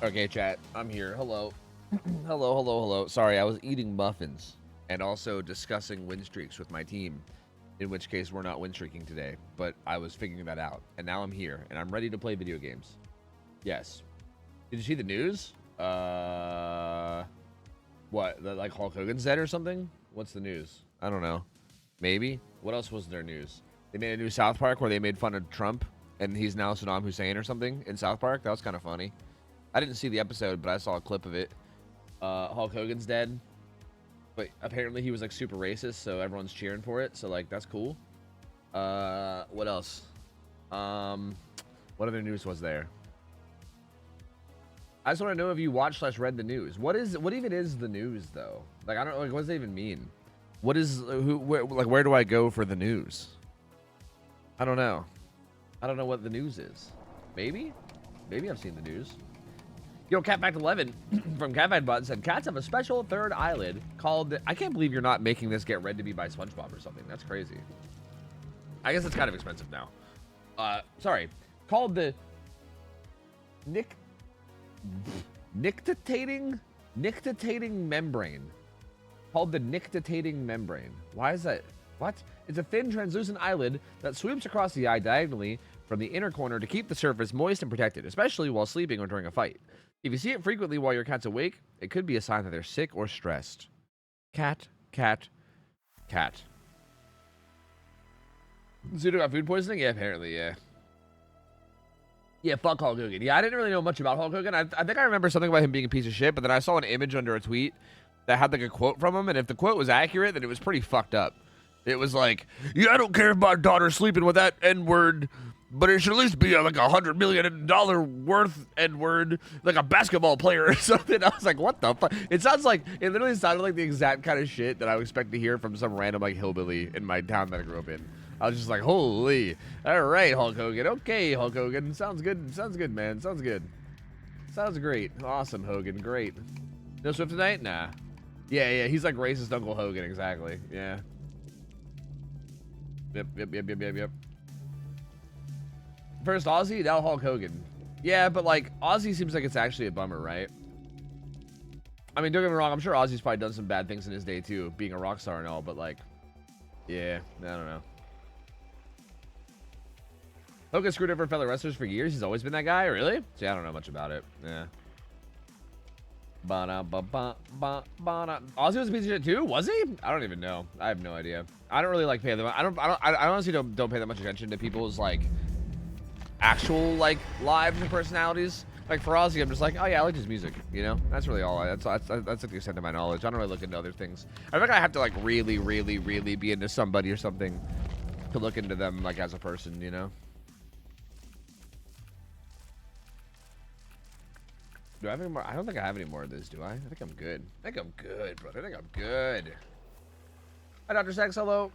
Okay, chat. I'm here. Hello. hello. Sorry, I was eating muffins and also discussing win streaks with my team. In which case, we're not win streaking today, but I was figuring that out. And now I'm here, and I'm ready to play video games. Yes. Did you see the news? What? Like Hulk Hogan's dead or something? What's the news? I don't know. Maybe? What else was their news? They made a new South Park where they made fun of Trump, and he's now Saddam Hussein or something in South Park. That was kind of funny. I didn't see the episode, but I saw a clip of it. Hulk Hogan's dead, but apparently he was like super racist, so everyone's cheering for it. So like that's cool. What else? What other news was there? I just want to know if you watched/read the news. What even is the news though? Like I don't like what does that even mean? What is where do I go for the news? I don't know. I don't know what the news is. Maybe I've seen the news. Yo, CatFact11 from CatFactBot said, cats have a special third eyelid called... I can't believe you're not making this get read to be by SpongeBob or something. That's crazy. I guess it's kind of expensive now. Sorry. Called the... Nictitating membrane. Called the nictitating membrane. Why is that? What? It's a thin, translucent eyelid that sweeps across the eye diagonally from the inner corner to keep the surface moist and protected, especially while sleeping or during a fight. If you see it frequently while your cat's awake, it could be a sign that they're sick or stressed. Cat. Zudo got food poisoning? Yeah, apparently, yeah. Yeah, fuck Hulk Hogan. Yeah, I didn't really know much about Hulk Hogan. I think I remember something about him being a piece of shit, but then I saw an image under a tweet that had like a quote from him, and if the quote was accurate, then it was pretty fucked up. It was like, yeah, I don't care if my daughter's sleeping with that N-word, but it should at least be like $100 million worth N-word, like a basketball player or something. I was like, what the fuck? It literally sounded like the exact kind of shit that I would expect to hear from some random like hillbilly in my town that I grew up in. I was just like, holy, all right, Hulk Hogan. Okay, Hulk Hogan. Sounds good. Sounds good, man. Sounds good. Sounds great. Awesome, Hogan. Great. No Swift tonight? Nah. Yeah. He's like racist Uncle Hogan. Exactly. Yeah. Yep. First Ozzy, now Hulk Hogan. Yeah, but like Ozzy seems like it's actually a bummer, right? I mean, don't get me wrong. I'm sure Ozzy's probably done some bad things in his day too, being a rock star and all. But like, yeah, I don't know. Hogan screwed over fellow wrestlers for years. He's always been that guy, really? See, I don't know much about it. Yeah. Ozzy was a piece of shit too. Was he? I don't even know. I have no idea. I don't really like pay them. I honestly don't pay that much attention to people's like actual like lives and personalities. Like for Ozzy, I'm just like, oh yeah, I like his music. You know, that's really all. That's like the extent of my knowledge. I don't really look into other things. I think I have to like really be into somebody or something to look into them like as a person. You know. Do I have any more? I don't think I have any more of this, do I? I think I'm good. I think I'm good, brother. I think I'm good. Hi, Dr. Sex. Hello.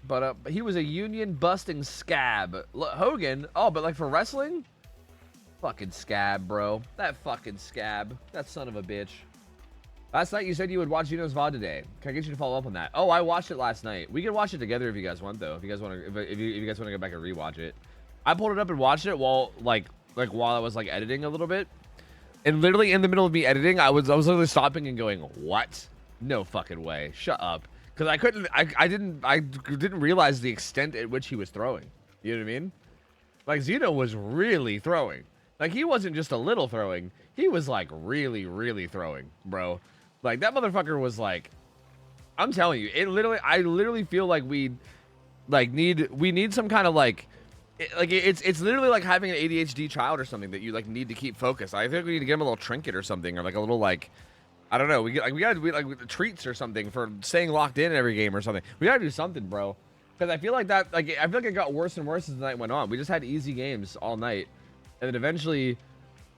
But he was a union-busting scab. Hogan? Oh, but like for wrestling? Fucking scab, bro. That fucking scab. That son of a bitch. Last night you said you would watch Gino's VOD today. Can I get you to follow up on that? Oh, I watched it last night. We can watch it together if you guys want, though. If you guys want to, if you guys want to go back and rewatch it. I pulled it up and watched it while while I was like editing a little bit, and literally in the middle of me editing, I was literally stopping and going, "What? No fucking way! Shut up!" Because I didn't realize the extent at which he was throwing. You know what I mean? Like Zeno was really throwing. Like he wasn't just a little throwing. He was like really throwing, bro. Like that motherfucker was like, I'm telling you, I literally feel like we need some kind of like. It's literally like having an ADHD child or something that you like need to keep focused. I think we need to get him a little trinket or something, or like a little like, I don't know. We gotta do like treats or something for staying locked in every game or something. We gotta do something, bro. Because I feel like it got worse and worse as the night went on. We just had easy games all night, and then eventually,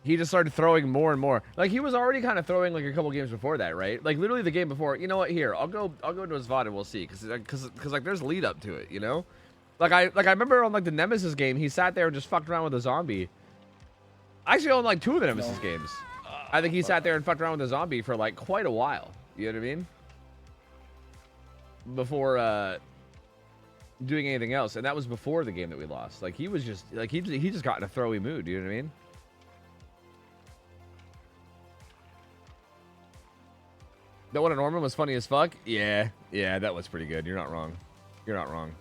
he just started throwing more and more. Like he was already kind of throwing like a couple games before that, right? Like literally the game before. You know what? Here, I'll go into his VOD and we'll see. Because like there's lead up to it, you know. Like I remember on like the Nemesis game, he sat there and just fucked around with a zombie. Actually, on like 2 of the Nemesis games, I think he sat there and fucked around with a zombie for like quite a while. You know what I mean? Before doing anything else, and that was before the game that we lost. Like he was just like he just got in a throwy mood. You know what I mean? That one at Norman was funny as fuck? Yeah, that was pretty good. You're not wrong. You're not wrong.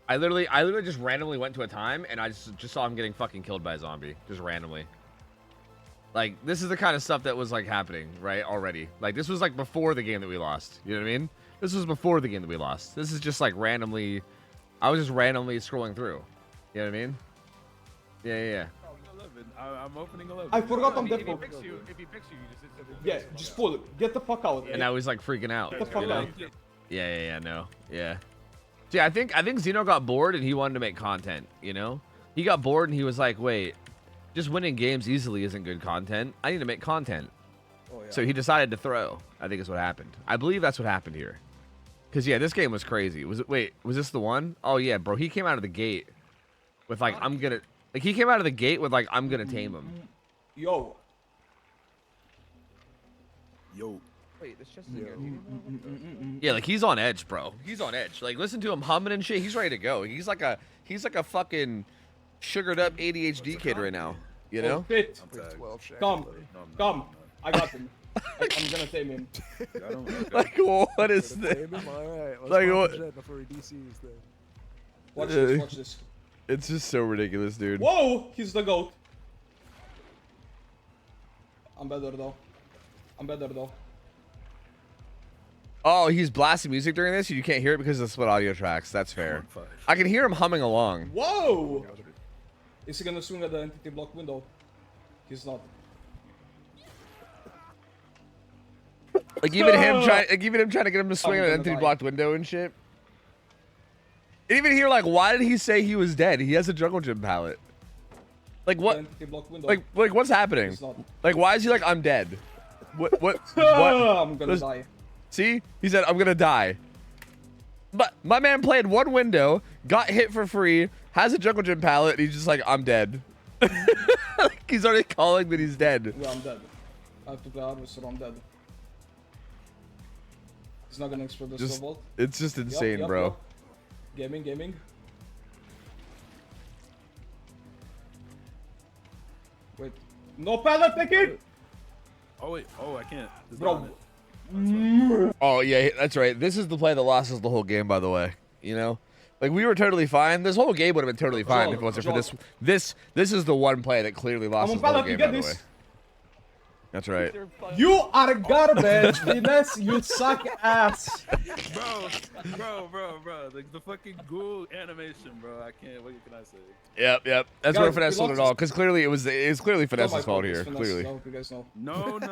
I literally just randomly went to a time and I just saw him getting fucking killed by a zombie. Just randomly. Like, this is the kind of stuff that was like happening, right? Already. Like, this was like before the game that we lost. You know what I mean? This was before the game that we lost. This is just like randomly. I was just randomly scrolling through. You know what I mean? Yeah. 11. I'm opening 11. I forgot I'm dead. If he picks you, you just hit the Yeah, just pull it. Get the fuck out. And I was like freaking out. Get the fuck you know? out. Yeah, no. Yeah. See, I think Xeno got bored and he wanted to make content, you know? He got bored and he was like, wait, just winning games easily isn't good content. I need to make content. Oh, yeah. So he decided to throw, I think is what happened. I believe that's what happened here. Because, yeah, this game was crazy. Was this the one? Oh, yeah, bro. He came out of the gate with, like, he came out of the gate with, like, I'm gonna tame him. Yo. Wait, this chest isn't good. Yeah, like, he's on edge, bro. He's on edge. Like, listen to him humming and shit. He's ready to go. He's like a fucking sugared up ADHD kid right now. You know? Oh, shit. 12 shack. Come. I got him. I'm gonna tame him. Like, what is this? Alright, let's Like, pop what- the jet before he DCs then. Watch this, watch this. It's just so ridiculous, dude. Whoa! He's the goat. I'm better though. Oh, he's blasting music during this? You can't hear it because of the split audio tracks. That's fair. I can hear him humming along. Whoa! Is he gonna swing at the entity block window? He's not. Like even him trying to get him to swing at an gonna entity die. blocked window and shit. And even here, like, why did he say he was dead? He has a jungle gym palette. Like The what? entity block window. Like what's happening? He's not. Like why is he like I'm dead? What? I'm gonna There's- die. See? He said I'm gonna die. But my man played one window, got hit for free, has a jungle gym palette, and he's just like I'm dead. Like, he's already calling that he's dead. Yeah, I'm dead. I have to play Harvester, I'm dead. He's not gonna explode the Just snowball. it's just insane, Yup, bro. yup. Gaming. Wait. No pallet taking! Oh wait, I can't. It's Bro. not it. Oh yeah, that's right. This is the play that lost us the whole game, by the way. You know, like we were totally fine. This whole game would have been totally fine if it wasn't for this. This is the one play that clearly lost I'm us on the whole pallet, you game, by get the way. this. That's right. You are garbage, Venus, you suck ass. Bro. The fucking ghoul animation, bro. I can't. What can I say? Yep. That's Guys, where Finesse we sold it lost all, because clearly it was clearly Finesse's fault here. I Clearly. hope you guys know. No. I don't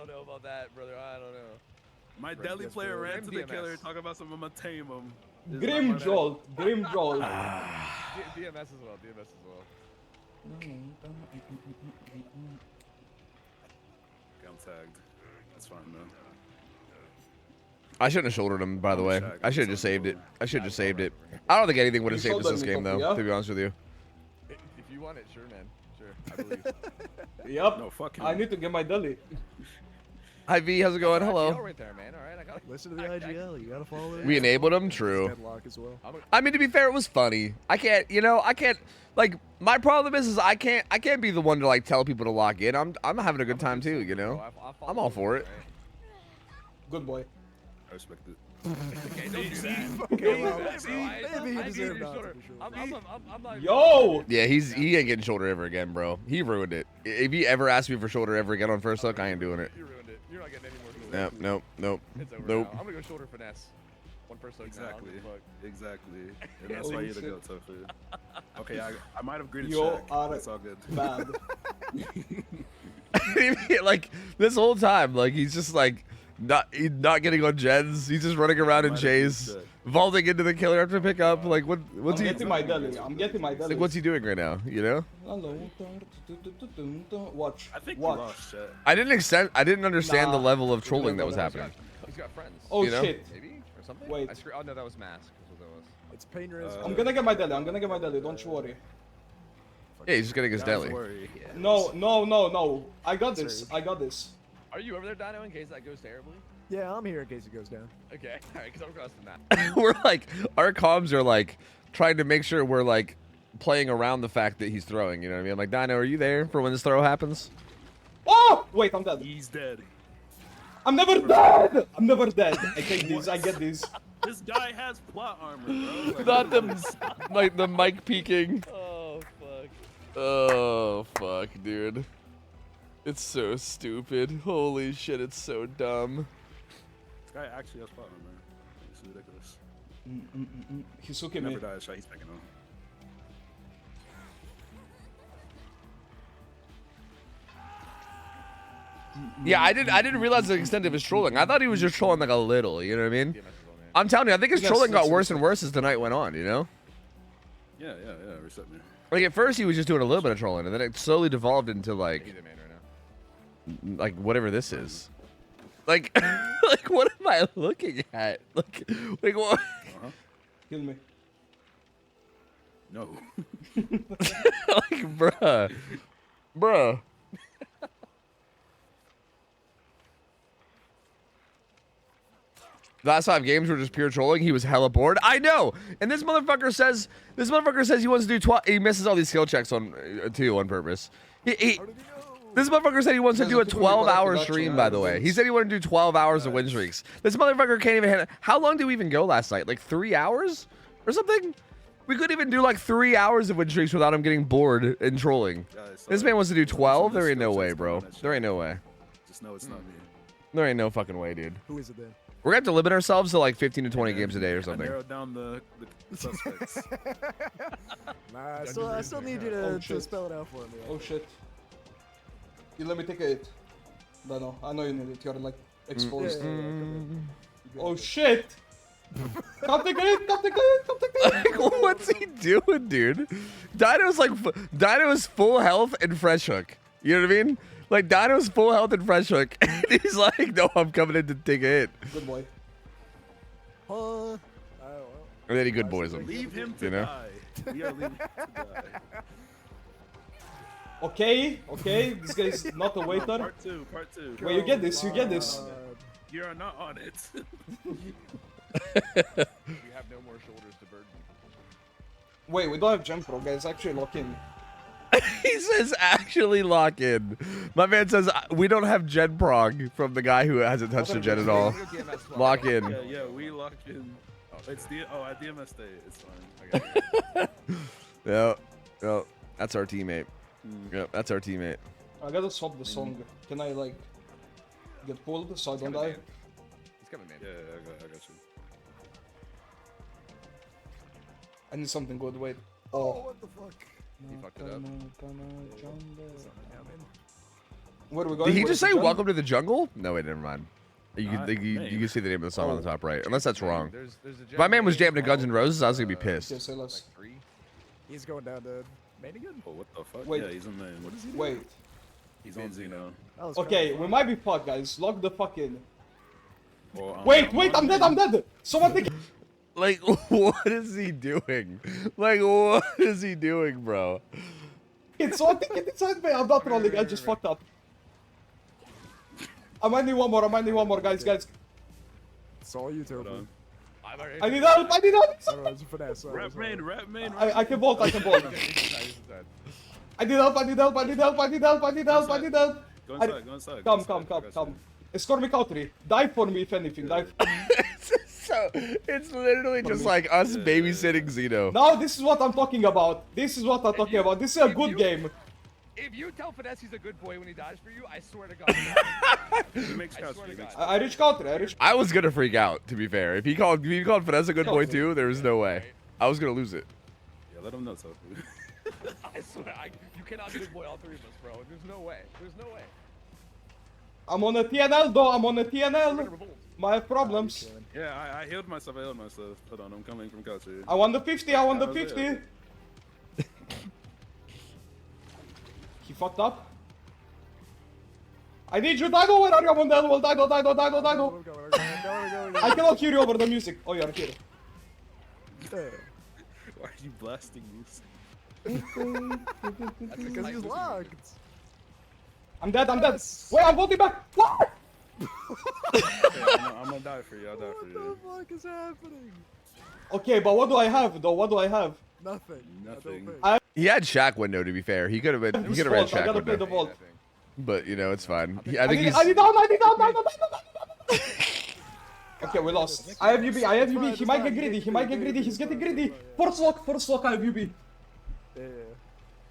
know about that, brother. I don't know. My deli player ran to the killer, talking about something. I'm gonna tame him. It's Grim not my Joel. DMS as well. I'm tagged. That's fine, man. I shouldn't have shouldered him, by the way. I should have just saved it. I don't think anything would have You saved us this shouldered game, me, though, yeah? to be honest with you. If you want it, sure, man. Sure, I believe. Yup. No, fuck him. I need to get my deli. Hi, V. How's it going? Hello. Right there, man. All right, listen to the IGL. You gotta follow it. We enabled him? True. Deadlock as well. I mean, to be fair, it was funny. I can't, like, my problem is I can't be the one to, like, tell people to lock in. I'm having a good time, too, you know? I'm all for it. Good boy. I respect it. Okay, don't do that. Maybe he deserved not to be sure. I'm not. Yo! Yeah, he ain't getting shoulder ever again, bro. He ruined it. If he ever asked me for shoulder ever again on first look, I ain't doing it. You ruined it. You're not getting any more. Nope. It's over Nope. now. I'm gonna go shoulder finesse. One first look. Exactly. Now. Fuck. Exactly. And that's why you to go, Tofu. Okay, I might have greeted You Shaq. are It's all good. bad. Like this whole time, like he's just like he's not getting on gens. He's just running around in Might have chase, greeted vaulting into the killer after pickup. Like what's I'm he? getting my deli. Like what's he doing right now? You know? Hello. Watch. I think Watch. you lost, Shaq. I didn't understand the Nah. level of trolling that was He's happening. He's got friends. Oh You know? shit. Maybe or something. Wait. Oh no, that was mask. That's what that was. It's pain res. I'm gonna get my deli. Don't you worry. Yeah, he's just getting his Don't deli. worry. No. I got this. Are you over there, Dino, in case that goes terribly? Yeah, I'm here in case it goes down. Okay, alright, because I'm across the map. We're like, our comms are like trying to make sure we're like playing around the fact that he's throwing. You know what I mean? I'm like, Dino, are you there for when this throw happens? Oh! Wait, I'm dead. He's dead. I'm never dead! I'm never dead. I take these, I get these. This guy has plot armor, bro. Like, Not the like the mic peeking. Oh fuck. Oh fuck, dude. It's so stupid. Holy shit, it's so dumb. This guy actually has plot armor. This is ridiculous. He's hooking me. Never dies, shot. He's picking on. Yeah, I didn't realize the extent of his trolling. I thought he was just trolling like a little, you know what I mean? I'm telling you, I think his Yes, trolling got yes, worse yes. and worse as the night went on, you know? Yeah, reset me. Like at first he was just doing a little bit of trolling and then it slowly devolved into like He's a man right now. whatever this is. Like like what am I looking at? Like what? Kill me. No. Like bruh. Last 5 games were just pure trolling. He was hella bored. I know. And this motherfucker says he wants to do he misses all these skill checks on too on purpose. This motherfucker said he wants to do a 12-hour stream, by the way. He said he wanted to do 12 hours of win streaks. This motherfucker can't even handle. How long did we even go last night? Like 3 hours or something? We couldn't even do like 3 hours of win streaks without him getting bored and trolling. Guys, This man wants to do 12? There ain't no way, bro. There ain't no way. Just know it's not me. There ain't no fucking way, dude. Who is it then? We're gonna have to limit ourselves to like 15 to 20 games a day or I something. narrowed down the suspects. Nah, I still need you Oh, to shit. spell it out for me. Oh shit. You let me take a hit. No, I know you need it. You're like exposed. Oh shit! Come take a hit! Come take a hit! Come take a hit! Like, what's he doing, dude? Dino's full health and fresh hook. You know what I mean? Like Dino's full health and fresh hook. And he's like, no, I'm coming in to take a hit. Good boy. Well, And then he good boys him. Leave him to You know? die. We are leaving him to die. Okay, this guy is not a waiter. Part two. Wait, you get this, you get this. You are not on it. We have no more shoulders to burden. Wait, we don't have jump pro, guys. Actually, lock in. He says actually lock in. My man says we don't have gen prog from the guy who hasn't touched a gen at all. Lock in. Yeah, we locked in. It's at DMS Day. It's fine. Yeah, that's our teammate. Yep, that's our teammate. I gotta swap the song. Can I like get pulled so I don't die? He's coming, man. Yeah, I got you. I need something good. Wait. oh, Oh. what the fuck? He fucked it up. Where are we going? Did he Where just is say the "Welcome to the Jungle"? No, wait, never mind. You Not can you name. can see the name of the song on the top right, unless that's wrong. There's a If my man was Japanese jamming to Guns N' called, Roses, I was gonna be jump? pissed. Okay, say less. like 3. He's going down to main again? Oh, what the fuck? Wait. Yeah, he's in main. What is he doing? Wait. He's on Xeno. That was Okay, kinda we might be fucked, guys. Lock the fuck in. Well, Wait, I'm dead. I'm dead. Someone take. Like, what is he doing? Like, what is he doing, bro? Someone take it inside me. I'm not rolling. I just fucked up. I might need one more, guys. It's all you, Hold Toby. on. I'm already. I need help. Alright, it's a finesse. Rap main, rap main. I can bolt. I can bolt. I need help. Go inside, go inside. Come. Escort me country. Die for me if anything. Die. So it's literally just like us babysitting Zeno. Now this is what I'm talking about. This is a good game. If you tell Finesse he's a good boy when he dies for you, I swear to God. He makes I counts. swear to God. I reach country. I was gonna freak out, to be fair. If he called Finesse a good boy too, there was no way. I was gonna lose it. Yeah, let him know, so. I swear, you cannot be a good boy, all 3 of us, bro. There's no way. There's no way. I'm on a TNL though. I'm on a We're gonna TNL. revolt. I have problems. Yeah, I healed myself. Hold on, I'm coming from couch here. I won the 50. I won the That was 50. it. He fucked up. I need you, Dino. Where are you? I'm on the wall. Dino. I cannot hear you over the music. Oh, you're here. Why are you blasting music? That's Because he's locked. I'm dead. Yes. Wait, I'm voting back. What? Okay, I'm gonna die for you. I'll die for What you. the fuck is happening? Okay, but what do I have though? What do I have? Nothing. I don't Nothing. think. He had Shaq window, to be fair. He could have been. He Whose could have read fault? I Shaq gotta play the window. vault. But you know, it's fine. I I think need he's. down. Okay, we lost. I have UB. He might get greedy. He's getting greedy. Force lock. I have UB. Yeah.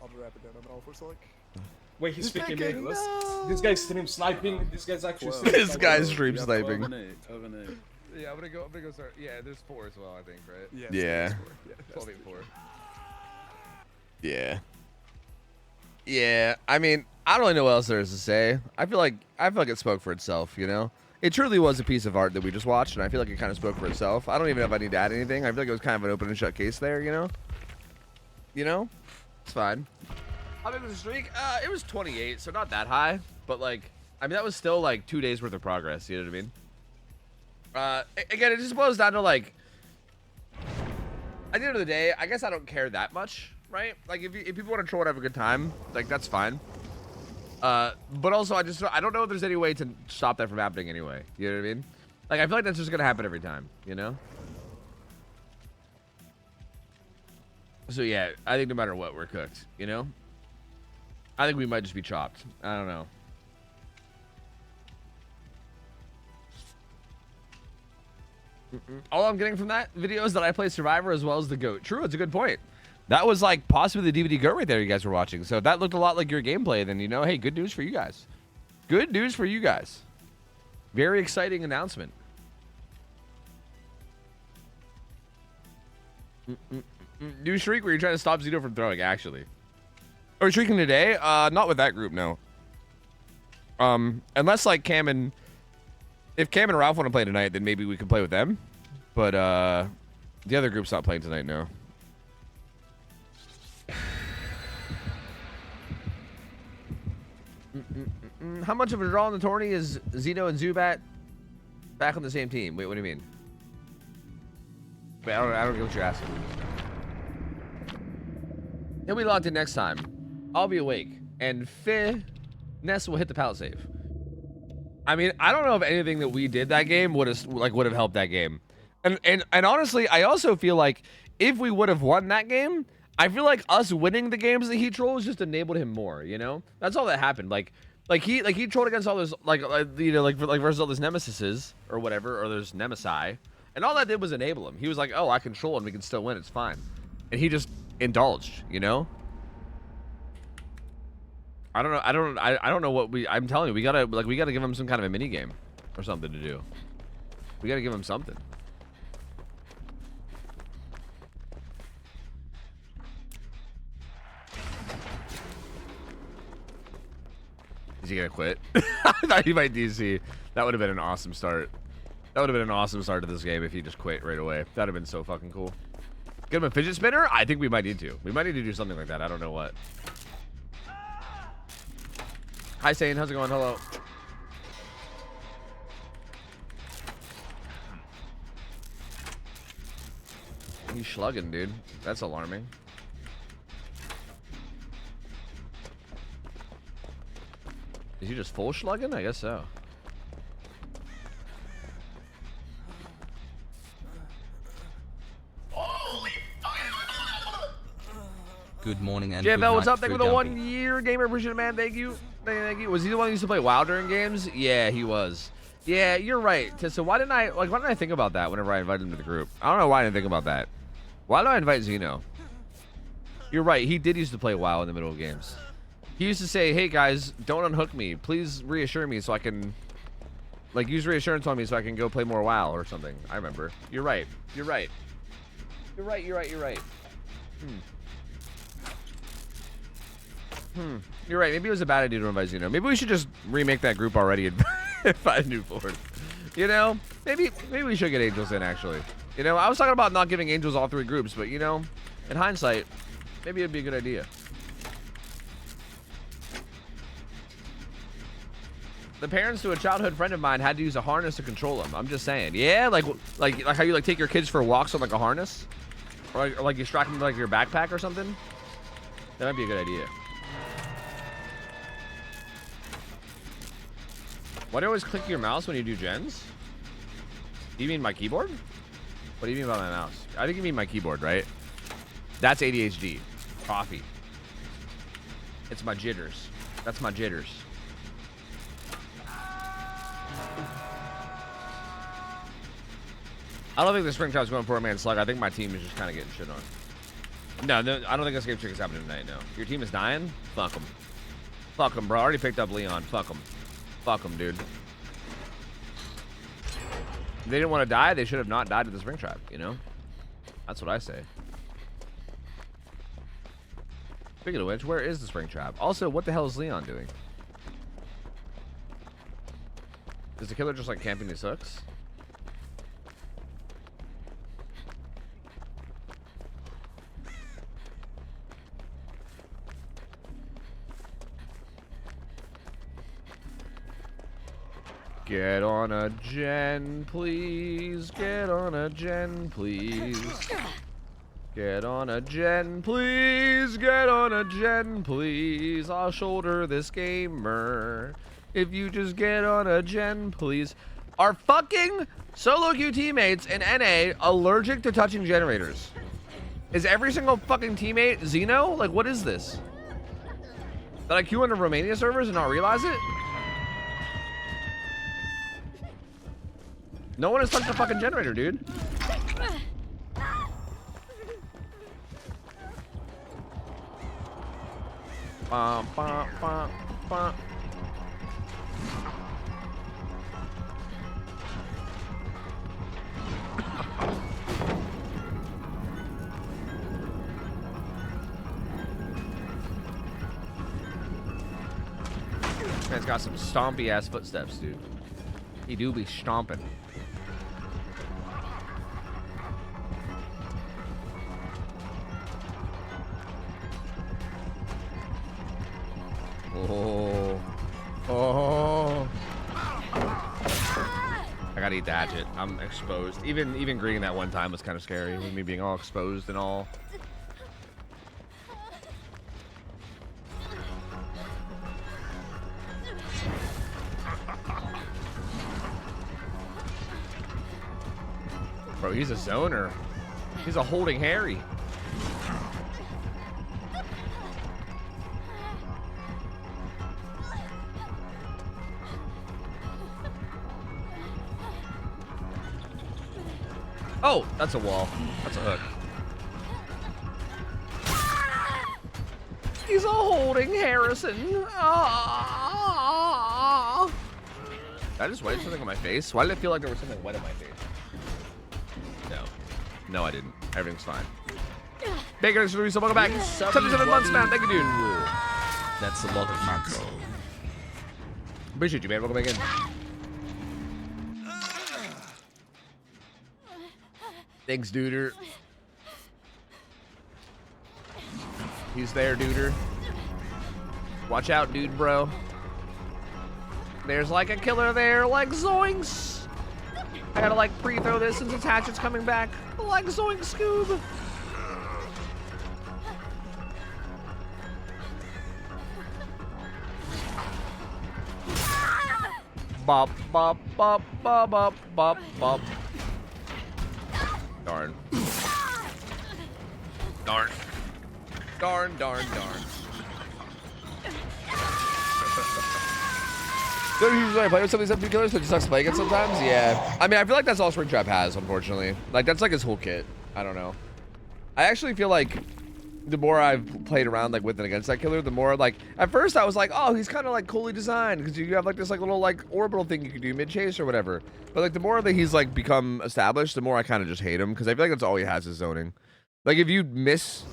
I'll wrap it down. I'm all for select. Wait, he's speaking Picking, English. no. This guy's stream sniping. This guy's actually Whoa. stream This sniping. guy's stream Yeah, sniping. 12 and 8, 12 and 8. Yeah, I'm gonna go start. Yeah, there's 4 as well, I think, right? Yeah. Yeah. Yeah. 12 8 4. Yeah. Yeah. I mean, I don't really know what else there is to say. I feel like it spoke for itself. You know, it truly was a piece of art that we just watched, and I feel like it kind of spoke for itself. I don't even know if I need to add anything. I feel like it was kind of an open and shut case there. You know. It's fine. How big was the streak? It was 28, so not that high, but like, I mean, that was still like 2 days worth of progress. You know what I mean? Again, it just boils down to like, at the end of the day, I guess I don't care that much, right? Like, if people want to troll and have a good time, like, that's fine. But also, I don't know if there's any way to stop that from happening anyway. You know what I mean? Like, I feel like that's just gonna happen every time, you know? So yeah, I think no matter what, we're cooked, you know? I think we might just be chopped. I don't know. All I'm getting from that video is that I play Survivor as well as the GOAT. True, it's a good point. That was like possibly the DVD GOAT right there you guys were watching. So if that looked a lot like your gameplay, then you know, hey, good news for you guys. Good news for you guys. Very exciting announcement. New streak where you're trying to stop Zito from throwing, actually. Are we streaking today? Not with that group, no. Unless like Cam and... If Cam and Ralph want to play tonight, then maybe we can play with them. But, the other group's not playing tonight, no. How much of a draw in the tourney is Zito and Zubat back on the same team? Wait, what do you mean? Wait, I don't get what you're asking. He'll be locked in next time. I'll be awake. And Ness will hit the pallet save. I mean, I don't know if anything that we did that game would have helped that game. And honestly, I also feel like if we would have won that game, I feel like us winning the games that he trolls just enabled him more, you know? That's all that happened. Like he trolled against all those versus all those nemesises or whatever, or there's nemesi. And all that did was enable him. He was like, "Oh, I control and we can still win. It's fine." And he just indulged, you know? I don't know what I'm telling you, we gotta give him some kind of a mini game or something to do. We gotta give him something. Is he gonna quit? I thought he might DC. That would have been an awesome start. That would have been an awesome start to this game if he just quit right away. That'd have been so fucking cool. Get him a fidget spinner? I think we might need to. We might need to do something like that. I don't know what. Hi, Sane. How's it going? Hello. He's slugging, dude. That's alarming. Is he just full slugging? I guess so. Good morning and JFL, good what's night, up? Thank you Food for the Dumpy. 1 year gamer. Appreciate it, man. Thank you. Thank you. Was he the one who used to play WoW during games? Yeah, he was. Yeah, you're right. So why didn't I think about that whenever I invited him to the group? I don't know why I didn't think about that. Why do I invite Zeno? You're right. He did used to play WoW in the middle of games. He used to say, "Hey guys, don't unhook me. Please reassure me so I can, like, use reassurance on me so I can go play more WoW or something." I remember. You're right. You're right. You're right. You're right. You're right. You're right. Maybe it was a bad idea to invite Zeno. Maybe we should just remake that group already and find a new board. You know, maybe we should get Angels in, actually. You know, I was talking about not giving Angels all 3 groups, but, you know, in hindsight, maybe it'd be a good idea. The parents to a childhood friend of mine had to use a harness to control him. I'm just saying. Yeah, like how you, like, take your kids for walks on, like, a harness? Or like you strap them to, like, your backpack or something? That might be a good idea. Why do you always click your mouse when you do gens? Do you mean my keyboard? What do you mean by my mouse? I think you mean my keyboard, right? That's ADHD. Coffee. It's my jitters. That's my jitters. I don't think the spring trap's going 4-man slug. I think my team is just kind of getting shit on. No, I don't think this game trick is happening tonight, no. Your team is dying? Fuck them. Fuck them, bro. I already picked up Leon. Fuck them. Fuck them, dude. If they didn't want to die, they should have not died to the spring trap, you know? That's what I say. Speaking of which, where is the spring trap? Also, what the hell is Leon doing? Is the killer just like camping his hooks? Get on a gen, please. Get on a gen, please. Get on a gen, please. Get on a gen, please. I'll shoulder this gamer. If you just get on a gen, please. Are fucking solo queue teammates in NA allergic to touching generators? Is every single fucking teammate Xeno? Like, what is this? Did I queue into Romania servers and not realize it? No one has touched the fucking generator, dude. Bum, bum, bum, bum. Man's got some stompy ass footsteps, dude. He do be stomping. Oh. Oh. I gotta eat the hatchet. I'm exposed. Even greeting that one time was kind of scary with me being all exposed and all. Bro, he's a zoner. He's a holding Harry. Oh, that's a wall. That's a hook. He's a holding Harrison. Ah. Did I just wipe something on my face? Why did it feel like there was something wet on my face? No. No, I didn't. Everything's fine. Baker, so welcome back. 77 months, man. Thank you, dude. That's a lot of months. Appreciate you, man. Welcome back in. Thanks, duder. He's there, duder. Watch out, dude, bro. There's like a killer there, like zoinks. I gotta like pre-throw this since its hatchet's coming back. Like zoink Scoob. Bop, bop, bop, bop, bop, bop, bop. Darn. Darn. Darn, darn, darn. Don't usually play with 77 killers, so it just sucks playing it sometimes. Yeah. I mean, I feel like that's all Springtrap has, unfortunately. Like, that's like his whole kit. I don't know. I actually feel like the more I've played around like with and against that killer, the more like at first I was like, oh, he's kind of like coolly designed because you have like this like little like orbital thing you can do mid chase or whatever. But like the more that he's like become established, the more I kind of just hate him because I feel like that's all he has is zoning. Like if you miss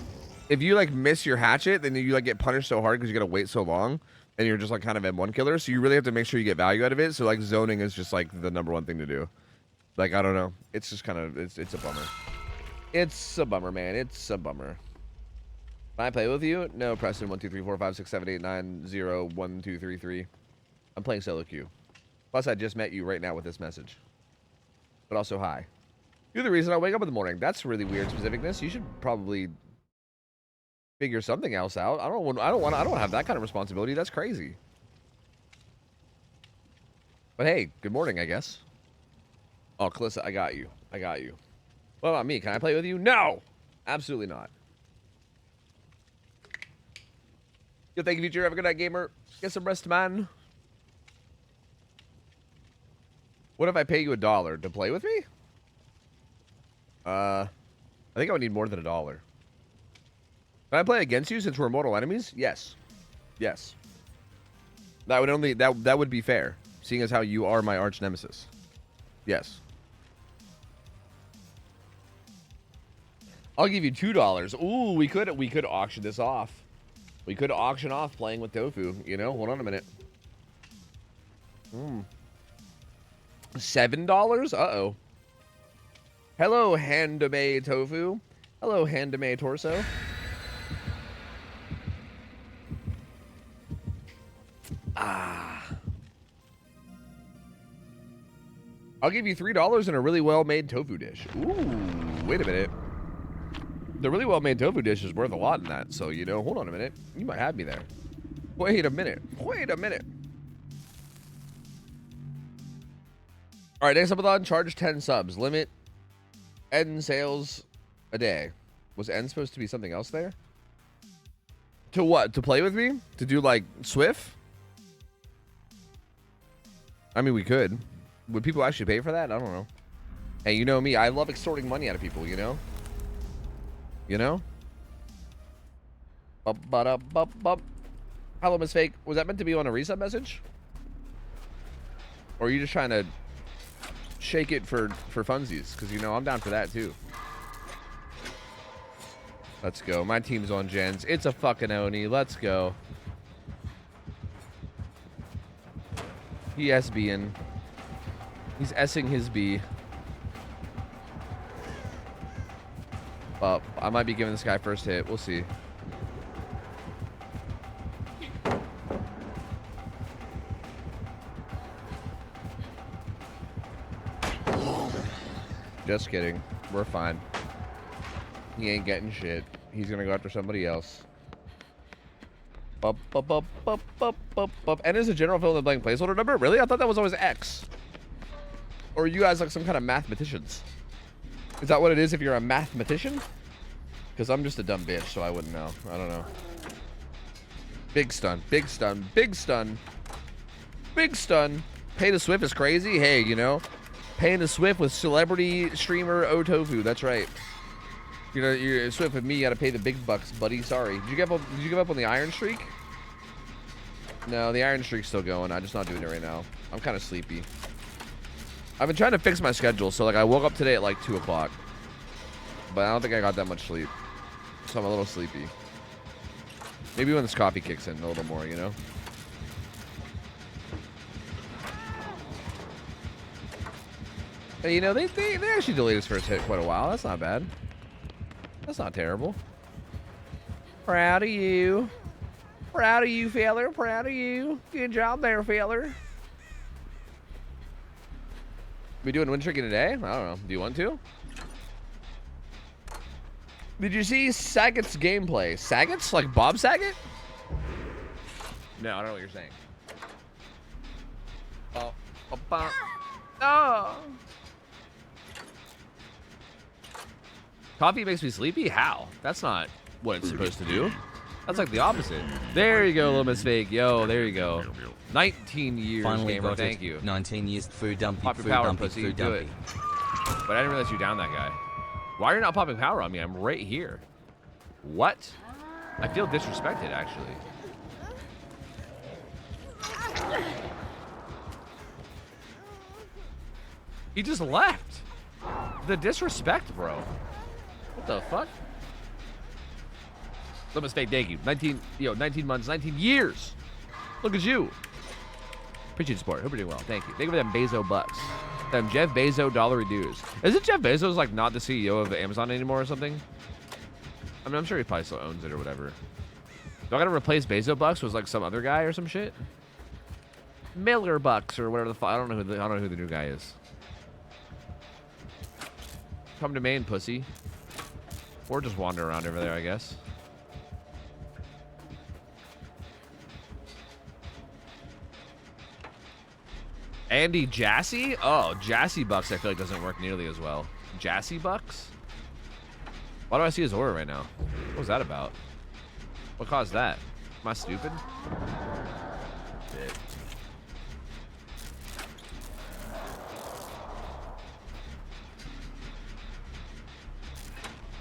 your hatchet, then you like get punished so hard because you gotta wait so long, and you're just like kind of M1 killer. So you really have to make sure you get value out of it. So like zoning is just like the #1 thing to do. Like I don't know, it's just kind of it's a bummer. It's a bummer, man. It's a bummer. Can I play with you? No, Preston. 1 2 3 4 5 6 7 8 9 0 1 2 3 3. I'm playing solo queue. Plus, I just met you right now with this message. But also, hi. You're the reason I wake up in the morning. That's really weird specificness. You should probably figure something else out. I don't have that kind of responsibility. That's crazy. But hey, good morning, I guess. Oh, Calissa, I got you. I got you. What about me? Can I play with you? No! Absolutely not. Yo, thank you, Future. Have a good night, gamer. Get some rest, man. What if I pay you $1 to play with me? I think I would need more than $1. Can I play against you since we're mortal enemies? Yes. Yes. That would be fair, seeing as how you are my arch nemesis. Yes. I'll give you $2. Ooh, we could auction this off. We could auction off playing with tofu. You know, hold on a minute. $7? Uh-oh. Hello, Handame Tofu. Hello, Handame Torso. I'll give you $3 in a really well-made tofu dish. Ooh, wait a minute. The really well-made tofu dish is worth a lot in that. So, you know, hold on a minute. You might have me there. Wait a minute. Wait a minute. All right, next up, charge 10 subs. Limit end sales a day. Was end supposed to be something else there? To what? To play with me? To do, like, Swift? I mean, we could. Would people actually pay for that? I don't know. Hey, you know me. I love extorting money out of people, you know? You know? Hello, Miss Fake. Was that meant to be on a reset message? Or are you just trying to shake it for funsies? Because, you know, I'm down for that, too. Let's go. My team's on gens. It's a fucking Oni. Let's go. He SBing. He's S-ing his B. I might be giving this guy first hit. We'll see. Just kidding. We're fine. He ain't getting shit. He's gonna go after somebody else. N is a general fill in the blank placeholder number? Really? I thought that was always X. Or are you guys like some kind of mathematicians? Is that what it is if you're a mathematician? Because I'm just a dumb bitch, so I wouldn't know. I don't know. Big stun. Big stun. Big stun. Big stun. Pay to Swift is crazy. Hey, you know, paying to Swift with celebrity streamer Otofu. That's right. You know, you're Swift with me. You gotta pay the big bucks, buddy. Sorry. Did you give up on the Iron Streak? No, the Iron Streak's still going. I'm just not doing it right now. I'm kind of sleepy. I've been trying to fix my schedule, so like I woke up today at like 2 o'clock, but I don't think I got that much sleep, so I'm a little sleepy. Maybe when this coffee kicks in a little more, you know. Hey, you know, they actually delayed his first hit quite a while. That's not bad. That's not terrible. Proud of you. Proud of you, feller. Proud of you. Good job there, feller. We doing win tricking today? I don't know. Do you want to? Did you see Saget's gameplay? Saget's? Like Bob Saget? No, I don't know what you're saying. Oh. Coffee makes me sleepy? How? That's not what it's supposed to do. That's like the opposite. There you go, little mistake. Yo, there you go. 19 years, Finally gamer. got Thank it. you. 19 years food dumpy, Pop your food power, dumpy, pussy. food Do it. dumpy. But I didn't realize you downed that guy. Why are you not popping power on me? I'm right here. What? I feel disrespected, actually. He just left. The disrespect, bro. What the fuck? No mistake, thank you. 19 months, 19 years. Look at you. Appreciate the support. Hope you're doing well. Thank you. Thank you for them Bezos bucks. Them Jeff Bezos dollar dues. Isn't Jeff Bezos like not the CEO of Amazon anymore or something? I mean, I'm sure he probably still owns it or whatever. Do I gotta replace Bezos bucks with like some other guy or some shit? Miller bucks or whatever the fuck. I don't know who the new guy is. Come to Maine, pussy. Or just wander around over there, I guess. Andy Jassy? Oh, Jassy Bucks I feel like doesn't work nearly as well. Jassy Bucks? Why do I see his aura right now? What was that about? What caused that? Am I stupid? Shit.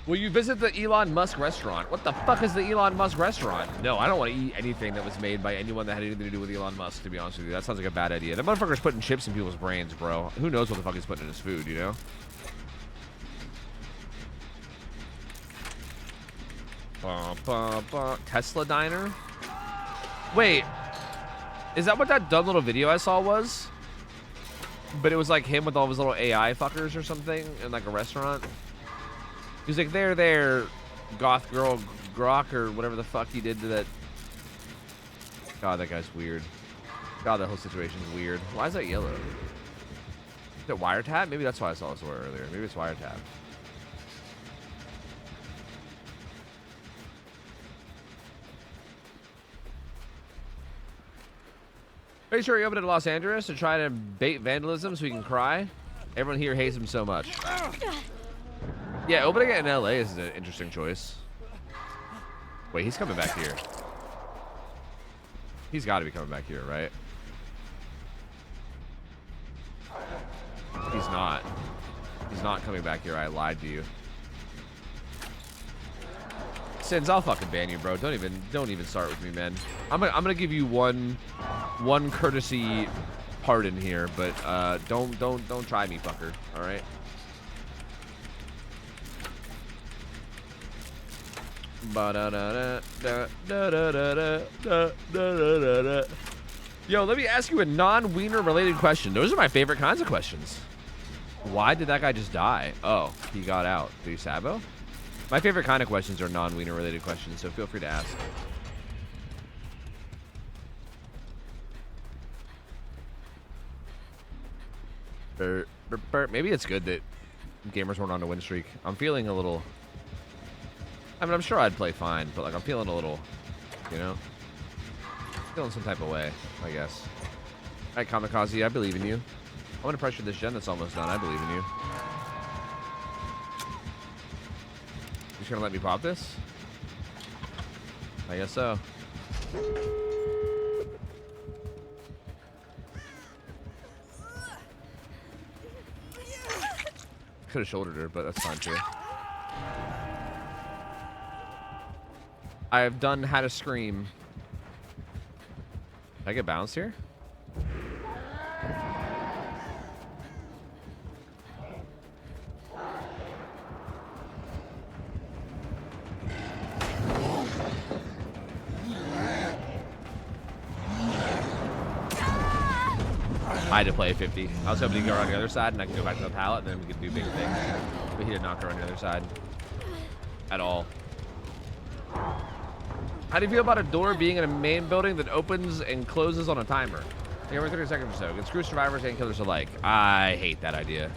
Will you visit the Elon Musk restaurant? What the fuck is the Elon Musk restaurant? No, I don't want to eat anything that was made by anyone that had anything to do with Elon Musk, to be honest with you. That sounds like a bad idea. That motherfucker's putting chips in people's brains, bro. Who knows what the fuck he's putting in his food, you know? Tesla diner? Wait, is that what that dumb little video I saw was? But it was like him with all of his little AI fuckers or something in like a restaurant. He's like, there, goth girl, grok, or whatever the fuck he did to that. God, that guy's weird. God, that whole situation's weird. Why is that yellow? Is it wiretap? Maybe that's why I saw this word earlier. Maybe it's wiretap. Pretty sure he opened it in Los Angeles to try to bait vandalism so he can cry. Everyone here hates him so much. Yeah, opening it in LA is an interesting choice. Wait, he's coming back here. He's got to be coming back here, right? He's not. He's not coming back here. I lied to you. Sins, I'll fucking ban you, bro. Don't even start with me, man. I'm gonna give you one courtesy pardon here, but don't try me, fucker. All right. Yo, let me ask you a non-wiener related question. Those are my favorite kinds of questions. Why did that guy just die? Oh, he got out. Did he sabo? My favorite kind of questions are non-wiener related questions, so feel free to ask. Maybe it's good that gamers weren't on a win streak. I'm feeling a little... I mean, I'm sure I'd play fine, but like I'm feeling a little, you know, feeling some type of way, I guess. All right, Kamikaze, I believe in you. I'm gonna pressure this gen that's almost done. I believe in you. You just gonna let me pop this? I guess so. Could have shouldered her, but that's fine too. I've done How to Scream. Did I get bounced here? I had to play a 50. I was hoping to go around the other side and I could go back to the pallet and then we could do big things. But he did not go around the other side. At all. How do you feel about a door being in a main building that opens and closes on a timer? Every 30 seconds or so. Can screw survivors and killers alike. I hate that idea.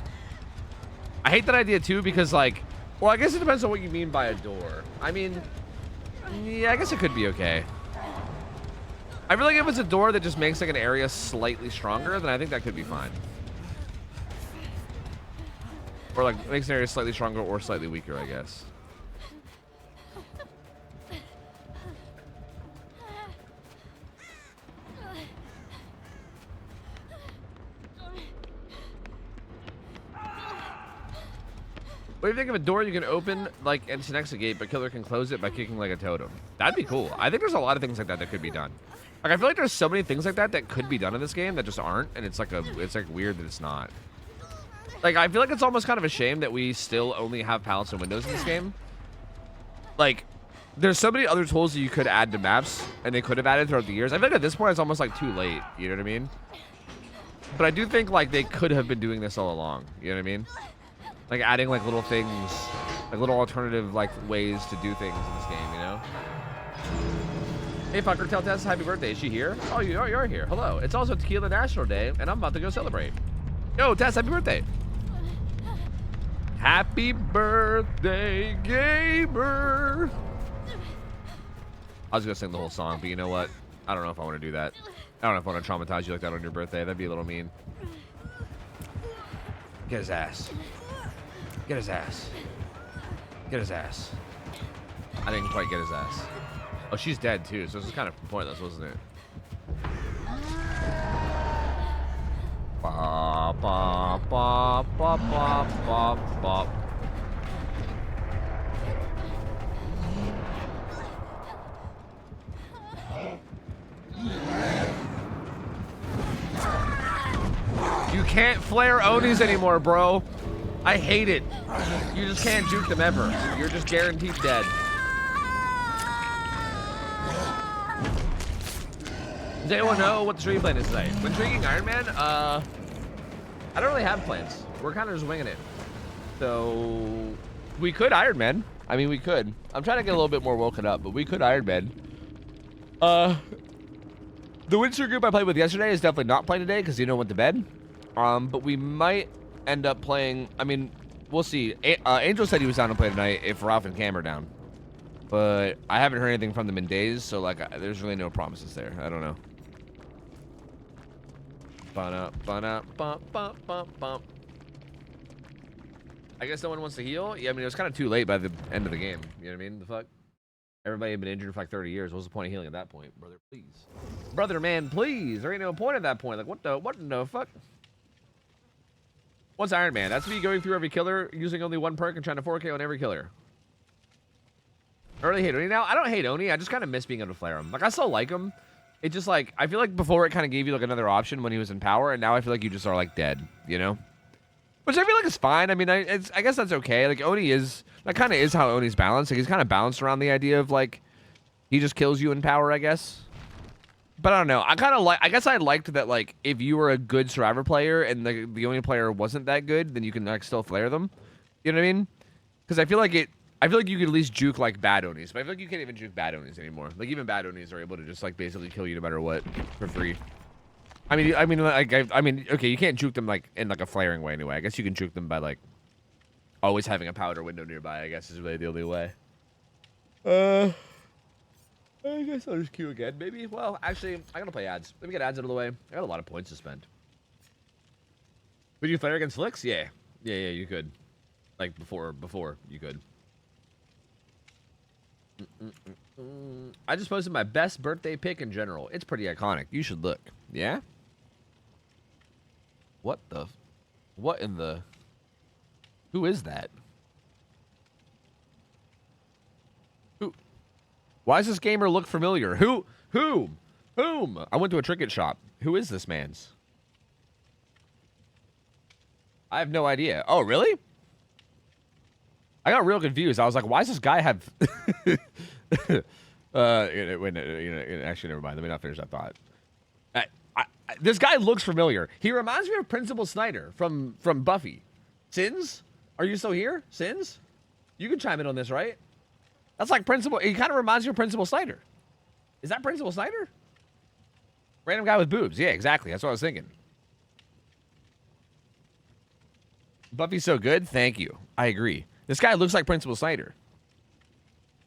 I hate that idea too because like, well, I guess it depends on what you mean by a door. I mean, yeah, I guess it could be okay. I feel like if it's a door that just makes like an area slightly stronger, then I think that could be fine. Or like makes an area slightly stronger or slightly weaker, I guess. What do you think of a door you can open, like, and it's next to a gate, but killer can close it by kicking like a totem? That'd be cool. I think there's a lot of things like that that could be done. Like, I feel like there's so many things like that that could be done in this game that just aren't, and it's like weird that it's not. Like, I feel like it's almost kind of a shame that we still only have pallets and windows in this game. Like, there's so many other tools that you could add to maps, and they could have added throughout the years. I feel like at this point it's almost like too late, you know what I mean? But I do think like they could have been doing this all along, you know what I mean? Like adding like little things, like little alternative like ways to do things in this game, you know? Hey fucker, tell Tess happy birthday. Is she here? Oh, you're here. Hello. It's also Tequila National Day, and I'm about to go celebrate. Yo, Tess, happy birthday. Happy birthday, gamer. I was gonna sing the whole song, but you know what? I don't know if I want to do that. I don't know if I want to traumatize you like that on your birthday. That'd be a little mean. Get his ass. Get his ass. Get his ass. I didn't quite get his ass. Oh, she's dead too, so this is kind of pointless, wasn't it? Bop, bop, bop, bop, bop, bop, bop. can't flare Onis anymore, bro. I hate it. You just can't juke them ever. You're just guaranteed dead. Does anyone know what the stream plan is tonight? When drinking Iron Man, I don't really have plans. We're kind of just winging it. So we could Iron Man. I mean, we could. I'm trying to get a little bit more woken up, but we could Iron Man. The Windsor group I played with yesterday is definitely not playing today because went to bed. But we might end up playing. I mean, we'll see. Angel said he was down to play tonight if Ralph and Cam are down, but I haven't heard anything from them in days. So like, there's really no promises there. I don't know. Bump. I guess no one wants to heal. Yeah, I mean, it was kind of too late by the end of the game. You know what I mean? The fuck? Everybody had been injured for like 30 years. What's the point of healing at that point? Brother, please. Brother, man, please. There ain't no point at that point. Like, what the fuck? What's Iron Man? That's me going through every killer, using only one perk and trying to 4K on every killer. I really hate Oni now. I don't hate Oni. I just kind of miss being able to flare him. Like, I still like him. It just like, I feel like before it kind of gave you like another option when he was in power, and now I feel like you just are like dead, you know? Which I feel like is fine. I mean, I guess that's okay. Like, Oni is, that kind of is how Oni's balanced. Like, he's kind of balanced around the idea of like, he just kills you in power, I guess. But I don't know. I kind of like, I guess I liked that, like, if you were a good Survivor player and the Oni player wasn't that good, then you can like still flare them. You know what I mean? Because I feel like you could at least juke like bad Onis, but I feel like you can't even juke bad Onis anymore. Like, even bad Onis are able to just like basically kill you no matter what for free. I mean, okay, you can't juke them like in like a flaring way anyway. I guess you can juke them by like always having a powder window nearby. I guess is really the only way. I guess I'll just queue again, maybe. Well, actually, I gotta play ads. Let me get ads out of the way. I got a lot of points to spend. Would you flare against Flicks? Yeah, you could. Like before you could. I just posted my best birthday pic in general. It's pretty iconic. You should look. Yeah? What in the... Who is that? Who? Why does this gamer look familiar? Whom? I went to a trinket shop. Who is this man's? I have no idea. Oh, really? I got real confused. I was like, why does this guy have... actually, never mind. Let me not finish that thought. This guy looks familiar. He reminds me of Principal Snyder from Buffy. Sins? Are you still here? Sins? You can chime in on this, right? That's like Principal... He kind of reminds me of Principal Snyder. Is that Principal Snyder? Random guy with boobs. Yeah, exactly. That's what I was thinking. Buffy's so good. Thank you. I agree. This guy looks like Principal Snyder.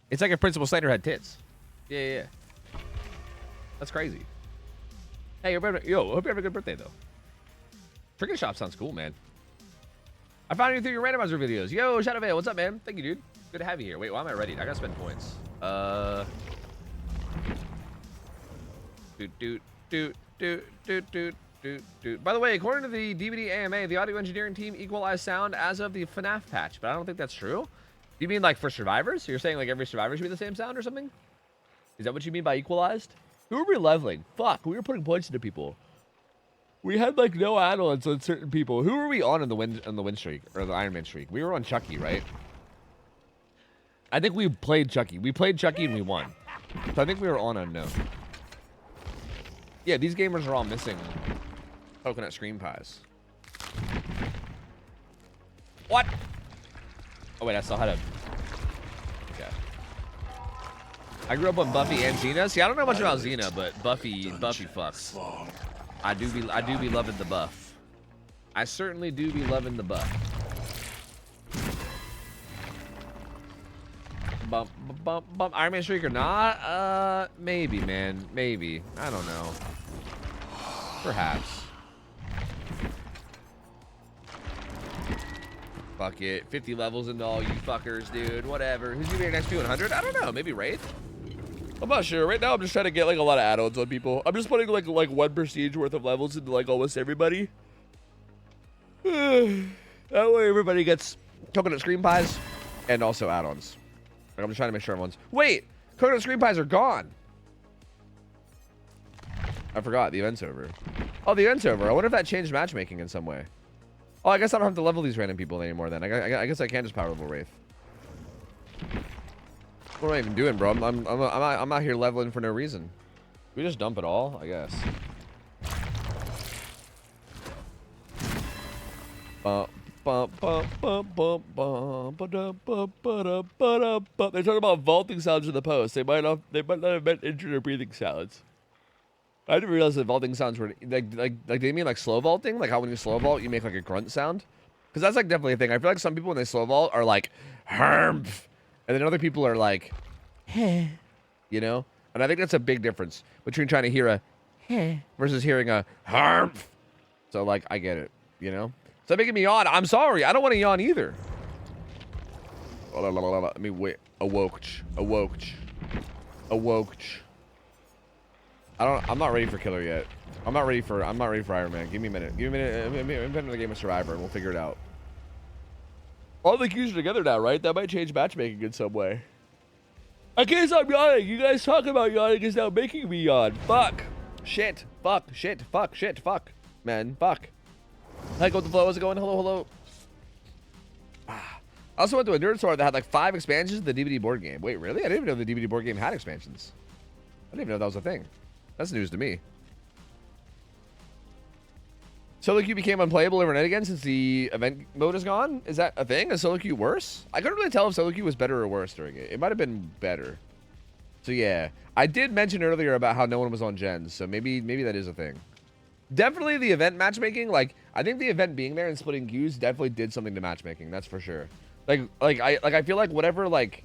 It's like if Principal Snyder had tits. Yeah. That's crazy. Hey, hope you have a good birthday, though. Trinket Shop sounds cool, man. I found you through your randomizer videos. Yo, Shadow Veil, what's up, man? Thank you, dude. Good to have you here. Wait, why am I ready? I gotta spend points. By the way, according to the DVD AMA, the audio engineering team equalized sound as of the FNAF patch, but I don't think that's true. You mean like for survivors? You're saying like every survivor should be the same sound or something? Is that what you mean by equalized? Who were we leveling? Fuck, we were putting points into people. We had like no add-ons on certain people. Who were we on the win streak or the Iron Man streak? We were on Chucky, right? I think we played Chucky. We played Chucky and we won. So I think we were on unknown. Yeah, these gamers are all missing coconut scream pies. What? Oh wait, I still had a... Okay. I grew up on Buffy and Xena. See, I don't know much about Xena, but Buffy fucks. I do be loving the buff. I certainly do be loving the buff. Bump. Iron Man streak or not? Maybe, man. Maybe. I don't know. Perhaps. Fuck it. 50 levels into all you fuckers, dude. Whatever. Who's gonna be your next P100? I don't know. Maybe Wraith? I'm not sure. Right now, I'm just trying to get like a lot of add-ons on people. I'm just putting like one prestige worth of levels into like almost everybody. That way everybody gets coconut scream pies and also add-ons. Like, I'm just trying to make sure everyone's... Wait! Coconut scream pies are gone! I forgot. The event's over. Oh, the event's over. I wonder if that changed matchmaking in some way. Oh, I guess I don't have to level these random people anymore then. I guess I can just power level Wraith. What am I even doing, bro? I'm out here leveling for no reason. We just dump it all, I guess. They're talking about vaulting sounds in the post. They might not have meant intro or breathing sounds. I didn't realize that vaulting sounds were like they mean like slow vaulting, like how when you slow vault you make like a grunt sound, because that's like definitely a thing. I feel like some people when they slow vault are like harmph, and then other people are like heh, you know. And I think that's a big difference between trying to hear a heh versus hearing a harmph. So like I get it, you know. Stop making me yawn. I'm sorry. I don't want to yawn either. Let me wait. Awoke. I'm not ready for killer yet. I'm not ready for Iron Man. Give me a minute. Give me a minute in the game of Survivor and we'll figure it out. All the queues are together now, right? That might change matchmaking in some way. I guess I'm yawning. You guys talking about yawning is now making me yawn. Fuck. Shit. Fuck. Shit. Fuck. Shit. Fuck. Man. Fuck. Hi, go with the flow. How's it going? Hello. I also went to a nerd store that had like 5 expansions of the DVD board game. Wait, really? I didn't even know the DVD board game had expansions. I didn't even know that was a thing. That's news to me. Solo queue became unplayable overnight again since the event mode is gone? Is that a thing? Is solo queue worse? I couldn't really tell if solo queue was better or worse during it. It might have been better. So yeah. I did mention earlier about how no one was on gens, so maybe that is a thing. Definitely the event matchmaking, like I think the event being there and splitting queues definitely did something to matchmaking, that's for sure. I feel like whatever, like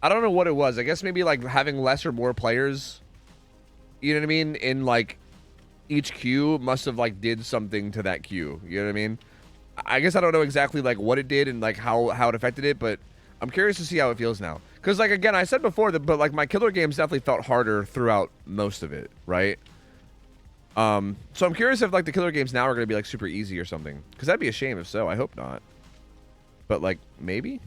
I don't know what it was. I guess maybe like having less or more players, you know what I mean, in like each queue must have like did something to that queue. You know what I mean? I guess I don't know exactly like what it did and like how it affected it, but I'm curious to see how it feels now. Cause like again, I said before that, but like my killer games definitely felt harder throughout most of it, right? So I'm curious if like the killer games now are gonna be like super easy or something. Cause that'd be a shame if so. I hope not. But like maybe.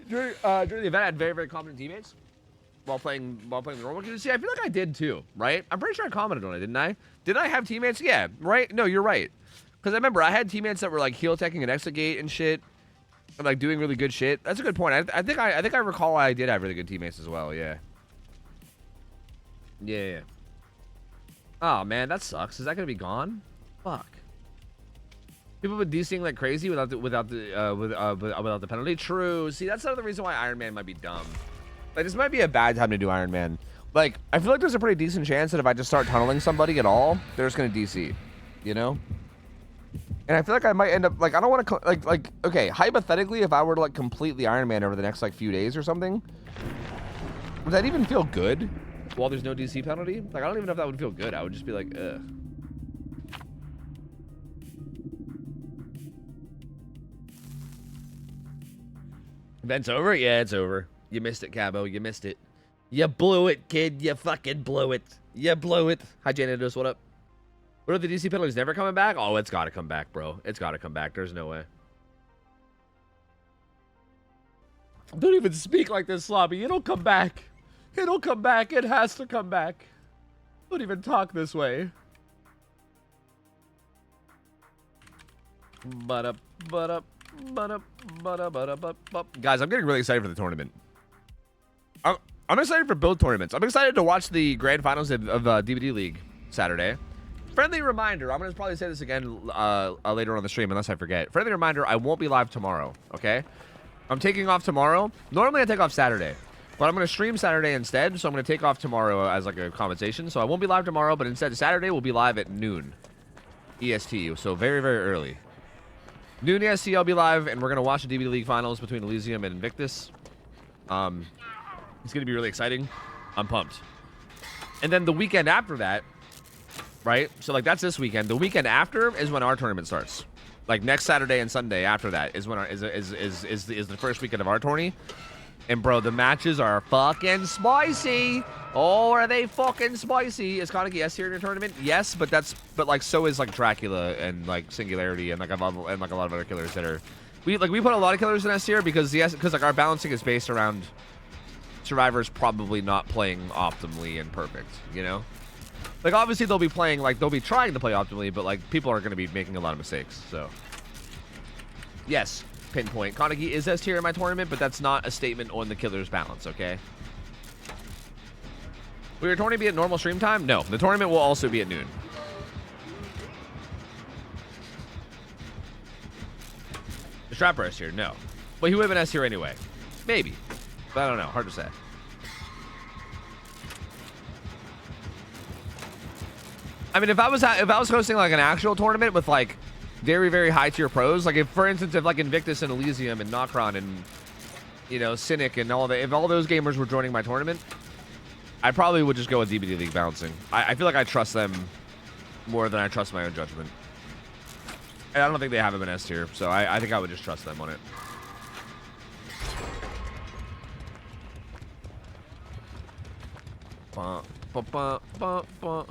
During the event, I had very competent teammates while playing the normal queue. See, I feel like I did too, right? I'm pretty sure I commented on it, didn't I? Did I have teammates? Yeah, right? No, you're right. Because I remember I had teammates that were like heel teching and exit gate and shit, and like doing really good shit. That's a good point. I think I recall I did have really good teammates as well. Yeah. Yeah. Oh man, that sucks. Is that gonna be gone? Fuck. People have been DCing like crazy without the penalty. True. See, that's another reason why Iron Man might be dumb. Like, this might be a bad time to do Iron Man. Like, I feel like there's a pretty decent chance that if I just start tunneling somebody at all, they're just gonna DC. You know? And I feel like I might end up like I don't want to like okay, hypothetically, if I were to like completely Iron Man over the next like few days or something, would that even feel good? While there's no DC penalty? Like, I don't even know if that would feel good. I would just be like, ugh. Event's over? Yeah, it's over. You missed it, Cabo. You missed it. You blew it, kid. You fucking blew it. You blew it. Hi, Janitos. What up? What are the DC penalties never coming back? Oh, it's got to come back, bro. It's got to come back. There's no way. Don't even speak like this, Sloppy. It'll come back. It'll come back. It has to come back. Don't even talk this way. Guys, I'm getting really excited for the tournament. I'm excited for both tournaments. I'm excited to watch the grand finals of DVD League Saturday. Friendly reminder, I'm going to probably say this again later on the stream unless I forget. Friendly reminder, I won't be live tomorrow, okay? I'm taking off tomorrow. Normally I take off Saturday, but I'm going to stream Saturday instead, so I'm going to take off tomorrow as like a compensation. So I won't be live tomorrow, but instead Saturday we'll be live at noon EST, so very early. Noon EST, I'll be live, and we're going to watch the DVD League finals between Elysium and Invictus. It's going to be really exciting. I'm pumped. And then the weekend after that, right? So, like, that's this weekend. The weekend after is when our tournament starts. Like, next Saturday and Sunday after that is when our, is the first weekend of our tourney. And, bro, the matches are fucking spicy. Oh, are they fucking spicy? Is Kaneki S here in your tournament? Yes, but like so is like Dracula and like Singularity and like a lot of other killers that are we put a lot of killers in S tier because like our balancing is based around Survivor's probably not playing optimally and perfect, you know? Like, obviously they'll be playing, like, they'll be trying to play optimally, but, like, people are going to be making a lot of mistakes, so. Yes, pinpoint. Kaneki is S tier in my tournament, but that's not a statement on the killer's balance, okay? Will your tournament be at normal stream time? No, the tournament will also be at noon. The Strapper S tier? No. Well, he would have been S tier anyway. Maybe. But I don't know. Hard to say. I mean, if I was hosting like an actual tournament with like very, very high tier pros, like if, for instance, if like Invictus and Elysium and Nocron and, you know, Cynic and all that, if all those gamers were joining my tournament, I probably would just go with DBD League balancing. I feel like I trust them more than I trust my own judgment. And I don't think they have him in S tier, so I think I would just trust them on it. Bah, bah, bah, bah, bah.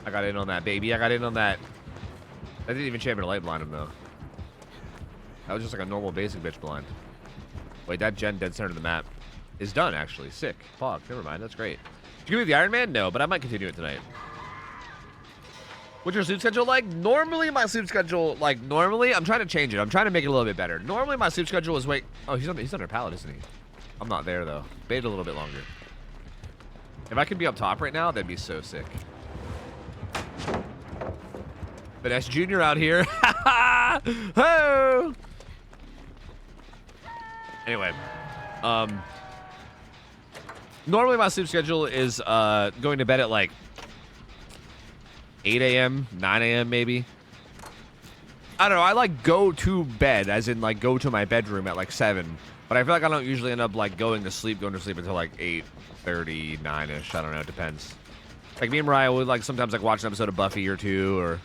I got in on that, baby. I got in on that. I didn't even champion a light blind him, though. That was just like a normal basic bitch blind. Wait, that gen dead center of the map is done, actually. Sick. Fuck, never mind. That's great. Did you give me the Iron Man? No, but I might continue it tonight. What's your sleep schedule like? Normally, my sleep schedule, like, normally, I'm trying to change it. I'm trying to make it a little bit better. Normally, my sleep schedule is wait. Oh, he's under pallet, isn't he? I'm not there, though. Bait a little bit longer. If I could be up top right now, that'd be so sick. Finesse Jr. out here. Ho! Anyway, normally my sleep schedule is going to bed at like 8 a.m., 9 a.m. maybe. I don't know. I like go to bed, as in like go to my bedroom at like 7. But I feel like I don't usually end up like going to sleep until like 8:30, 9ish. I don't know. It depends. Like me and Mariah would like sometimes like watch an episode of Buffy or two or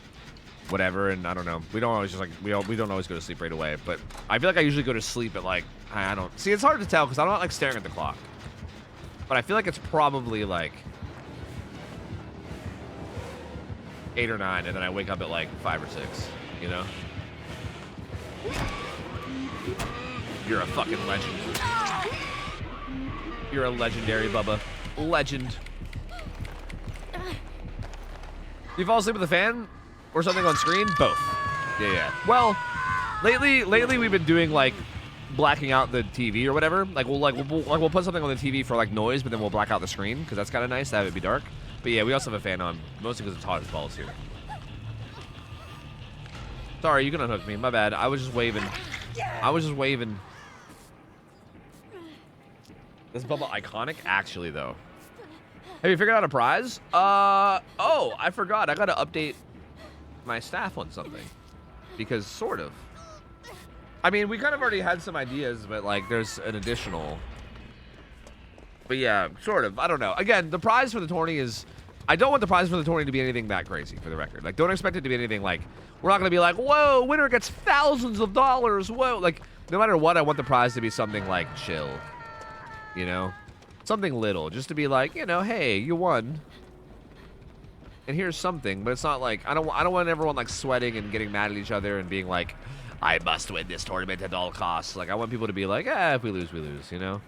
whatever, and I don't know. We don't always just like we don't always go to sleep right away. But I feel like I usually go to sleep at like I don't see. It's hard to tell because I'm not like staring at the clock. But I feel like it's probably like 8 or 9, and then I wake up at like 5 or 6. You know. You're a fucking legend. You're a legendary, Bubba. Legend. You fall asleep with a fan or something on screen? Both. Yeah. Well, lately we've been doing like blacking out the TV or whatever. Like we'll put something on the TV for like noise, but then we'll black out the screen because that's kind of nice to have it be dark. But yeah, we also have a fan on, mostly because it's hot as balls here. Sorry, you can unhook me. My bad. I was just waving. This Bubba iconic, actually though. Have you figured out a prize? Oh, I forgot. I gotta update my staff on something. Because sort of. I mean, we kind of already had some ideas, but like there's an additional. But yeah, sort of. I don't know. Again, the prize for the tourney is, I don't want the prize for the tourney to be anything that crazy, for the record. Like, don't expect it to be anything like, we're not gonna be like, whoa, winner gets thousands of dollars, whoa. Like, no matter what, I want the prize to be something like chill. You know? Something little, just to be like, you know, hey, you won. And here's something, but it's not like, I don't want everyone like sweating and getting mad at each other and being like, I must win this tournament at all costs. Like, I want people to be like, if we lose, we lose, you know?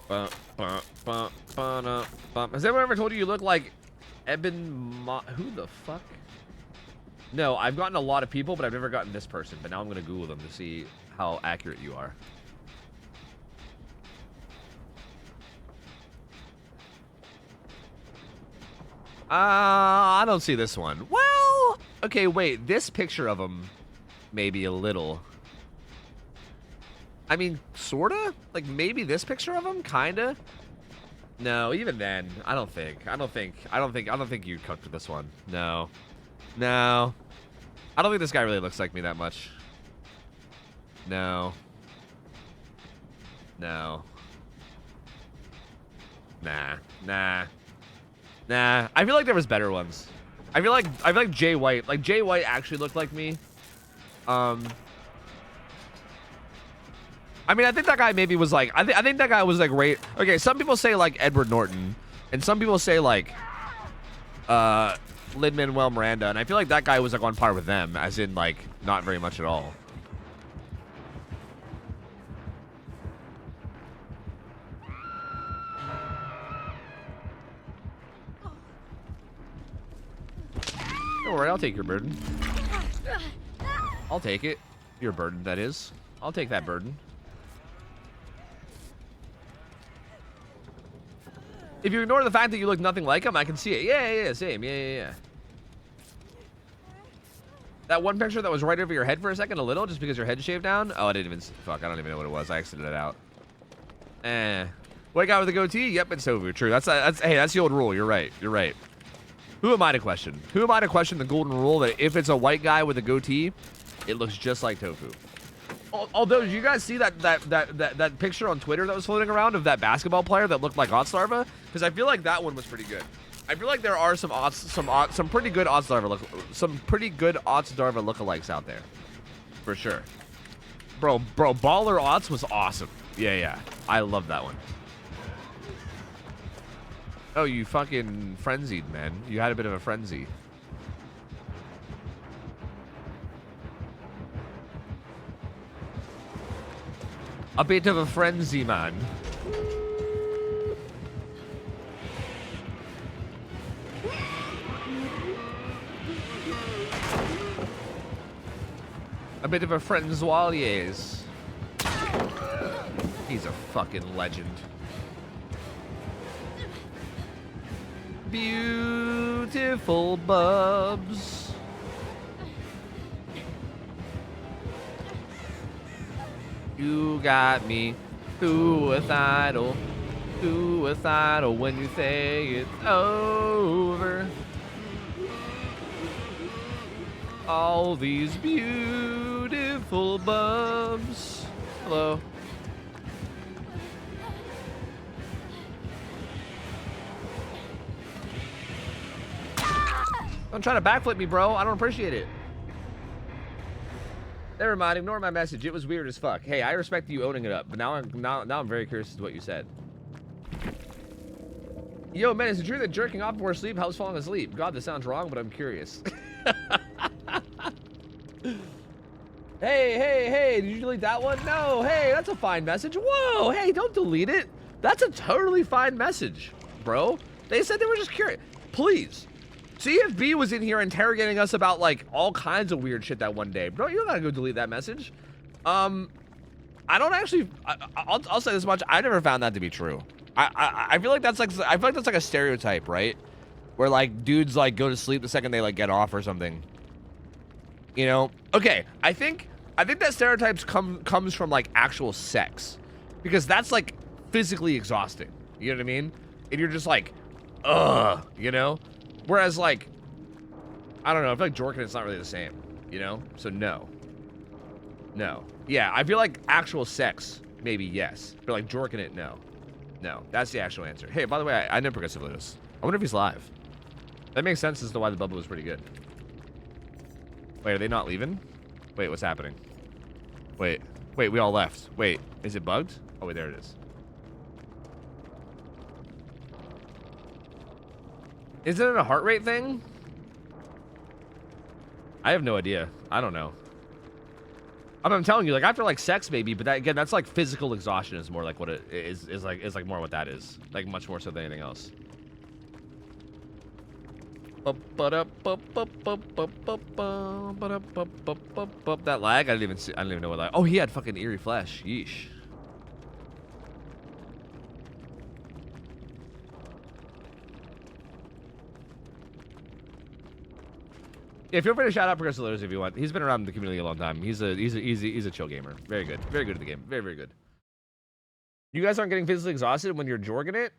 Has anyone ever told you look like who the fuck? No, I've gotten a lot of people, but I've never gotten this person. But now I'm going to Google them to see how accurate you are. I don't see this one. Well, okay, wait. This picture of him, maybe a little. I mean, sorta? Like, maybe this picture of him? Kinda? No, even then, I don't think you'd cook with this one. No. No. I don't think this guy really looks like me that much. No. No. Nah. I feel like there was better ones. I feel like Jay White. Like Jay White actually looked like me. I mean, I think that guy maybe was like. I think that guy was like right. Okay, some people say like Edward Norton, and some people say like Lin-Manuel Miranda, and I feel like that guy was like on par with them, as in like not very much at all. Don't worry, I'll take your burden. I'll take it. Your burden, that is. I'll take that burden. If you ignore the fact that you look nothing like him, I can see it. Yeah, same. Yeah. That one picture that was right over your head for a second, a little, just because your head's shaved down? Oh, I didn't even... Fuck, I don't even know what it was. I exited it out. White guy with a goatee? Yep, it's Tofu. True. That's the old rule. You're right. Who am I to question? Who am I to question the golden rule that if it's a white guy with a goatee, it looks just like Tofu? Although, did you guys see that picture on Twitter that was floating around of that basketball player that looked like Ottstarva? Because I feel like that one was pretty good. I feel like there are some pretty good Ottstarva lookalikes out there, for sure. Bro, Baller Otts was awesome. Yeah, I love that one. Oh, you fucking frenzied, man. You had a bit of a frenzy. A bit of a frenzy, man. A bit of a frenzoiliers. He's a fucking legend. Beautiful bubs. You got me suicidal when you say it's over. All these beautiful bubs. Hello. Don't try to backflip me, bro. I don't appreciate it. Never mind. Ignore my message. It was weird as fuck. Hey, I respect you owning it up, but now I'm very curious as to what you said. Yo, man, is it true that jerking off before sleep helps falling asleep? God, this sounds wrong, but I'm curious. Hey, did you delete that one? No, hey, that's a fine message. Whoa, hey, don't delete it. That's a totally fine message, bro. They said they were just curious. Please. CFB was in here interrogating us about like all kinds of weird shit that one day. Bro, you don't gotta go delete that message. I don't actually, I'll say this much. I never found that to be true. I feel like that's like, a stereotype, right? Where like dudes like go to sleep the second they like get off or something. You know? Okay, I think that stereotypes comes from like actual sex. Because that's like physically exhausting. You know what I mean? And you're just like, ugh, you know? Whereas like, I don't know, I feel like jorking it's not really the same, you know? So no. Yeah, I feel like actual sex, maybe yes. But like jorking it, no. That's the actual answer. Hey, by the way, I never got to this. I wonder if he's live. That makes sense as to why the bubble was pretty good. Wait, are they not leaving? Wait, what's happening? Wait, we all left. Wait, is it bugged? Oh, wait, there it is. Isn't it a heart rate thing? I have no idea. I don't know. I'm telling you, like after like sex maybe, but that again, that's like physical exhaustion is more like what it is like more what that is. Like much more so than anything else. That lag, I didn't even know what lag. Oh, he had fucking eerie flash. Yeesh. Yeah, feel free to shout out Progressive Lotus if you want. He's been around the community a long time. He's a chill gamer. Very good at the game. Very good. You guys aren't getting physically exhausted when you're jorging it?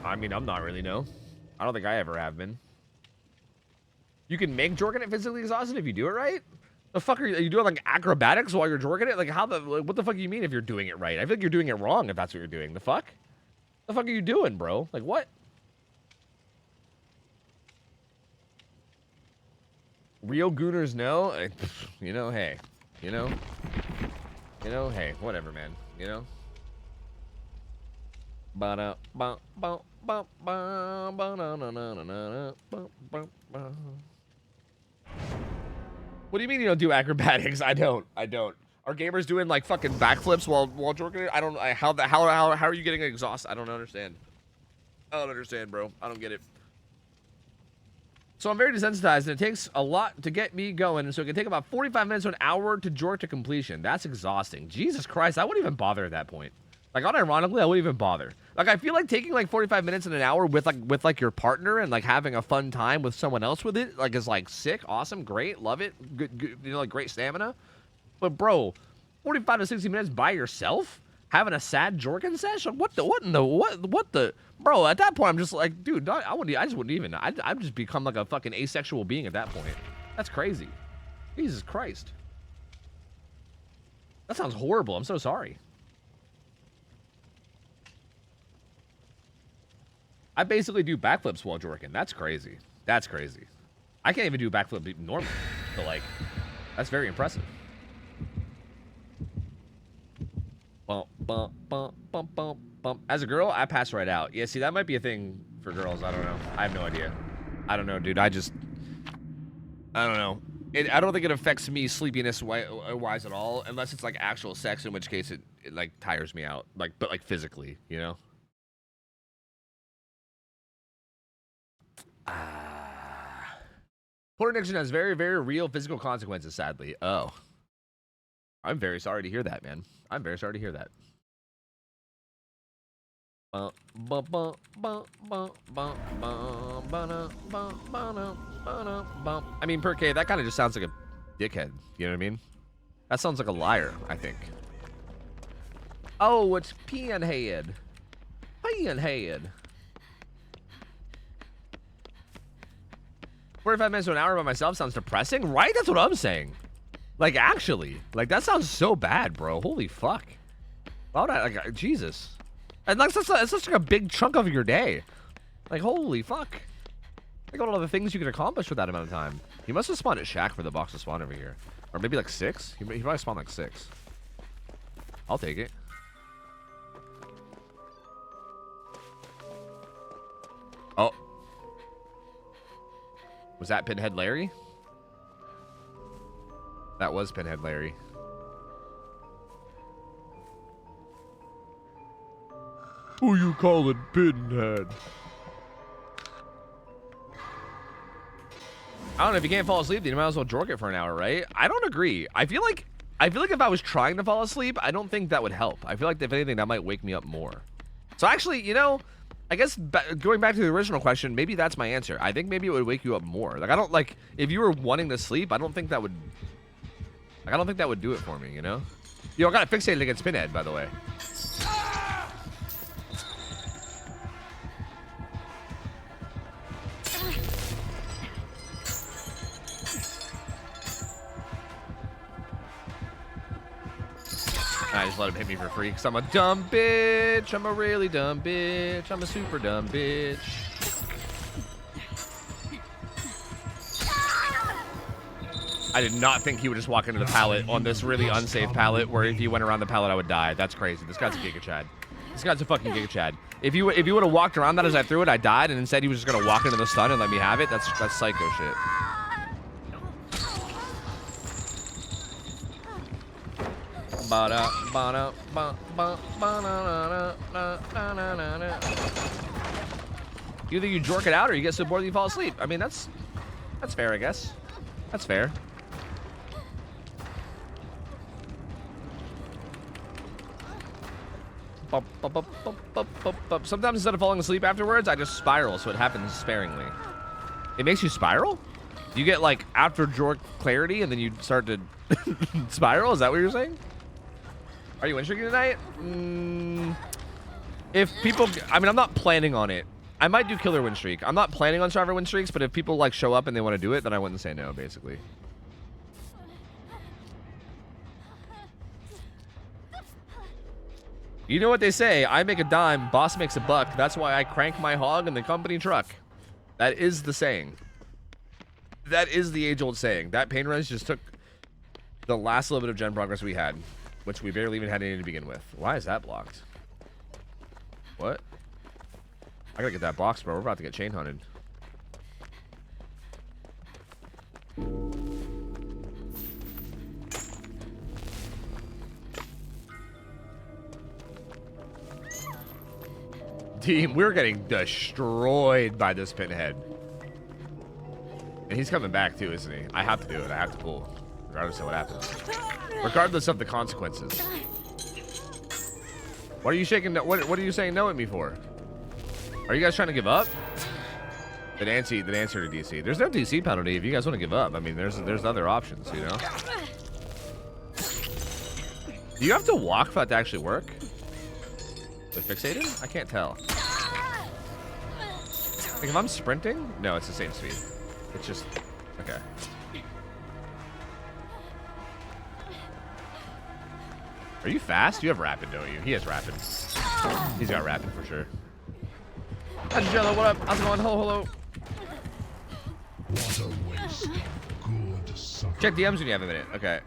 I mean, I'm not really, no. I don't think I ever have been. You can make jorging it physically exhausted if you do it right? The fuck are you doing like acrobatics while you're jorging it? Like what the fuck do you mean if you're doing it right? I feel like you're doing it wrong if that's what you're doing. The fuck? The fuck are you doing, bro? Like what? Real gooners know. You know, hey. You know, hey, whatever, man. You know. What do you mean you don't do acrobatics? I don't. Are gamers doing like fucking backflips while jorking it? I don't. How are you getting exhausted? I don't understand. I don't understand, bro. I don't get it. So I'm very desensitized, and it takes a lot to get me going. So it can take about 45 minutes to an hour to jork to completion. That's exhausting. Jesus Christ, I wouldn't even bother at that point. Like, unironically, I wouldn't even bother. Like, I feel like taking like 45 minutes and an hour with like your partner and like having a fun time with someone else with it, like, is like sick, awesome, great, love it, good, you know, like great stamina. But bro, 45 to 60 minutes by yourself, having a sad jorking session? What the? Bro, at that point, I'm just like, dude, I just wouldn't even. I'd just become like a fucking asexual being at that point. That's crazy. Jesus Christ. That sounds horrible. I'm so sorry. I basically do backflips while jorking. That's crazy. That's crazy. I can't even do a backflip normally, but like, that's very impressive. Bump, bump, bump, bump, bump, bump. As a girl, I pass right out. Yeah, see, that might be a thing for girls. I don't know. I have no idea. I don't know, dude. I don't know. I don't think it affects me sleepiness-wise at all, unless it's like actual sex, in which case it like tires me out, like, but like physically, you know. Porn addiction has very, very real physical consequences, sadly. Oh. I'm very sorry to hear that, man. I'm very sorry to hear that. I mean, per K, that kind of just sounds like a dickhead. You know what I mean? That sounds like a liar, I think. Oh, it's Peonhead. Peonhead. 45 minutes to an hour by myself sounds depressing, right? That's what I'm saying. Like, actually. Like, that sounds so bad, bro. Holy fuck. Why would I, like, Jesus. And like, it's such like a big chunk of your day. Like, holy fuck. Think about all the things you can accomplish with that amount of time. He must have spawned at Shack for the box to spawn over here. Or maybe like 6? He probably spawned like 6. I'll take it. Oh. Was that Pinhead Larry? That was Pinhead Larry. Who you calling Pinhead? I don't know, if you can't fall asleep, then you might as well jork it for an hour, right? I don't agree. I feel like if I was trying to fall asleep, I don't think that would help. I feel like if anything, that might wake me up more. So actually, you know, I guess going back to the original question, maybe that's my answer. I think maybe it would wake you up more. Like, I don't like, if you were wanting to sleep, I don't think that would, like, I don't think that would do it for me, you know? Yo, I got it fixated against Pinhead, by the way. I just let him hit me for free because I'm a dumb bitch. I'm a really dumb bitch. I'm a super dumb bitch. I did not think he would just walk into the pallet on this really unsafe pallet where if he went around the pallet, I would die. That's crazy. This guy's a Giga Chad. This guy's a fucking Giga Chad. If you would have walked around that as I threw it, I died, and instead he was just going to walk into the stun and let me have it. That's psycho shit. Either you jork it out or you get so bored that you fall asleep. I mean, that's fair, I guess. That's fair. Sometimes instead of falling asleep afterwards, I just spiral, so it happens sparingly. It makes you spiral? You get like after jork clarity and then you start to spiral? Is that what you're saying? Are you win streaking tonight? If people, I mean, I'm not planning on it. I might do killer win streak. I'm not planning on survivor win streaks, but if people like show up and they want to do it, then I wouldn't say no, basically. You know what they say, I make a dime, boss makes a buck. That's why I crank my hog in the company truck. That is the saying. That is the age-old saying. That pain res just took the last little bit of gen progress we had, which we barely even had any to begin with. Why is that blocked? What? I gotta get that box, bro. We're about to get chain hunted. Team, we're getting destroyed by this pinhead. And he's coming back too, isn't he? I have to do it. I have to pull. Regardless of what happens. Regardless of the consequences. What are you shaking? What are you saying no at me for? Are you guys trying to give up? The answer to DC. There's no DC penalty if you guys want to give up. I mean, there's other options, you know? Do you have to walk for that to actually work? With fixated? I can't tell. Like if I'm sprinting? No, it's the same speed. It's just, okay. Are you fast? You have rapid, don't you? He has rapid. He's got rapid for sure. Hi, Jello, what up? How's it going? Hello. What a waste. Good sucker. Check DMs when you have a minute. Okay.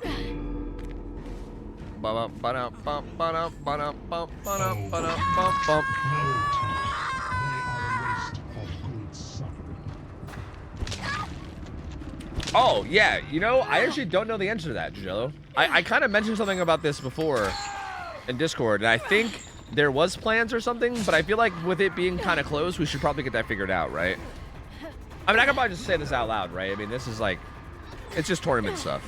Oh, yeah. You know, I actually don't know the answer to that, Jello. I kind of mentioned something about this before in Discord, and I think there was plans or something, but I feel like with it being kind of close, we should probably get that figured out, right? I mean, I could probably just say this out loud, right? I mean, this is like, it's just tournament stuff.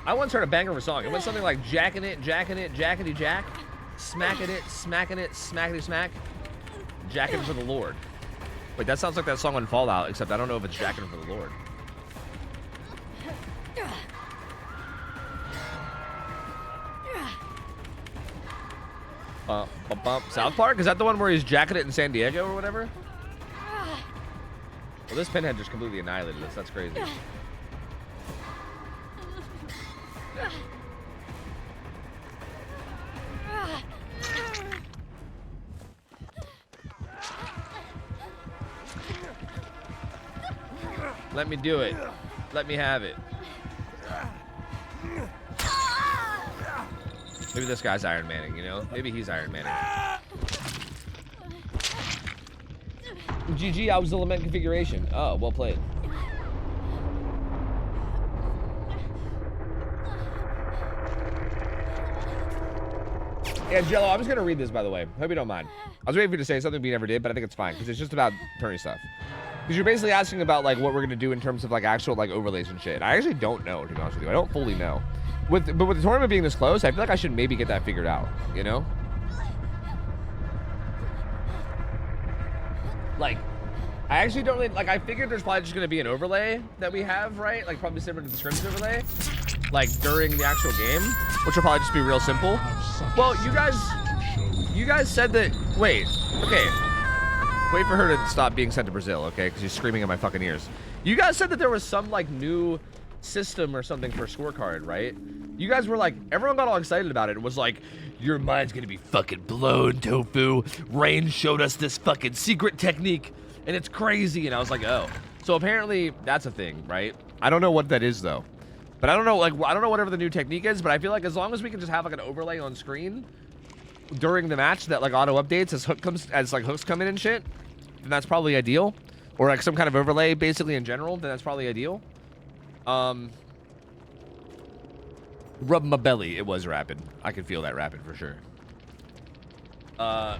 I once heard a banger of a song. It went something like jacking it, jackety jack, smacking it, smackety smack, jacking for the Lord. Wait, that sounds like that song on Fallout, except I don't know if it's jacking for the Lord. South Park? Is that the one where he's jacking it in San Diego or whatever? Well, this pinhead just completely annihilated us. That's crazy. Let me do it. Let me have it. Maybe this guy's Iron Manning, you know? Maybe he's Iron Manning. GG, I was the lament configuration. Oh, well played. Yeah, Jello, I'm just gonna read this, by the way. Hope you don't mind. I was waiting for you to say something we never did, but I think it's fine, because it's just about tourney stuff. Because you're basically asking about, like, what we're gonna do in terms of, like, actual, like, overlays and shit. I actually don't know, to be honest with you. I don't fully know. But with the tournament being this close, I feel like I should maybe get that figured out, you know? Like, I actually don't really, like, I figured there's probably just gonna be an overlay that we have, right? Like, probably similar to the scrimmage overlay. Like, during the actual game, which will probably just be real simple. Well, you guys said that, wait, okay. Wait for her to stop being sent to Brazil, okay? Because she's screaming in my fucking ears. You guys said that there was some, like, new system or something for scorecard, right? You guys were like, everyone got all excited about it. It was like, your mind's gonna be fucking blown, Tofu. Rain showed us this fucking secret technique, and it's crazy. And I was like, oh. So apparently, that's a thing, right? I don't know what that is, though. But I don't know, like, I don't know whatever the new technique is, but I feel like as long as we can just have, like, an overlay on screen during the match that, like, auto updates as hooks come in and shit, then that's probably ideal. Or, like, some kind of overlay, basically, in general, then that's probably ideal. Rub my belly. It was rapid. I could feel that rapid for sure. But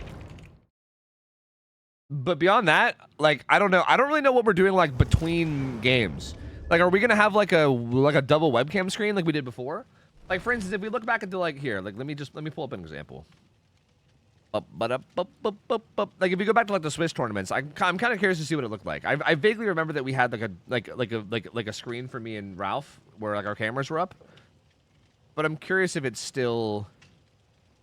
beyond that, like, I don't know. I don't really know what we're doing, like, between games. Like, are we gonna have like a double webcam screen like we did before? Like, for instance, if we look back into, like, here, like, let me pull up an example. Like, if you go back to, like, the Swiss tournaments, I'm kind of curious to see what it looked like. I vaguely remember that we had like a screen for me and Ralph where, like, our cameras were up. But I'm curious if it's still.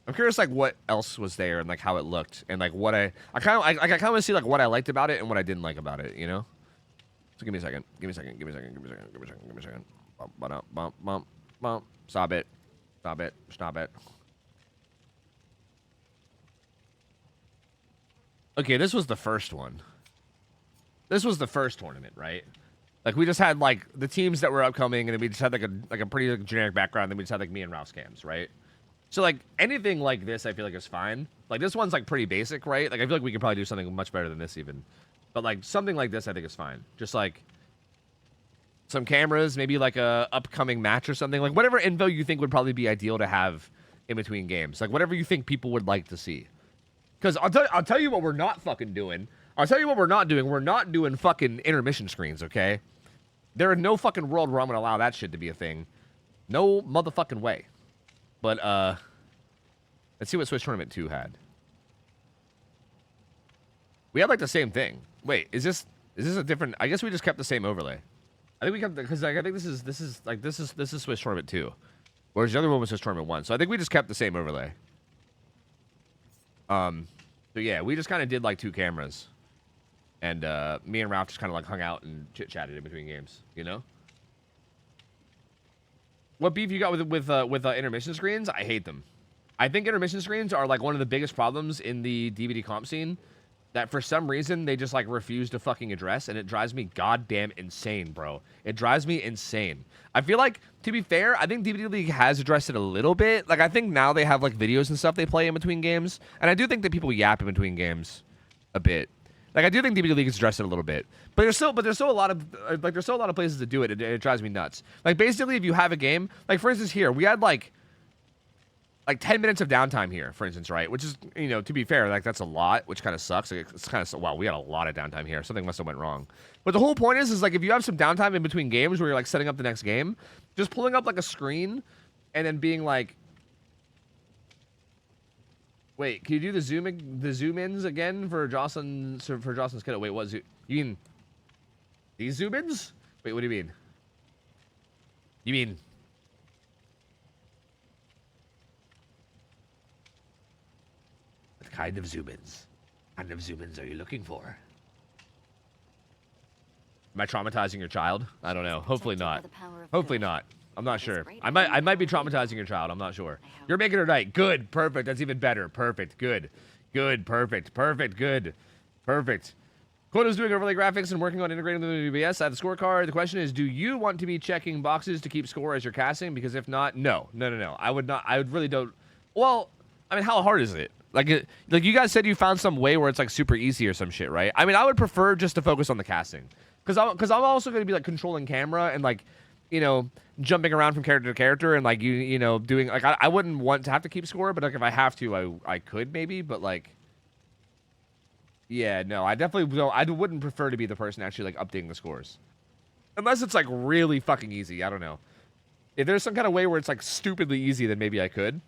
I'm curious, like, what else was there and, like, how it looked and, like, what I kind of want to see, like, what I liked about it and what I didn't like about it, you know. So give me a second. Bump. Stop it. okay, this was the first one. This was the first tournament, right? Like we just had like the teams that were upcoming, and then we just had like a pretty like, generic background. Then we just had like me and Ralph's cams, right? So like anything like this, I feel like is fine. Like this one's like pretty basic, right? Like I feel like we could probably do something much better than this even. But like something like this, I think is fine. Just like some cameras, maybe like a upcoming match or something. Like whatever info you think would probably be ideal to have in between games. Like whatever you think people would like to see. Because I'll tell you what we're not fucking doing. I'll tell you what we're not doing. We're not doing fucking intermission screens, okay? There is no fucking world where I'm gonna allow that shit to be a thing. No motherfucking way. But let's see what Swiss Tournament 2 had. We had like the same thing. Wait, is this a different? I guess we just kept the same overlay. I think we kept because like, I think this is Swiss Tournament 2, whereas the other one was Swiss Tournament 1. So I think we just kept the same overlay. So yeah, we just kind of did like 2 cameras, and me and Ralph just kind of like hung out and chit chatted in between games. You know. What beef you got with intermission screens? I hate them. I think intermission screens are like one of the biggest problems in the DVD comp scene that for some reason they just like refuse to fucking address, and it drives me goddamn insane, bro. It drives me insane. I feel like, to be fair, I think DVD League has addressed it a little bit. Like I think now they have like videos and stuff they play in between games, and I do think that people yap in between games a bit. Like I do think DVD League has addressed it a little bit, but there's still a lot of places to do it. It drives me nuts. Like basically, if you have a game, like for instance here, we had like 10 minutes of downtime here, for instance, right? Which is, you know, to be fair, like that's a lot, which kind of sucks. Like, it's kind of wow, we had a lot of downtime here. Something must have went wrong. But the whole point is like if you have some downtime in between games where you're like setting up the next game, just pulling up like a screen and then being like, wait, can you do the zoom ins again for Jocelyn's kiddo? Wait, what? You mean these zoom ins? Wait, what do you mean? You mean? What kind of zoom ins? What kind of zoom ins are you looking for? Am I traumatizing your child? I don't know. Hopefully not. Hopefully not. I'm not sure. I might be traumatizing your child. I'm not sure. You're making her night. Good. Perfect. That's even better. Perfect. Good. Good. Perfect. Perfect. Good. Perfect. Quota's doing overlay graphics and working on integrating them into OBS. I have the scorecard. The question is, do you want to be checking boxes to keep score as you're casting? Because if not, no. I would not. I would really don't. Well, I mean, how hard is it? Like you guys said you found some way where it's like super easy or some shit, right? I mean, I would prefer just to focus on the casting. Because I'm also going to be like controlling camera and like, you know, jumping around from character to character and like you know doing like I wouldn't want to have to keep score, but like if I have to, I could maybe, but like, yeah, no, I definitely don't. I wouldn't prefer to be the person actually like updating the scores, unless it's like really fucking easy. I don't know. If there's some kind of way where it's like stupidly easy, then maybe I could.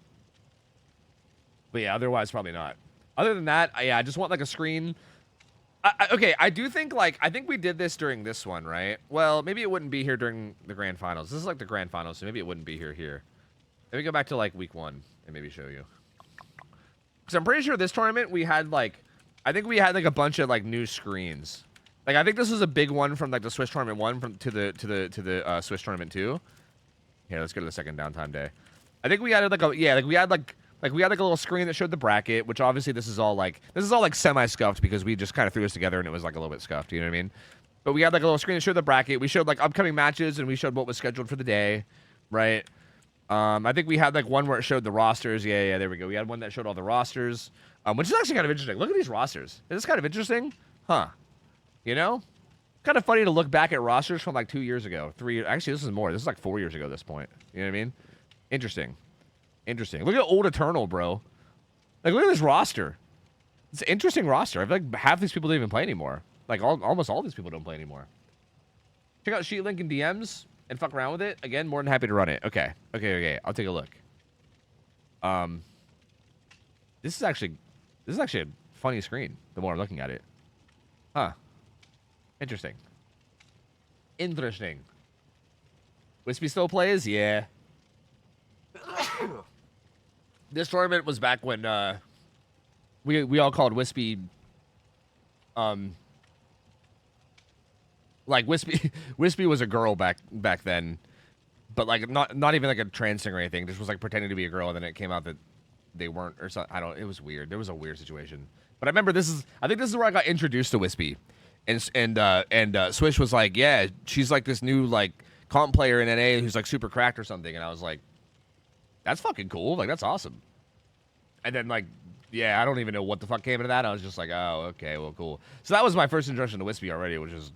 But yeah, otherwise probably not. Other than that, I just want like a screen. Okay, I do think like I think we did this during this one, right? Well, maybe it wouldn't be here during the grand finals. This is like the grand finals, so maybe it wouldn't be here. Let me go back to like week 1 and maybe show you. Because I'm pretty sure this tournament we had like, I think we had like a bunch of like new screens. Like I think this was a big one from like the Swiss Tournament 1 to the Swiss Tournament 2. Here, let's go to the second downtime day. I think we added like we had like a little screen that showed the bracket, which obviously this is all like semi-scuffed because we just kind of threw this together and it was like a little bit scuffed, you know what I mean? But we had like a little screen that showed the bracket. We showed like upcoming matches and we showed what was scheduled for the day, right? I think we had like one where it showed the rosters. Yeah, there we go. We had one that showed all the rosters, which is actually kind of interesting. Look at these rosters. Is this kind of interesting? Huh? You know? Kind of funny to look back at rosters from like 2 years ago, 3 years. Actually, this is more. This is like 4 years ago at this point. You know what I mean? Interesting. Look at Old Eternal, bro. Like, look at this roster. It's an interesting roster. I feel like half these people don't even play anymore. Like, almost all these people don't play anymore. Check out Sheet Link and DMs and fuck around with it. Again, more than happy to run it. Okay. I'll take a look. This is actually a funny screen, the more I'm looking at it. Huh. Interesting. Wispy still plays? Yeah. This tournament was back when we all called Wispy like Wispy was a girl back then, but like not even like a trans thing or anything, just was like pretending to be a girl, and then it came out that they weren't or something. I don't. It was weird. There was a weird situation. But I remember I think this is where I got introduced to Wispy, and Swish was like, yeah, she's like this new like comp player in NA who's like super cracked or something, and I was like, that's fucking cool. Like that's awesome. And then like, yeah, I don't even know what the fuck came into that. I was just like, oh, okay, well, cool. So that was my first introduction to Wispy already, which is,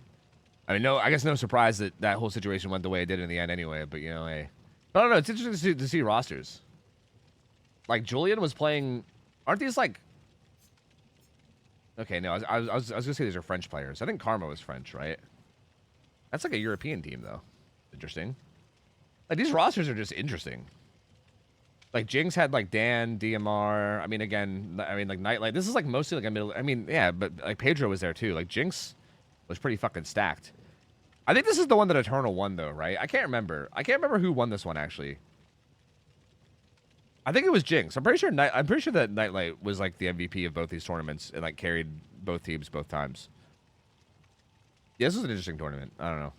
I mean, I guess no surprise that that whole situation went the way it did in the end anyway. But you know, hey, I don't know. It's interesting to see rosters. Like Julian was playing. Aren't these like? Okay, no, I was gonna say these are French players. I think Karma was French, right? That's like a European team though. Interesting. Like these rosters are just interesting. Like Jinx had like Dan, DMR. I mean, again, like Nightlight. This is like mostly like a middle. I mean, yeah, but like Pedro was there too. Like Jinx was pretty fucking stacked. I think this is the one that Eternal won though, right? I can't remember. I can't remember who won this one actually. I think it was Jinx. I'm pretty sure that Nightlight was like the MVP of both these tournaments and like carried both teams both times. Yeah, this was an interesting tournament. I don't know.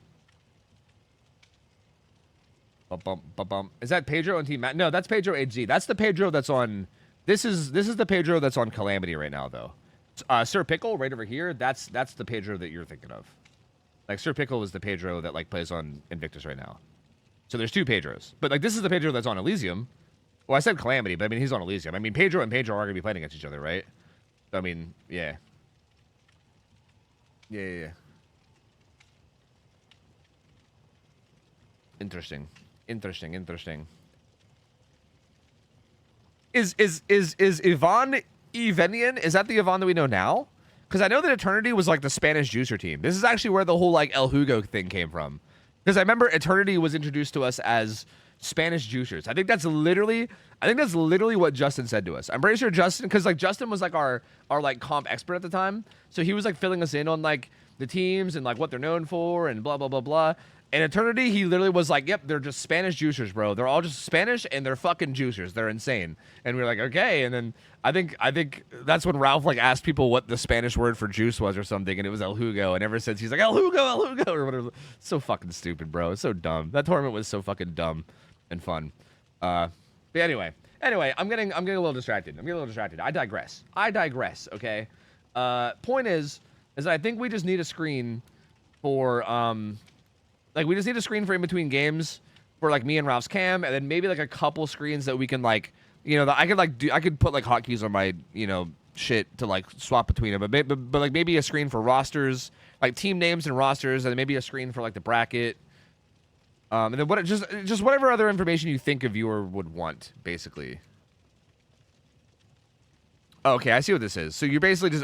Bump. Is that Pedro and Team Matt? No, that's Pedro HZ. That's the Pedro that's on. This is the Pedro that's on Calamity right now though. Sir Pickle right over here. That's the Pedro that you're thinking of. Like Sir Pickle is the Pedro that like plays on Invictus right now. So there's two Pedros, but like this is the Pedro that's on Elysium. Well, I said Calamity, but I mean, he's on Elysium. I mean, Pedro and Pedro are going to be playing against each other, right? So, I mean, yeah. Yeah. Interesting. Is Yvonne Evenian? Is that the Yvonne that we know now? Because I know that Eternity was like the Spanish juicer team. This is actually where the whole like El Hugo thing came from. Because I remember Eternity was introduced to us as Spanish juicers. I think that's literally what Justin said to us. I'm pretty sure Justin, because like Justin was like our like comp expert at the time, so he was like filling us in on like the teams and like what they're known for and blah blah blah blah. And Eternity, he literally was like, yep, they're just Spanish juicers, bro. They're all just Spanish and they're fucking juicers. They're insane. And we were like, okay. And then I think that's when Ralph like asked people what the Spanish word for juice was or something, and it was El Hugo. And ever since he's like El Hugo or whatever. It's so fucking stupid, bro. It's so dumb. That tournament was so fucking dumb and fun. But anyway, I'm getting a little distracted. I digress. Okay. Point is I think we just need a screen for like we just need a screen for in between games for like me and Ralph's cam, and then maybe like a couple screens that we can like, you know, that I could put like hotkeys on my, you know, shit to like swap between them, but like maybe a screen for rosters, like team names and rosters, and then maybe a screen for like the bracket. And then just whatever other information you think a viewer would want, basically. Oh, okay, I see what this is. So you're basically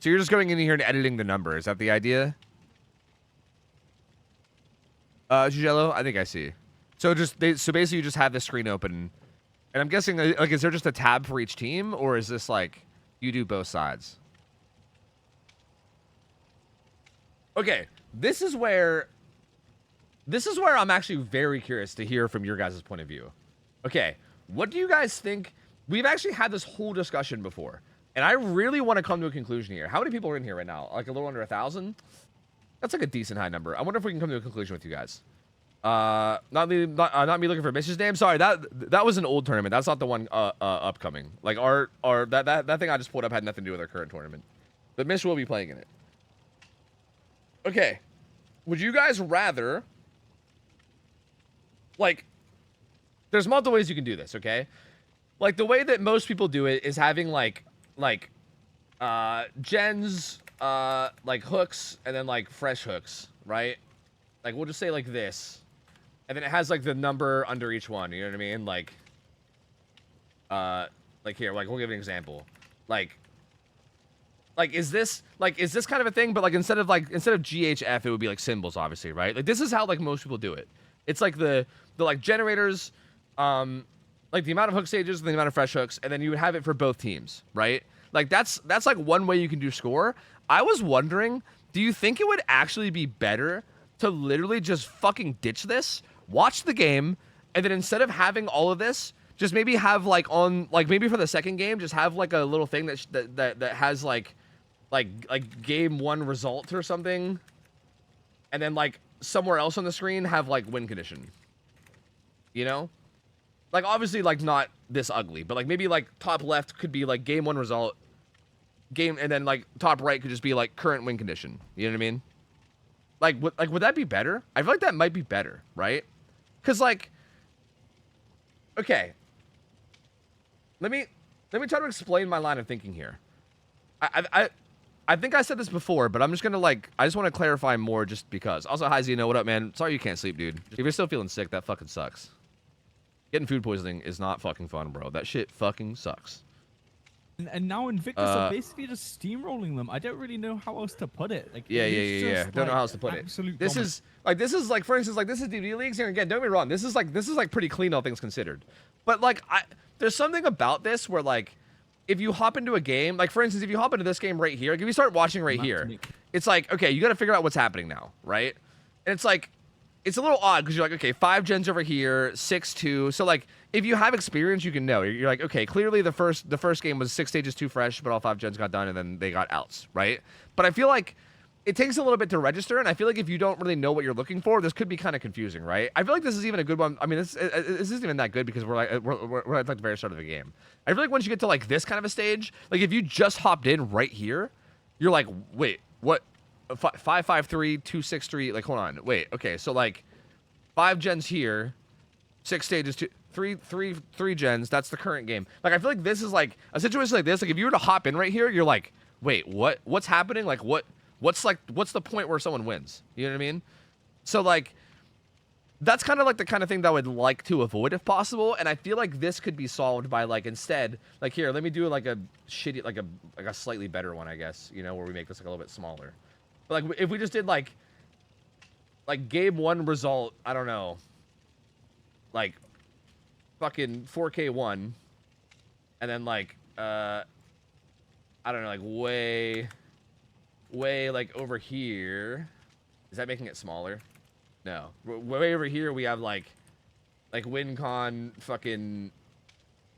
you're just going in here and editing the number. Is that the idea? Gigello, I think I see. So basically you just have this screen open, and I'm guessing like, is there just a tab for each team, or is this like you do both sides? Okay, this is where I'm actually very curious to hear from your guys' point of view. Okay, what do you guys think? We've actually had this whole discussion before, and I really want to come to a conclusion here. How many people are in here right now? Like a little under 1,000? That's like a decent high number. I wonder if we can come to a conclusion with you guys. Not me looking for Mish's name. Sorry, that was an old tournament. That's not the one upcoming. Like that thing I just pulled up had nothing to do with our current tournament. But Mish will be playing in it. Okay, would you guys rather? Like, there's multiple ways you can do this. Okay, like the way that most people do it is having like gens. Like hooks and then like fresh hooks, right? Like we'll just say like this, and then it has like the number under each one. You know what I mean? Like here, like we'll give an example. Like is this kind of a thing? But like instead of GHF, it would be like symbols, obviously, right? Like this is how like most people do it. It's like the like generators, like the amount of hook stages and the amount of fresh hooks, and then you would have it for both teams, right? Like that's like one way you can do score. I was wondering, do you think it would actually be better to literally just fucking ditch this, watch the game, and then instead of having all of this, just maybe have like on like maybe for the second game, just have like a little thing that has like game 1 result or something, and then like somewhere else on the screen have like win condition. You know? like obviously like not this ugly, but like maybe like top left could be like game 1 result, game, and then like top right could just be like current win condition. You know what I mean? Like would that be better? I feel like that might be better, right? Cause like, okay, let me try to explain my line of thinking here. I think I said this before, but I'm just gonna like, I just want to clarify more just because. Also, hi Zeno, what up, man? Sorry you can't sleep, dude. If you're still feeling sick, that fucking sucks. Getting food poisoning is not fucking fun, bro. That shit fucking sucks. And now Invictus are basically just steamrolling them. I don't really know how else to put it. Like, Yeah. Don't know how else to put it. This is like, for instance, like this is DBD leagues here. Again, don't get me wrong. This is like pretty clean, all things considered. But like, there's something about this where like, if you hop into a game, like for instance, if you hop into this game right here, like if you start watching right here, it's like, okay, you got to figure out what's happening now, right? And it's like, it's a little odd because you're like, okay, 5 gens over here, 6-2. So like, if you have experience, you can know. You're like, okay, clearly the first game was 6 stages too fresh, but all 5 gens got done and then they got outs, right? But I feel like it takes a little bit to register, and I feel like if you don't really know what you're looking for, this could be kind of confusing, right? I feel like this is even a good one. I mean, this isn't even that good because we're at like the very start of the game. I feel like once you get to like this kind of a stage, like if you just hopped in right here, you're like, wait, what? 5-5-3, 2-6-3. Like, hold on, wait, okay, so like 5 gens here, 6 stages, 3 gens. That's the current game. Like, I feel like this is like a situation like this. Like, if you were to hop in right here, you're like, wait, what's happening? Like, what's the point where someone wins? You know what I mean? So like, that's kind of like the kind of thing that I would like to avoid if possible. And I feel like this could be solved by like, instead, like here, let me do like a shitty, like a slightly better one, I guess, you know, where we make this like a little bit smaller. But like, if we just did like game 1 result, I don't know, like fucking 4K1, and then like, I don't know, like way like over here. Is that making it smaller? No. Way over here we have like WinCon fucking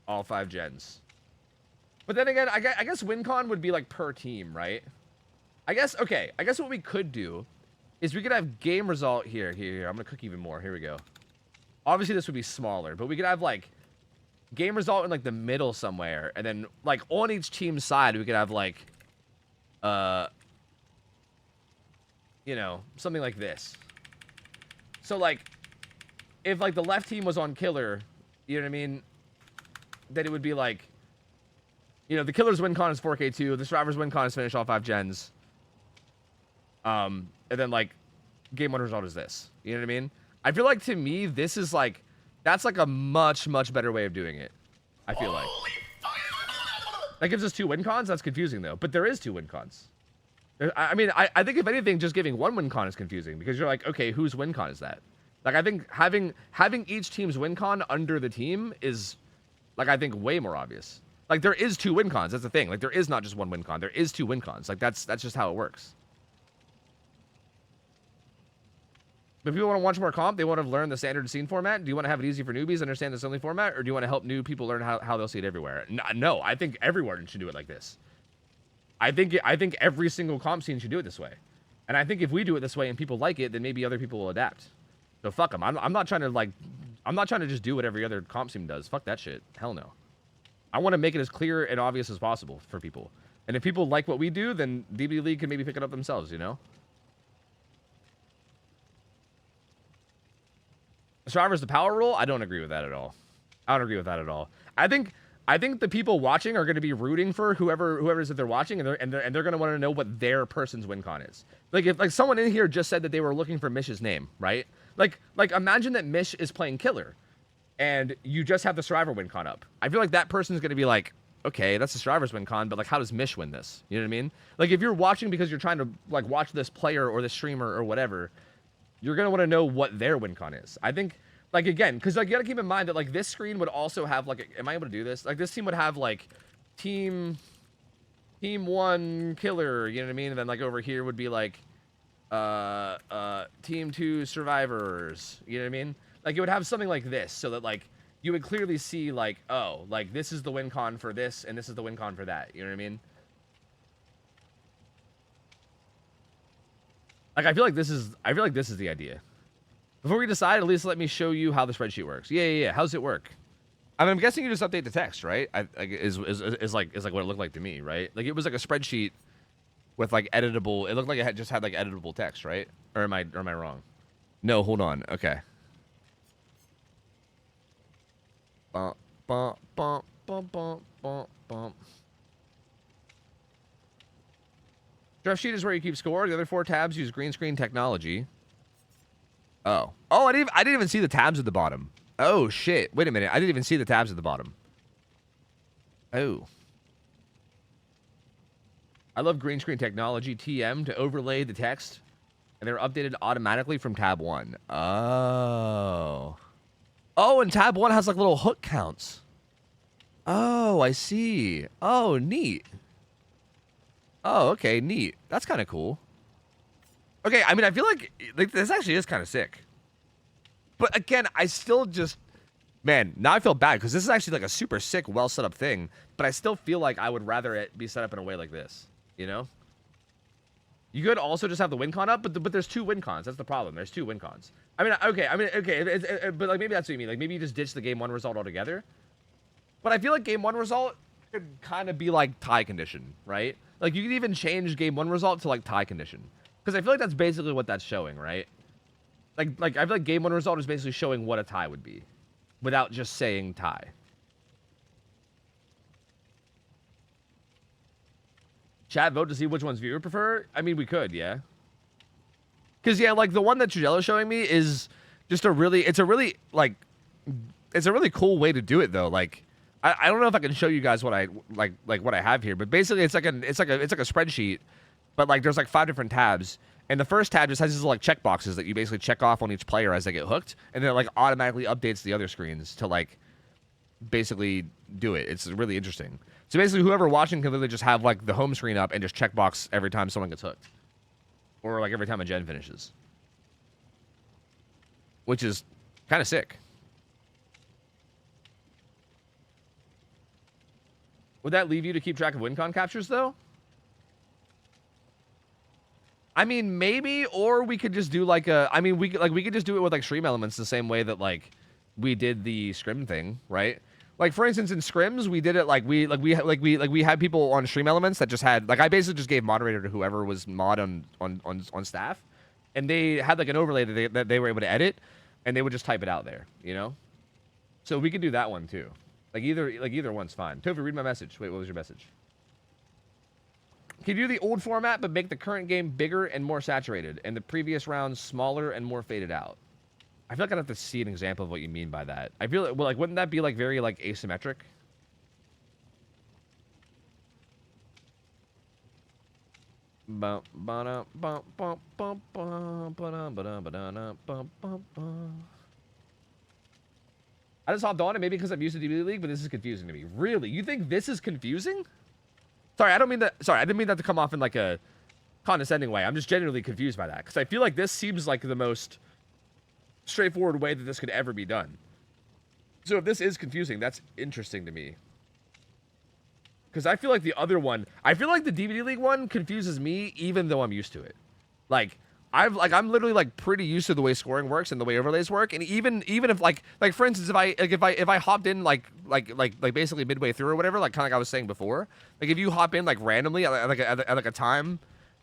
all 5 gens. But then again, I guess WinCon would be like per team, right? I guess what we could do is we could have game result here. I'm gonna cook even more. Here we go. Obviously this would be smaller, but we could have like game result in like the middle somewhere, and then like on each team's side we could have like you know, something like this. So like, if like the left team was on killer, you know what I mean, then it would be like, you know, the killer's win con is 4K2, the survivor's win con is finish all 5 gens. And then like, game 1 result is this. You know what I mean? I feel like to me, this is like, that's like a much better way of doing it. I feel like. That gives us 2 win cons. That's confusing though. But there is 2 win cons. I mean, I think if anything, just giving 1 win con is confusing because you're like, okay, whose win con is that? Like, I think having each team's win con under the team is, like, I think way more obvious. Like, there is 2 win cons. That's the thing. Like, there is not just 1 win con. There is 2 win cons. Like, that's just how it works. But if people want to watch more comp, they want to learn the standard scene format. Do you want to have it easy for newbies, understand this only format, or do you want to help new people learn how they'll see it everywhere? No, I think everyone should do it like this. I think every single comp scene should do it this way. And I think if we do it this way and people like it, then maybe other people will adapt. So fuck them. I'm not trying to just do what every other comp scene does. Fuck that shit. Hell no. I want to make it as clear and obvious as possible for people. And if people like what we do, then DBD League can maybe pick it up themselves, you know? Survivor's the power rule? I don't agree with that at all. I think the people watching are going to be rooting for whoever is that they're watching, and they're going to want to know what their person's win con is. Like if like someone in here just said that they were looking for Mish's name, right? Like imagine that Mish is playing killer, and you just have the survivor win con up. I feel like that person's going to be like, okay, that's the survivor's win con, but like how does Mish win this? You know what I mean? Like if you're watching because you're trying to like watch this player or this streamer or whatever, you're going to want to know what their win con is. I think. Like, again, because, like, you got to keep in mind that, like, this screen would also have, like, am I able to do this? Like, this team would have, like, team 1 killer, you know what I mean? And then, like, over here would be, like, team 2 survivors, you know what I mean? Like, it would have something like this so that, like, you would clearly see, like, oh, like, this is the win con for this, and this is the win con for that, you know what I mean? Like, I feel like this is the idea. Before we decide, at least let me show you how the spreadsheet works. Yeah. How does it work? I mean, I'm guessing you just update the text, right? Is like what it looked like to me, right? Like it was like a spreadsheet with like editable. It looked like it just had like editable text, right? Or am I wrong? No, hold on. Okay. Bump, bump, bump, bump, bump, bump, bump. Draft sheet is where you keep score. The other 4 tabs use green screen technology. Oh, I didn't even see the tabs at the bottom. Oh shit! Wait a minute. I didn't even see the tabs at the bottom. Oh. I love green screen technology. TM to overlay the text, and they're updated automatically from tab 1. Oh. Oh, and tab 1 has like little hook counts. Oh, I see. Oh, neat. Oh, okay, neat. That's kind of cool. Okay, I mean, I feel like this actually is kind of sick. But again, I still just... Man, now I feel bad, because this is actually like a super sick, well set up thing. But I still feel like I would rather it be set up in a way like this. You know? You could also just have the win con up, but there's 2 win cons. That's the problem. There's 2 win cons. I mean, okay, but like maybe that's what you mean. Like maybe you just ditch the game 1 result altogether. But I feel like game 1 result could kind of be like tie condition, right? Like you could even change game 1 result to like tie condition. Because I feel like that's basically what that's showing, right? Like I feel like game 1 result is basically showing what a tie would be, without just saying tie. Chat, vote to see which ones viewer prefer. I mean, we could, yeah. Because yeah, like the one that Trudello's showing me is just it's a really cool way to do it though. Like, I don't know if I can show you guys what I like what I have here, but basically it's like a spreadsheet, but like there's like 5 different tabs. And the first tab just has these like check boxes that you basically check off on each player as they get hooked, and then it like automatically updates the other screens to like basically do it. It's really interesting. So basically, whoever watching can literally just have like the home screen up and just check box every time someone gets hooked, or like every time a gen finishes, which is kind of sick. Would that leave you to keep track of win con captures though? I mean, maybe, or we could just do like a. I mean, we could just do it with like stream elements the same way that like we did the scrim thing, right? Like for instance, in scrims, we did it like we had people on stream elements that just had like I basically just gave moderator to whoever was mod on staff, and they had like an overlay that they were able to edit, and they would just type it out there, you know. So we could do that one too. Either one's fine. Tofu, read my message. Wait, what was your message? Can you do the old format, but make the current game bigger and more saturated, and the previous rounds smaller and more faded out? I feel like I'd have to see an example of what you mean by that. I feel like, well, like, wouldn't that be like very like asymmetric? I just hopped on it maybe because I'm used to DBD League, but this is confusing to me. Really? You think this is confusing? Sorry, I didn't mean that to come off in like a condescending way. I'm just genuinely confused by that because I feel like this seems like the most straightforward way that this could ever be done. So if this is confusing, that's interesting to me. Because I feel like the other one, I feel like the DVD League one confuses me even though I'm used to it. Like I'm literally like pretty used to the way scoring works and the way overlays work. And even if like for instance, if I hopped in like basically midway through or whatever, like kind of like I was saying before, like if you hop in like randomly at like a time,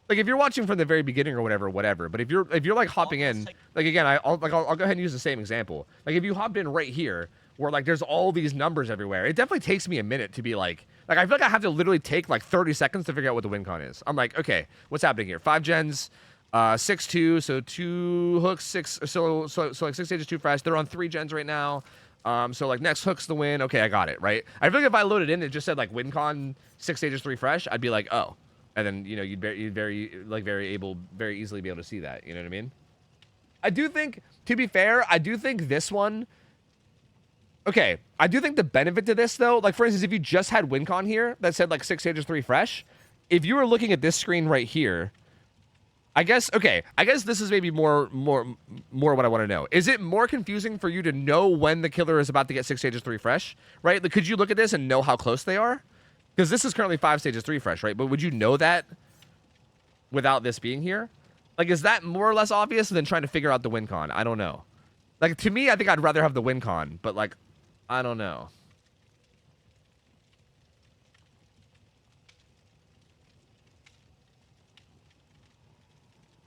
like if you're watching from the very beginning or whatever. But if you're like hopping in, like again, I'll go ahead and use the same example. Like if you hopped in right here, where like there's all these numbers everywhere, it definitely takes me a minute to be like I feel like I have to literally take like 30 seconds to figure out what the win con is. I'm like, okay, what's happening here? 5 gens. 6-2, so 2 hooks, 6, so like 6 stages, 2 fresh. They're on 3 gens right now. So like next hook's the win. Okay, I got it, right? I feel like if I loaded in, it just said like win con 6 stages, 3 fresh. I'd be like, oh, and then you know you'd very easily be able to see that. You know what I mean? I do think, to be fair, I do think this one. Okay, I do think the benefit to this though, like for instance, if you just had win con here that said like 6 stages, 3 fresh, if you were looking at this screen right here. I guess this is maybe more what I want to know. Is it more confusing for you to know when the killer is about to get 6 stages 3 fresh, right? Like, could you look at this and know how close they are? Because this is currently 5 stages 3 fresh, right? But would you know that without this being here? Like, is that more or less obvious than trying to figure out the win con? I don't know. Like, to me, I think I'd rather have the win con, but like, I don't know.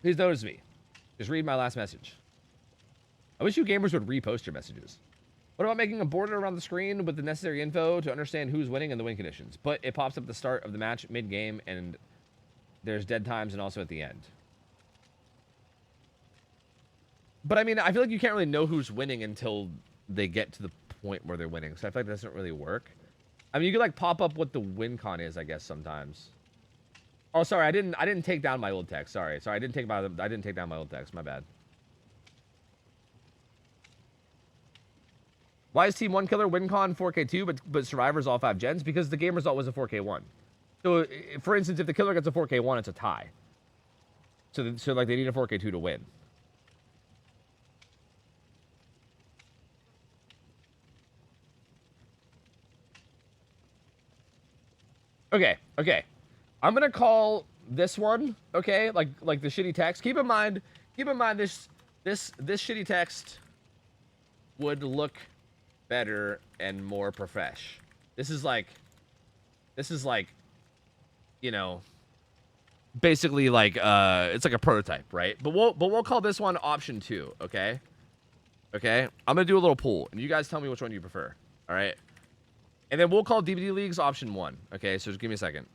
Please notice me. Just read my last message. I wish you gamers would repost your messages. What about making a border around the screen with the necessary info to understand who's winning and the win conditions? But it pops up at the start of the match, mid-game, and there's dead times and also at the end. But I mean, I feel like you can't really know who's winning until they get to the point where they're winning. So I feel like that doesn't really work. I mean, you could like pop up what the win con is, I guess, sometimes. Oh, sorry, I didn't take down my old text. Sorry, I didn't take down my old text. My bad. Why is Team 1 Killer WinCon 4K2 but Survivor's all 5 gens? Because the game result was a 4K1. So, for instance, if the Killer gets a 4K1, it's a tie. So like they need a 4K2 to win. Okay. I'm gonna call this one, okay? Like the shitty text. Keep in mind this shitty text would look better and more profesh. This is like, you know, basically like it's like a prototype, right? But we'll call this one option 2, okay? Okay? I'm gonna do a little poll, and you guys tell me which one you prefer. All right? And then we'll call DBD Leagues option 1. Okay, so just give me a second.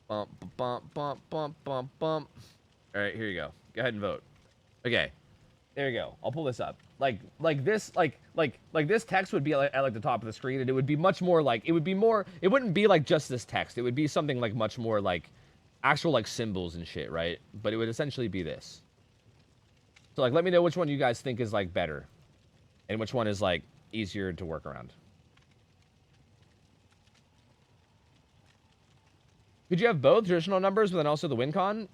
Bump, bump, bump, bump, bump, bump. All right, here you go. Go ahead and vote. Okay, there you go. I'll pull this up. Like this text would be at like the top of the screen, and it would be much more like it wouldn't be like just this text. It would be something like much more like actual like symbols and shit, right? But it would essentially be this. So like, let me know which one you guys think is like better, and which one is like easier to work around. Could you have both traditional numbers, but then also the win con?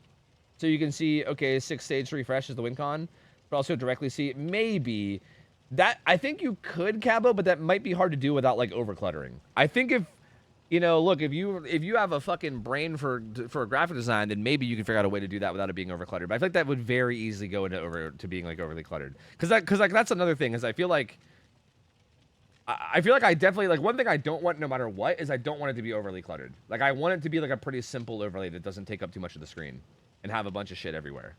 So you can see, okay, 6 stage refresh is the win con, but also directly see maybe that. I think you could, Cabo, but that might be hard to do without like overcluttering. I think if, you know, look, if you have a fucking brain for graphic design, then maybe you can figure out a way to do that without it being overcluttered. But I feel like that would very easily go into being like overly cluttered. Because like that's another thing is I feel like I definitely like one thing I don't want no matter what is I don't want it to be overly cluttered. Like I want it to be like a pretty simple overlay that doesn't take up too much of the screen and have a bunch of shit everywhere.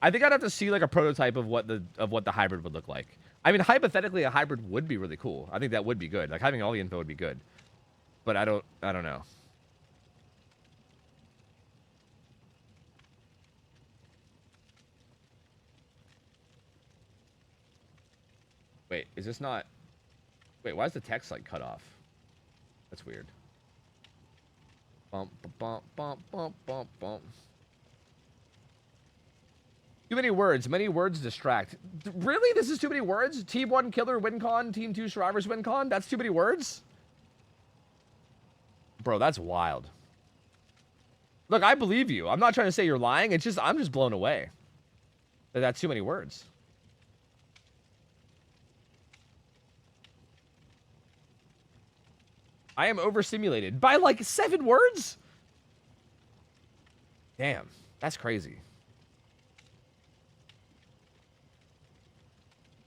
I think I'd have to see like a prototype of what the hybrid would look like. I mean, hypothetically, a hybrid would be really cool. I think that would be good. Like having all the info would be good. But I don't know. Wait, is this not? Wait, why is the text like cut off? That's weird. Bump, bump, bump, bump, bump, bump. Too many words. Many words distract. Really? This is too many words? Team 1 Killer WinCon, Team 2 Survivors WinCon? That's too many words? Bro, that's wild. Look, I believe you. I'm not trying to say you're lying. It's just, I'm just blown away. That's too many words. I am overstimulated by like 7 words? Damn, that's crazy.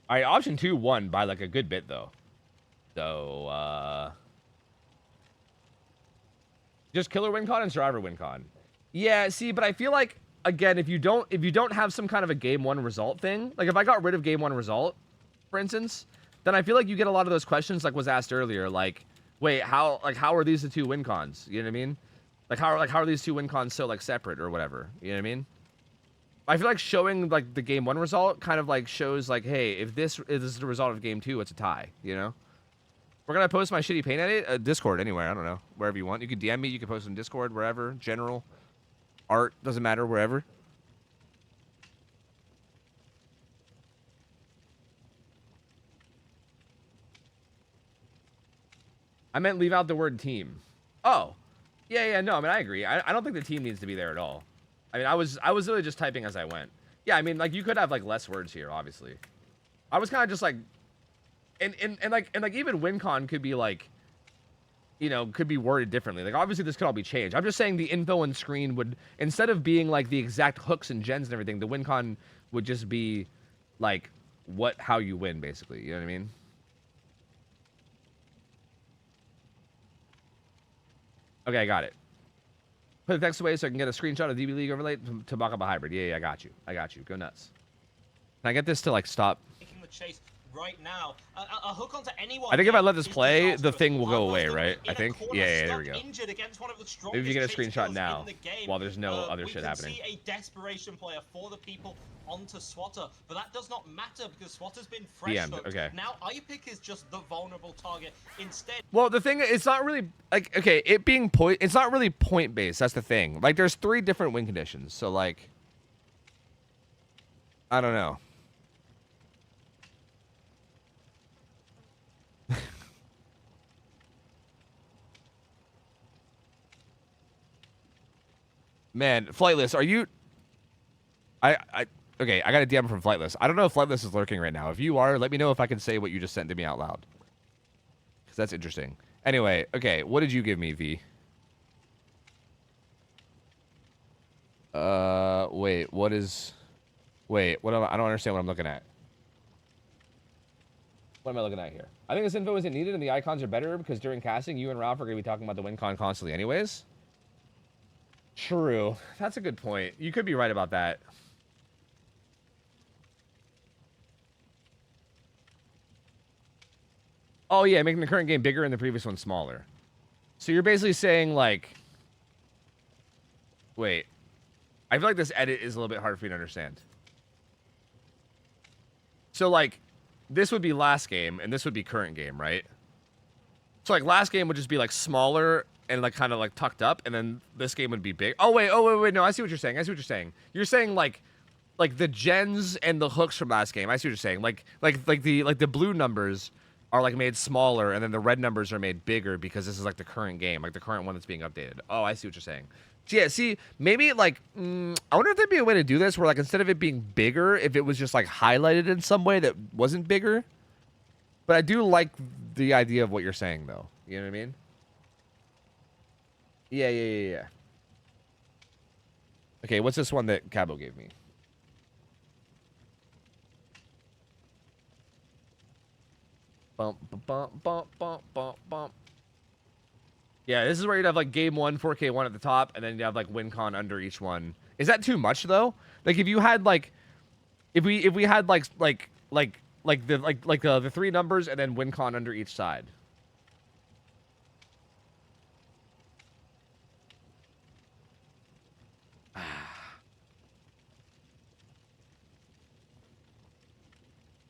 All right, option 2 won by like a good bit though. So, just Killer WinCon and Survivor WinCon. Yeah, see, but I feel like again, if you don't have some kind of a game 1 result thing, like if I got rid of game 1 result, for instance, then I feel like you get a lot of those questions like was asked earlier, like, wait, how are these the 2 WinCons? You know what I mean? Like how are these 2 WinCons so like separate or whatever? You know what I mean? I feel like showing like the game 1 result kind of like shows like, hey, if this is the result of game 2, it's a tie, you know? We're gonna post my shitty paint edit, Discord anywhere, I don't know, wherever you want. You can DM me, you can post on Discord, wherever, general, art, doesn't matter, wherever. I meant leave out the word team. Oh, yeah, no, I mean, I agree. I don't think the team needs to be there at all. I mean, I was really just typing as I went. Yeah, I mean, like, you could have, like, less words here, obviously. I was kind of just, like, and even WinCon could be, like, you know, could be worded differently. Like, obviously, this could all be changed. I'm just saying the info on screen would, instead of being, like, the exact hooks and gens and everything, the WinCon would just be, like, how you win, basically. You know what I mean? Okay, I got it. Put the text away so I can get a screenshot of DB League overlay to mock up a hybrid. Yeah, I got you. I got you. Go nuts. Can I get this to like stop? Taking the chase right now. A hook onto anyone. I think if I let this is play, the disastrous. thing will go away, Alvarez right? in I a think. corner, Yeah, there we stuck go. injured against one of the Maybe if you get a strongest screenshot chase now kills in the game. while there's no other shit happening. We can see a desperation player for the people onto Swatter, but that does not matter because Swatter's been fresh DM'd, hooked. okay. Now IPIC is just the vulnerable target. Instead, Well, the thing, it's not really like, okay, it being point, it's not really point based. That's the thing. Like, there's 3 different win conditions. So, like, I don't know. Man, Flightless, are you? Okay, I got a DM from Flightless. I don't know if Flightless is lurking right now. If you are, let me know if I can say what you just sent to me out loud. Because that's interesting. Anyway, okay, what did you give me, V? Wait, what is... Wait, what am I don't understand what I'm looking at. What am I looking at here? I think this info isn't needed and the icons are better because during casting, you and Ralph are going to be talking about the win con constantly anyways. True. That's a good point. You could be right about that. Oh, yeah, making the current game bigger and the previous one smaller. So you're basically saying, like... Wait. I feel like this edit is a little bit hard for me to understand. So, like, this would be last game, and this would be current game, right? So, like, last game would just be, like, smaller and, like, kind of, like, tucked up, and then this game would be big. Oh, wait, no, I see what you're saying. I see what you're saying. You're saying, like the gens and the hooks from last game. I see what you're saying. Like the blue numbers are like made smaller, and then the red numbers are made bigger because this is like the current game, like the current one that's being updated. Oh, I see what you're saying. So yeah, see, maybe like I wonder if there'd be a way to do this where like instead of it being bigger, if it was just like highlighted in some way that wasn't bigger. But I do like the idea of what you're saying, though. You know what I mean? Yeah. Okay, what's this one that Cabo gave me? Bump, bump, bump, bump, bump, bump. Yeah, this is where you'd have like game 1, 4K1 at the top, and then you have like WinCon under each one. Is that too much though? Like if you had like, if we had like the 3 numbers and then WinCon under each side.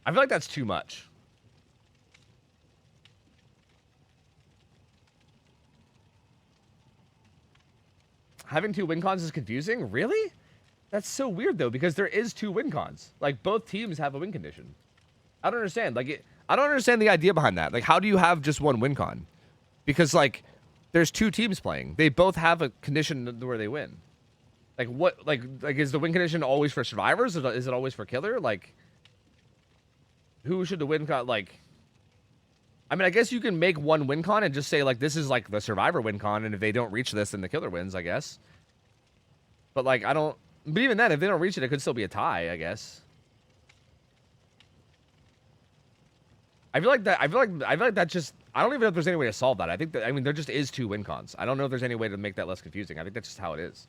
I feel like that's too much. Having 2 win cons is confusing? Really? That's so weird, though, because there is 2 win cons. Like, both teams have a win condition. I don't understand. Like, I don't understand the idea behind that. Like, how do you have just 1 win con? Because, like, there's 2 teams playing. They both have a condition where they win. Like, what? Like is the win condition always for survivors? Or is it always for killer? Like, who should the win con, like... I mean, I guess you can make 1 win con and just say, like, this is, like, the survivor win con, and if they don't reach this, then the killer wins, I guess. But, like, I don't... But even then, if they don't reach it, it could still be a tie, I guess. I feel like that just... I don't even know if there's any way to solve that. I think that... I mean, there just is 2 win cons. I don't know if there's any way to make that less confusing. I think that's just how it is.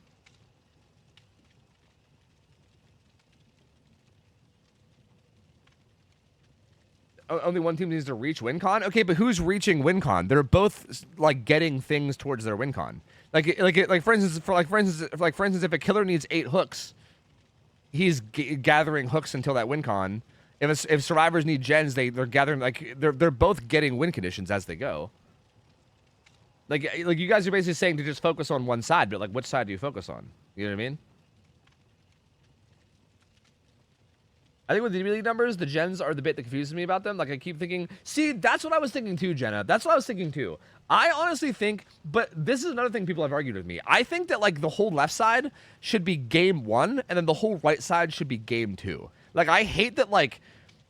Only 1 team needs to reach WinCon? Okay, but who's reaching WinCon? They're both like getting things towards their WinCon. Like for instance, if a killer needs 8 hooks, he's gathering hooks until that WinCon. If survivors need gens, they're gathering, like they're both getting win conditions as they go. Like you guys are basically saying to just focus on one side, but like which side do you focus on? You know what I mean? I think with the DB League numbers, the gens are the bit that confuses me about them. Like, I keep thinking... See, that's what I was thinking too, Jenna. That's what I was thinking too. I honestly think... But this is another thing people have argued with me. I think that, like, the whole left side should be game 1, and then the whole right side should be game 2. Like, I hate that, like,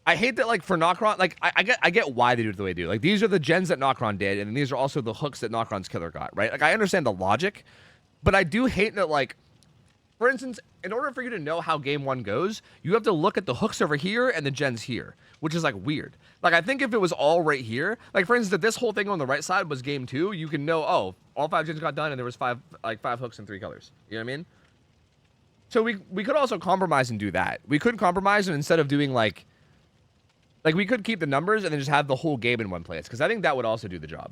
for Nokron... Like, I get why they do it the way they do. Like, these are the gens that Nokron did, and these are also the hooks that Nokron's killer got, right? Like, I understand the logic, but I do hate that, like... For instance, in order for you to know how game 1 goes, you have to look at the hooks over here and the gens here, which is like weird. Like I think if it was all right here, like for instance, if this whole thing on the right side was game 2, you can know, oh, all 5 gens got done and there was 5 hooks in 3 colors. You know what I mean? So we could also compromise and do that. We could compromise and instead of doing like we could keep the numbers and then just have the whole game in one place because I think that would also do the job.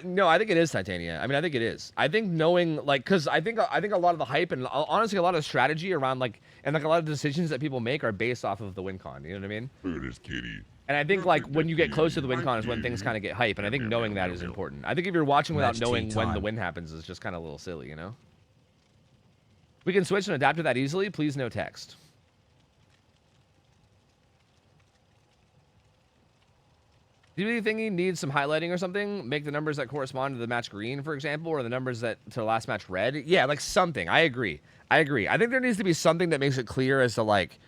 No, I think it is Titania. I mean, I think it is. I think knowing, like, because I think a lot of the hype and honestly a lot of strategy around, like, and like a lot of decisions that people make are based off of the WinCon. You know what I mean? Curtis Kitty. And I think, like, when you get close to the WinCon is when things kind of get hype. And I think knowing that is important. I think if you're watching without knowing when the win happens is just kind of a little silly, you know? We can switch and adapt to that easily. Please no text. Do you really think he needs some highlighting or something? Make the numbers that correspond to the match green, for example, or the numbers that to the last match red? Yeah, like something. I agree. I think there needs to be something that makes it clear as to like,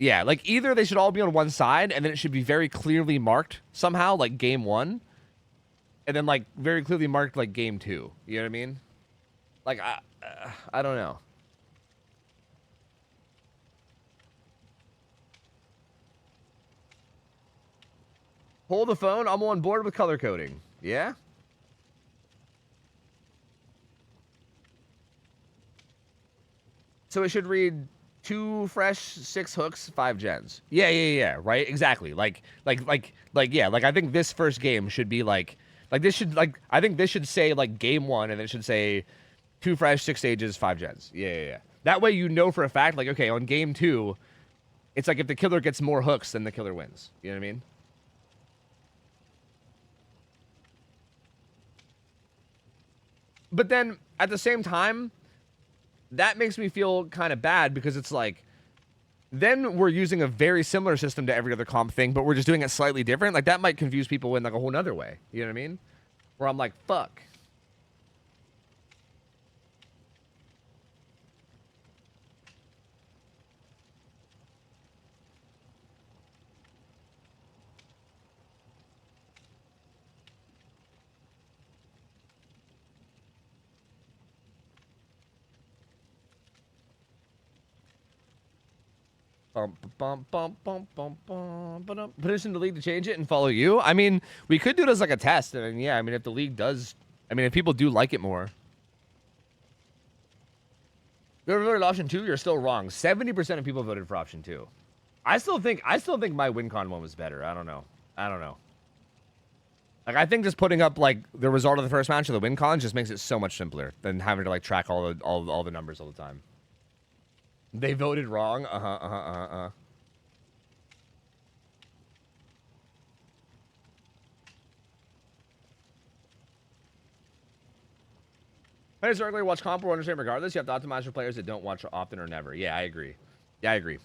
yeah, like either they should all be on one side and then it should be very clearly marked somehow, like game 1, and then like very clearly marked like game 2. You know what I mean? Like I don't know. Hold the phone. I'm on board with color coding. Yeah? So it should read 2 fresh, 6 hooks, 5 gens. Yeah. Right? Exactly. Like, yeah. Like, I think this first game should be like this should, like, I think this should say, like, game 1, and it should say 2 fresh, 6 stages, 5 gens. Yeah. That way you know for a fact, like, okay, on game 2, it's like if the killer gets more hooks, then the killer wins. You know what I mean? But then, at the same time, that makes me feel kind of bad because it's like, then we're using a very similar system to every other comp thing, but we're just doing it slightly different. Like, that might confuse people in, like, a whole nother way. You know what I mean? Where I'm like, fuck. Petition the league to change it and follow you. I mean, we could do it as like a test. And yeah, I mean, if the league does, I mean, if people do like it more. Whoever voted option 2, you're still wrong. 70% of people voted for option 2. I still think my WinCon one was better. I don't know. Like, I think just putting up like the result of the first match of the WinCon just makes it so much simpler than having to like track all the numbers all the time. They voted wrong. Players who regularly watch comp will understand regardless. You have to optimize for players that don't watch often or never. Yeah, I agree. I agree.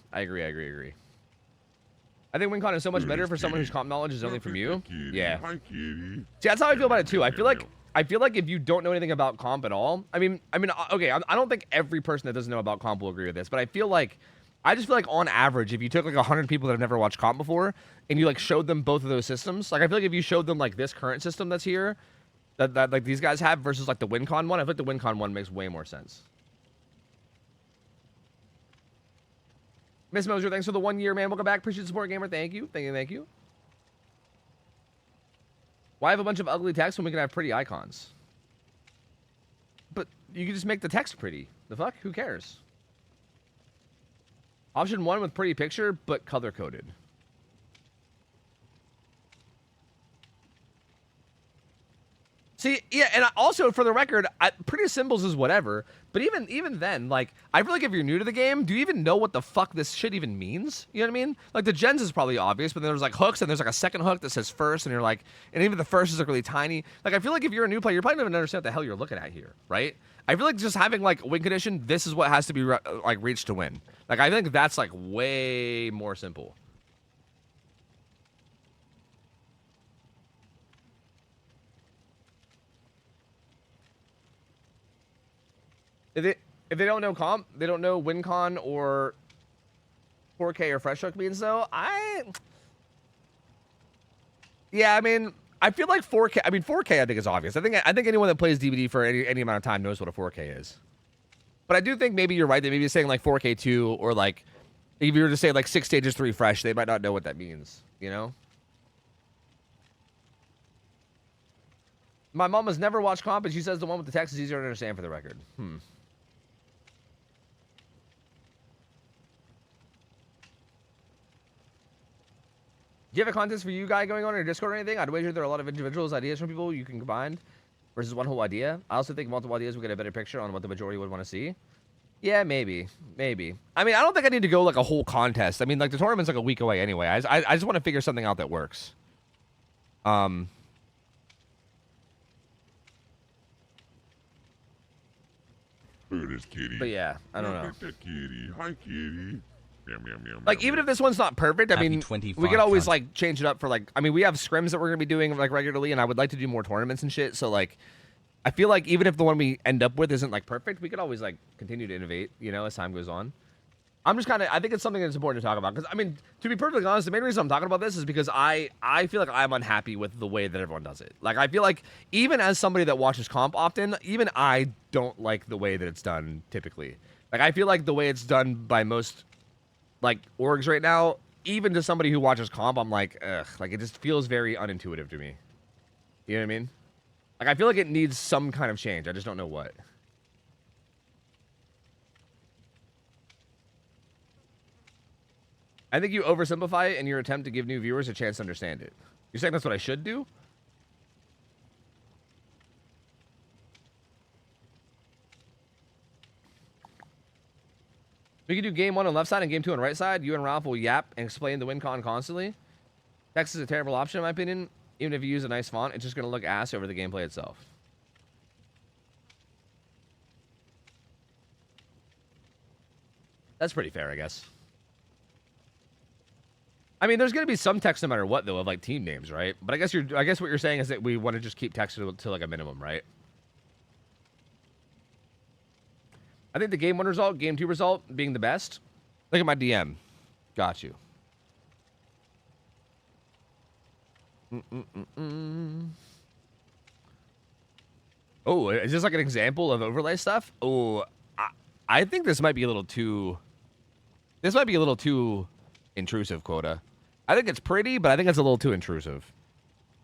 I think WinCon is so much better for someone whose comp knowledge is only from you. Yeah. See, that's how I feel about it too. I feel like if you don't know anything about comp at all, I mean, okay, I don't think every person that doesn't know about comp will agree with this, but I just feel like on average, if you took like 100 people that have never watched comp before and you like showed them both of those systems, like I feel like if you showed them like this current system that's here, that like these guys have versus like the WinCon one, I feel like the WinCon one makes way more sense. Miss Moser, thanks for the 1 year, man. Welcome back. Appreciate the support, gamer. Thank you. Why have a bunch of ugly text when we can have pretty icons? But you can just make the text pretty. The fuck? Who cares? Option 1 with pretty picture, but color-coded. See, yeah, and also, for the record, pretty symbols is whatever, but even then, like, I feel like if you're new to the game, do you even know what the fuck this shit even means? You know what I mean? Like, the gens is probably obvious, but then there's, like, hooks, and there's, like, a second hook that says first, and you're like, and even the first is, like, really tiny. Like, I feel like if you're a new player, you're probably not even understand what the hell you're looking at here, right? I feel like just having, like, win condition, this is what has to be, like, reached to win. Like, I think that's, like, way more simple. If they don't know comp, they don't know WinCon or 4K or Fresh Hook means though. Yeah, I mean, I feel like 4K. I mean, 4K. I think is obvious. I think anyone that plays DVD for any amount of time knows what a 4K is. But I do think maybe you're right. That maybe saying like 4K 2 or like if you were to say like 6 stages 3 fresh, they might not know what that means. You know. My mom has never watched comp, and she says the one with the text is easier to understand. For the record. Do you have a contest for you guy going on in your Discord or anything? I'd wager there are a lot of individuals' ideas from people you can combine versus one whole idea. I also think multiple ideas will get a better picture on what the majority would want to see. Yeah, maybe. I mean, I don't think I need to go like a whole contest. I mean, like the tournament's like a week away anyway. I just want to figure something out that works. Look at this kitty. But yeah, I don't know. Look at that kitty. Hi, kitty. Like even if this one's not perfect, I mean, we could always like change it up for like. I mean, we have scrims that we're gonna be doing like regularly, and I would like to do more tournaments and shit. So like, I feel like even if the one we end up with isn't like perfect, we could always like continue to innovate, you know, as time goes on. I'm just kind of. I think it's something that's important to talk about because I mean, to be perfectly honest, the main reason I'm talking about this is because I feel like I'm unhappy with the way that everyone does it. Like I feel like even as somebody that watches comp often, even I don't like the way that it's done typically. Like I feel like the way it's done by most like orgs right now, even to somebody who watches comp, I'm like, ugh, like it just feels very unintuitive to me. You know what I mean? Like I feel like it needs some kind of change. I just don't know what. I think you oversimplify it in your attempt to give new viewers a chance to understand it. You're saying that's what I should do? We can do game 1 on left side and game 2 on right side. You and Ralph will yap and explain the win con constantly. Text is a terrible option in my opinion. Even if you use a nice font, it's just going to look ass over the gameplay itself. That's pretty fair, I guess. I mean, there's going to be some text no matter what, though, of like team names, right? But I guess what you're saying is that we want to just keep text to like a minimum, right? I think the game 1 result, game 2 result being the best. Look at my DM. Got you. Oh, is this like an example of overlay stuff? Oh, I think this might be a little too... This might be a little too intrusive, Quota. I think it's pretty, but I think it's a little too intrusive.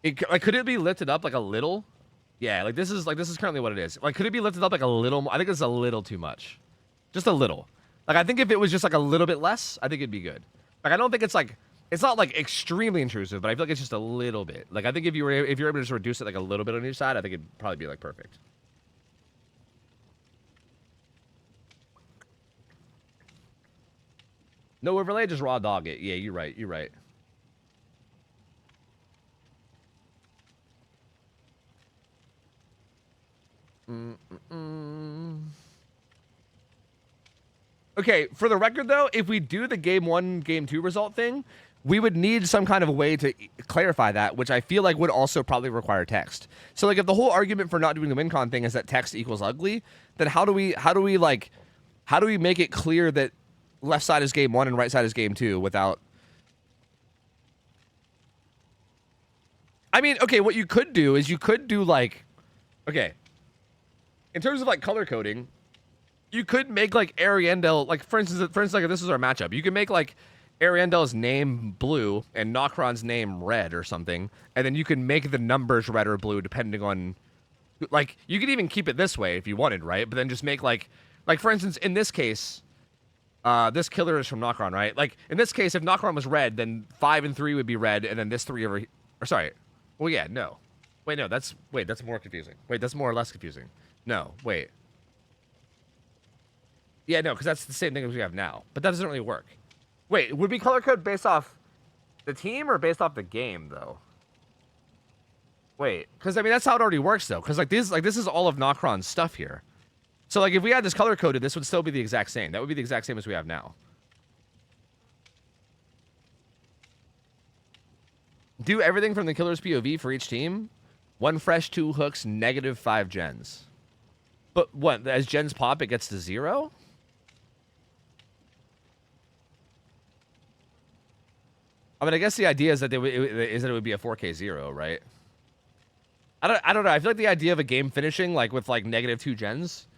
Like, could it be lifted up like a little? Yeah, like this is currently what it is. Like, could it be lifted up like a little more? I think it's a little too much. Just a little. Like, I think if it was just like a little bit less, I think it'd be good. Like, I don't think it's like, it's not like extremely intrusive, but I feel like it's just a little bit. Like, I think if you're able to just reduce it like a little bit on each side, I think it'd probably be like perfect. No overlay, just raw dog it. Yeah, you're right. You're right. Okay, for the record though, if we do the game 1, game 2 result thing, we would need some kind of a way to clarify that, which I feel like would also probably require text. So like if the whole argument for not doing the WinCon thing is that text equals ugly, then how do we make it clear that left side is game 1 and right side is game 2 without... I mean, okay, what you could do is you could do like... Okay. In terms of like color coding, you could make like Ariandel, like for instance, like if this is our matchup, you can make like Ariandel's name blue and Nokron's name red or something, and then you can make the numbers red or blue depending on, like, you could even keep it this way if you wanted, right? But then just make like for instance, in this case, this killer is from Nokron, right? Like in this case, if Nokron was red, then 5 and 3 would be red, and then this 3 over, or sorry, well yeah, no, wait, no, that's more confusing. Wait, that's more or less confusing. No, wait. Yeah, no, because that's the same thing as we have now. But that doesn't really work. Wait, would we color code based off the team or based off the game, though? Wait, because I mean that's how it already works, though. Because this is all of Nokron's stuff here. So like if we had this color coded, this would still be the exact same. That would be the exact same as we have now. Do everything from the killer's POV for each team. 1 fresh, 2 hooks, -5 gens. But what, as gens pop, it gets to 0? I mean, I guess the idea is that it would be a 4K 0, right? I don't know. I feel like the idea of a game finishing like with like -2 gens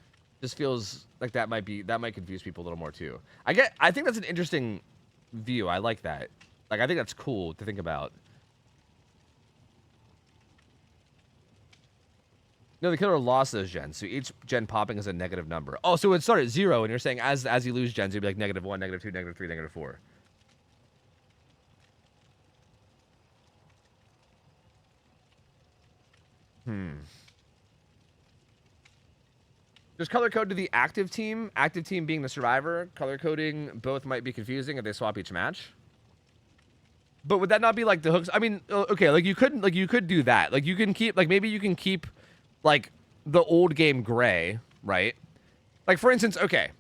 just feels like that might confuse people a little more too. I think that's an interesting view. I like that. Like I think that's cool to think about. No, the killer lost those gens, so each gen popping is a negative number. Oh, so it started at 0, and you're saying as you lose gens, you'd be like -1, -2, -3, -4. There's color code to the active team being the survivor. Color coding both might be confusing if they swap each match. But would that not be like the hooks? I mean, okay, like you could do that. Like you can keep, like maybe you can keep like the old game gray, right? Like for instance, okay,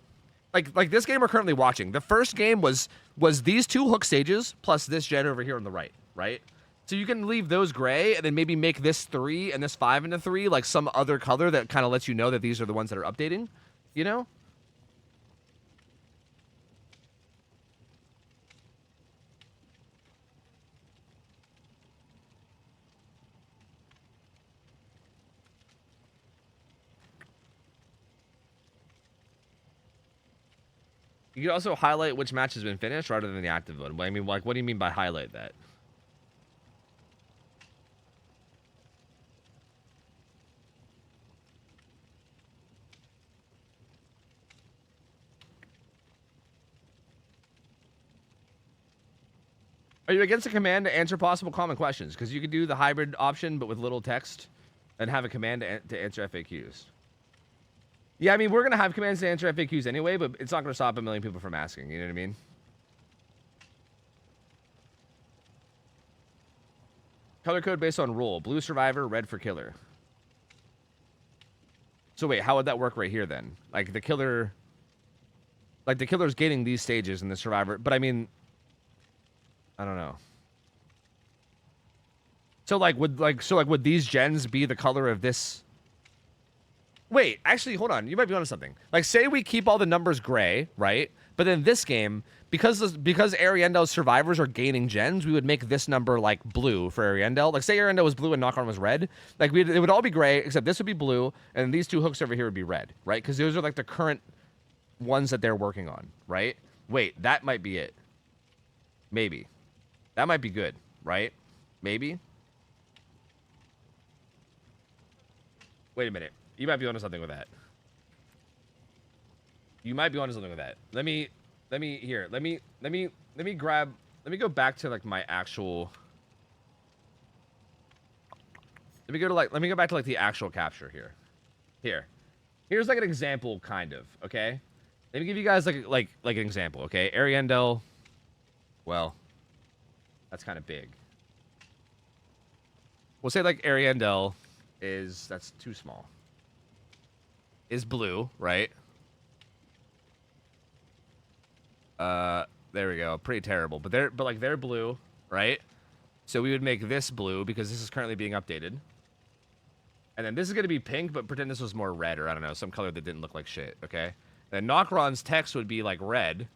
like this game we're currently watching. The first game was these 2 hook stages plus this gen over here on the right, right? So you can leave those gray and then maybe make this 3 and this 5 into 3 like some other color that kind of lets you know that these are the ones that are updating, you know? You can also highlight which match has been finished rather than the active one. I mean, like, what do you mean by highlight that? Are you against a command to answer possible common questions? Because you could do the hybrid option, but with little text, and have a command to answer FAQs. Yeah, I mean, we're going to have commands to answer FAQs anyway, but it's not going to stop a million people from asking. You know what I mean? Color code based on role. Blue survivor, red for killer. So wait, how would that work right here then? Like the killer... Like the killer's gaining these stages and the survivor... But I mean... I don't know. So would these gens be the color of this... Wait, actually, hold on. You might be onto something. Like, say we keep all the numbers gray, right? But then this game, because Ariendel's survivors are gaining gens, we would make this number, like, blue for Ariendel. Like, say Ariendel was blue and Knock-On was red. Like, it would all be gray, except this would be blue, and these 2 hooks over here would be red, right? Because those are, like, the current ones that they're working on, right? Wait, that might be it. Maybe. That might be good, right? Maybe. Wait a minute. You might be onto something with that. You might be onto something with that. Let me go back to like my actual. Let me go back to like the actual capture here. Here's like an example, kind of. Okay. Let me give you guys like an example. Okay, Ariendel. Well, that's kind of big. We'll say like Ariendel that's too small. Is blue, right? There we go. Pretty terrible, but they're blue, right? So we would make this blue because this is currently being updated. And then this is gonna be pink, but pretend this was more red or I don't know, some color that didn't look like shit, okay? Then Nokron's text would be like red,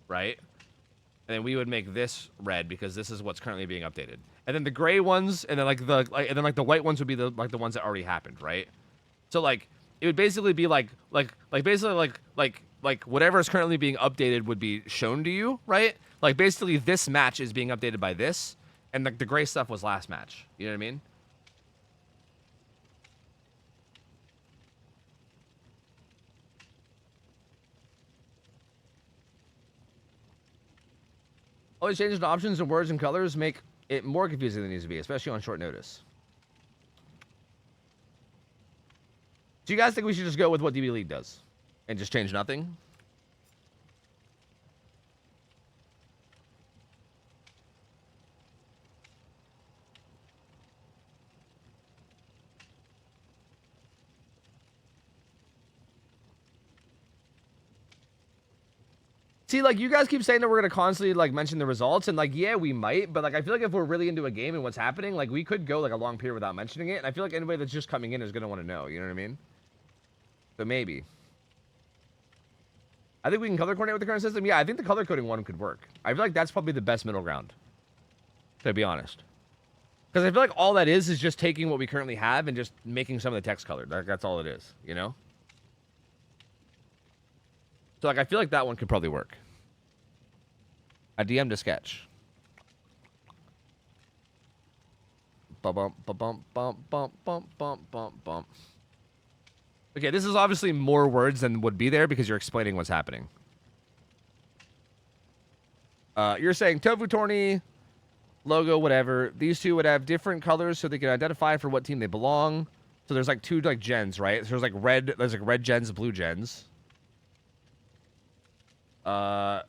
right? And then we would make this red because this is what's currently being updated. And then the gray ones, and then the white ones would be the ones that already happened, right? So like it would basically be like whatever is currently being updated would be shown to you, right? Like basically this match is being updated by this, and the gray stuff was last match. You know what I mean? All these changes in options and words and colors make it more confusing than it needs to be, especially on short notice. Do you guys think we should just go with what DB League does and just change nothing? See, like, you guys keep saying that we're going to constantly, like, mention the results, and, like, yeah, we might, but, like, I feel like if we're really into a game and what's happening, like, we could go, like, a long period without mentioning it, and I feel like anybody that's just coming in is going to want to know, you know what I mean? So maybe. I think we can color coordinate with the current system. Yeah, I think the color coding one could work. I feel like that's probably the best middle ground, to be honest. Because I feel like all that is just taking what we currently have and just making some of the text colored. That's all it is, you know? So, like, I feel like that one could probably work. I DM'd a sketch. Bump, bump, bump, bump, bump, bump, bump, bump. Okay, this is obviously more words than would be there because you're explaining what's happening. You're saying Tofu Torny, logo, whatever. These two would have different colors so they can identify for what team they belong. So there's like two like gens, right? So there's like red gens, blue gens. But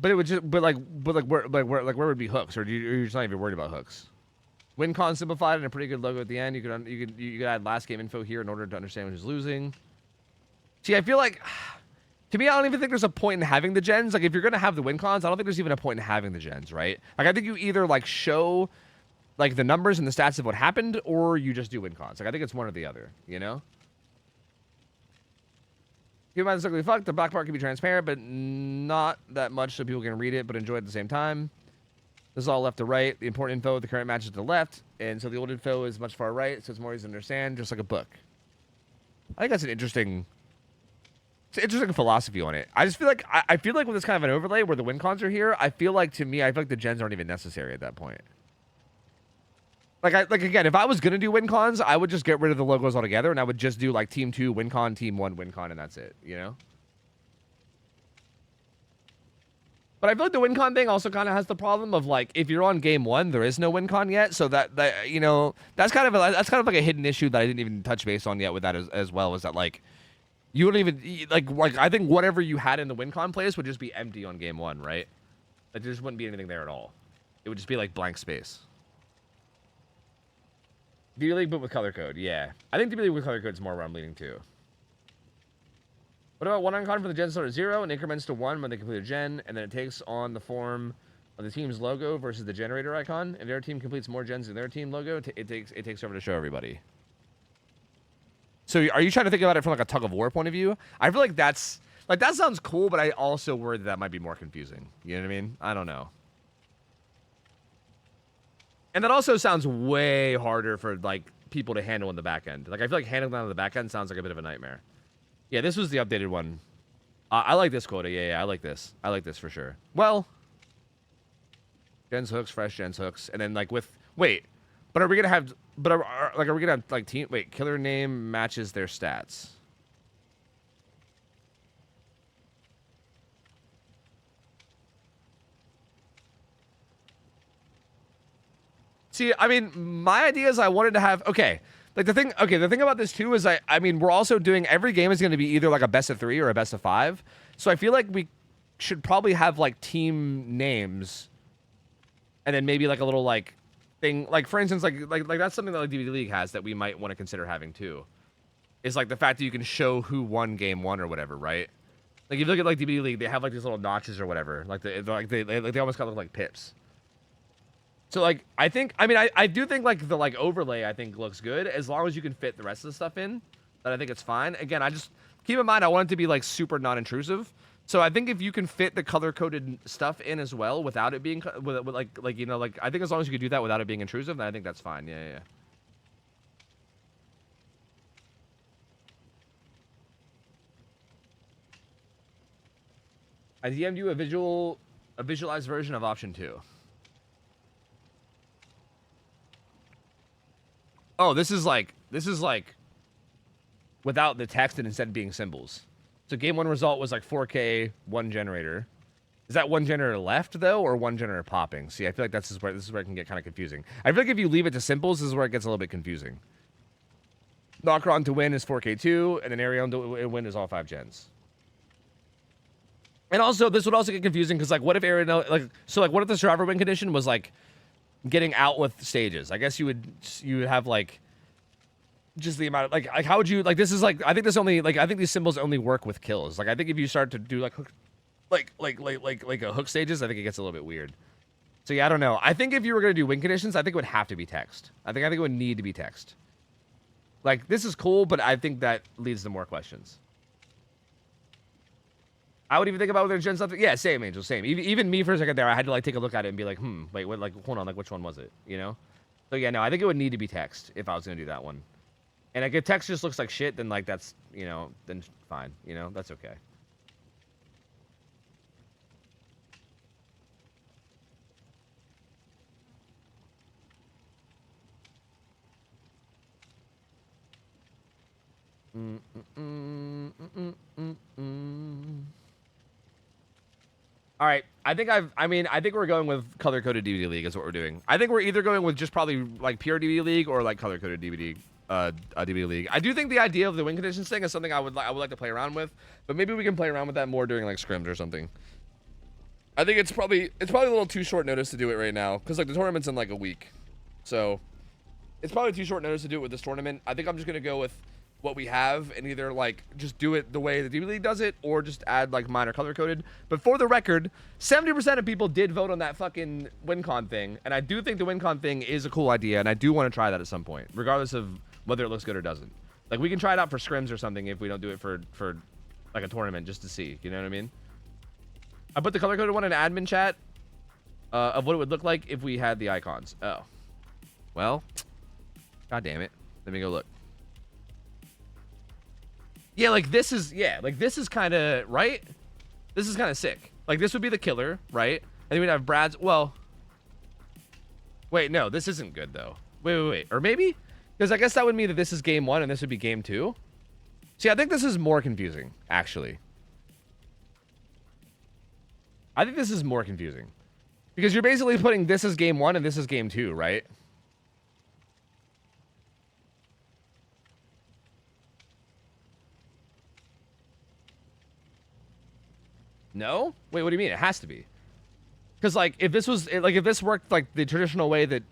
it would just where would be hooks, or you're just not even worried about hooks? WinCon simplified and a pretty good logo at the end. You could add last game info here in order to understand who's losing. See, I feel like, to me, I don't even think there's a point in having the gens. Like, if you're gonna have the WinCons, I don't think there's even a point in having the gens, right? Like, I think you either like show like the numbers and the stats of what happened, or you just do WinCons. Like, I think it's one or the other, you know? Keep in mind, it's ugly fuck. The black part can be transparent, but not that much so people can read it, but enjoy it at the same time. This is all left to right. The important info, the current match is to the left, and so the old info is much far right, so it's more easy to understand, just like a book. I think that's an interesting philosophy on it. I just feel like I feel like with this kind of an overlay where the WinCons are here, I feel like the gens aren't even necessary at that point. Like again, if I was gonna do WinCons, I would just get rid of the logos altogether, and I would just do like Team 2 WinCon, Team 1 WinCon, and that's it. You know. But I feel like the WinCon thing also kind of has the problem of like if you're on game 1, there is no WinCon yet, so that you know that's kind of like a hidden issue that I didn't even touch base on yet with that as well. Is that like you don't even like I think whatever you had in the WinCon place would just be empty on game 1, right? Like there just wouldn't be anything there at all. It would just be like blank space. D-League, but with color code, yeah. I think D-League with color code is more where I'm leaning to. What about one icon for the gen start at 0 and increments to 1 when they complete a gen, and then it takes on the form of the team's logo versus the generator icon? If their team completes more gens than their team logo, it takes over to show everybody. So are you trying to think about it from like a tug of war point of view? I feel like that sounds cool, but I also worry that might be more confusing. You know what I mean? I don't know. And that also sounds way harder for like people to handle in the back end. Like I feel like handling that on the back end sounds like a bit of a nightmare. Yeah, this was the updated one. I like this quota. Yeah, I like this. I like this for sure. Well, gens hooks, fresh gens hooks, and then like with but are we gonna have? But are we gonna have like team? Wait, killer name matches their stats. See, I mean, my idea is I wanted to have like the thing about this too is I mean we're also doing every game is going to be either like a best of 3 or a best of 5, so I feel like we should probably have like team names, and then maybe like a little like thing like for instance like that's something that like DVD League has that we might want to consider having too, is like the fact that you can show who won game 1 or whatever, right? Like if you look at like DVD League, they have like these little notches or whatever, like they almost kind of look like pips. So like I do think like the like overlay I think looks good as long as you can fit the rest of the stuff in. Then I think it's fine. Again, I just keep in mind I want it to be like super non-intrusive. So I think if you can fit the color coded stuff in as well without it being with like you know like I think as long as you can do that without it being intrusive, then I think that's fine. Yeah. I DM'd you a visualized version of option 2. Oh, this is like without the text and instead being symbols. So game 1 result was like 4K 1 generator. Is that 1 generator left though, or 1 generator popping? See, I feel like this is where it can get kind of confusing. I feel like if you leave it to symbols, this is where it gets a little bit confusing. Knockron to win is 4K 2, and then Arion to win is all 5 gens. And also, this would also get confusing because like, what if Arion what if the survivor win condition was like getting out with stages? I guess you would have like just the amount of like how would you like this is like I think these symbols only work with kills. Like I think if you start to do like a hook stages, I think it gets a little bit weird. So yeah, I don't know. I think if you were gonna do win conditions, I think it would have to be text. I think it would need to be text. Like this is cool, but I think that leads to more questions. I would even think about whether gen something. Yeah, same, Angel, same. Even me for a second there, I had to like take a look at it and be like, wait, what? Like, hold on, like, which one was it? You know? So yeah, no, I think it would need to be text if I was gonna do that one. And like if text just looks like shit, then like that's, you know, then fine, you know, that's okay. All right, I think we're going with color coded DVD League is what we're doing. I think we're either going with just probably like pure DVD League or like color coded DVD DVD League. I do think the idea of the win conditions thing is something I would like to play around with, but maybe we can play around with that more during like scrims or something. I think it's probably a little too short notice to do it right now because like the tournament's in like a week, so it's probably too short notice to do it with this tournament. I think I'm just gonna go with what we have and either like just do it the way the DB League does it or just add like minor color coded. But for the record, 70% of people did vote on that fucking WinCon thing, and I do think the WinCon thing is a cool idea, and I do want to try that at some point, regardless of whether it looks good or doesn't. Like we can try it out for scrims or something if we don't do it for like a tournament just to see, you know what I mean? I put the color coded one in admin chat of what it would look like if we had the icons. Oh, well, god damn it. Let me go look. Yeah, like this is kind of right. This is kind of sick. Like this would be the killer, right? And then we'd have Brad's. Well, wait, no, this isn't good though. Wait, or maybe because I guess that would mean that this is game 1 and this would be game 2. See, I think this is more confusing actually. I think this is more confusing because you're basically putting this as game 1 and this is game 2, right? No? Wait, what do you mean? It has to be. Because, like, if this worked, like, the traditional way that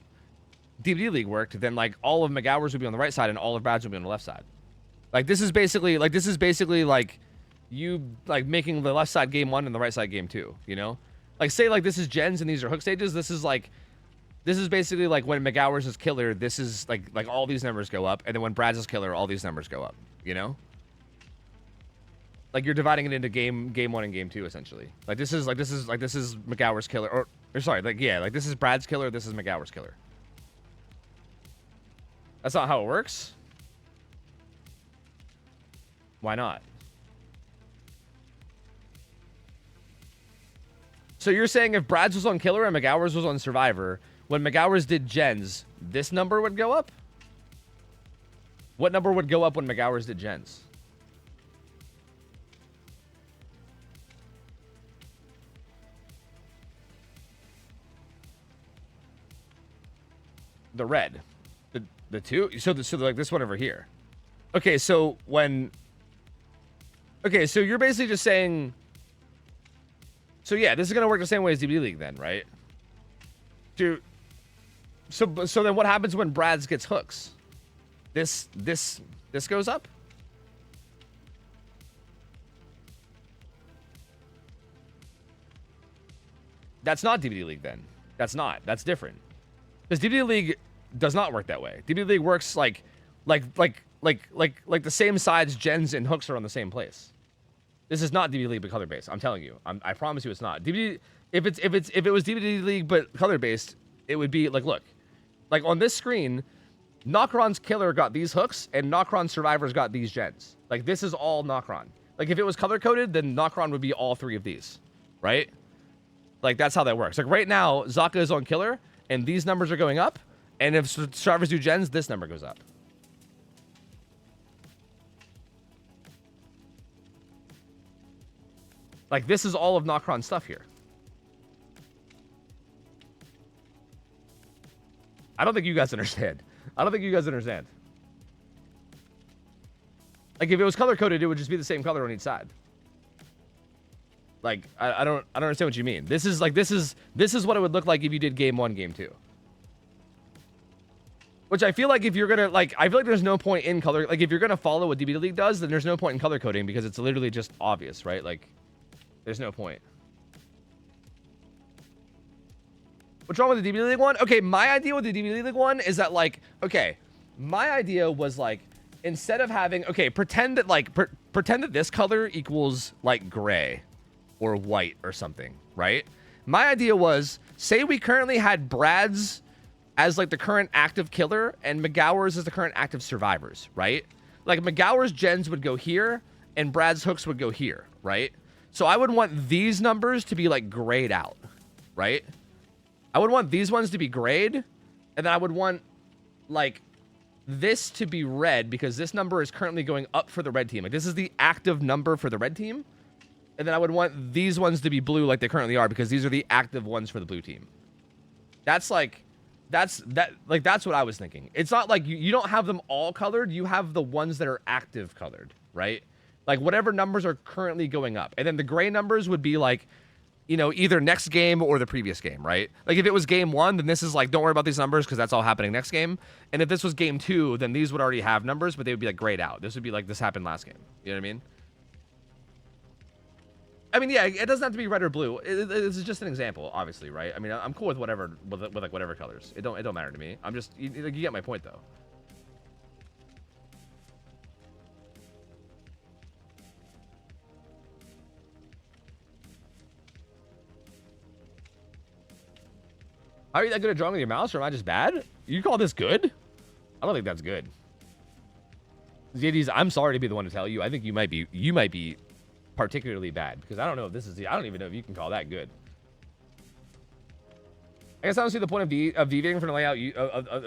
DVD League worked, then, like, all of McGower's would be on the right side and all of Brad's would be on the left side. Like, this is basically, like, you, like, making the left side game 1 and the right side game 2, you know? Like, say, like, this is gens and these are hook stages. This is basically, like, when McGower's is killer, this is, like, all these numbers go up. And then when Brad's is killer, all these numbers go up, you know? Like you're dividing it into game 1 and game 2 essentially. Like this is McGower's killer or sorry, like yeah, like this is Brad's killer, this is McGower's killer. That's not how it works. Why not? So you're saying if Brad's was on killer and McGower's was on survivor, when McGower's did gens, this number would go up? What number would go up when McGower's did gens? The red, the 2. So like this one over here. Okay, so so you're basically just saying. So yeah, this is gonna work the same way as DB League then, right? So then what happens when Brad's gets hooks? This goes up. That's not DB League then. That's different. Because DB League does not work that way. DB League works like the same sides, gens, and hooks are on the same place. This is not DB League but color based. I'm telling you. I promise you, it's not. If it was DB League but color based, it would be like look, like on this screen, Nokron's killer got these hooks and Nokron's survivors got these gens. Like this is all Nokron. Like if it was color coded, then Nokron would be all 3 of these, right? Like that's how that works. Like right now, Zaka is on killer. And these numbers are going up. And if survivors do gens, this number goes up. Like, this is all of Nokron stuff here. I don't think you guys understand. Like, if it was color-coded, it would just be the same color on each side. Like, I don't understand what you mean. This is what it would look like if you did game 1, game 2. Which I feel like if you're gonna I feel like there's no point in color. Like if you're gonna follow what DB League does, then there's no point in color coding because it's literally just obvious, right? Like, there's no point. What's wrong with the DB League one? Okay, my idea with the DB League one is that my idea was instead of having pretend that this color equals like gray or white or something, right? My idea was, say we currently had Brad's as like the current active killer and McGower's as the current active survivors, right? Like McGower's gens would go here and Brad's hooks would go here, right? So I would want these numbers to be like grayed out, right? I would want these ones to be grayed, and then I would want like this to be red because this number is currently going up for the red team. Like this is the active number for the red team. And then I would want these ones to be blue like they currently are because these are the active ones for the blue team. That's like that's what I was thinking. It's not like you don't have them all colored, you have the ones that are active colored, right? Like whatever numbers are currently going up. And then the gray numbers would be like, you know, either next game or the previous game, right? Like if it was game 1, then this is like, don't worry about these numbers because that's all happening next game. And if this was game 2, then these would already have numbers, but they would be like grayed out. This would be like this happened last game. You know what I mean? I mean, yeah, it doesn't have to be red or blue. This is just an example, obviously, right? I mean, I'm cool with whatever, with like whatever colors. It don't matter to me. I'm just, you get my point though. Are you that good at drawing with your mouse, or am I just bad? You call this good? I don't think that's good. ZDs, I'm sorry to be the one to tell you. I think you might be particularly bad because I don't know if this is I don't even know if you can call that good. I guess I don't see the point of deviating from the layout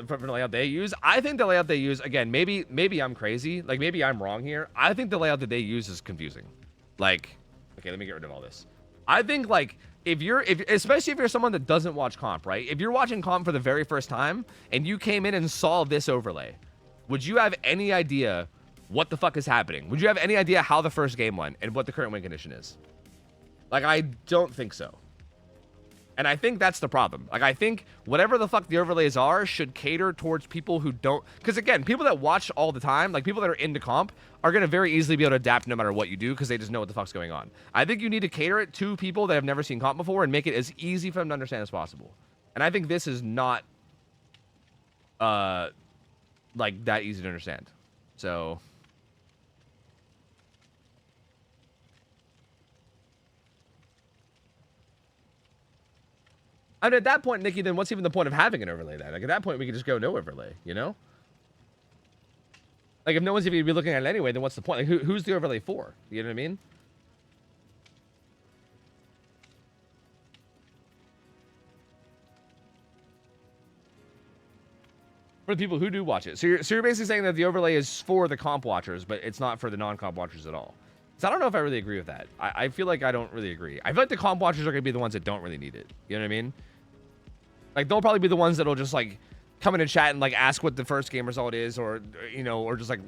from the layout they use. I think the layout they use, again, maybe I'm crazy, like maybe I'm wrong here. I think the layout that they use is confusing. Like, okay, let me get rid of all this. I think like especially if you're someone that doesn't watch comp, right? If you're watching comp for the very first time and you came in and saw this overlay, would you have any idea what the fuck is happening? Would you have any idea how the first game went and what the current win condition is? Like, I don't think so. And I think that's the problem. Like, I think whatever the fuck the overlays are should cater towards people who don't... Because, again, people that watch all the time, like, people that are into comp, are going to very easily be able to adapt no matter what you do because they just know what the fuck's going on. I think you need to cater it to people that have never seen comp before and make it as easy for them to understand as possible. And I think this is not, like, that easy to understand. So... I mean, at that point, Nikki, then what's even the point of having an overlay then? Like, at that point, we could just go no overlay, you know? Like, if no one's even going to be looking at it anyway, then what's the point? Like, who's the overlay for? You know what I mean? For the people who do watch it. So you're basically saying that the overlay is for the comp watchers, but it's not for the non-comp watchers at all. So I don't know if I really agree with that. I feel like I don't really agree. I feel like the comp watchers are going to be the ones that don't really need it. You know what I mean? Like, they'll probably be the ones that'll just, like, come in and chat and, like, ask what the first game result is or, you know, or just, like,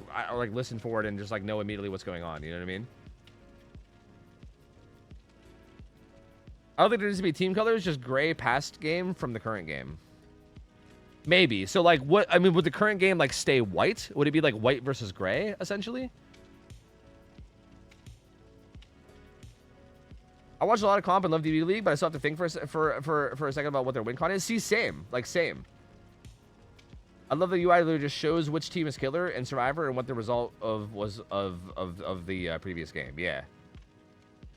listen for it and just, like, know immediately what's going on. You know what I mean? I don't think there needs to be team colors, just gray past game from the current game. Maybe. So, like, what... I mean, would the current game, like, stay white? Would it be, like, white versus gray, essentially? I watch a lot of comp and love DB League, but I still have to think for a second about what their win con is. See, same. Like, same. I love the UI literally just shows which team is killer and survivor and what the result of the previous game. Yeah.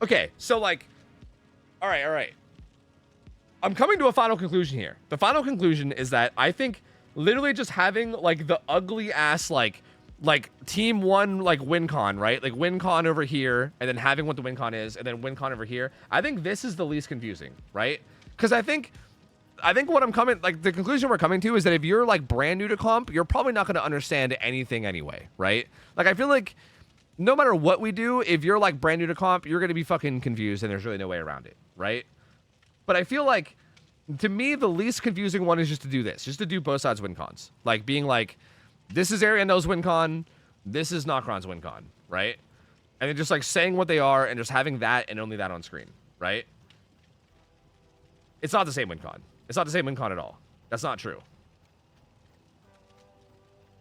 Okay, so, like... All right. I'm coming to a final conclusion here. The final conclusion is that I think literally just having, like, the ugly-ass, like team 1 like win con, right? Like win con over here and then having what the win con is and then win con over here. I think this is the least confusing, right? Because I think what I'm coming, like the conclusion we're coming to is that if you're like brand new to comp, you're probably not going to understand anything anyway, right? Like I feel like no matter what we do, if you're like brand new to comp, you're going to be fucking confused and there's really no way around it, right? But I feel like to me, the least confusing one is just to do this, just to do both sides win cons. Like being like, this is Ariando's win con, this is Nokron's win con, right? And then just like saying what they are and just having that and only that on screen, right? It's not the same win con. It's not the same win con at all. That's not true.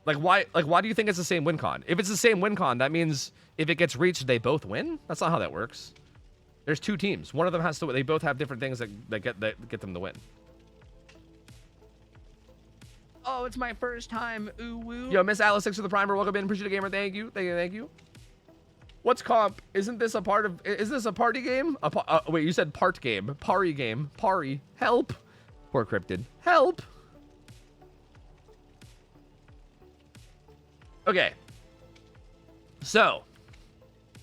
Like why do you think it's the same win con? If it's the same win con, that means if it gets reached, they both win? That's not how that works. There's two teams. One of them has to, they both have different things that get them to win. Oh, it's my first time. Ooh, woo. Yo, Miss Alice, 6 for the primer. Welcome in. Appreciate the gamer. Thank you. What's comp? Isn't this a part of... Is this a party game? Wait, you said part game. Pari game. Pari. Help. Poor Cryptid. Help. Okay. So,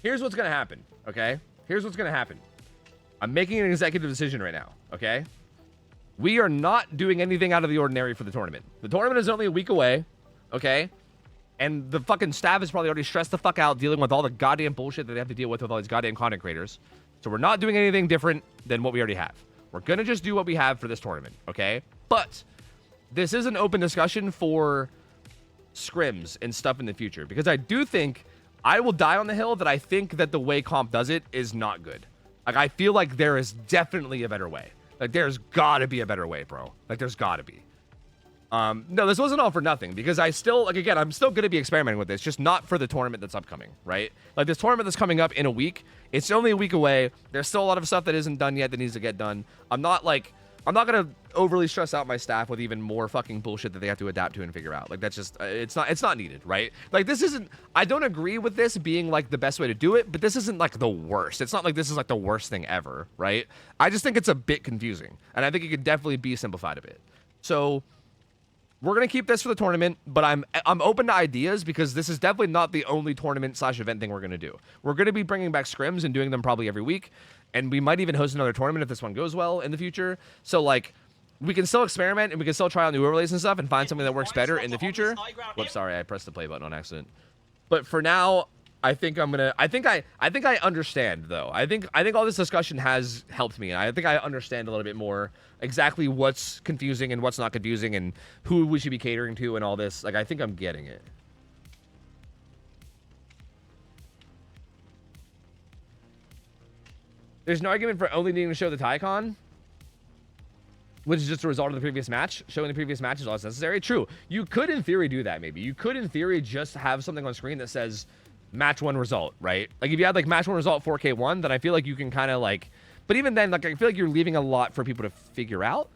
here's what's going to happen, okay? Here's what's going to happen. I'm making an executive decision right now, okay? We are not doing anything out of the ordinary for the tournament. The tournament is only a week away, okay? And the fucking staff is probably already stressed the fuck out dealing with all the goddamn bullshit that they have to deal with all these goddamn content creators. So we're not doing anything different than what we already have. We're going to just do what we have for this tournament, okay? But this is an open discussion for scrims and stuff in the future, because I do think I will die on the hill that I think that the way comp does it is not good. Like, I feel like there is definitely a better way. Like, there's gotta be a better way, bro. Like, there's gotta be. No, this wasn't all for nothing, because I still, like, again, I'm still gonna be experimenting with this, just not for the tournament that's upcoming, right? Like, this tournament that's coming up in a week, it's only a week away. There's still a lot of stuff that isn't done yet that needs to get done. I'm not gonna overly stress out my staff with even more fucking bullshit that they have to adapt to and figure out. Like, that's just, it's not needed, right? Like, this isn't, I don't agree with this being like the best way to do it, but this isn't like the worst. It's not like this is like the worst thing ever, right? I just think it's a bit confusing, and I think it could definitely be simplified a bit. So we're gonna keep this for the tournament, but I'm open to ideas, because this is definitely not the only tournament/event thing we're gonna do. We're gonna be bringing back scrims and doing them probably every week, and we might even host another tournament if this one goes well in the future. So, like, we can still experiment and we can still try out new overlays and stuff and find something that works better in the future. Whoops, sorry, I pressed the play button on accident. But for now, I think I understand, though. I think all this discussion has helped me. I think I understand a little bit more exactly what's confusing and what's not confusing and who we should be catering to and all this. Like, I think I'm getting it. There's no argument for only needing to show the Tycon, which is just a result of the previous match. Showing the previous match is all that's necessary. True. You could, in theory, do that, maybe. You could, in theory, just have something on screen that says match 1 result, right? Like, if you had, like, match 1 result 4K1, then I feel like you can kind of, like... But even then, like, I feel like you're leaving a lot for people to figure out.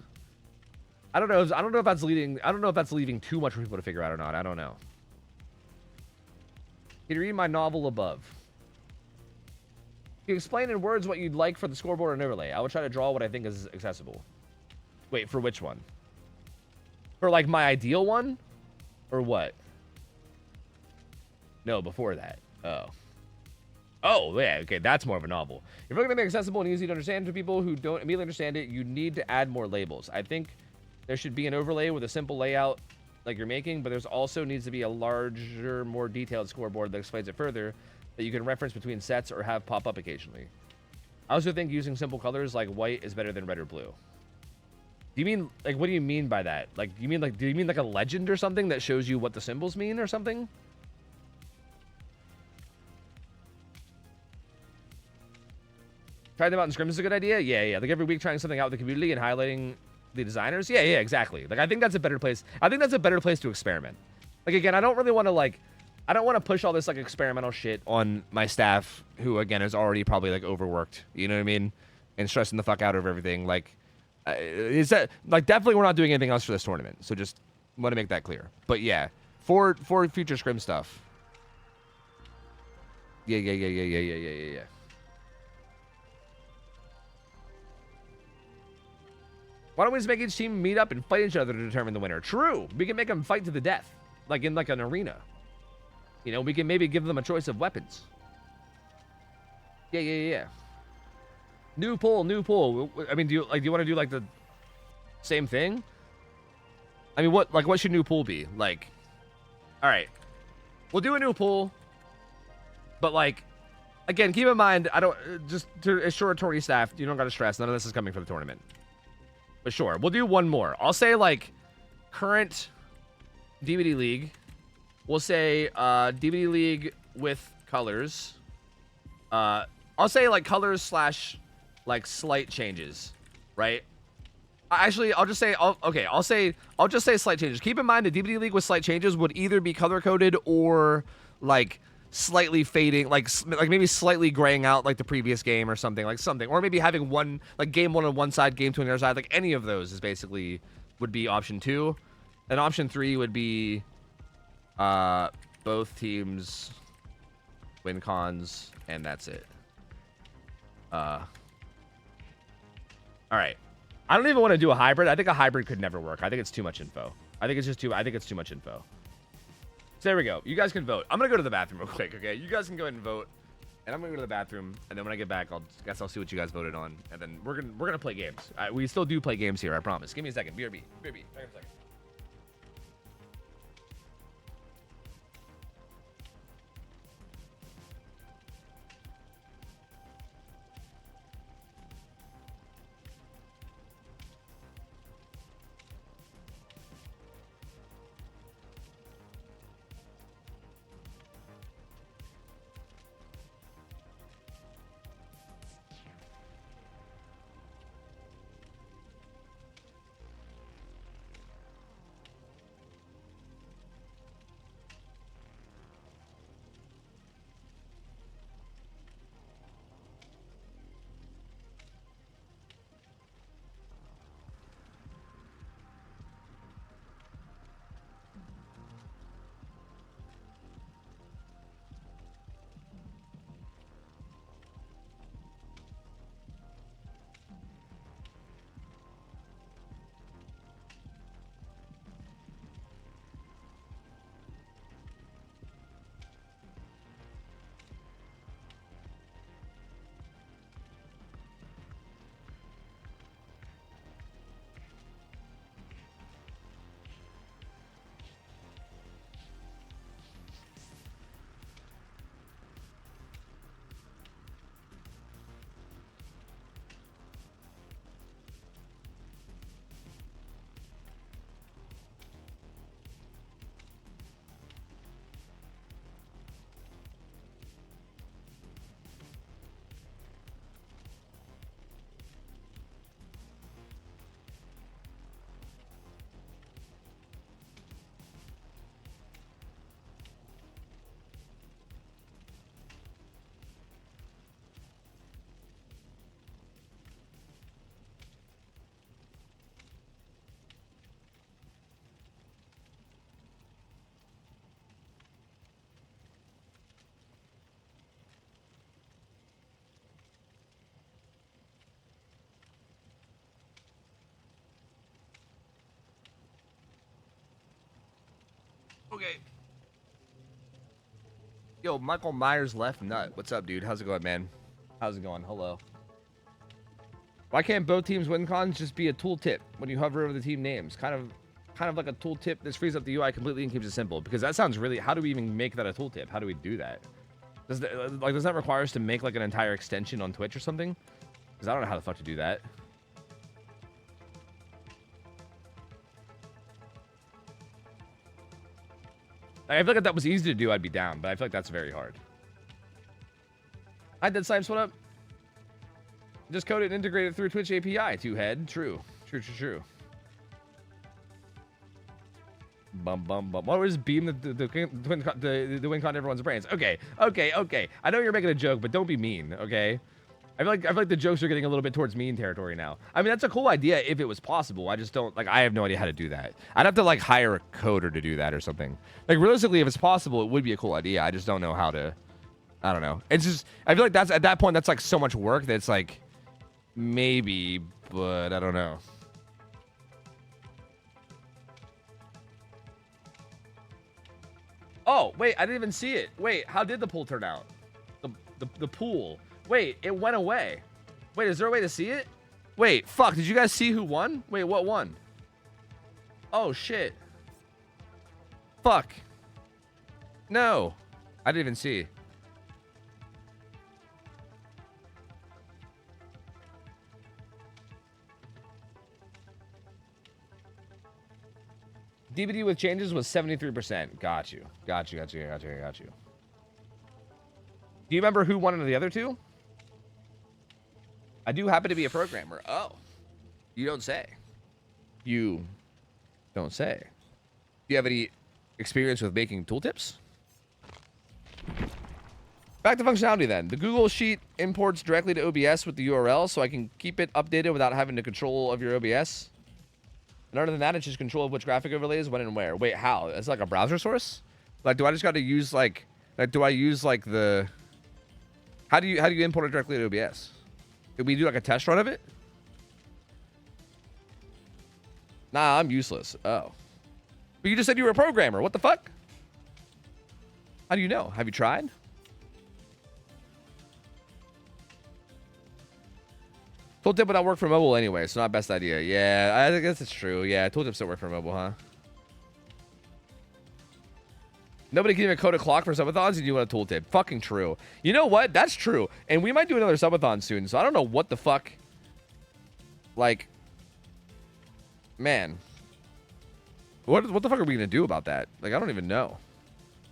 I don't know if that's leaving too much for people to figure out or not. I don't know. Can you read my novel above? Can you explain in words what you'd like for the scoreboard and overlay? I will try to draw what I think is accessible. Wait, for which one? For, like, my ideal one? Or what? No, before that. Oh. Oh, yeah, okay, that's more of a novel. If you're going to make it accessible and easy to understand to people who don't immediately understand it, you need to add more labels. I think there should be an overlay with a simple layout like you're making, but there's also needs to be a larger, more detailed scoreboard that explains it further, that you can reference between sets or have pop up occasionally. I also think using simple colors like white is better than red or blue. Do you mean, like, what do you mean by that? Like, do you mean like a legend or something that shows you what the symbols mean or something? Trying them out in scrims is a good idea? Yeah. Like, every week trying something out with the community and highlighting the designers? Yeah, exactly. Like, I think that's a better place. I think that's a better place to experiment. Like, again, I don't really want to, like, I don't want to push all this, like, experimental shit on my staff, who, again, is already probably, like, overworked. You know what I mean? And stressing the fuck out over everything. Like, is that, like, definitely we're not doing anything else for this tournament. So just want to make that clear. But, yeah, for future scrim stuff. Yeah. Why don't we just make each team meet up and fight each other to determine the winner? True. We can make them fight to the death. Like, in, like, an arena. You know, we can maybe give them a choice of weapons. Yeah. New poll. I mean, do you want to do, like, the same thing? I mean, what should new pool be? Like, all right, we'll do a new pool, but, like, again, keep in mind, I don't, just to assure Tory staff, you don't got to stress, none of this is coming for the tournament. But sure, we'll do one more. I'll say, like, current DBD League. We'll say DBD League with colors. I'll say, like, colors / like, slight changes, right? Actually, I'll just say slight changes. Keep in mind the DBD League with slight changes would either be color coded or, like, slightly fading, like maybe slightly graying out like the previous game or something, or maybe having one, like, game 1 on one side, game 2 on the other side. Like, any of those is basically would be option 2, and option 3 would be both teams win cons, and that's it. All right. I don't even want to do a hybrid. I think a hybrid could never work. I think it's too much info. I think it's too much info. So there we go. You guys can vote. I'm gonna go to the bathroom real quick, okay? You guys can go ahead and vote, and I'm gonna go to the bathroom, and then when I get back, I'll see what you guys voted on, and then we're gonna play games. We still do play games here, I promise. Give me a second. BRB. Back in a second. Okay. Yo, Michael Myers left nut. What's up, dude? How's it going, man? How's it going? Hello. Why can't both teams win cons just be a tooltip when you hover over the team names? Kind of like a tooltip that frees up the UI completely and keeps it simple. Because that sounds really. How do we even make that a tooltip? How do we do that? Does that require us to make like an entire extension on Twitch or something? Because I don't know how the fuck to do that. I feel like if that was easy to do, I'd be down, but I feel like that's very hard. Hi, Dead Snipes, what up? Just code it and integrate it through Twitch API. Two-head. True. True. Bum. What was beam the win con everyone's brains? Okay. I know you're making a joke, but don't be mean, okay? I feel like the jokes are getting a little bit towards mean territory now. I mean, that's a cool idea if it was possible. I just don't, I have no idea how to do that. I'd have to, hire a coder to do that or something. Realistically, if it's possible, it would be a cool idea. I just don't know how to, I don't know. It's just, I feel like at that point, that's, so much work that it's, maybe, but I don't know. Oh, wait, I didn't even see it. Wait, how did the pool turn out? The pool. Wait, it went away. Wait, is there a way to see it? Wait, fuck, did you guys see who won? Wait, what won? Oh, shit. Fuck. No. I didn't even see. DVD with changes was 73%. Got you. Got you. Do you remember who won the other two? I do happen to be a programmer. Oh. You don't say. You don't say. Do you have any experience with making tooltips? Back to functionality then. The Google Sheet imports directly to OBS with the URL, so I can keep it updated without having to control of your OBS. And other than that, it's just control of which graphic overlays, when and where. Wait, how? It's like a browser source? Do I just got to use do I use the... How do you import it directly to OBS? Did we do a test run of it? Nah, I'm useless. Oh. But you just said you were a programmer. What the fuck? How do you know? Have you tried? Tooltip would not work for mobile anyway. It's not best idea. Yeah, I guess it's true. Yeah, tooltips don't work for mobile, huh? Nobody can even code a clock for subathons and you want a tooltip. Fucking true. You know what? That's true. And we might do another subathon soon. So I don't know what the fuck. Like, man. What the fuck are we going to do about that? Like, I don't even know.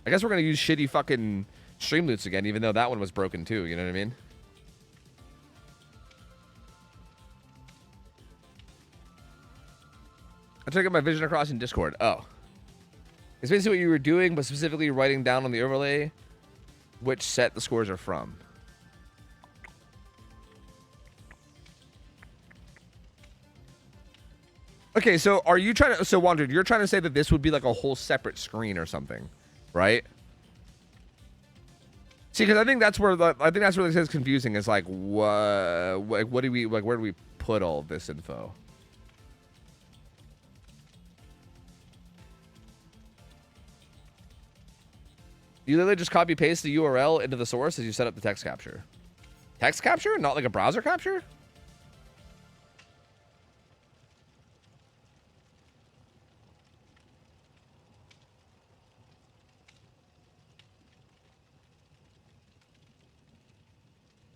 I guess we're going to use shitty fucking stream loots again, even though that one was broken too. You know what I mean? I took up my vision across in Discord. Oh. It's basically what you were doing, but specifically writing down on the overlay which set the scores are from. Okay, so are you trying to... So, Wandered, you're trying to say that this would be like a whole separate screen or something, right? See, because I think that's where it gets confusing. Is like, what do we... Like, where do we put all of this info? You literally just copy paste the URL into the source as you set up the text capture. Text capture? Not like a browser capture?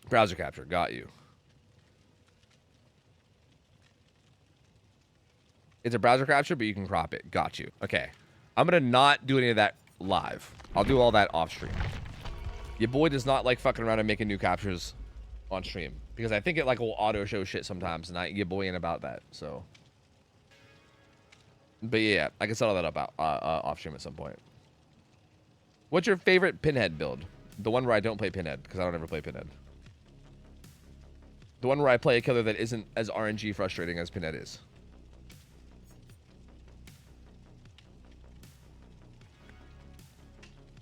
Browser capture. Got you. It's a browser capture, but you can crop it. Got you. Okay. I'm going to not do any of that live. I'll do all that off stream. Your boy does not like fucking around and making new captures on stream because I think it like will auto show shit sometimes, and I get boy in about that. So, but yeah, I can settle that up off stream at some point. What's your favorite Pinhead build? The one where I don't play Pinhead because I don't ever play Pinhead. The one where I play a killer that isn't as RNG frustrating as Pinhead is.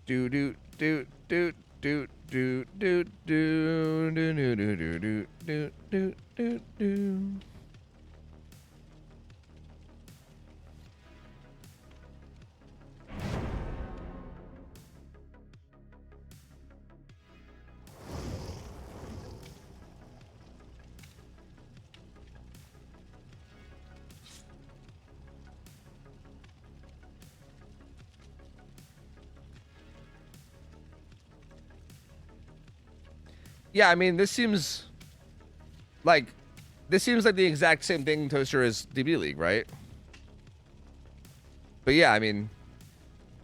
Do do do do do do do do do do do do do do do do. Yeah, I mean, this seems like the exact same thing, Toaster, as DB League, right? But yeah, I mean,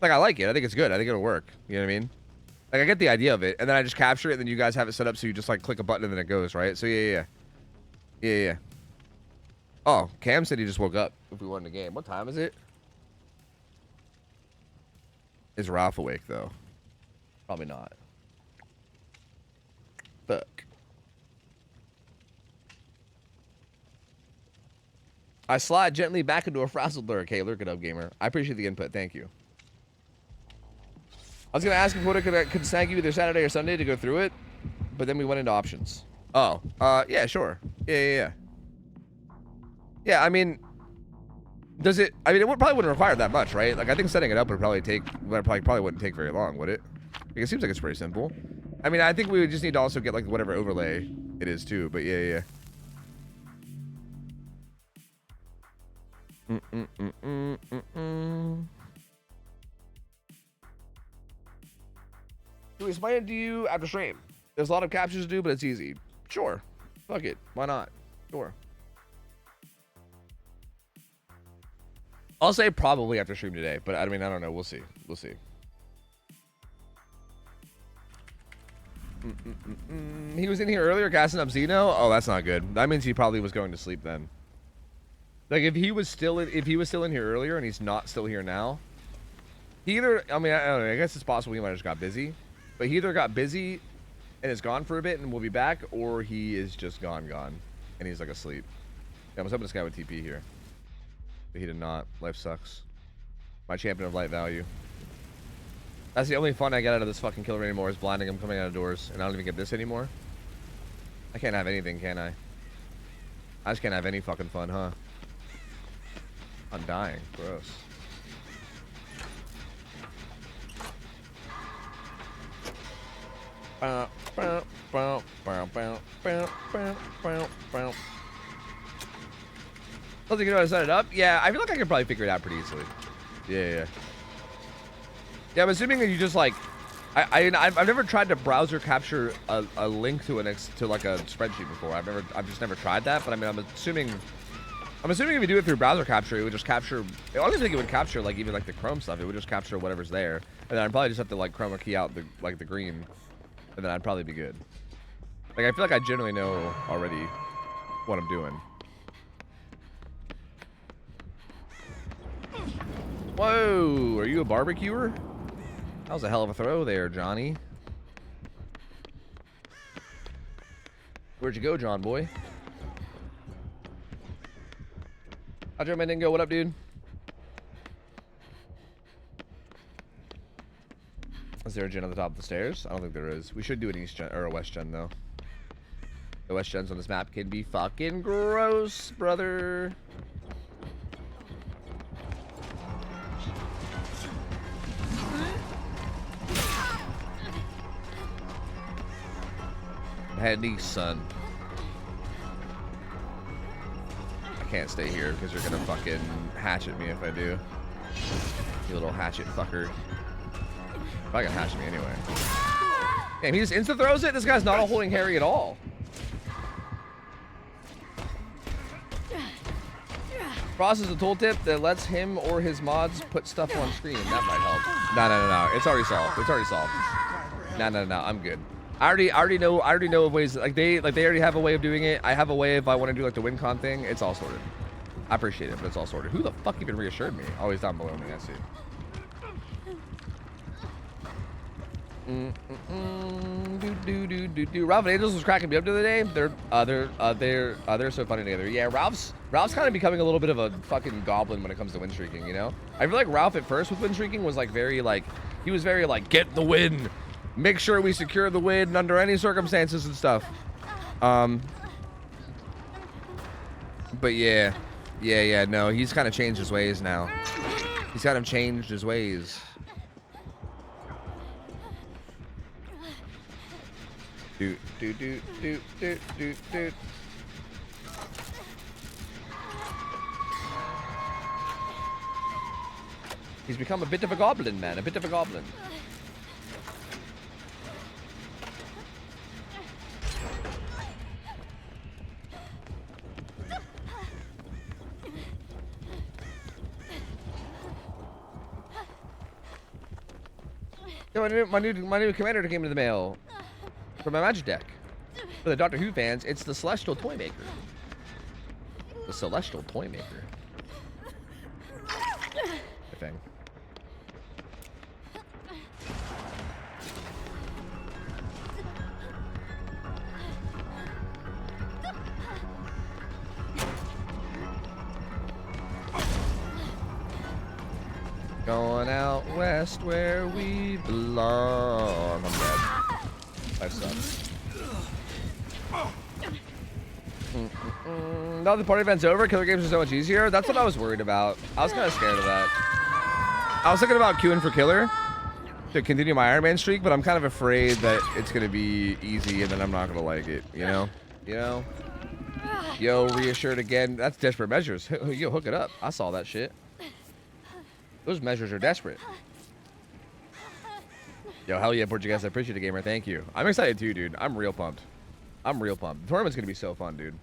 like, I like it. I think it's good. I think it'll work. You know what I mean? Like, I get the idea of it, and then I just capture it, and then you guys have it set up so you just, like, click a button and then it goes, right? So, yeah. Oh, Cam said he just woke up if we won the game. What time is it? Is Ralph awake, though? Probably not. Fuck. I slide gently back into a frazzled lurk. Hey, lurk it up, gamer. I appreciate the input. Thank you. I was going to ask if Quota could snag you either Saturday or Sunday to go through it, but then we went into options. Oh, yeah, sure. Yeah. Yeah, I mean, does it... I mean, it probably wouldn't require that much, right? Like, I think setting it up would probably wouldn't take very long, would it? Like, it seems like it's pretty simple. I mean, I think we would just need to also get, like, whatever overlay it is, too. But, yeah. Do we explain it to you after stream? There's a lot of captures to do, but it's easy. Sure. Fuck it. Why not? Sure. I'll say probably after stream today, but I mean, I don't know. We'll see. He was in here earlier casting up Xeno. Oh, that's not good. That means he probably was going to sleep then. Like if he was still in here earlier and he's not still here now, he either, I mean, I don't know, I guess it's possible he might have just got busy, but he either got busy and is gone for a bit and will be back, or he is just gone, and he's like asleep. Yeah, I was hoping this guy would TP here, but he did not. Life sucks. My champion of light value. That's the only fun I get out of this fucking killer anymore is blinding him coming out of doors, and I don't even get this anymore. I can't have anything, can I? I just can't have any fucking fun, huh? I'm dying. Gross. Don't think you know how to set it up? Yeah, I feel like I could probably figure it out pretty easily. Yeah. Yeah, I'm assuming that you just like, I've never tried to browser capture a link to like a spreadsheet before. I've just never tried that. But I mean, I'm assuming if you do it through browser capture, it would just capture. I don't even think it would capture like even like the Chrome stuff. It would just capture whatever's there, and then I'd probably just have to like chroma key out the green, and then I'd probably be good. Like I feel like I generally know already what I'm doing. Whoa, are you a barbecuer? That was a hell of a throw there, Johnny. Where'd you go, John boy? How'd my dingo? What up, dude? Is there a gen on the top of the stairs? I don't think there is. We should do an east gen or a west gen though. The west gens on this map can be fucking gross, brother. Head son. I can't stay here because you're gonna fucking hatchet me if I do. You little hatchet fucker. Probably gonna hatchet me anyway. Damn, he just insta throws it? This guy's not a holding Harry at all. Frost is a tooltip that lets him or his mods put stuff on screen. That might help. No. It's already solved. It's already solved. No. I'm good. I already know of ways like they already have a way of doing it. I have a way if I want to do like the WinCon thing. It's all sorted. I appreciate it, but it's all sorted. Who the fuck even reassured me? Oh, he's down below me. I see. Ralph and Angels was cracking me up the other day. They're so funny together. Yeah, Ralph's kind of becoming a little bit of a fucking goblin when it comes to win streaking. You know, I feel like Ralph at first with win streaking was like very like get the win. Make sure we secure the win under any circumstances and stuff. But yeah, no, he's kind of changed his ways now. He's kind of changed his ways. Do. He's become a bit of a goblin, man. A bit of a goblin. Yo, my new commander came into the mail for my magic deck. For the Doctor Who fans, it's the Celestial Toymaker. The Celestial Toymaker. Good thing. Going out west where we belong. I'm dead. Life sucks. Now the party event's over, killer games are so much easier. That's what I was worried about. I was kind of scared of that. I was thinking about queuing for killer to continue my Iron Man streak, but I'm kind of afraid that it's gonna be easy and then I'm not gonna like it. You know? Yo, reassured again. That's desperate measures. Yo, hook it up. I saw that shit. Those measures are desperate. Yo, hell yeah, Portuguese. I appreciate it, gamer. Thank you. I'm excited too, dude. I'm real pumped. The tournament's gonna be so fun, dude.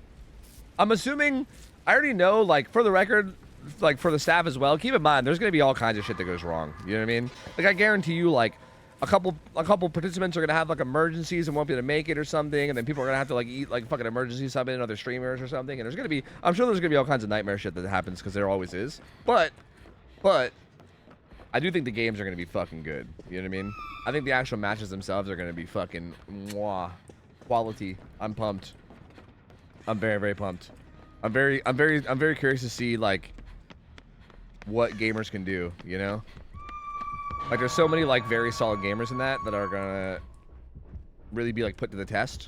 I'm assuming, I already know, like, for the record, like, for the staff as well, keep in mind, there's gonna be all kinds of shit that goes wrong. You know what I mean? Like, I guarantee you, like, a couple participants are gonna have, like, emergencies and won't be able to make it or something, and then people are gonna have to, like, eat, like, fucking emergency sub in other streamers or something, and there's gonna be, I'm sure there's gonna be all kinds of nightmare shit that happens, because there always is. But, I do think the games are gonna be fucking good. You know what I mean? I think the actual matches themselves are gonna be fucking mwah. Quality. I'm pumped. I'm very, very pumped. I'm very curious to see like what gamers can do, you know? Like there's so many like very solid gamers in that are gonna really be like put to the test.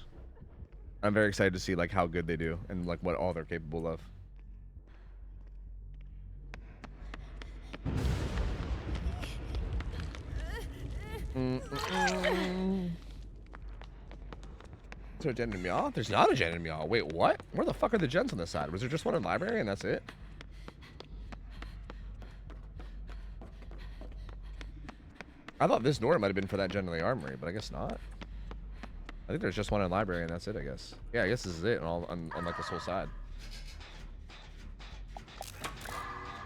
I'm very excited to see like how good they do and like what all they're capable of. there a gen in Meow? There's not a gen in Meow. Wait, what? Where the fuck are the gens on this side? Was there just one in library and that's it? I thought this Nora might have been for that gen in the armory, but I guess not. I think there's just one in library and that's it, I guess. Yeah, I guess this is it on like this whole side.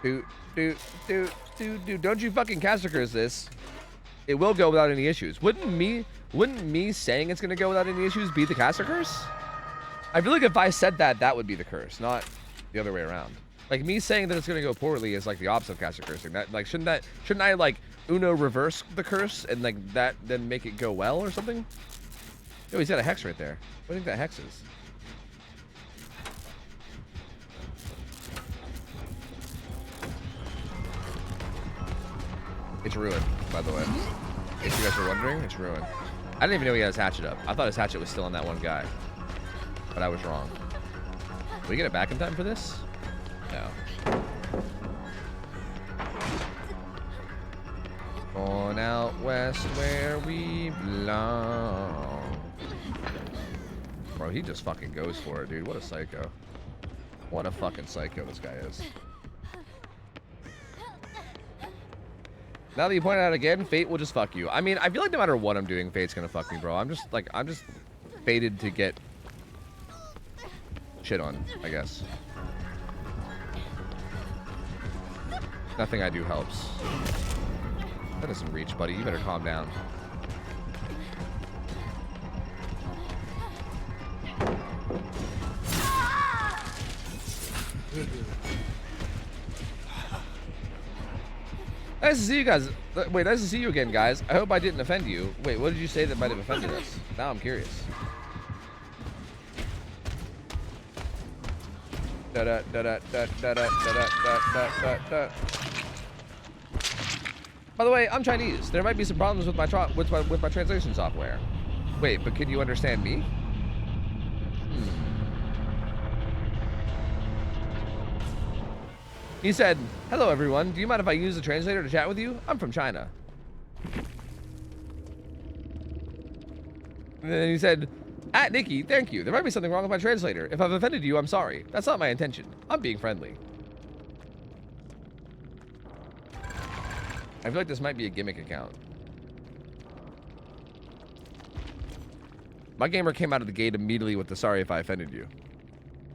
Dude, don't you fucking caster curse this. It will go without any issues. Wouldn't me saying it's gonna go without any issues be the caster curse? I feel like if I said that, that would be the curse, not the other way around. Like me saying that it's gonna go poorly is like the opposite of caster cursing. That like shouldn't I like Uno reverse the curse and like that then make it go well or something? Yo, he's got a hex right there. What do you think that hex is? It's ruined, by the way. If you guys are wondering, it's ruined. I didn't even know he had his hatchet up. I thought his hatchet was still on that one guy. But I was wrong. Will we get it back in time for this? No. On out west where we belong. Bro, he just fucking goes for it, dude. What a psycho. What a fucking psycho this guy is. Now that you point it out again, Fate will just fuck you. I mean, I feel like no matter what I'm doing, Fate's gonna fuck me, bro. I'm just fated to get shit on, I guess. Nothing I do helps. That doesn't reach, buddy. You better calm down. Nice to see you guys. Wait, nice to see you again, guys. I hope I didn't offend you. Wait, what did you say that might have offended us? Now I'm curious. By the way, I'm Chinese. There might be some problems with my translation software. Wait, but can you understand me? He said, "Hello everyone, do you mind if I use the translator to chat with you? I'm from China." And then he said, "At Nikki, thank you. There might be something wrong with my translator. If I've offended you, I'm sorry. That's not my intention. I'm being friendly." I feel like this might be a gimmick account. My gamer came out of the gate immediately with the "sorry if I offended you."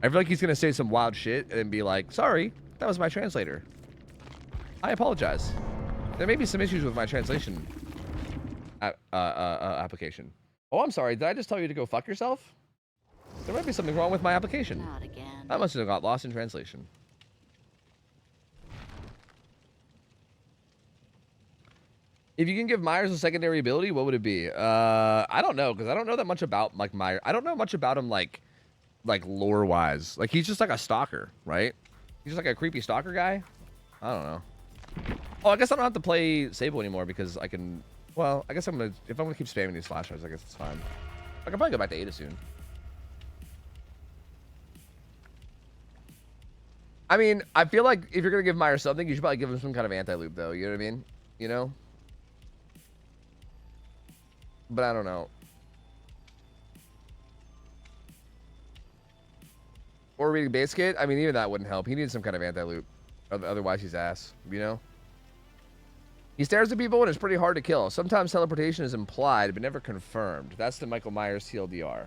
I feel like he's gonna say some wild shit and be like, "Sorry, that was my translator. I apologize. There may be some issues with my translation application." Oh, I'm sorry. Did I just tell you to go fuck yourself? There might be something wrong with my application. Not again. I must have got lost in translation. If you can give Myers a secondary ability, what would it be? I don't know, because I don't know that much about like Myers. I don't know much about him like lore wise. Like he's just like a stalker, right? He's just like a creepy stalker guy. I don't know. Oh, I guess I don't have to play Sable anymore because I can. Well, I guess if I'm gonna keep spamming these flashlights, I guess it's fine. I can probably go back to Ada soon. I mean, I feel like if you're gonna give Myers something, you should probably give him some kind of anti-loop, though. You know what I mean? You know. But I don't know. Or reading base kit. I mean, even that wouldn't help. He needs some kind of anti-loop. Otherwise, he's ass. You know? He stares at people and it's pretty hard to kill. Sometimes teleportation is implied, but never confirmed. That's the Michael Myers TLDR.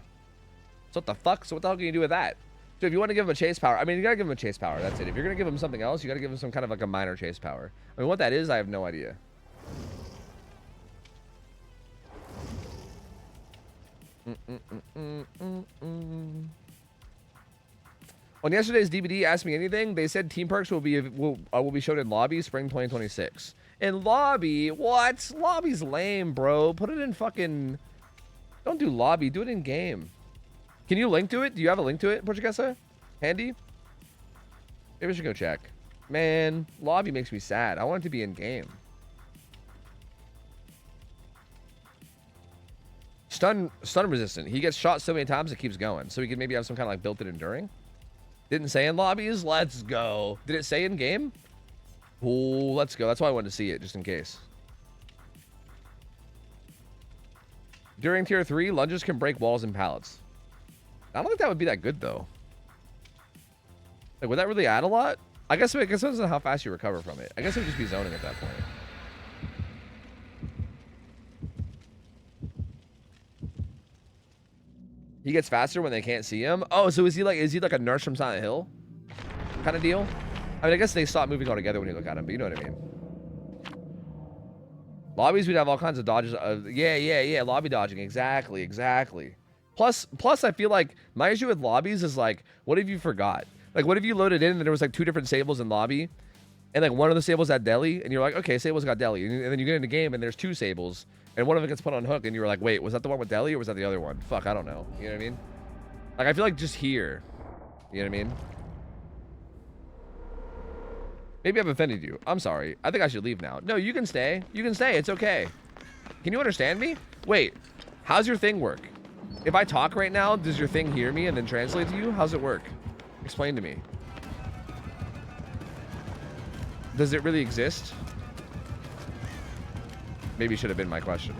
So what the fuck? So what the hell can you do with that? So if you want to give him a chase power, I mean, you gotta give him a chase power. That's it. If you're gonna give him something else, you gotta give him some kind of like a minor chase power. I mean, what that is, I have no idea. On yesterday's DVD, Ask Me Anything, they said Team Perks will be shown in lobby spring 2026. In lobby? What? Lobby's lame, bro. Put it in fucking. Don't do lobby. Do it in game. Can you link to it? Do you have a link to it, Portuguesa? Handy? Maybe I should go check. Man, lobby makes me sad. I want it to be in game. Stun resistant. He gets shot so many times it keeps going. So he could maybe have some kind of like built-in enduring. Didn't say in lobbies. Let's go. Did it say in game? Cool. Let's go. That's why I wanted to see it, just in case. During tier 3, lunges can break walls and pallets. I don't think that would be that good though. Like, would that really add a lot? I guess it depends on how fast you recover from it. I guess it would just be zoning at that point. He gets faster when they can't see him. Oh, so is he like a nurse from Silent Hill kind of deal? I mean, I guess they stop moving altogether when you look at him, but you know what I mean. Lobbies, we'd have all kinds of dodges. Yeah. Lobby dodging. Exactly. Plus, I feel like my issue with lobbies is like, what if you forgot? Like, what if you loaded in and there was like 2 different Sables in lobby, and like one of the Sables had deli, and you're like, okay, Sable's got deli, and then you get in the game and there's 2 Sables, and one of them gets put on hook, and you're like, wait, was that the one with deli or was that the other one? Fuck, I don't know. You know what I mean? Like, I feel like just here. You know what I mean? Maybe I've offended you. I'm sorry. I think I should leave now. No, you can stay. You can stay. It's okay. Can you understand me? Wait, how's your thing work? If I talk right now, does your thing hear me and then translate to you? How's it work? Explain to me. Does it really exist? Maybe should have been my question.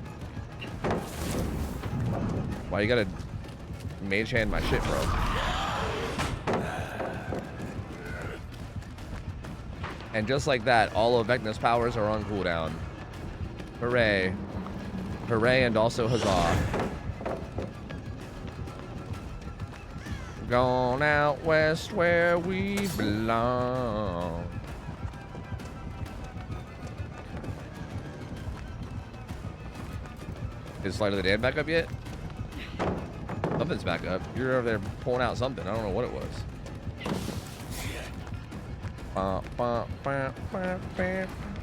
Why you gotta mage hand my shit, bro? And just like that, all of Vecna's powers are on cooldown. Hooray. Hooray and also huzzah. Gone out west where we belong. Is Flight of the Dead back up yet? Something's back up. You're over there pulling out something. I don't know what it was.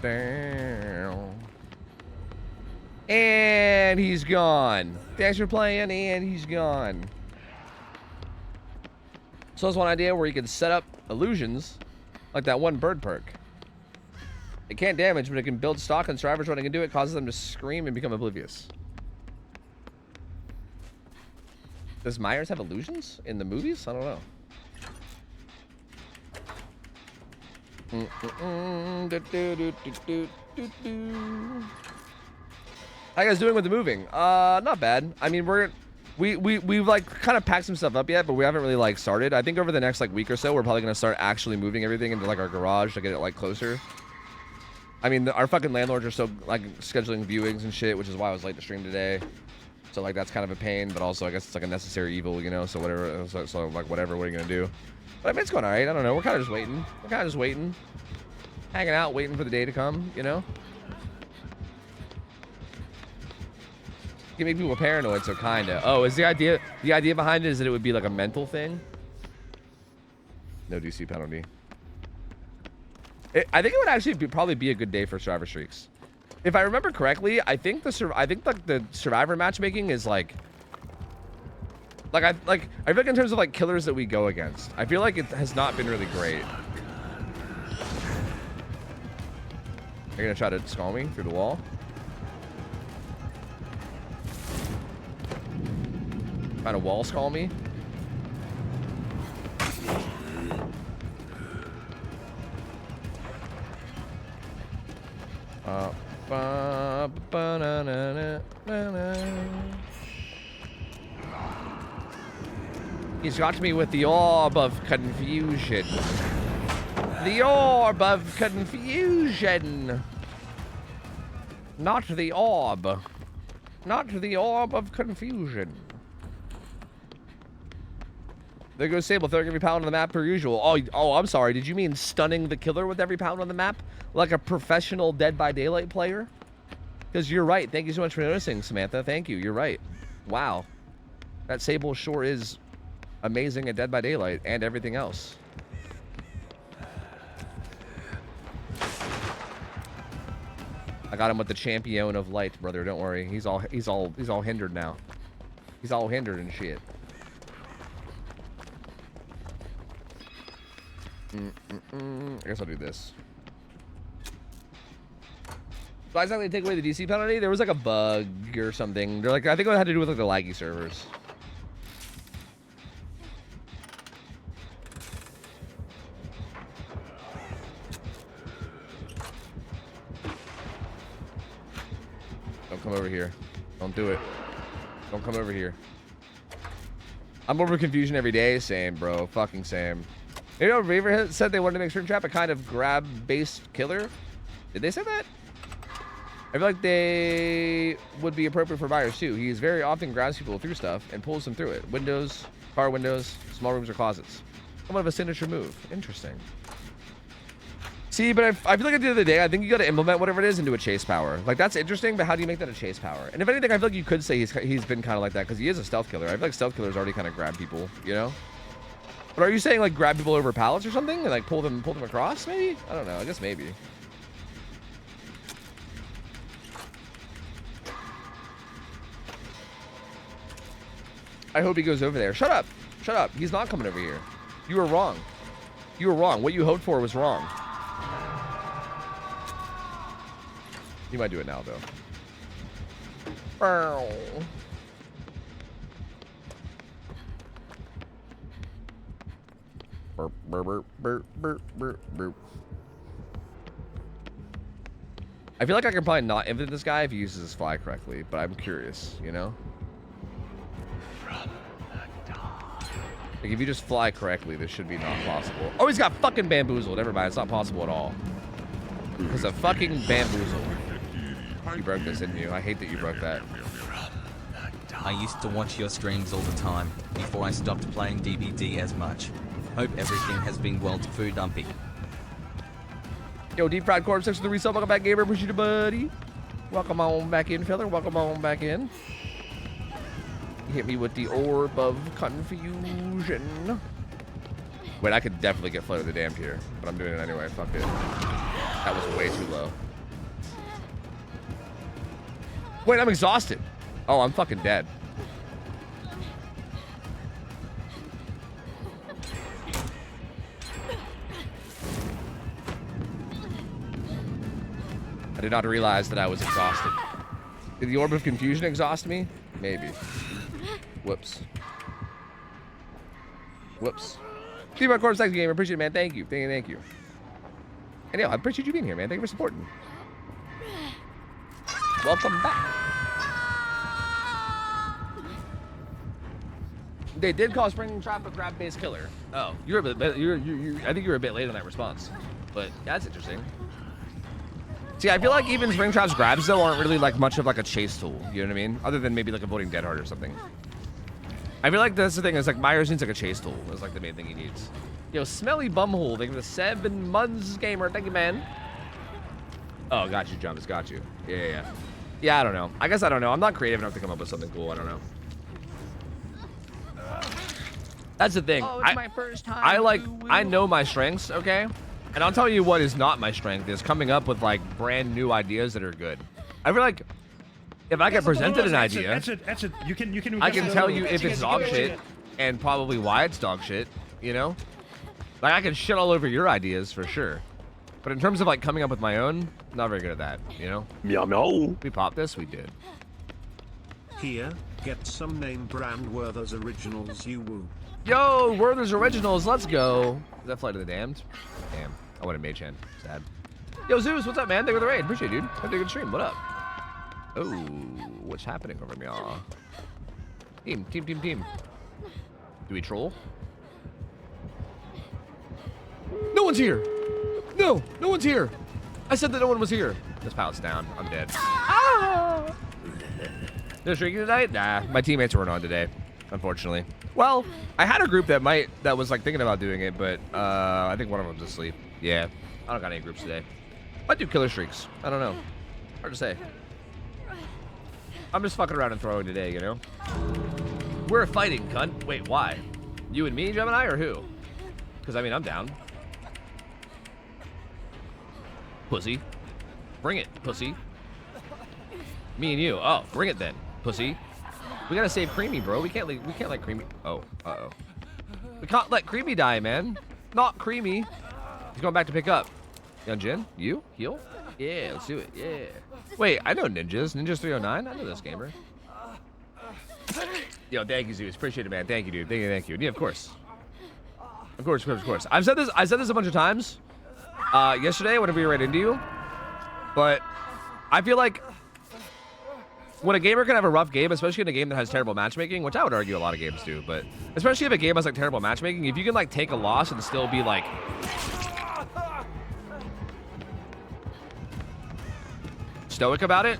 Down. And he's gone. Thanks for playing, and he's gone. So there's one idea where you can set up illusions, like that one bird perk. It can't damage, but it can build stock, and survivors running into it causes them to scream and become oblivious. Does Myers have illusions in the movies? I don't know. How you guys doing with the moving? Not bad. I mean, we've like kind of packed some stuff up yet, but we haven't really like started. I think over the next like week or so, we're probably gonna start actually moving everything into like our garage to get it like closer. I mean, our fucking landlords are so like scheduling viewings and shit, which is why I was late to stream today. So like that's kind of a pain, but also I guess it's like a necessary evil, you know. So whatever. So like whatever. What are you gonna do? But I mean, it's going alright. I don't know. We're kind of just waiting. Hanging out, waiting for the day to come, you know. You can make people paranoid, so kinda. Oh, is the idea behind it is that it would be like a mental thing? No DC penalty. I think it would actually probably be a good day for survivor streaks. If I remember correctly, I think the survivor matchmaking is like I feel like in terms of like killers that we go against, I feel like it has not been really great. You're gonna try to skull me through the wall? Trying to wall skull me? He's got me with the orb of confusion. The orb of confusion. Not the orb. Not the orb of confusion. There goes Sable, throwing every pound on the map per usual. Oh, I'm sorry. Did you mean stunning the killer with every pound on the map? Like a professional Dead by Daylight player? Because you're right. Thank you so much for noticing, Samantha. Thank you. You're right. Wow. That Sable sure is amazing at Dead by Daylight and everything else. I got him with the champion of light, brother. Don't worry. He's all hindered now. He's all hindered and shit. I guess I'll do this. So I exactly take away the DC penalty. There was like a bug or something. They're like, I think it had to do with like the laggy servers. Don't come over here. Don't do it. Don't come over here. I'm over confusion every day. Same, bro. Fucking same. You know, Reaver said they wanted to make Springtrap a kind of grab-based killer. Did they say that? I feel like they would be appropriate for buyers too. He very often grabs people through stuff and pulls them through it. Windows, car windows, small rooms or closets. Somewhat of a signature move. Interesting. See, but I feel like at the end of the day, I think you got to implement whatever it is into a chase power. Like, that's interesting, but how do you make that a chase power? And if anything, I feel like you could say he's been kind of like that because he is a stealth killer. I feel like stealth killers already kind of grab people, you know? But are you saying, like, grab people over pallets or something and, like, pull them across, maybe? I don't know. I guess maybe. I hope he goes over there. Shut up. Shut up. He's not coming over here. You were wrong. You were wrong. What you hoped for was wrong. You might do it now, though. Burp, burp, burp, burp, burp, burp, burp. I feel like I can probably not infinite this guy if he uses his fly correctly, but I'm curious, you know? Like, if you just fly correctly, this should be not possible. Oh, he's got fucking bamboozled. Never mind, it's not possible at all. Because of fucking bamboozled. You broke this, didn't you? I hate that you broke that. I used to watch your streams all the time, before I stopped playing DBD as much. Hope everything has been well to Food Dumpy. Yo, Deep Fried Corpse, thanks for the resub. Welcome back, gamer. Appreciate it, buddy. Welcome on back in, fella. Welcome on back in. Hit me with the orb of confusion. Wait, I could definitely get Flood of the Damned here, but I'm doing it anyway. Fuck it. That was way too low. Wait, I'm exhausted. Oh, I'm fucking dead. I did not realize that I was exhausted. Did the Orb of Confusion exhaust me? Maybe. Whoops. Whoops. See my corpse, thanks, gamer. Appreciate it, man. Thank you. Thank you. And yeah, I appreciate you being here, man. Thank you for supporting. Welcome back. They did call Springtrap a grab-based killer. Oh, you're a bit. I think you're a bit late on that response, but that's interesting. See, I feel like even Springtrap's grabs though aren't really like much of like a chase tool. You know what I mean? Other than maybe like avoiding Dead Hard or something. I feel like that's the thing. Is like Myers needs like a chase tool. Is like the main thing he needs. Yo, Smelly Bumhole. Thank you for the 7 months, gamer. Thank you, man. Oh, got you, Jumps. Got you. Yeah. Yeah, I don't know. I guess I don't know. I'm not creative enough to come up with something cool. I don't know. That's the thing. Oh, it's my first time. I know my strengths, okay? And I'll tell you what is not my strength is coming up with like brand new ideas that are good. I feel like if I get presented an idea, I can tell you if it's dog shit and probably why it's dog shit, you know? Like I can shit all over your ideas for sure. But in terms of like coming up with my own, not very good at that, you know? Meow meow. We popped this, we did. Here, get some name brand Werther's Originals, you woo. Yo, Werther's Originals, let's go. Is that Flight of the Damned? Damn, I wanted Mage Hand. Sad. Yo, Zeus, what's up, man? Thank you for the raid. Appreciate it, dude. Had a good stream. What up? Oh, what's happening over me? Team. Do we troll? No one's here. No one's here. I said that no one was here. This pallet's down. I'm dead. Ah! No streaking tonight? Nah, my teammates weren't on today, unfortunately. Well, I had a group that was like thinking about doing it, but I think one of them's asleep. Yeah, I don't got any groups today. Might do killer streaks. I don't know. Hard to say. I'm just fucking around and throwing today, you know? We're fighting, cunt. Wait, why? You and me, Gemini, or who? Because, I mean, I'm down. Pussy. Bring it, pussy. Me and you. Oh, bring it then, pussy. We gotta save Creamy, bro. We can't let Creamy. Oh, uh-oh. We can't let Creamy die, man. Not Creamy. He's going back to pick up. Young Jin, you? Heal? Yeah, let's do it. Yeah. Wait, I know ninjas. Ninjas 309? I know this gamer. Yo, thank you, Zeus. Appreciate it, man. Thank you, dude. Thank you. Yeah, of course. Of course. I've said this a bunch of times. Yesterday, whenever we ran into you. But I feel like when a gamer can have a rough game, especially in a game that has terrible matchmaking, which I would argue a lot of games do, but especially if a game has like terrible matchmaking, if you can like take a loss and still be like stoic about it,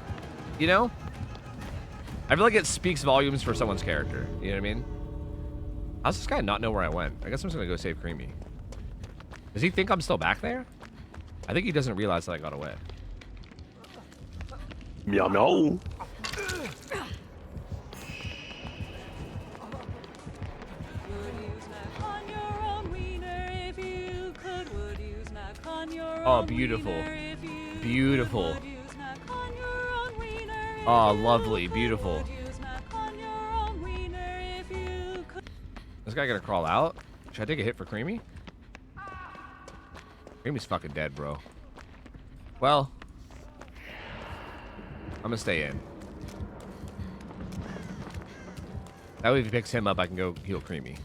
you know? I feel like it speaks volumes for someone's character. You know what I mean? How's this guy not know where I went? I guess I'm just gonna go save Creamy. Does he think I'm still back there? I think he doesn't realize that I got away. Meow meow. Oh, beautiful. Beautiful. Oh, lovely. Beautiful. This guy gonna crawl out? Should I take a hit for Creamy? Creamy's fucking dead, bro. Well, I'm gonna stay in. That way if he picks him up, I can go heal Creamy.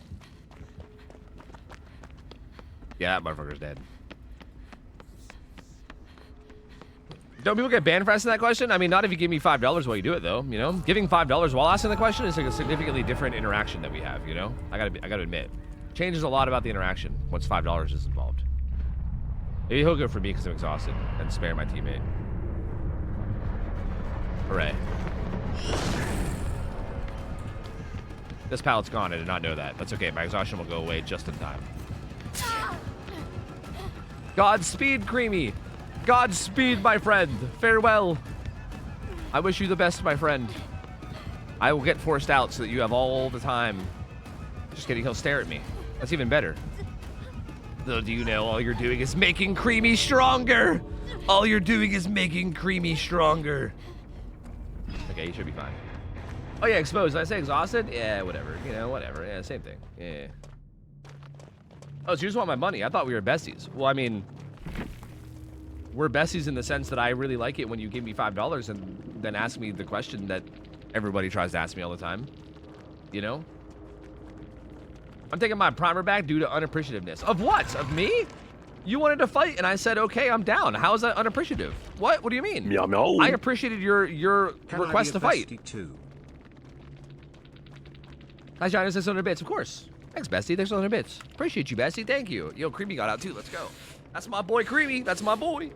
Yeah, that motherfucker's dead. Don't people get banned for asking that question? I mean, not if you give me $5 while you do it, though. You know, giving $5 while asking the question is like a significantly different interaction that we have. You know, I gotta admit, changes a lot about the interaction once $5 is involved. Maybe he'll go for me because I'm exhausted and spare my teammate. Hooray! This pallet's gone. I did not know that. That's okay. My exhaustion will go away just in time. Godspeed, Creamy. Godspeed, my friend. Farewell. I wish you the best, my friend. I will get forced out so that you have all the time. Just kidding, he'll stare at me. That's even better. Though, do you know all you're doing is making Creamy stronger? All you're doing is making Creamy stronger. Okay, you should be fine. Oh yeah, exposed. Did I say exhausted? Yeah, whatever. You know, whatever. Yeah, same thing. Yeah. Oh, so you just want my money? I thought we were besties. Well, I mean, we're besties in the sense that I really like it when you give me $5 and then ask me the question that everybody tries to ask me all the time. You know? I'm taking my primer back due to unappreciativeness. Of what? Of me? You wanted to fight and I said, okay, I'm down. How is that unappreciative? What? What do you mean? Meow meow. I appreciated your request to fight. Too? Hi, Johnny. 600 bits. Of course. Thanks, Bestie. Thanks for 100 bits. Appreciate you, Bestie. Thank you. Yo, Creamy got out too. Let's go. That's my boy, Creamy. That's my boy.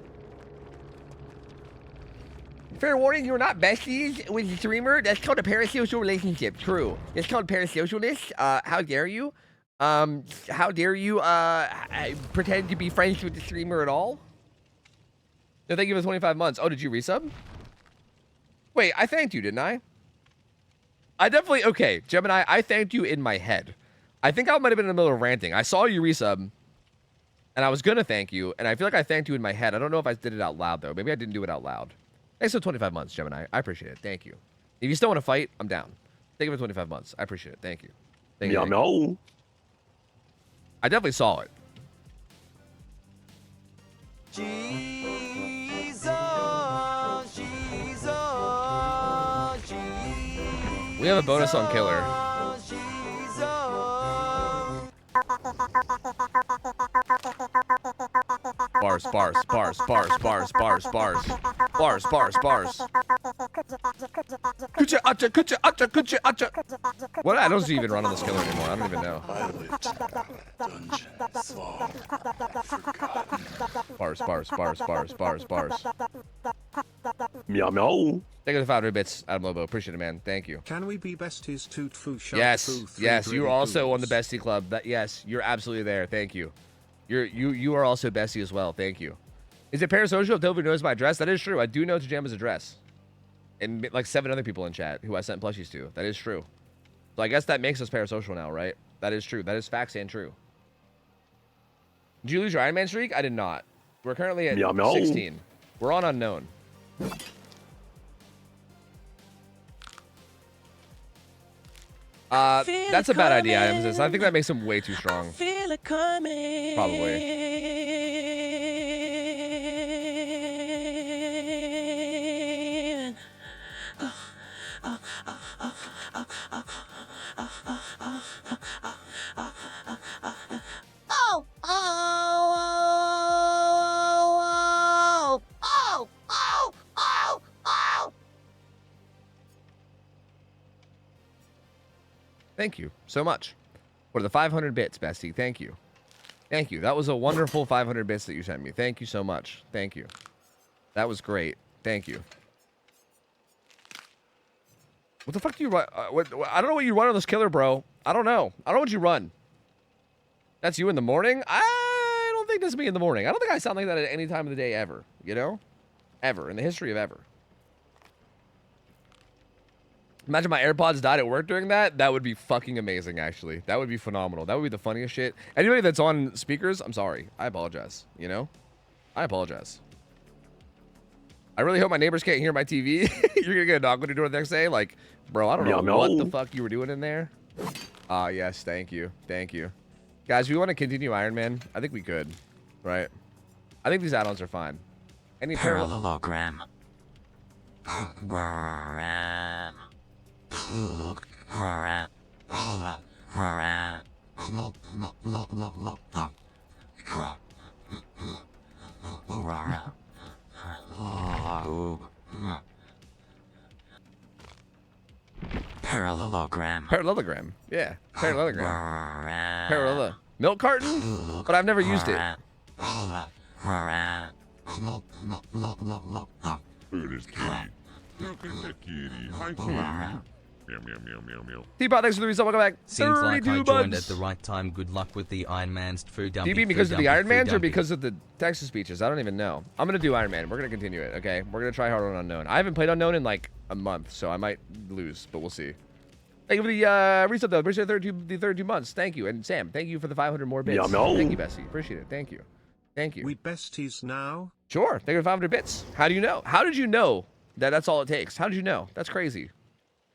Fair warning, you're not besties with the streamer. That's called a parasocial relationship. True. It's called parasocialness. How dare you? How dare you, pretend to be friends with the streamer at all? No, thank you for 25 months. Oh, did you resub? Wait, I thanked you, didn't I? I definitely, okay, Gemini, I thanked you in my head. I think I might have been in the middle of ranting. I saw you resub, and I was gonna thank you, and I feel like I thanked you in my head. I don't know if I did it out loud, though. Maybe I didn't do it out loud. Thanks for 25 months, Gemini. I appreciate it. Thank you. If you still want to fight, I'm down. Thank you for 25 months. I appreciate it. Thank you. Thank you. Meow meow. I definitely saw it. We have a bonus on Killer. Bars, bars, bars, bars, bars, bars, bars. Bars, bars, bars. Kucha, acha, kucha, acha, kucha, acha. What? I don't even run on this Killer anymore. I don't even know. Bars, bars, bars, bars, bars, bars. Meow meow. Thank you for the 500 bits, Adam Lobo. Appreciate it, man. Thank you. Can we be besties? Toot foo sharp Yes, foo, three yes, you're green also on the fools. bestie club. That, yes, you're absolutely there. Thank you. You are also bestie as well. Thank you. Is it parasocial if Dover knows my address? That is true. I do know Tajama's address, and like 7 other people in chat who I sent plushies to. That is true. So I guess that makes us parasocial now, right? That is true. That is facts and true. Did you lose your Iron Man streak? I did not. We're currently at Meow, meow. 16. We're on unknown. That's a bad idea, Adams. I think that makes him way too strong. Feel it coming. Oh, oh, oh, oh, oh, oh, oh. Thank you so much for the 500 bits, bestie. Thank you. Thank you. That was a wonderful 500 bits that you sent me. Thank you so much. Thank you. That was great. Thank you. What the fuck do you run? I don't know what you run on this killer, bro. I don't know. I don't know what you run. That's you in the morning? I don't think that's me in the morning. I don't think I sound like that at any time of the day ever. You know? Ever. In the history of ever. Imagine my AirPods died at work during that. That would be fucking amazing, actually. That would be phenomenal. That would be the funniest shit. Anybody that's on speakers, I'm sorry. I apologize. You know? I apologize. I really hope my neighbors can't hear my TV. You're gonna get a knock on your door the next day? Like, bro, I don't know what the fuck you were doing in there. Yes, thank you. Thank you. Guys, we want to continue Iron Man? I think we could. Right? I think these add-ons are fine. Any Parallelogram. Parallelogram. Parallelogram. Yeah. Parallelogram. Parallel. Milk carton? But I've never used it. Food is kitty. Milk is the kitty. Hi, kitty. Meow, meow, meow, meow, meow. T-Bot, thanks for the reason. Welcome back. Seems like I 32 joined months. at the right time. Good luck with the Iron Man's food dumping. Do you mean because of the Iron Mans or because of the Texas speeches? I don't even know. I'm going to do Iron Man. We're going to continue it, okay? We're going to try hard on Unknown. I haven't played Unknown in like a month, so I might lose, but we'll see. Thank you for the reset, though. Appreciate the 32 months. Thank you. And Sam, thank you for the 500 more bits. Thank you, Bessie. Appreciate it. Thank you. Thank you. We besties now? Sure. Thank you for 500 bits. How do you know? How did you know that that's all it takes? How did you know? That's crazy.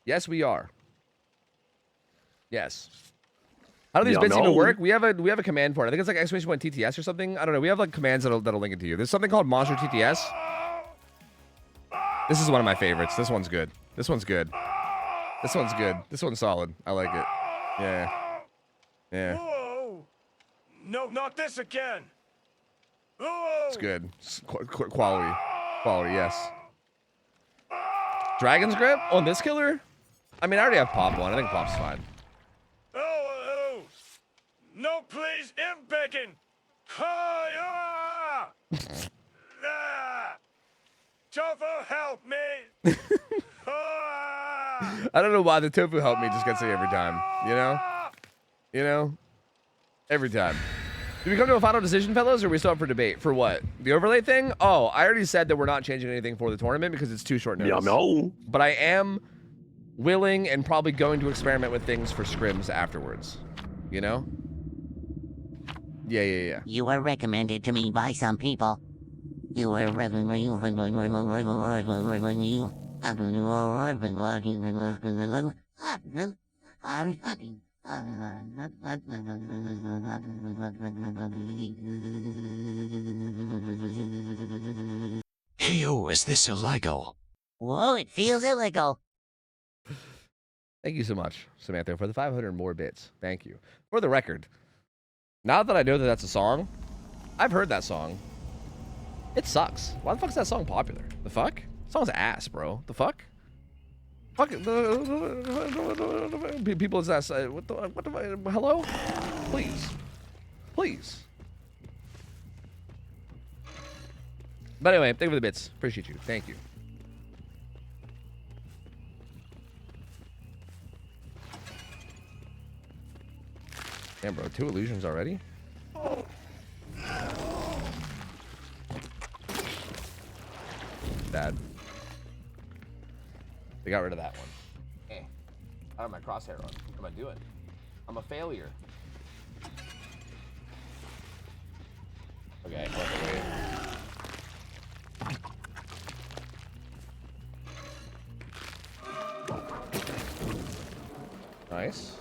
Yes, we are. Yes. How do these bits even work? We have a command for it. I think it's like exclamation point TTS or something. I don't know. We have like commands that'll link it to you. There's something called Monster TTS. This is one of my favorites. This one's good. This one's good. This one's good. This one's solid. I like it. Yeah. Yeah. Whoa! No, not this again. It's good. It's quality. Quality, yes. Dragon's Grip on this killer? I mean, I already have Pop one. I think Pop's fine. Oh, no, please, I'm begging. Tofu, help me. I don't know why the tofu help me just gets me every time. You know? You know? Every time. Do we come to a final decision, fellas, or are we still up for debate? For what? The overlay thing? Oh, I already said that we're not changing anything for the tournament because it's too short notice. But I am willing and probably going to experiment with things for scrims afterwards. You know? Yeah. You were recommended to me by some people. You were Ew, is this illegal? Whoa, it feels illegal. Thank you so much, Samantha, for the 500 more bits. Thank you. For the record, now that I know that that's a song, I've heard that song. It sucks. Why the fuck is that song popular? The fuck? Song's ass, bro. The fuck? Fuck. People is that. What the? Hello? Please. Please. But anyway, thank you for the bits. Appreciate you. Thank you. Damn, bro. 2 illusions already? Bad. They got rid of that one. Hey, I have my crosshair on. What am I doing? I'm a failure. Okay, wait. Nice.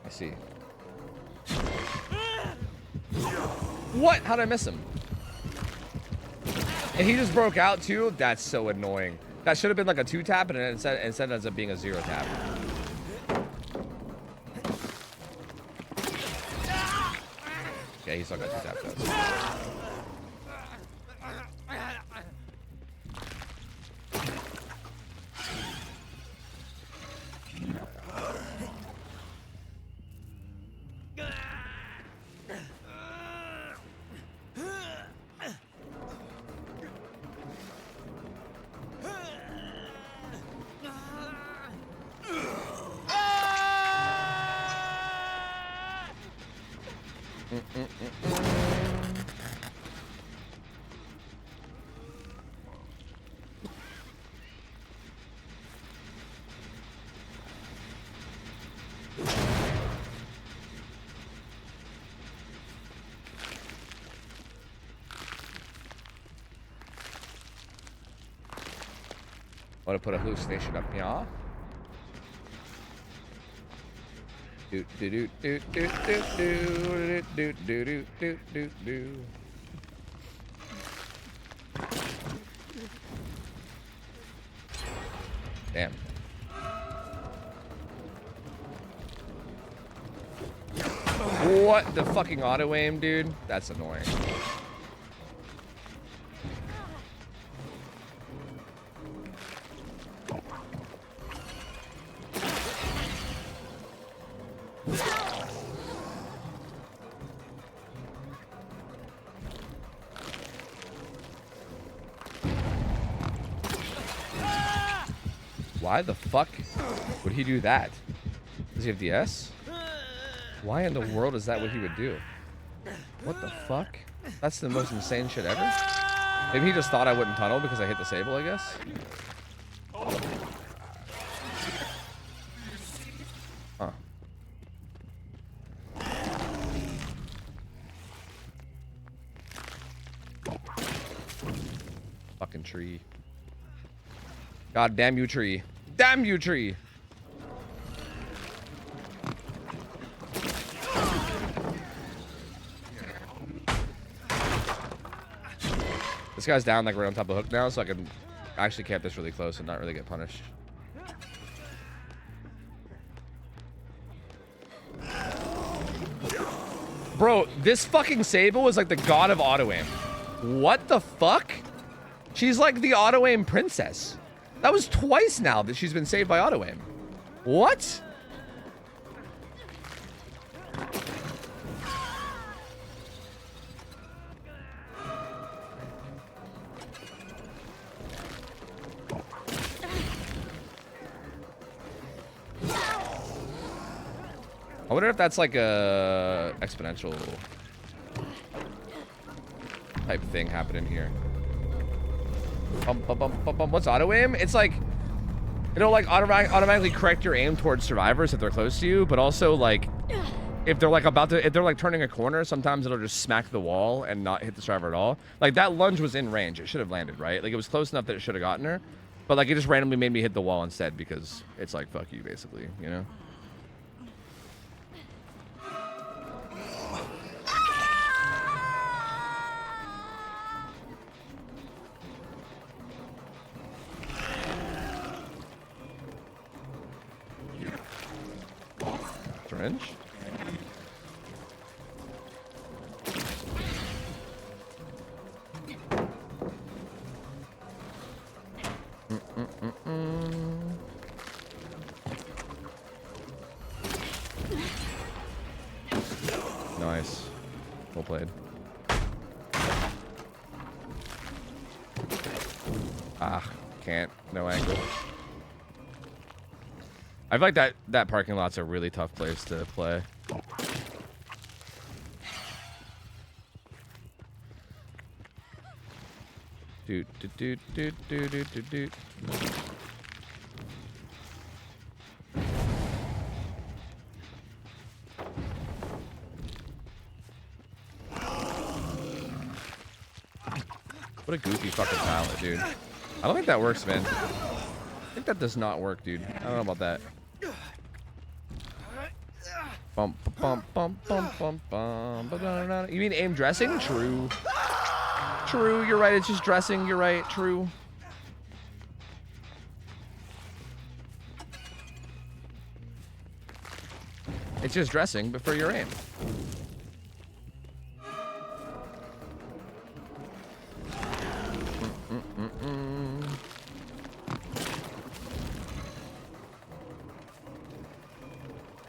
I see. What? How did I miss him? And he just broke out too? That's so annoying. That should have been like a 2-tap, and instead ends up being a 0-tap. Yeah, he still got 2 taps though. Want to put a hallucination up here? Do do do do do do do do do do do do. Damn. What the fucking auto aim, dude? That's annoying. Why the fuck would he do that? Does he have DS? Why in the world is that what he would do? What the fuck? That's the most insane shit ever. Maybe he just thought I wouldn't tunnel because I hit the Sable, I guess. Huh. Fucking tree. God damn you, tree. Damn you, tree. This guy's down like right on top of the hook now, so I can actually camp this really close and not really get punished. Bro, this fucking Sable is like the god of auto aim. What the fuck? She's like the auto aim princess. That was twice now that she's been saved by auto aim. What? I wonder if that's like a exponential type thing happening here. What's auto aim? It's like it'll like automatically correct your aim towards survivors if they're close to you, but also like if they're like if they're like turning a corner, sometimes it'll just smack the wall and not hit the survivor at all. Like that lunge was in range. It should have landed, right? Like it was close enough that it should have gotten her, but like it just randomly made me hit the wall instead because it's like fuck you basically, you know? Syringe? Nice. Well played. Ah, can't. No angle. I feel like that parking lot's a really tough place to play. Do do do do do do do do. What a goofy fucking palette, dude. I don't think that works, man. I think that does not work, dude. I don't know about that. Bump, bump, bump, bump, bump, bump. You mean aim dressing? True. True, you're right. It's just dressing. You're right. True. It's just dressing, but for your aim.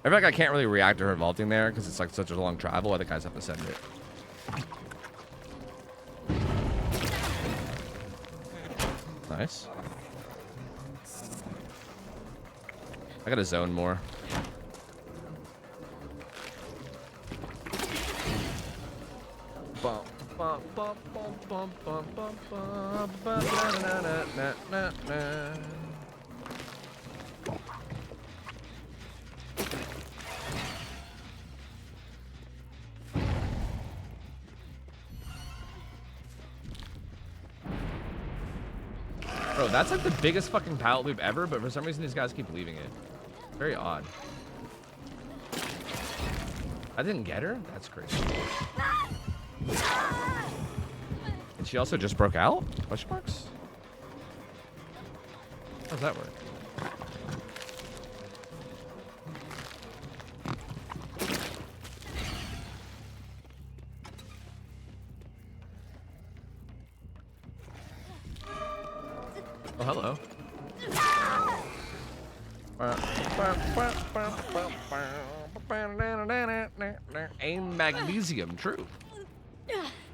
I feel like I can't really react to her vaulting there because it's like such a long travel. I think I just have to send it. Nice. I gotta zone more. Bro, that's like the biggest fucking pallet loop ever, but for some reason these guys keep leaving it. Very odd. I didn't get her? That's crazy. And she also just broke out? Question marks? How does that work? Oh, hello. Aim magnesium, true.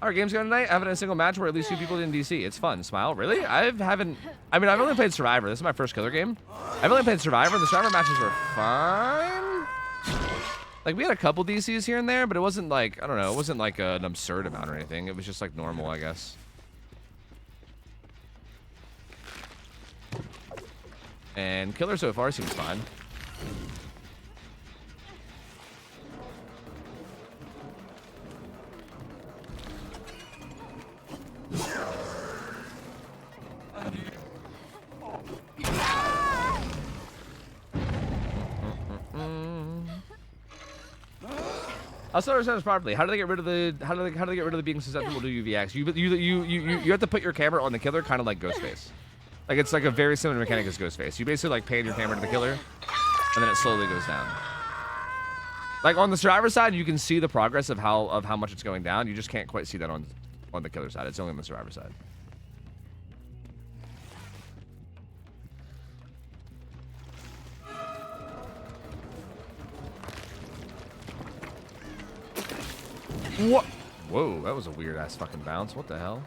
Our game's going tonight. I haven't had a single match where at least 2 people in DC. It's fun. Smile. Really? I've only played Survivor. This is my first killer game. I've only played Survivor, and the Survivor matches were fine. Like, we had a couple DCs here and there, but it wasn't like, I don't know, it wasn't like an absurd amount or anything. It was just like normal, I guess. And killer so far seems fine. I'll start this properly. How do they get rid of the being susceptible to UVX? You have to put your camera on the killer, kind of like Ghostface. Like, it's like a very similar mechanic as Ghostface. You basically like pan your camera to the killer, and then it slowly goes down. Like on the Survivor side, you can see the progress of how much it's going down. You just can't quite see that on the killer side. It's only on the Survivor side. What? Whoa, that was a weird ass fucking bounce. What the hell?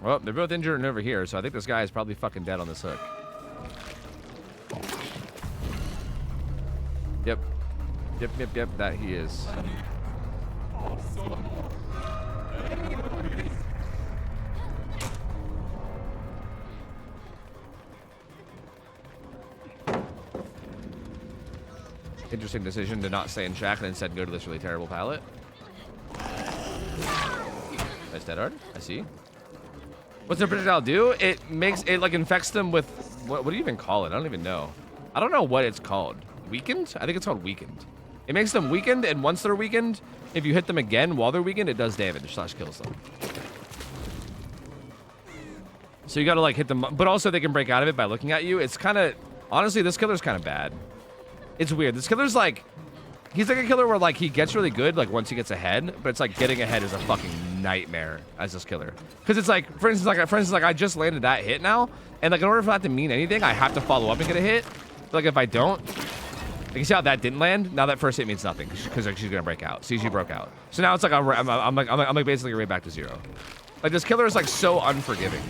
Well, they're both injured and over here, so I think this guy is probably fucking dead on this hook. Yep. Yep, that he is. Interesting decision to not stay in shack and instead go to this really terrible pallet. Nice dead hard. I see. What's their projectile do? It like infects them with what do you even call it? I don't even know. I don't know what it's called. Weakened? I think it's called weakened. It makes them weakened, and once they're weakened, if you hit them again while they're weakened, it does damage / kills them. So you gotta like hit them, but also they can break out of it by looking at you. It's kind of, honestly, this killer's kind of bad. It's weird. This killer's like, he's like a killer where like he gets really good like once he gets ahead, but it's like getting ahead is a fucking nightmare as this killer. Because it's like, for instance, like I just landed that hit now, and like in order for that to mean anything, I have to follow up and get a hit. Like if I don't, like you see how that didn't land? Now that first hit means nothing because like, she's gonna break out. See, she broke out. So now it's like I'm like basically right back to 0. Like this killer is like so unforgiving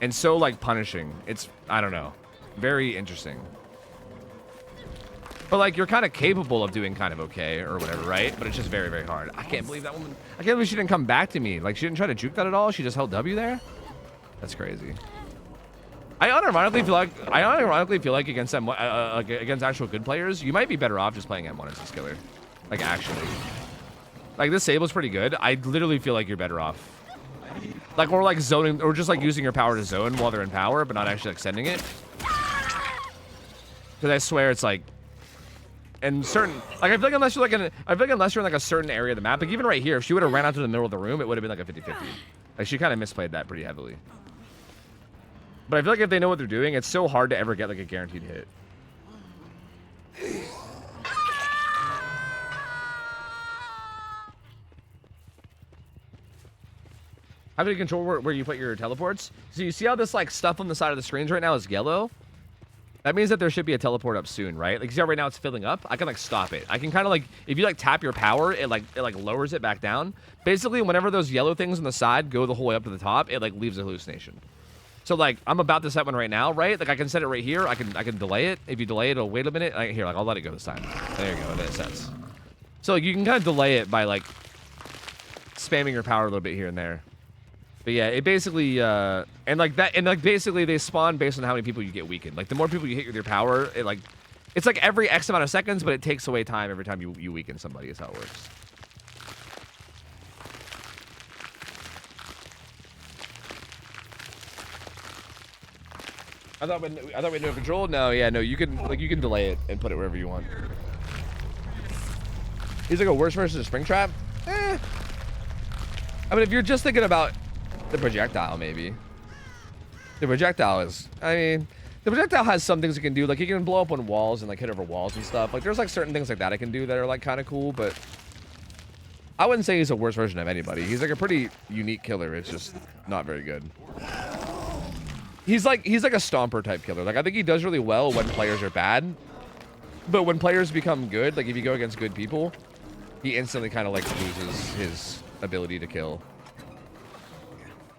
and so like punishing. It's, I don't know, very interesting. But like you're kind of capable of doing kind of okay or whatever, right? But it's just very, very hard. I can't believe that woman. I can't believe she didn't come back to me. Like she didn't try to juke that at all. She just held W there. That's crazy. I unironically feel like against them, against actual good players, you might be better off just playing M1 as this killer. Like actually, Like this Sable's pretty good. I literally feel like you're better off. Like or like zoning or just like using your power to zone while they're in power, but not actually extending it. Because I swear it's like, and certain like I feel like unless you're in like a certain area of the map, like even right here, if she would have ran out to the middle of the room, it would have been like a 50-50. Like she kind of misplayed that pretty heavily. But I feel like if they know what they're doing, it's so hard to ever get like a guaranteed hit. How do you control where you put your teleports? So you see how this like stuff on the side of the screens right now is yellow? That means that there should be a teleport up soon, right? Like, see how right now it's filling up? I can like stop it. I can kind of like, if you like tap your power, it like lowers it back down. Basically, whenever those yellow things on the side go the whole way up to the top, it like leaves a hallucination. So like, I'm about to set one right now, right? Like I can set it right here. I can delay it. If you delay it, it'll wait a minute. Here, like I'll let it go this time. There you go, and then it sets. So like, you can kind of delay it by like spamming your power a little bit here and there. But yeah, it basically, and like basically they spawn based on how many people you get weakened. Like the more people you hit with your power, it's like every X amount of seconds, but it takes away time every time you weaken somebody is how it works. I thought we knew control. No, yeah, no, you can delay it and put it wherever you want. He's like a worse version of Springtrap. I mean, if you're just thinking about the projectile, maybe. The projectile is, I mean, the projectile has some things it can do. Like, it can blow up on walls and, like, hit over walls and stuff. Like, there's, like, certain things like that it can do that are, like, kind of cool, but I wouldn't say he's a worse version of anybody. He's, like, a pretty unique killer. It's just not very good. He's like a stomper type killer. Like, I think he does really well when players are bad, but when players become good, like, if you go against good people, he instantly kind of, like, loses his ability to kill.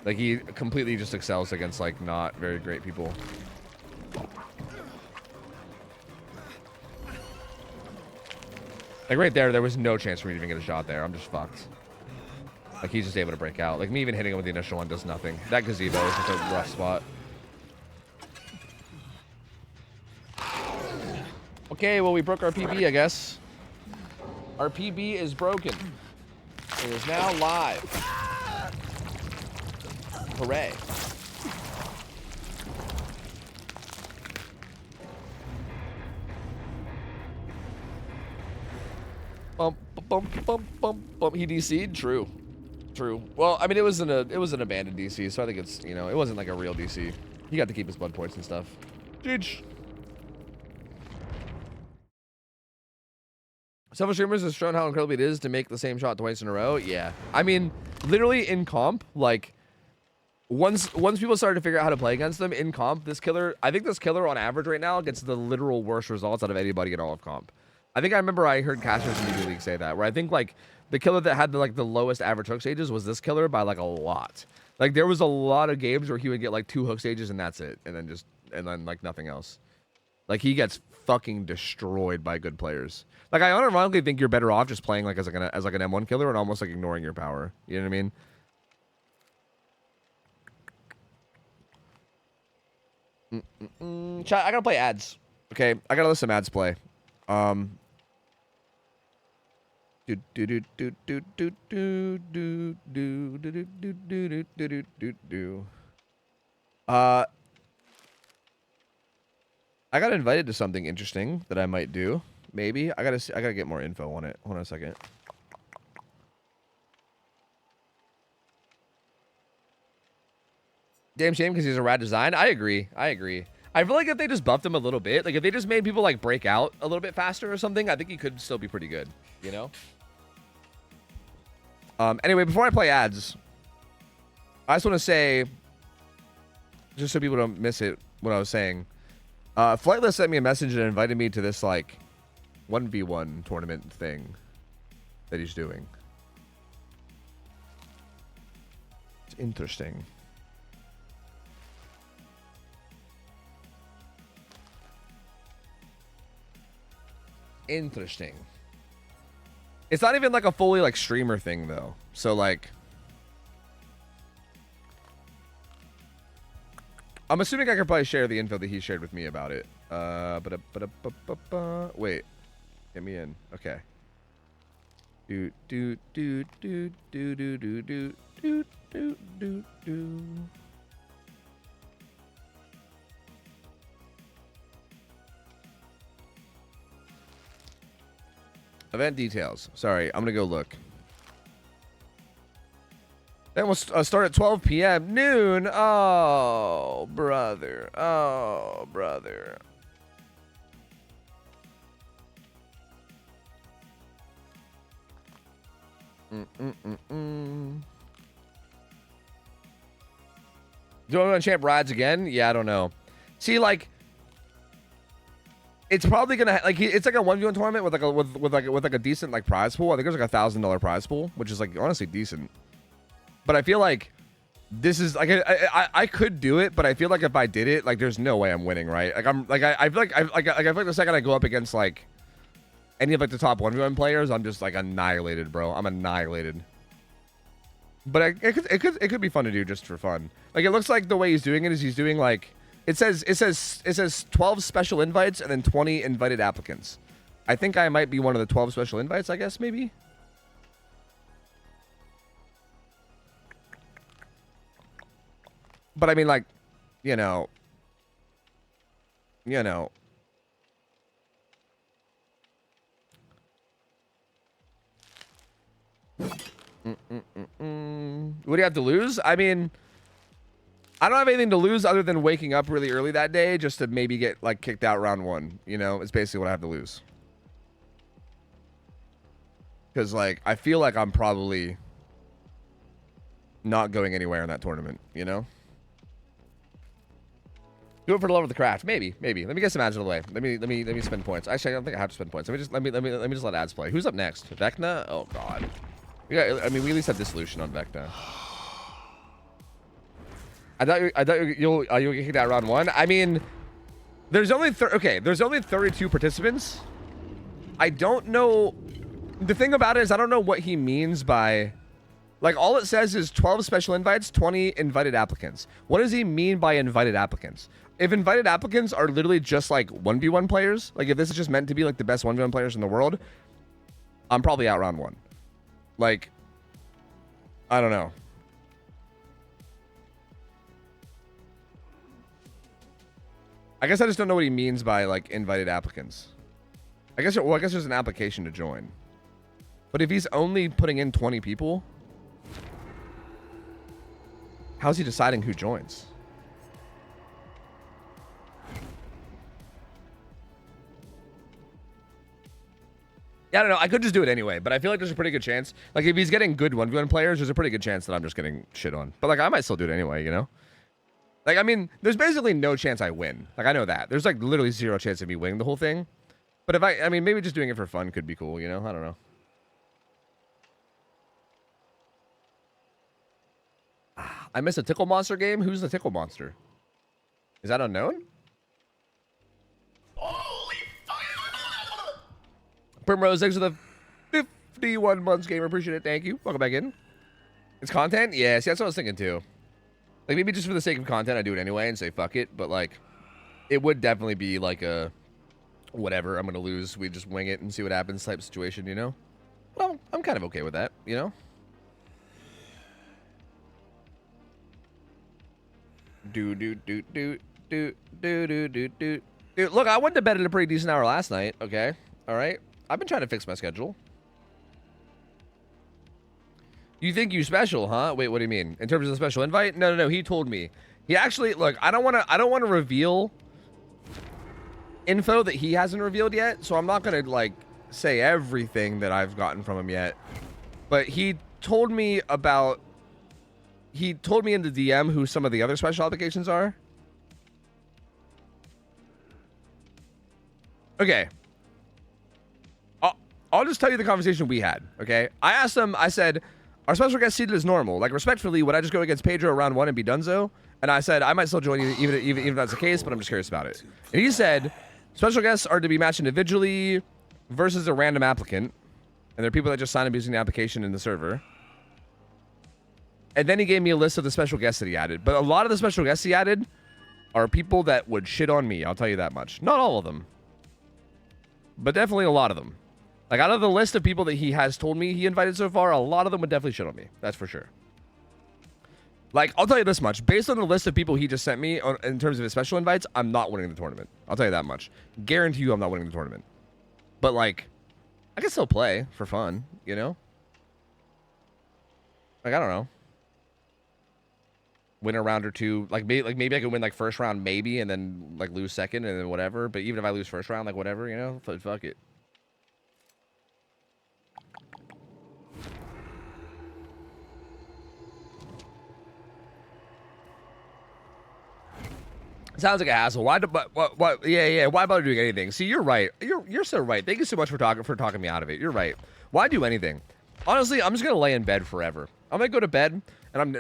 Like, he completely just excels against, like, not very great people. Like, right there was no chance for me to even get a shot there. I'm just fucked. Like, he's just able to break out. Like, me even hitting him with the initial one does nothing. That gazebo is just a rough spot. Okay, well, we broke our PB, I guess. Our PB is broken. It is now live. Hooray. Bump, bump, bump, bump, bump. He DC'd? True. True. Well, I mean, it was an abandoned DC, so I think it's, you know, it wasn't like a real DC. He got to keep his blood points and stuff. Jeez. Several streamers have shown how incredibly it is to make the same shot twice in a row. Yeah. I mean, literally in comp, like, once people started to figure out how to play against them in comp, I think this killer on average right now gets the literal worst results out of anybody in all of comp. I think I remember I heard casters in the league say that, where I think like the killer that had the lowest average hook stages was this killer by like a lot. Like there was a lot of games where he would get like 2 hook stages and that's it, and then like nothing else. Like he gets fucking destroyed by good players. Like I unironically think you're better off just playing like as an M1 killer and almost like ignoring your power. You know what I mean? Chat, I gotta play ads. Okay, I gotta let some ads play. I got invited to something interesting that I might do. Maybe I gotta get more info on it. Hold on a second. Damn shame because he's a rad design. I agree. I feel like if they just buffed him a little bit, like if they just made people like break out a little bit faster or something, I think he could still be pretty good, you know? Anyway, before I play ads, I just want to say, just so people don't miss it, what I was saying. Flightless sent me a message and invited me to this like 1v1 tournament thing that he's doing. It's interesting. Interesting. It's not even like a fully like streamer thing though. So like I'm assuming I could probably share the info that he shared with me about it. Wait. Get me in. Okay. Do do do do do do do do do do do do. Event details. Sorry, I'm gonna go look. Then we'll start at 12 p.m. Noon. Oh, brother. Oh, brother. Do I want to champ rides again? Yeah, I don't know. See, like, it's probably gonna like it's like a 1v1 tournament with like a decent like prize pool. I think there's like $1,000 prize pool, which is like honestly decent. But I feel like this is like I could do it, but I feel like if I did it, like there's no way I'm winning, right? Like I'm like I feel like I feel like the second I go up against like any of like the top 1v1 players, I'm just like annihilated, bro. I'm annihilated. But it could be fun to do just for fun. Like it looks like the way he's doing it is he's doing like it says 12 special invites and then 20 invited applicants. I think I might be one of the 12 special invites, I guess maybe. But I mean, like, you know. What do you have to lose? I mean, I don't have anything to lose other than waking up really early that day just to maybe get like kicked out round 1. You know, it's basically what I have to lose. Because like, I feel like I'm probably not going anywhere in that tournament, you know? Do it for the love of the craft. Maybe. Let me get some ads out of the way. Let me spend points. Actually, I don't think I have to spend points. Let me just let ads play. Who's up next? Vecna? Oh god. Yeah, I mean, we at least have dissolution on Vecna. I thought you'll get kicked out round 1. I mean, there's only 32 participants. I don't know. The thing about it is I don't know what he means by, like, all it says is 12 special invites, 20 invited applicants. What does he mean by invited applicants? If invited applicants are literally just like 1v1 players, like if this is just meant to be like the best 1v1 players in the world, I'm probably out round 1. Like, I don't know. I guess I just don't know what he means by like invited applicants. I guess there's an application to join. But if he's only putting in 20 people, how's he deciding who joins? Yeah, I don't know. I could just do it anyway, but I feel like there's a pretty good chance. Like, if he's getting good 1v1 players, there's a pretty good chance that I'm just getting shit on. But, like, I might still do it anyway, you know? Like, I mean, there's basically no chance I win. Like, I know that. There's, like, literally zero chance of me winning the whole thing. But if I mean, maybe just doing it for fun could be cool, you know? I don't know. I missed a Tickle Monster game? Who's the Tickle Monster? Is that unknown? Primrose, thanks for the 51 months, gamer. Appreciate it. Thank you. Welcome back in. It's content? Yeah, see, that's what I was thinking too. Like, maybe just for the sake of content, I do it anyway and say fuck it. But, like, it would definitely be like a whatever, I'm going to lose. We just wing it and see what happens type situation, you know? Well, I'm kind of okay with that, you know? Dude, look, I went to bed at a pretty decent hour last night, okay? All right? I've been trying to fix my schedule. You think you special, huh? Wait, what do you mean? In terms of the special invite? No, he told me. He actually, look, I don't want to reveal info that he hasn't revealed yet, so I'm not going to, like, say everything that I've gotten from him yet. But he told me in the DM who some of the other special applications are. Okay. I'll just tell you the conversation we had, okay? I asked him, I said, our special guest seated as normal. Like, respectfully, would I just go against Pedro round 1 and be donezo? And I said, I might still join you even if that's the case, but I'm just curious about it. And he said, special guests are to be matched individually versus a random applicant. And there are people that just sign up using the application in the server. And then he gave me a list of the special guests that he added. But a lot of the special guests he added are people that would shit on me, I'll tell you that much. Not all of them. But definitely a lot of them. Like, out of the list of people that he has told me he invited so far, a lot of them would definitely shit on me. That's for sure. Like, I'll tell you this much. Based on the list of people he just sent me in terms of his special invites, I'm not winning the tournament. I'll tell you that much. Guarantee you I'm not winning the tournament. But, like, I can still play for fun, you know? Like, I don't know. Win a round or two. Like maybe I could win, like, first round, maybe, and then, like, lose second, and then whatever. But even if I lose first round, like, whatever, you know? Fuck it. Sounds like a hassle. Why? What? Yeah. Why bother doing anything? See, you're right. You're so right. Thank you so much for talking me out of it. You're right. Why do anything? Honestly, I'm just gonna lay in bed forever. I'm gonna go to bed, and I'm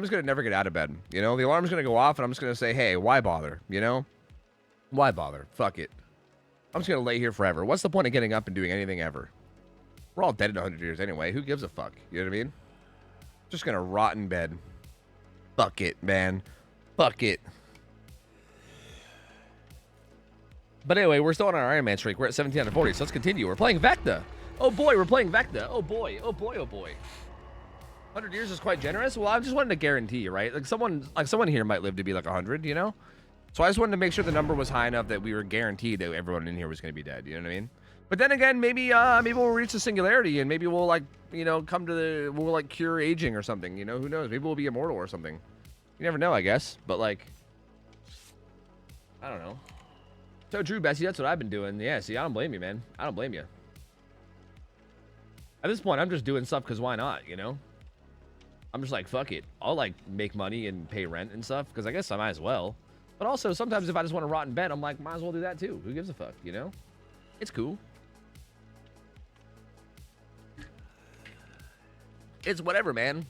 just gonna never get out of bed. You know, the alarm's gonna go off, and I'm just gonna say, hey, why bother? You know, why bother? Fuck it. I'm just gonna lay here forever. What's the point of getting up and doing anything ever? We're all dead in 100 years anyway. Who gives a fuck? You know what I mean? Just gonna rot in bed. Fuck it, man. Fuck it. But anyway, we're still on our Iron Man streak. We're at 17 out of 40, so let's continue. We're playing Vecta. Oh boy, we're playing Vecta. Oh boy, oh boy, oh boy. 100 years is quite generous. Well, I just wanted to guarantee, right? Like someone here might live to be like 100, you know? So I just wanted to make sure the number was high enough that we were guaranteed that everyone in here was going to be dead. You know what I mean? But then again, maybe we'll reach the singularity, and maybe we'll, like, you know, we'll like cure aging or something. You know, who knows? Maybe we'll be immortal or something. You never know, I guess. But, like, I don't know. So true, Bessie. That's what I've been doing. Yeah, see, I don't blame you, man. I don't blame you. At this point, I'm just doing stuff because why not, you know? I'm just like, fuck it. I'll, like, make money and pay rent and stuff because I guess I might as well. But also, sometimes if I just want to rot in bed, I'm like, might as well do that too. Who gives a fuck, you know? It's cool. It's whatever, man.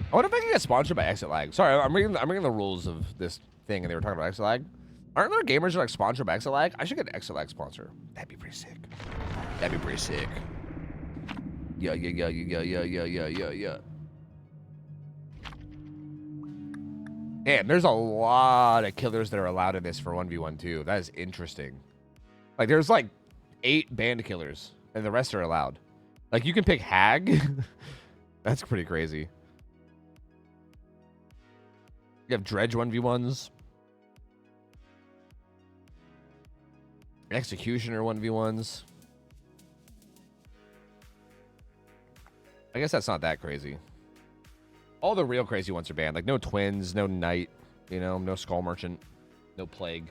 I wonder if I can get sponsored by Exit Lag. Sorry, I'm reading the rules of this thing, and they were talking about Exit Lag. Aren't there gamers who are like sponsored by Exit Lag? I should get an Exit Lag sponsor. That'd be pretty sick. That'd be pretty sick. Yeah. Damn, there's a lot of killers that are allowed in this for 1v1 too. That is interesting. Like, there's like 8 band killers, and the rest are allowed. Like, you can pick Hag. That's pretty crazy. You have Dredge 1v1s. Executioner 1v1s. I guess that's not that crazy. All the real crazy ones are banned. Like, no Twins, no Knight, you know, no Skull Merchant, no Plague.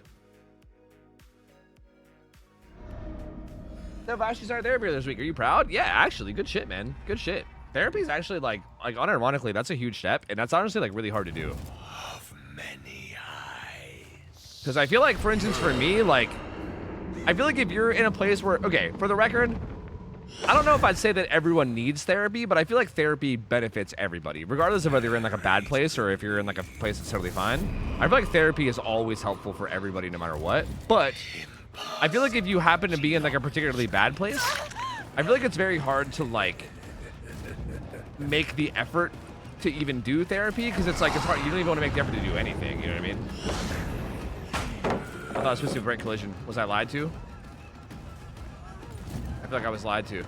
So Vashi started therapy this week. Are you proud? Yeah, actually, good shit, man. Good shit. Therapy is actually, like unironically, that's a huge step, and that's honestly, like, really hard to do. Of many eyes. Because I feel like, for instance, for me, like, I feel like if you're in a place where, okay, for the record, I don't know if I'd say that everyone needs therapy, but I feel like therapy benefits everybody, regardless of whether you're in, like, a bad place or if you're in, like, a place that's totally fine. I feel like therapy is always helpful for everybody, no matter what. But I feel like if you happen to be in, like, a particularly bad place, I feel like it's very hard to, like, make the effort to even do therapy, because it's like, it's hard. You don't even want to make the effort to do anything, you know what I mean? I thought I was supposed to break collision. Was I lied to? I feel like I was lied to.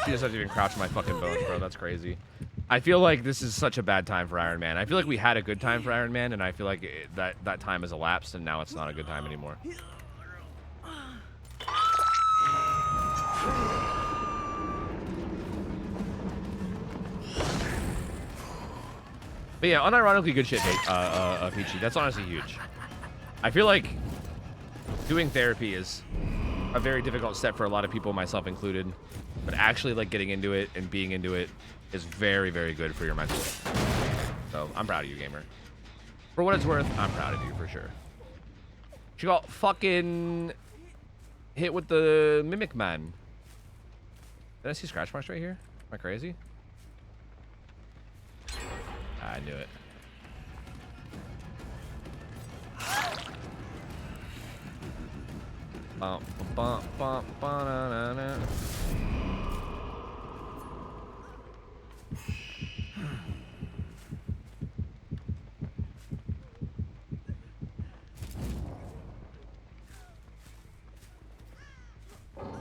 She just doesn't even crouch my fucking bones, bro. That's crazy. I feel like this is such a bad time for Iron Man. I feel like we had a good time for Iron Man, and I feel like that time has elapsed, and now it's not a good time anymore. But yeah, unironically good shit, Peachy. That's honestly huge. I feel like doing therapy is a very difficult step for a lot of people, myself included. But actually, like, getting into it and being into it is very, very good for your mental. So I'm proud of you, gamer. For what it's worth, I'm proud of you for sure. She got fucking hit with the Mimic Man. Did I see scratch marks right here? Am I crazy? I knew it. Bum, bum, bum, bum, na, na, na.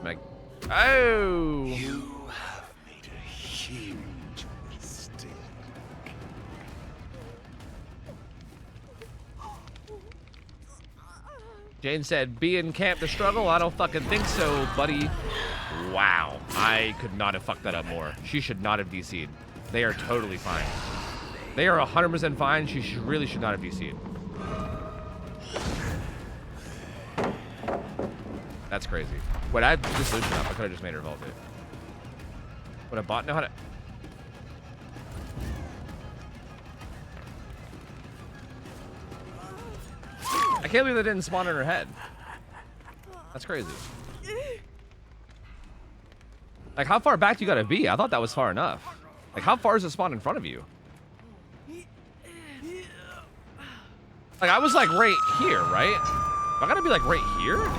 Meg. Oh! You have made a huge mistake. Jane said, be in camp to struggle? I don't fucking think so, buddy. Wow. I could not have fucked that up more. She should not have DC'd. They are totally fine. They are 100% fine. She really should not have DC'd. That's crazy. Wait, I had dissolution up. I could have just made her vault it. Would a bot know how to... I can't believe that didn't spawn in her head. That's crazy. Like, how far back do you gotta be? I thought that was far enough. Like, how far is it spawned in front of you? Like, I was like right here, right? I gotta be like right here?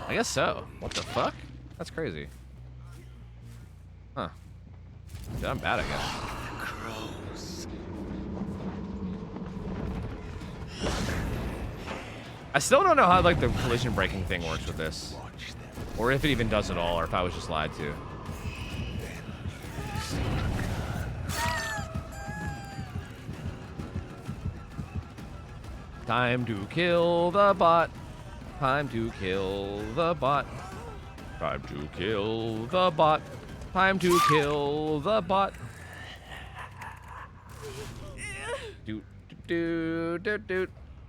I guess so. What the fuck? That's crazy. Huh. Dude, I'm bad, I guess. I still don't know how like the collision breaking thing works with this. Or if it even does at all, or if I was just lied to. Time to kill the bot. Time to kill the bot. Time to kill the bot. Time to kill the bot. Do do do do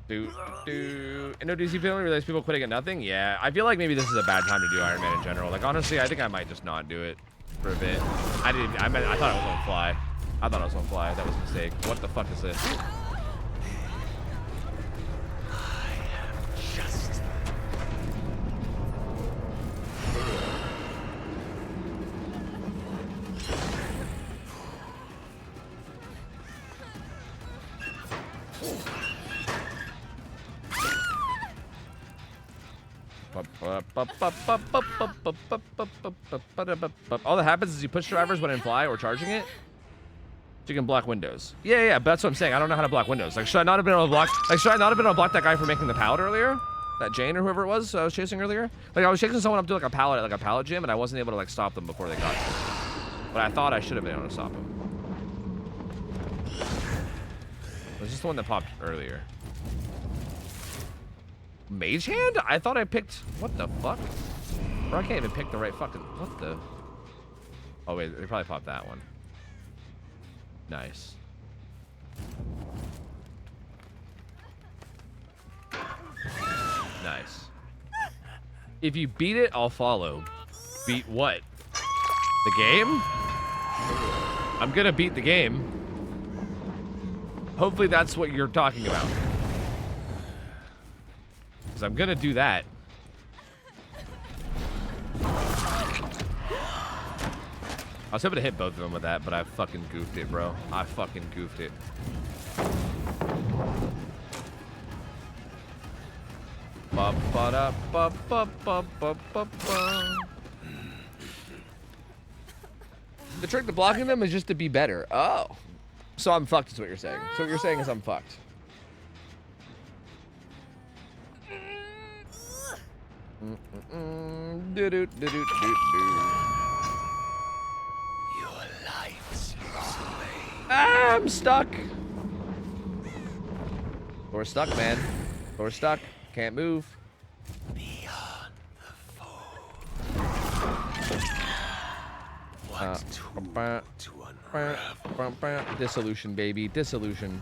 do do. And no DC feeling realize people quitting at nothing. Yeah, I feel like maybe this is a bad time to do Iron Man in general. Like honestly, I think I might just not do it for a bit. I thought I was gonna fly. I thought I was gonna fly. That was a mistake. What the fuck is this? All that happens is you push drivers when in fly or charging it. So you can block windows. Yeah, but that's what I'm saying. I don't know how to block windows. Like, should I not have been able to block? Like, should I not have been able to block that guy for making the pallet earlier? That Jane or whoever it was I was chasing earlier. Like, I was chasing someone up to like a pallet at like a pallet gym, and I wasn't able to like stop them before they got to it. But I thought I should have been able to stop them. Was this the one that popped earlier? Mage hand? I thought I picked... What the fuck? Bro, I can't even pick the right fucking... What the... Oh, wait. They probably popped that one. Nice. Nice. If you beat it, I'll follow. Beat what? The game? I'm gonna beat the game. Hopefully that's what you're talking about. Because I'm gonna do that. I was hoping to hit both of them with that, but I fucking goofed it, bro. I fucking goofed it. The trick to blocking them is just to be better. Oh. So I'm fucked is what you're saying. So what you're saying is I'm fucked. I'm stuck. We're stuck, man. We're stuck. Can't move. Beyond the fold. Dissolution, baby. Dissolution.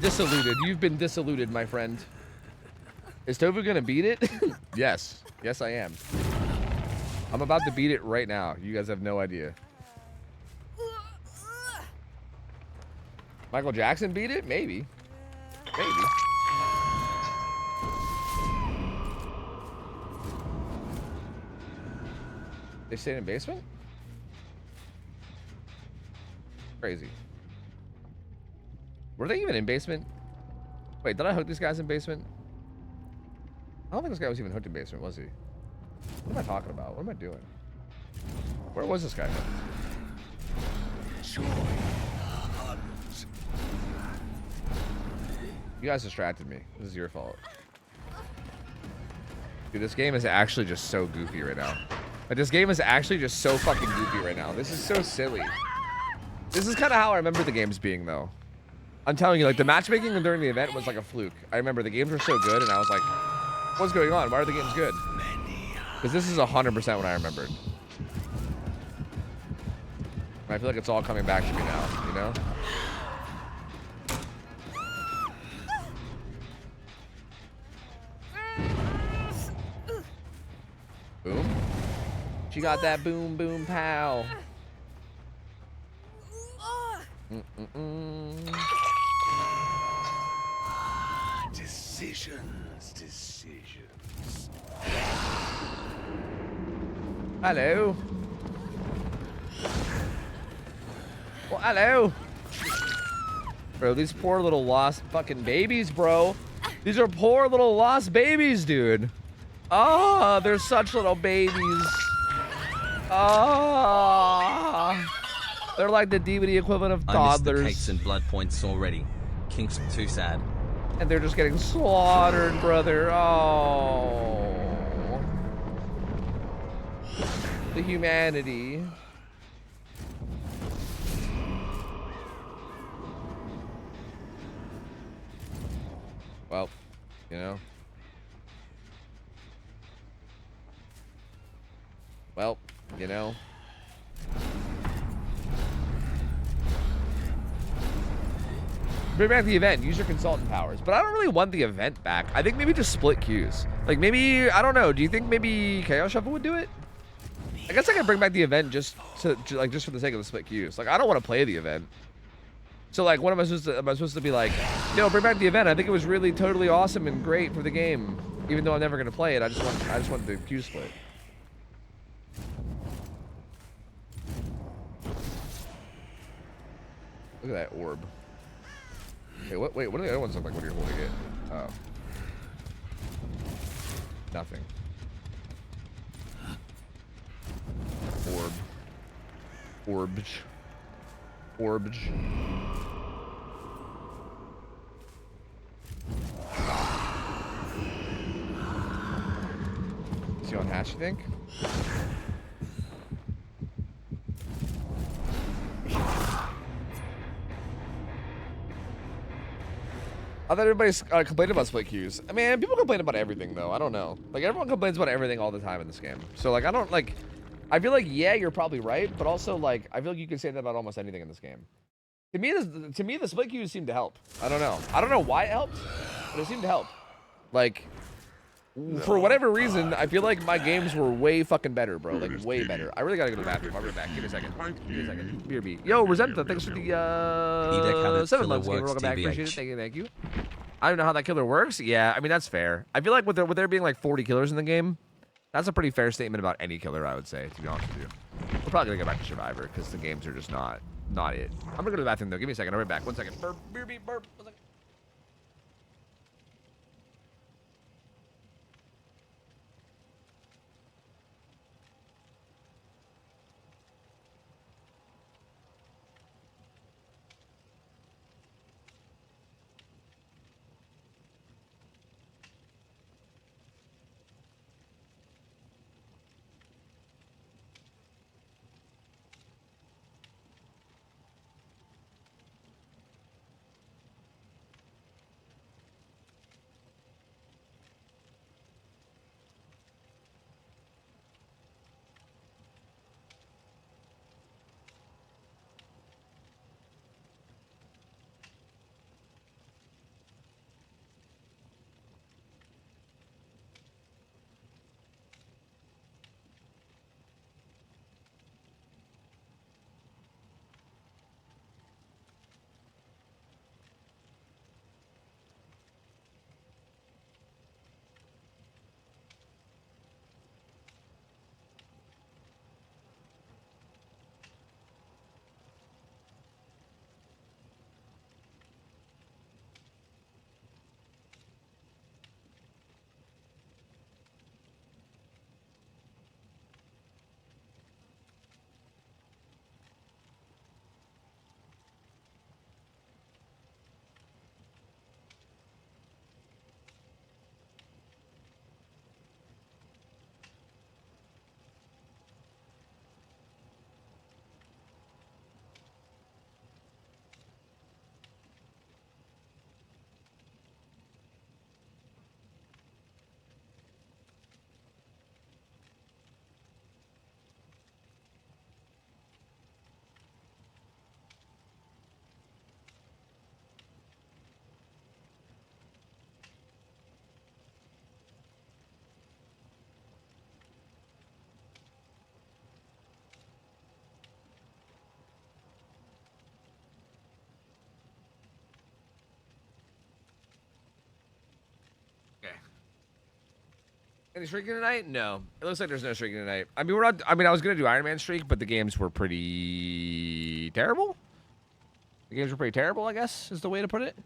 Disilluted. You've been disilluted, my friend. Is Tofu gonna beat it? Yes. Yes, I am. I'm about to beat it right now. You guys have no idea. Michael Jackson beat it? Maybe. Maybe. They stayed in basement? Crazy. Were they even in basement? Wait, did I hook these guys in basement? I don't think this guy was even hooked in basement, was he? What am I talking about? What am I doing? Where was this guy? You guys distracted me. This is your fault. Dude, this game is actually just so goofy right now. Like, this game is actually just so fucking goofy right now. This is so silly. This is kind of how I remember the games being, though. I'm telling you, like, the matchmaking during the event was like a fluke. I remember the games were so good, and I was like, what's going on? Why are the games good? Because this is 100% what I remembered. And I feel like it's all coming back to me now, you know? Boom. She got that boom, boom, pow. Decisions. Hello. Well, hello. Bro, these poor little lost fucking babies, bro. These are poor little lost babies, dude. Oh, they're such little babies. Oh. They're like the DVD equivalent of I missed the toddlers. cakes and blood points already. King's too sad. And they're just getting slaughtered, brother. Oh. The humanity. Well, you know. Well, you know. Bring back the event. Use your consultant powers. But I don't really want the event back. I think maybe just split queues. Like maybe, I don't know. Do you think maybe Chaos Shuffle would do it? I guess I could bring back the event just to like just for the sake of the split queues. Like I don't want to play the event. So like what am I supposed to be like, yo, bring back the event. I think it was really totally awesome and great for the game. Even though I'm never gonna play it. I just want the queue split. Look at that orb. Wait, what do the other ones look like when you're holding it? Oh. Nothing. Orb. Orbs. Orbs. Is he on hatch, you think? I thought everybody complained about split queues. I mean, people complain about everything, though. I don't know. Like, everyone complains about everything all the time in this game. So, like, I don't, like... I feel like, yeah, you're probably right, but also, like, I feel like you can say that about almost anything in this game. To me, the split queues seem to help. I don't know. I don't know why it helped, but it seemed to help. Like, for whatever reason, I feel like my games were way fucking better, bro. Like, way better. I really gotta go to the bathroom. I'll be back. Give me a second. Give me a second. Beer beat. Yo, Resenta, thanks for the 7 months game. Welcome back. Appreciate it. Thank you. Thank you. I don't know how that killer works. Yeah, I mean, that's fair. I feel like with there being like 40 killers in the game, that's a pretty fair statement about any killer, I would say, to be honest with you. We're probably gonna go back to Survivor because the games are just not it. I'm gonna go to the bathroom though. Give me a second. I'll be back. 1 second. Burp, beer beat, burp. 1 second. Any streaking tonight? No. It looks like there's no streaking tonight. I mean, we're not. I mean, I was gonna do Iron Man streak, but the games were pretty terrible. The games were pretty terrible, I guess, is the way to put it.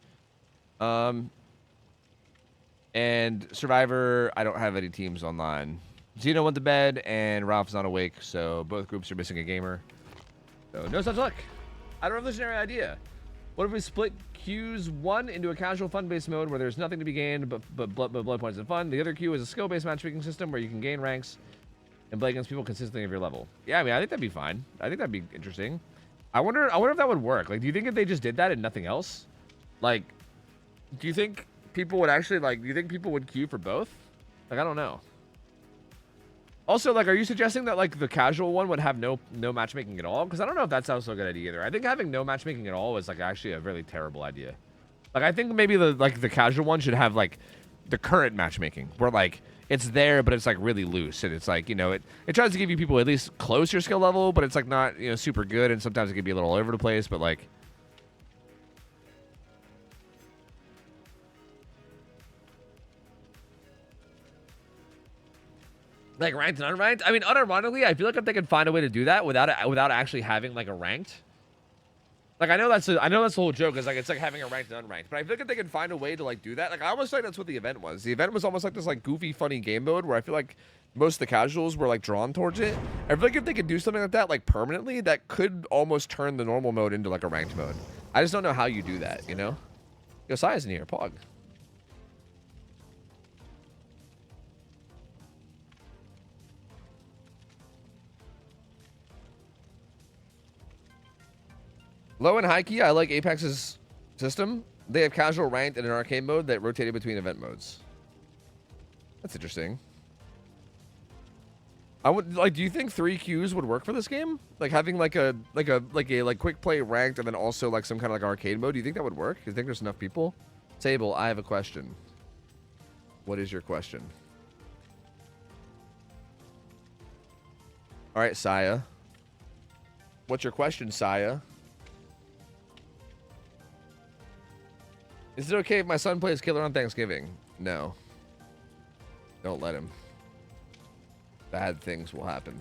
And Survivor, I don't have any teams online. Zeno went to bed, and Ralph's not awake, so both groups are missing a gamer. So no such luck. I had a revolutionary idea. What if we split Q1 into a casual fun-based mode where there's nothing to be gained but blood points and fun? The other Q is a skill-based matchmaking system where you can gain ranks and play against people consistently of your level. Yeah, I mean, I think that'd be fine. I think that'd be interesting. I wonder if that would work. Like, do you think if they just did that and nothing else? Like, do you think people would actually, like, do you think people would queue for both? Like, I don't know. Also, like, are you suggesting that, like, the casual one would have no matchmaking at all? Because I don't know if that sounds so good idea either. I think having no matchmaking at all is, like, actually a really terrible idea. Like, I think maybe the casual one should have, like, the current matchmaking where, like, it's there, but it's, like, really loose. And it's, like, you know, it tries to give you people at least close to your skill level, but it's, like, not, you know, super good. And sometimes it can be a little all over the place, but, like... Like ranked and unranked. I mean, unironically, I feel like if they could find a way to do that without actually having like a ranked. Like I know that's the whole joke is like it's like having a ranked and unranked. But I feel like if they could find a way to like do that, like I almost think that's what the event was. The event was almost like this like goofy, funny game mode where I feel like most of the casuals were like drawn towards it. I feel like if they could do something like that like permanently, that could almost turn the normal mode into like a ranked mode. I just don't know how you do that, you know? Yo, Sai's in here, Pog. Low and high key, I like Apex's system. They have casual, ranked, and an arcade mode that rotated between event modes. That's interesting. I would like. Do you think 3 Qs would work for this game? Like having like a quick play ranked and then also like some kind of like arcade mode. Do you think that would work? Do you think there's enough people? Sable, I have a question. What is your question? All right, Saya. What's your question, Saya? Is it okay if my son plays Killer on Thanksgiving? No. Don't let him. Bad things will happen.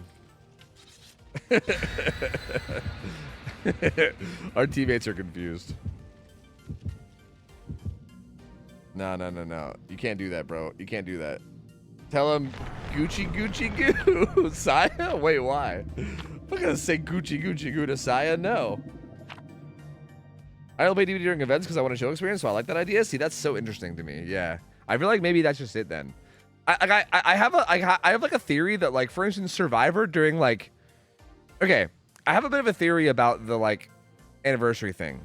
Our teammates are confused. No. You can't do that, bro. You can't do that. Tell him Gucci Goo. Saya? Wait, why? I'm not gonna say Gucci Goo to Saya. No. I play DVD during events because I want to show experience, so I like that idea. See, that's so interesting to me. Yeah, I feel like maybe that's just it then. I have like a theory that like, for instance, Survivor during like, okay, I have a bit of a theory about the like anniversary thing.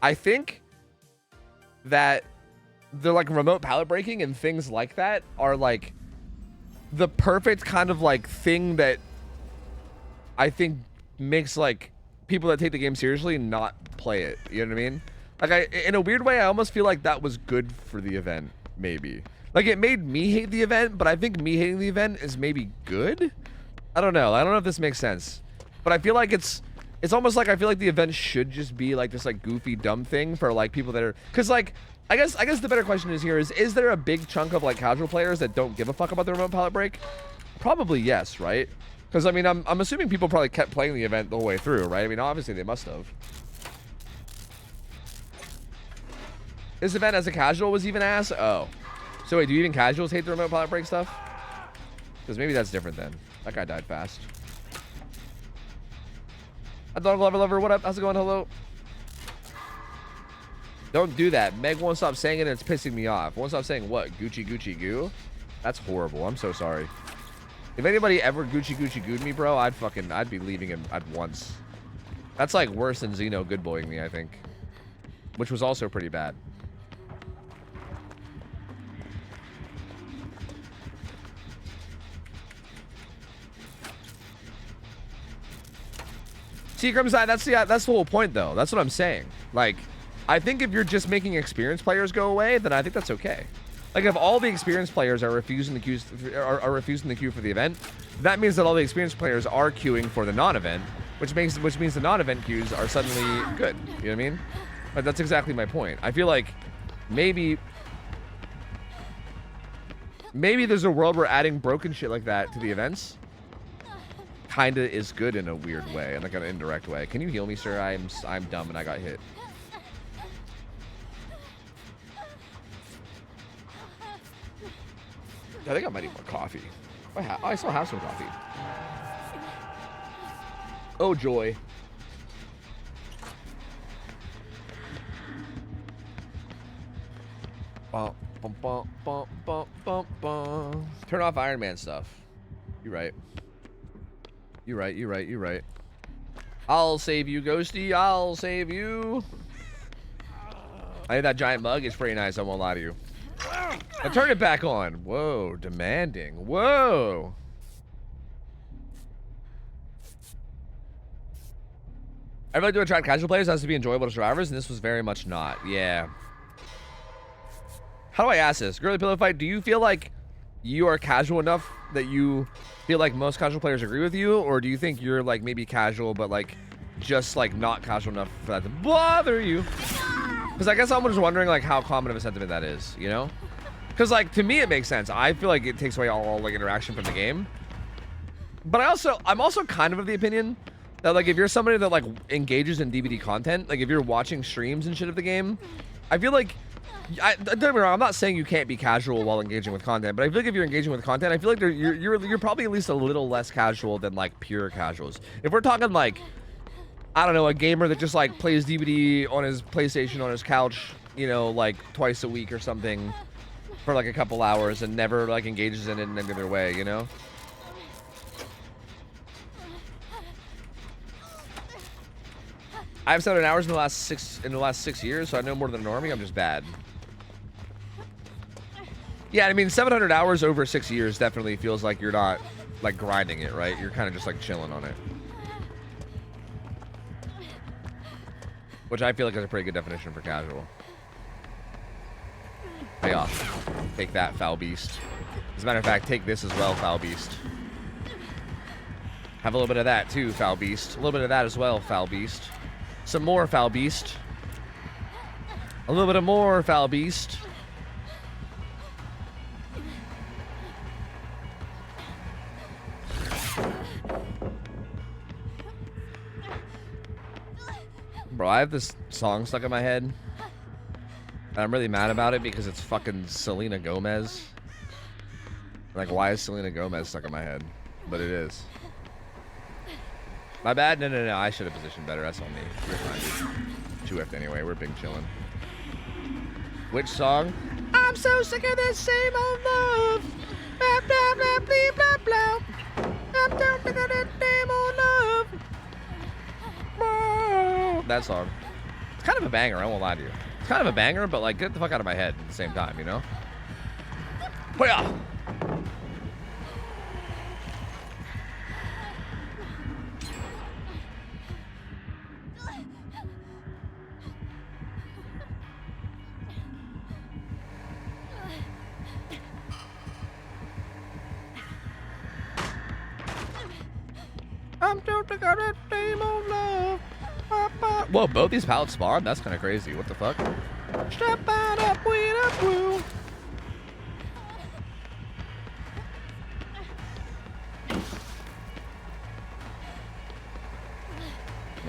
I think that the like remote pallet breaking and things like that are like the perfect kind of like thing that I think makes like people that take the game seriously not play it. You know what I mean? Like in a weird way, I almost feel like that was good for the event, maybe. Like it made me hate the event, but I think me hating the event is maybe good. I don't know. I don't know if this makes sense, but I feel like it's almost like I feel like the event should just be like this like goofy dumb thing for like people that are, because like I guess the better question is here is there a big chunk of like casual players that don't give a fuck about the remote pallet break? Probably yes, right? Because I mean I'm assuming people probably kept playing the event the whole way through, right? I mean obviously they must have. This event as a casual was even ass? Oh. So wait, do even casuals hate the remote pallet break stuff? Because maybe that's different then. That guy died fast. A dog lover, what up? How's it going? Hello? Don't do that. Meg won't stop saying it and it's pissing me off. Won't stop saying what? Gucci goo? That's horrible. I'm so sorry. If anybody ever Gucci gooed me, bro, I'd be leaving him at once. That's like worse than Zeno goodboying me, I think. Which was also pretty bad. See, Grimside, that's the whole point, though. That's what I'm saying. Like, I think if you're just making experienced players go away, then I think that's okay. Like, if all the experienced players are refusing the queue for the event, that means that all the experienced players are queuing for the non-event, which means the non-event queues are suddenly good. You know what I mean? Like, that's exactly my point. I feel like maybe maybe there's a world where adding broken shit like that to the events kinda is good in a weird way, in like an indirect way. Can you heal me, sir? I'm dumb and I got hit. I think I might need more coffee. I still have some coffee. Oh joy. Bum, bum, bum, bum, bum, bum, bum. Turn off Iron Man stuff. You're right. You're right, you're right, you're right. I'll save you, Ghosty. I'll save you. I think that giant mug is pretty nice, I won't lie to you. Now turn it back on. Whoa, demanding. Whoa. I really do attract casual players. It has to be enjoyable to survivors, and this was very much not. Yeah. How do I ask this? Girly Pillow Fight, do you feel like you are casual enough that you feel like most casual players agree with you? Or do you think you're like maybe casual, but like just like not casual enough for that to bother you? Because I guess I'm just wondering like how common of a sentiment that is, you know? Because like to me it makes sense. I feel like it takes away all like interaction from the game. But I'm also kind of the opinion that like if you're somebody that like engages in DVD content, like if you're watching streams and shit of the game, I feel like don't get me wrong, I'm not saying you can't be casual while engaging with content, but I feel like if you're engaging with content, I feel like you're probably at least a little less casual than like pure casuals. If we're talking like, I don't know, a gamer that just like plays DVD on his PlayStation on his couch, you know, like twice a week or something for like a couple hours and never like engages in it in any other way, you know? I've 7 hours in the last 6 years, so I know more than a normie. I'm just bad. Yeah, I mean 700 hours over 6 years definitely feels like you're not like grinding it, right? You're kind of just like chilling on it. Which I feel like is a pretty good definition for casual. Pay off. Take that, foul beast. As a matter of fact, take this as well, foul beast. Have a little bit of that too, foul beast. A little bit of that as well, foul beast. Some more, foul beast. A little bit of more, foul beast. Bro, I have this song stuck in my head. And I'm really mad about it because it's fucking Selena Gomez. Like, why is Selena Gomez stuck in my head? But it is. My bad? No. I should have positioned better. That's on me. You're fine, dude. 2F anyway. We're big chillin'. Which song? I'm so sick of this same old love. Blah, blah, blah, blah, blah, blah. I'm so sick of this same old love. That song. It's kind of a banger, I won't lie to you. It's kind of a banger, but like get the fuck out of my head at the same time, you know? Hoya! I'm so sick of this same old love. Whoa, both these pallets spawn? That's kind of crazy. What the fuck? Might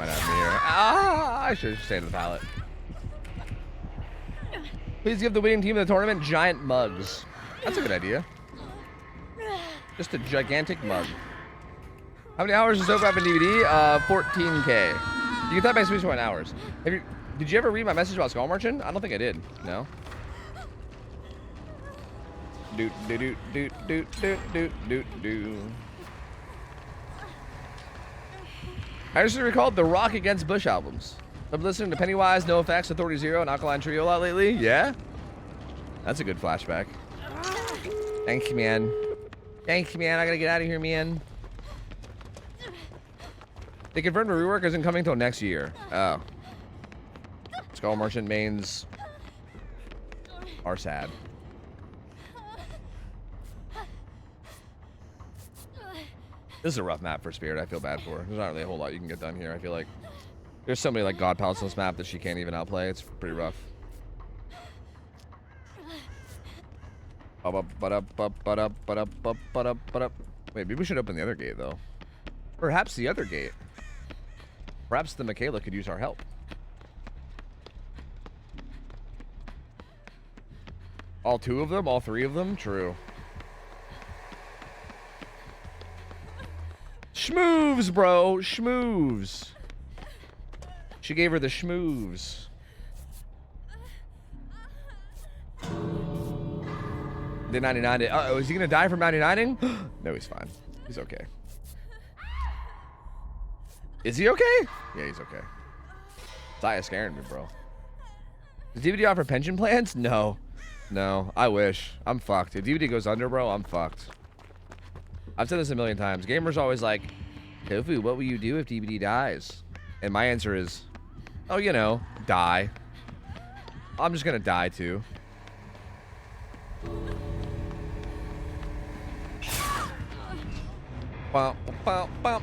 have me here. Ah, I should have stayed in the pallet. Please give the winning team of the tournament giant mugs. That's a good idea. Just a gigantic mug. How many hours is overlap in DVD? 14K. You can type my speech 1 hours. Did you ever read my message about Skull Merchant? I don't think I did. No. Doot doot doot doot doot doot doot doot doot. I just recalled the Rock Against Bush albums. I've been listening to Pennywise, NoFX, Authority Zero, and Alkaline Trio a lot lately. Yeah? That's a good flashback. Thank you, man. Thank you, man. I gotta get out of here, man. They confirmed the rework isn't coming until next year. Oh. Skull Merchant mains are sad. This is a rough map for Spirit. I feel bad for her. There's not really a whole lot you can get done here. I feel like there's so many like God Palace on this map that she can't even outplay. It's pretty rough. Wait, maybe we should open the other gate though. Perhaps the other gate. Perhaps the Michaela could use our help. All two of them? All three of them? True. Schmoves, bro. Schmoves. She gave her the schmoves. The 99. Uh-oh, is he gonna die from 99ing? No, he's fine. He's okay. Is he okay? Yeah, he's okay. Zaya's scaring me, bro. Does DVD offer pension plans? No. No, I wish. I'm fucked. If DVD goes under, bro, I'm fucked. I've said this a million times. Gamers always like, Tofu, what will you do if DVD dies? And my answer is, oh, you know, die. I'm just gonna die too.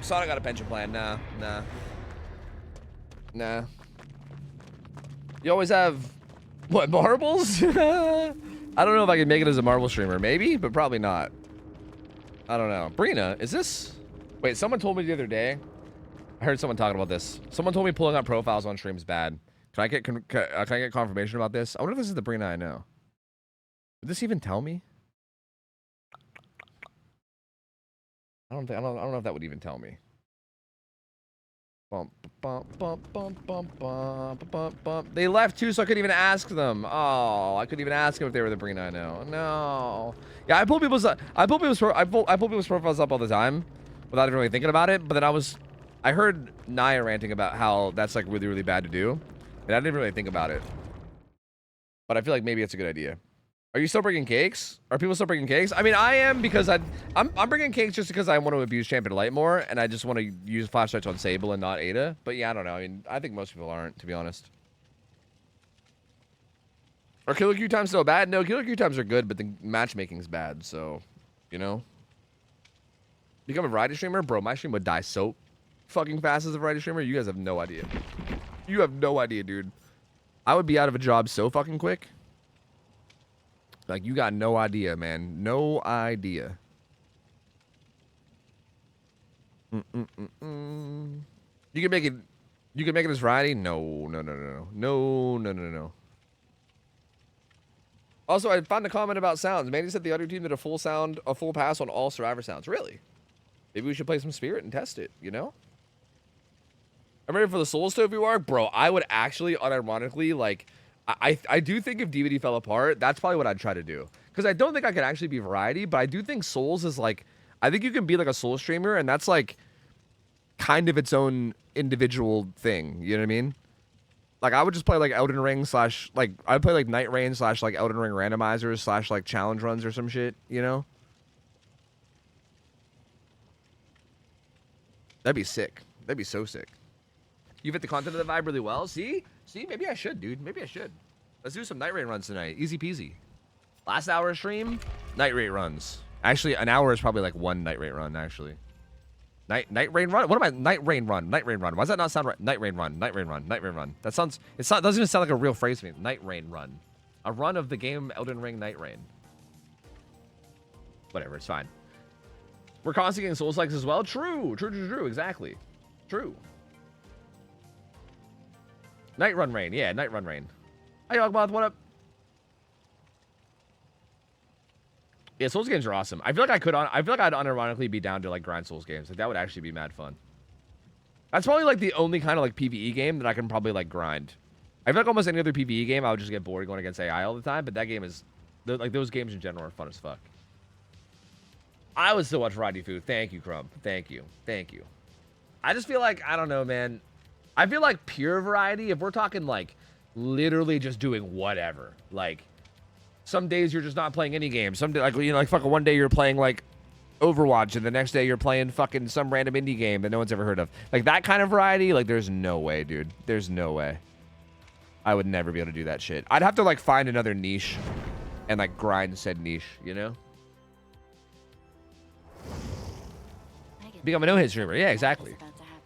Sonic got a pension plan. Nah. You always have, what, marbles? I don't know if I can make it as a marble streamer. Maybe, but probably not. I don't know. Brina, is this? Wait, someone told me the other day. I heard someone talking about this. Someone told me pulling up profiles on stream is bad. Can I get confirmation about this? I wonder if this is the Brina I know. Did this even tell me? I don't know if that would even tell me. They left too, so I couldn't even ask them. Oh, I couldn't even ask them if they were the Brina I know. No. Yeah, I pull people's profiles up all the time without even really thinking about it. But then I heard Naya ranting about how that's like really, really bad to do, and I didn't really think about it. But I feel like maybe it's a good idea. Are you still bringing cakes? Are people still bringing cakes? I mean, I am, because I'm bringing cakes just because I want to abuse Champion Light more, and I just want to use flashlights on Sable and not Ada. But yeah, I don't know. I mean, I think most people aren't, to be honest. Are killer queue times still bad? No, killer queue times are good, but the matchmaking's bad. So, you know, become a variety streamer, bro. My stream would die so fucking fast as a variety streamer. You guys have no idea. You have no idea, dude. I would be out of a job so fucking quick. Like, you got no idea, man. No idea. You can make it. You can make it as variety. No. Also, I found a comment about sounds. Manny said the other team did a full pass on all Survivor sounds. Really? Maybe we should play some Spirit and test it. You know? I'm ready for the Souls Tofu arc, bro. I would actually, unironically, like. I do think if DVD fell apart, that's probably what I'd try to do. Because I don't think I could actually be variety, but I do think Souls is like, I think you can be like a Souls streamer, and that's like kind of its own individual thing. You know what I mean? Like, I would just play like Elden Ring / like, I'd play like Night Rain / like Elden Ring randomizers / like challenge runs or some shit, you know? That'd be sick. That'd be so sick. You fit the content of the vibe really well. See, maybe I should, dude. Maybe I should. Let's do some Night Rain runs tonight. Easy peasy. Last hour of stream, Night Rain runs. Actually, an hour is probably like one Night Rain run, actually. Night Rain run? What am I? Night Rain run. Why does that not sound right? Night Rain run. That sounds, doesn't even sound like a real phrase to me. Night Rain run. A run of the game Elden Ring Night Rain. Whatever, it's fine. We're constantly getting Souls likes as well. True. Exactly. True. Night Run Rain. Yeah, Night Run Rain. Hi, Yogmoth. What up? Yeah, Souls games are awesome. I feel like I'd unironically be down to like grind Souls games. Like, that would actually be mad fun. That's probably like the only kind of like PvE game that I can probably like grind. I feel like almost any other PvE game I would just get bored going against AI all the time, but that game is like, those games in general are fun as fuck. I would still watch Variety Food. Thank you, Crumb. Thank you. I just feel like, I don't know, man. I feel like pure variety, if we're talking like literally just doing whatever, like some days you're just not playing any game. Some day, like, you know, like fucking one day you're playing like Overwatch and the next day you're playing fucking some random indie game that no one's ever heard of. Like that kind of variety, like there's no way, dude. There's no way. I would never be able to do that shit. I'd have to like find another niche and like grind said niche, you know? Become a no-hit streamer. Yeah, exactly.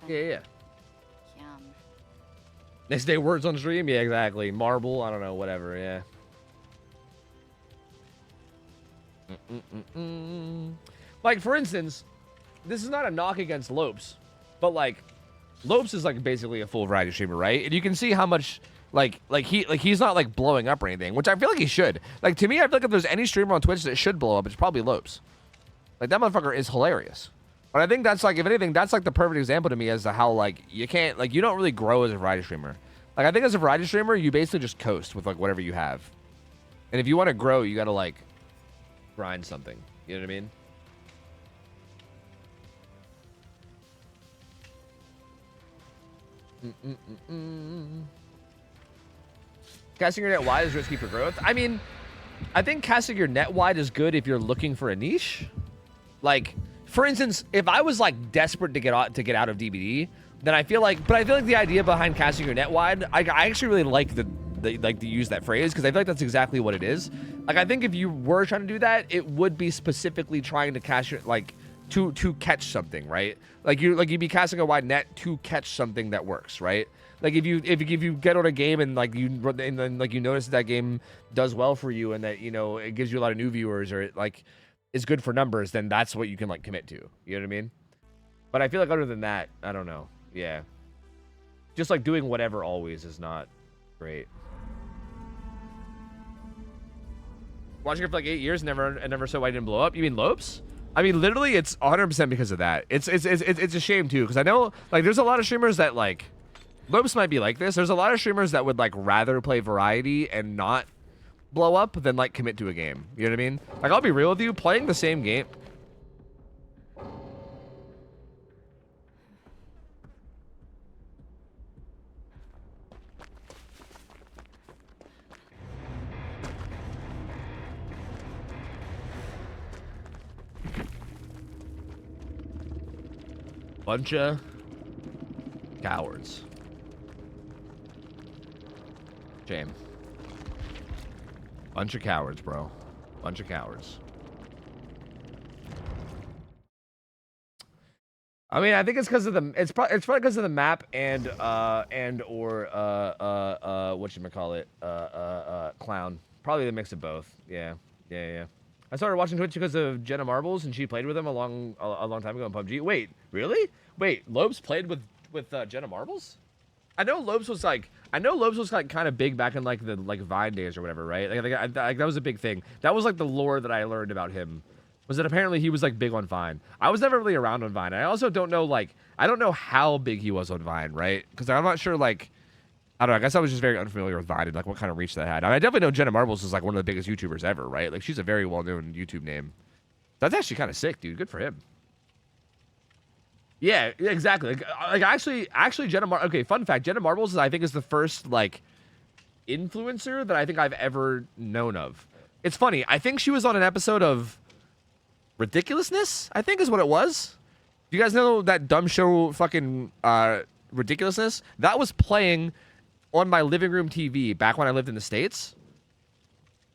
Yeah. Next day, words on stream? Yeah, exactly. Marble, I don't know, whatever, yeah. Like, for instance, this is not a knock against Lopes, but like, Lopes is like basically a full variety streamer, right? And you can see how much he's not like blowing up or anything, which I feel like he should. Like, to me, I feel like if there's any streamer on Twitch that should blow up, it's probably Lopes. Like, that motherfucker is hilarious. But I think that's like, if anything, that's like the perfect example to me as to how like you can't, like, you don't really grow as a variety streamer. Like, I think as a variety streamer, you basically just coast with like whatever you have. And if you want to grow, you gotta like grind something. You know what I mean? Casting your net wide is risky for growth. I mean, I think casting your net wide is good if you're looking for a niche. Like, for instance, if I was like desperate to get out of DBD, then I feel like, but I feel like the idea behind casting your net wide, I actually really like to use that phrase, because I feel like that's exactly what it is. Like, I think if you were trying to do that, it would be specifically trying to cast your, like, to catch something, right? Like you'd be casting a wide net to catch something that works, right? Like if you get on a game and like you notice that game does well for you and that, you know, it gives you a lot of new viewers, or it like is good for numbers, then that's what you can like commit to. You know what I mean? But I feel like other than that, I don't know. Yeah. Just like doing whatever always is not great. Watching it for like 8 years, never saw why I didn't blow up. You mean Lopes? I mean, literally, it's 100% because of that. It's a shame too, because I know like there's a lot of streamers that like Lopes might be like this. There's a lot of streamers that would like rather play variety and not blow up than like commit to a game. You know what I mean? Like, I'll be real with you, playing the same game. Bunch of cowards. Shame. Bunch of cowards, bro. Bunch of cowards. I mean, I think it's because of the it's probably because of the map and whatchamacallit, clown. Probably the mix of both. Yeah. I started watching Twitch because of Jenna Marbles, and she played with him a long time ago in PUBG. Wait, really? Wait, Lopes played with Jenna Marbles? I know Lopes was like kind of big back in like the Vine days or whatever, right? Like that was a big thing. That was like the lore that I learned about him. Was that apparently he was like big on Vine. I was never really around on Vine. I also don't know I don't know how big he was on Vine, right? Because I'm not sure like, I don't know, I guess I was just very unfamiliar with Vine and like what kind of reach that had. I mean, I definitely know Jenna Marbles is like one of the biggest YouTubers ever, right? Like, she's a very well-known YouTube name. That's actually kind of sick, dude. Good for him. Yeah, exactly. Like actually Jenna okay, fun fact, Jenna Marbles I think is the first like influencer that I think I've ever known of. It's funny. I think she was on an episode of Ridiculousness, I think is what it was. Do you guys know that dumb show fucking Ridiculousness? That was playing on my living room TV back when I lived in the States.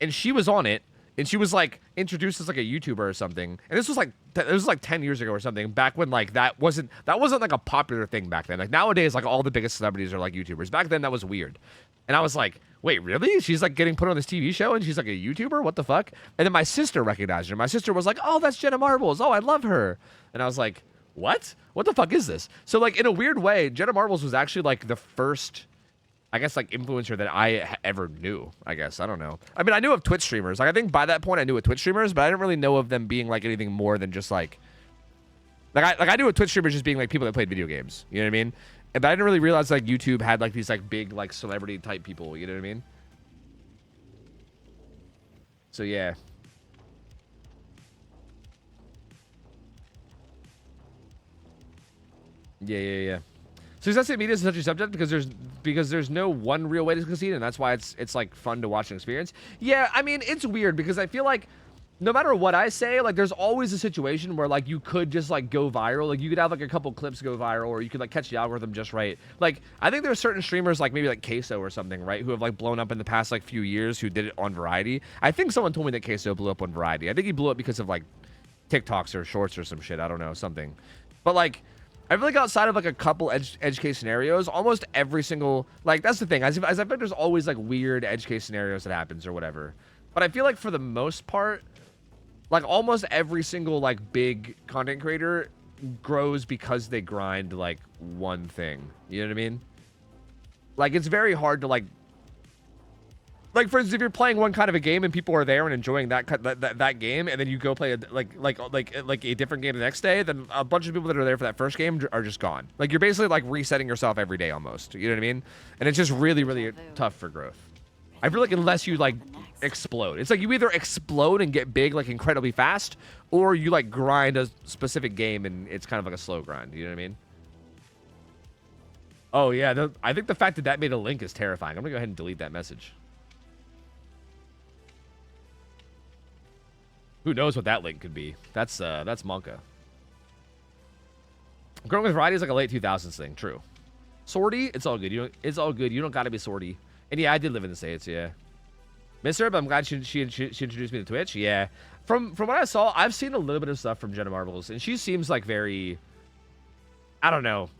And she was on it, and she was like introduced as like a YouTuber or something. And this was like 10 years ago or something, back when like that wasn't like a popular thing back then. Like, nowadays, like all the biggest celebrities are like YouTubers. Back then that was weird. And I was like, wait, really? She's like getting put on this TV show and she's like a YouTuber? What the fuck? And then my sister recognized her. My sister was like, oh, that's Jenna Marbles. Oh, I love her. And I was like, what? What the fuck is this? So like, in a weird way, Jenna Marbles was actually like the first, I guess, like influencer that I ever knew, I guess. I don't know. I mean, I knew of Twitch streamers. Like, I think by that point I knew of Twitch streamers, but I didn't really know of them being like anything more than just like I knew of Twitch streamers just being like people that played video games. You know what I mean? But I didn't really realize like YouTube had like these like big like celebrity type people. You know what I mean? So yeah. Yeah. Success in media is such a subject because there's no one real way to succeed, and that's why it's like fun to watch and experience. Yeah, I mean, it's weird because I feel like no matter what I say, like there's always a situation where like you could just like go viral. Like you could have like a couple clips go viral, or you could like catch the algorithm just right. Like I think there's certain streamers like maybe like Queso or something, right, who have like blown up in the past like few years who did it on Variety. I think someone told me that Queso blew up on Variety. I think he blew up because of like TikToks or shorts or some shit. I don't know, something. But like, I feel like outside of like a couple edge case scenarios, almost every single, like that's the thing. As I feel like there's always like weird edge case scenarios that happens or whatever. But I feel like for the most part, Like almost every single like big content creator grows because they grind like one thing. You know what I mean? Like it's very hard to like for instance, if you're playing one kind of a game and people are there and enjoying that game, and then you go play a, like a different game the next day, then a bunch of people that are there for that first game are just gone. Like you're basically like resetting yourself every day almost. You know what I mean? And it's just really tough for growth. I feel like unless you like explode, it's like you either explode and get big like incredibly fast, or you like grind a specific game and it's kind of like a slow grind. You know what I mean? Oh yeah, I think the fact that made a link is terrifying. I'm gonna go ahead and delete that message. Who knows what that link could be? That's Monka. Growing with variety is like a late 2000s thing. True. Sorty, it's all good. It's all good. You don't gotta be sorty. And yeah, I did live in the States. Yeah. Miss her, but I'm glad she introduced me to Twitch. Yeah. From what I saw, I've seen a little bit of stuff from Jenna Marbles, and she seems like very. I don't know.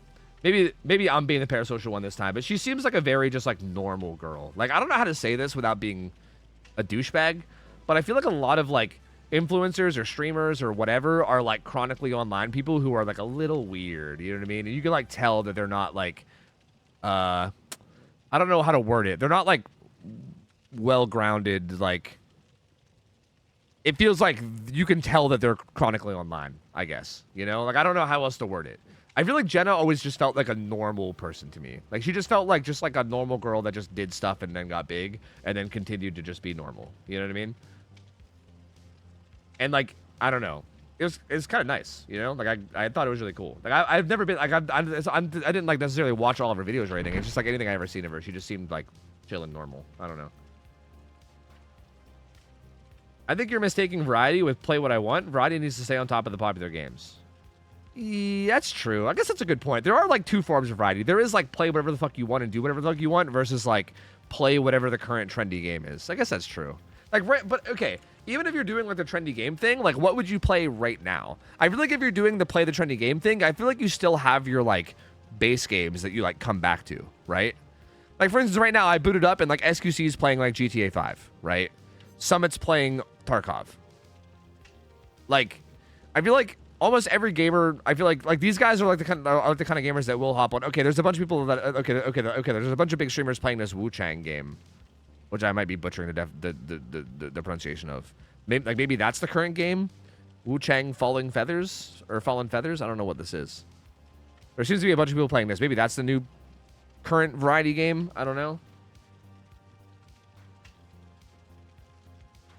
Maybe I'm being the parasocial one this time, but she seems like a very just like normal girl. Like I don't know how to say this without being a douchebag, but I feel like a lot of like influencers or streamers or whatever are like chronically online people who are like a little weird, you know what I mean? And you can like tell that they're not like I don't know how to word it. They're not like well-grounded, like it feels like you can tell that they're chronically online, I guess. You know? Like I don't know how else to word it. I feel like Jenna always just felt like a normal person to me. Like she just felt like a normal girl that just did stuff and then got big and then continued to just be normal. You know what I mean? And like I don't know, it's kind of nice, you know. Like I thought it was really cool. Like I've never been like I didn't like necessarily watch all of her videos or anything. It's just like anything I ever seen of her, she just seemed like chill and normal. I don't know. I think you're mistaking variety with play what I want. Variety needs to stay on top of the popular games. Yeah, that's true. I guess that's a good point. There are like two forms of variety. There is like play whatever the fuck you want and do whatever the fuck you want versus like play whatever the current trendy game is. I guess that's true. Like, but okay. Even if you're doing like the trendy game thing, like what would you play right now? I feel like if you're doing the play the trendy game thing, I feel like you still have your like base games that you like come back to, right? Like for instance, right now I booted up and like SQC is playing like GTA 5, right? Summit's playing Tarkov. Like, I feel like almost every gamer, I feel like these guys are like the kind of gamers that will hop on. Okay, there's a bunch of people that okay. There's a bunch of big streamers playing this Wu Chang game, which I might be butchering the pronunciation of. Maybe that's the current game, Wu Chang Fallen Feathers. I don't know what this is. There seems to be a bunch of people playing this. Maybe that's the new current variety game. I don't know.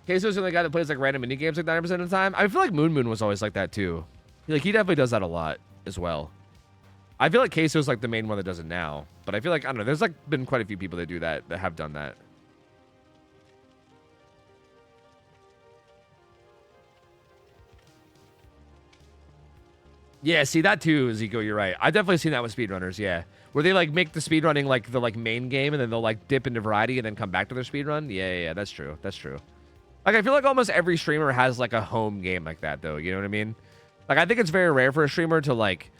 Queso's the only guy that plays like random mini games like 90% of the time. I feel like Moon Moon was always like that too. Like he definitely does that a lot as well. I feel like Queso's like the main one that does it now, but I feel like I don't know. There's like been quite a few people that do that have done that. Yeah, see that too, Zico. You're right. I've definitely seen that with speedrunners. Yeah, where they like make the speedrunning like the like main game, and then they'll like dip into variety and then come back to their speedrun. Yeah, that's true. That's true. Like I feel like almost every streamer has like a home game like that, though. You know what I mean? Like I think it's very rare for a streamer to like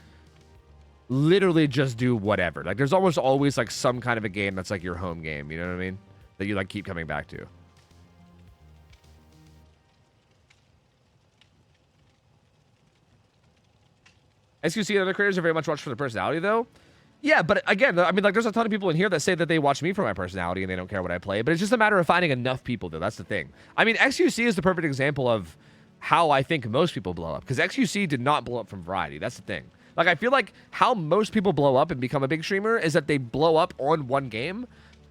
literally just do whatever. Like there's almost always like some kind of a game that's like your home game. You know what I mean? That you like keep coming back to. SQC and other creators are very much watched for their personality, though. Yeah, but again, I mean, like, there's a ton of people in here that say that they watch me for my personality and they don't care what I play. But it's just a matter of finding enough people, though. That's the thing. I mean, XQC is the perfect example of how I think most people blow up. Because XQC did not blow up from variety. That's the thing. Like, I feel like how most people blow up and become a big streamer is that they blow up on one game,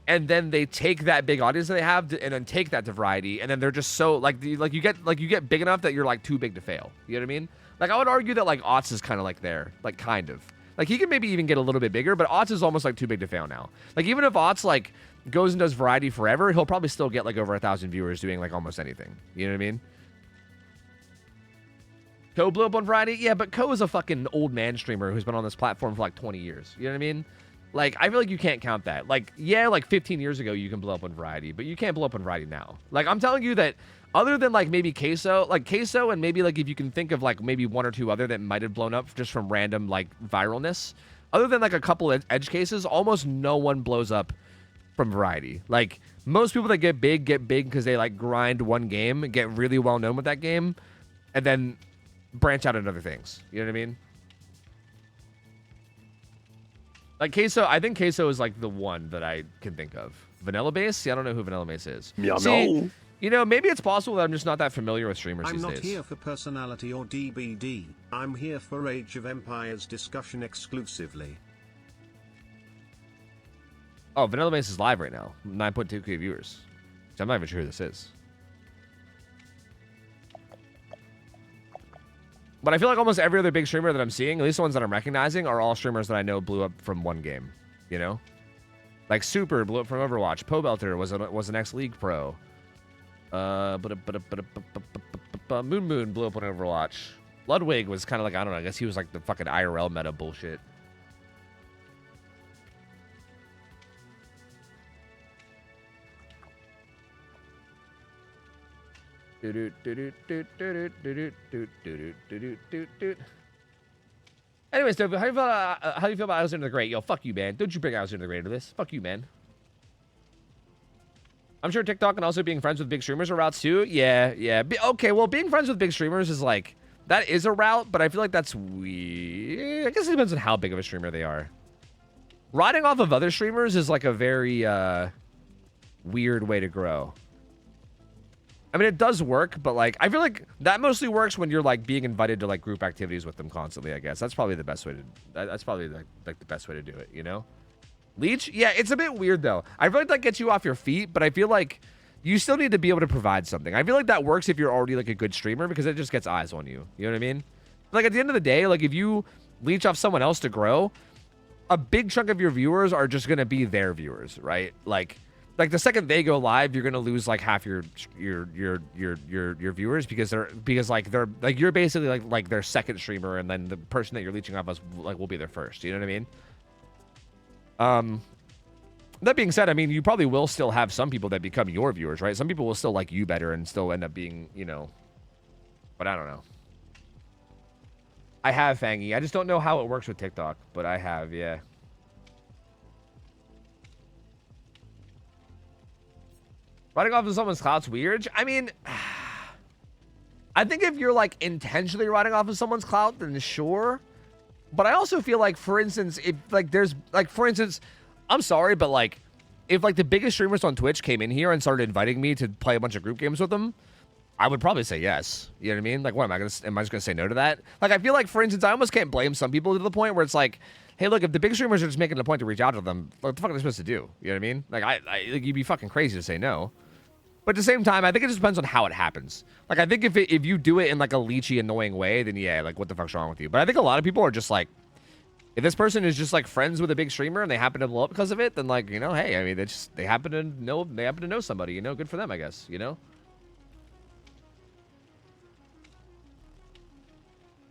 and then they take that big audience that they have and then take that to variety, and then they're just so you get big enough that you're like too big to fail. You know what I mean? Like I would argue that like Otz is kind of like there, like kind of. Like he can maybe even get a little bit bigger, but Otz is almost like too big to fail now. Like even if Otz like goes and does variety forever, he'll probably still get like over 1,000 viewers doing like almost anything. You know what I mean? Ko blew up on variety? Yeah, but Ko is a fucking old man streamer who's been on this platform for like 20 years. You know what I mean? Like, I feel like you can't count that. Like, yeah, like 15 years ago you can blow up on variety, but you can't blow up on variety now. Like, I'm telling you that other than like maybe Queso, and maybe like if you can think of like maybe one or two other that might have blown up just from random like viralness, other than like a couple of edge cases, almost no one blows up from variety. Like, most people that get big because they like grind one game, get really well known with that game, and then branch out into other things. You know what I mean? Like Queso, I think Queso is like the one that I can think of. Vanilla Base? See, I don't know who Vanilla Base is. See, you know, maybe it's possible that I'm just not that familiar with streamers I'm these not days. here for personality or DBD. I'm here for Age of Empires discussion exclusively. Oh, Vanilla Base is live right now. 9.2k viewers. So I'm not even sure who this is. But I feel like almost every other big streamer that I'm seeing, at least the ones that I'm recognizing, are all streamers that I know blew up from one game. You know? Like Super blew up from Overwatch. Pobelter was an ex-League pro. Moon blew up on Overwatch. Ludwig was kind of like, I don't know, I guess he was like the fucking IRL meta bullshit. Anyways, Toby, how do you feel about Alexander the Great? Yo, fuck you, man. Don't you bring Alexander the Great into this. Fuck you, man. I'm sure TikTok and also being friends with big streamers are routes too. Yeah. Okay, well, being friends with big streamers is like, that is a route, but I feel like that's weird. I guess it depends on how big of a streamer they are. Riding off of other streamers is like a very weird way to grow. I mean, it does work, but like, I feel like that mostly works when you're like being invited to like group activities with them constantly, I guess. That's probably the best way to, that's probably like the best way to do it, you know? Leech? Yeah, it's a bit weird though. I feel like that gets you off your feet, but I feel like you still need to be able to provide something. I feel like that works if you're already like a good streamer because it just gets eyes on you. You know what I mean? Like at the end of the day, like if you leech off someone else to grow, a big chunk of your viewers are just going to be their viewers, right? Like the second they go live, you're gonna lose like half your viewers because they're you're basically like their second streamer, and then the person that you're leeching off will be their first. You know what I mean? That being said, I mean you probably will still have some people that become your viewers, right? Some people will still like you better and still end up being, you know. But I don't know. I have Fangy. I just don't know how it works with TikTok, but I have, yeah. Riding off of someone's clout's weird. I mean, I think if you're like intentionally riding off of someone's clout, then sure. But I also feel like, for instance, if like there's like, for instance, I'm sorry, but like, if like the biggest streamers on Twitch came in here and started inviting me to play a bunch of group games with them, I would probably say yes. You know what I mean? Like, what am I just gonna say no to that? Like, I feel like, for instance, I almost can't blame some people to the point where it's like, hey, look, if the big streamers are just making a point to reach out to them, what the fuck are they supposed to do? You know what I mean? Like, like, you'd be fucking crazy to say no. But at the same time, I think it just depends on how it happens. Like, I think if you do it in, like, a leechy, annoying way, then yeah, like, what the fuck's wrong with you? But I think a lot of people are just, like, if this person is just, like, friends with a big streamer and they happen to blow up because of it, then, like, you know, hey, I mean, they happen to know somebody, you know? Good for them, I guess, you know?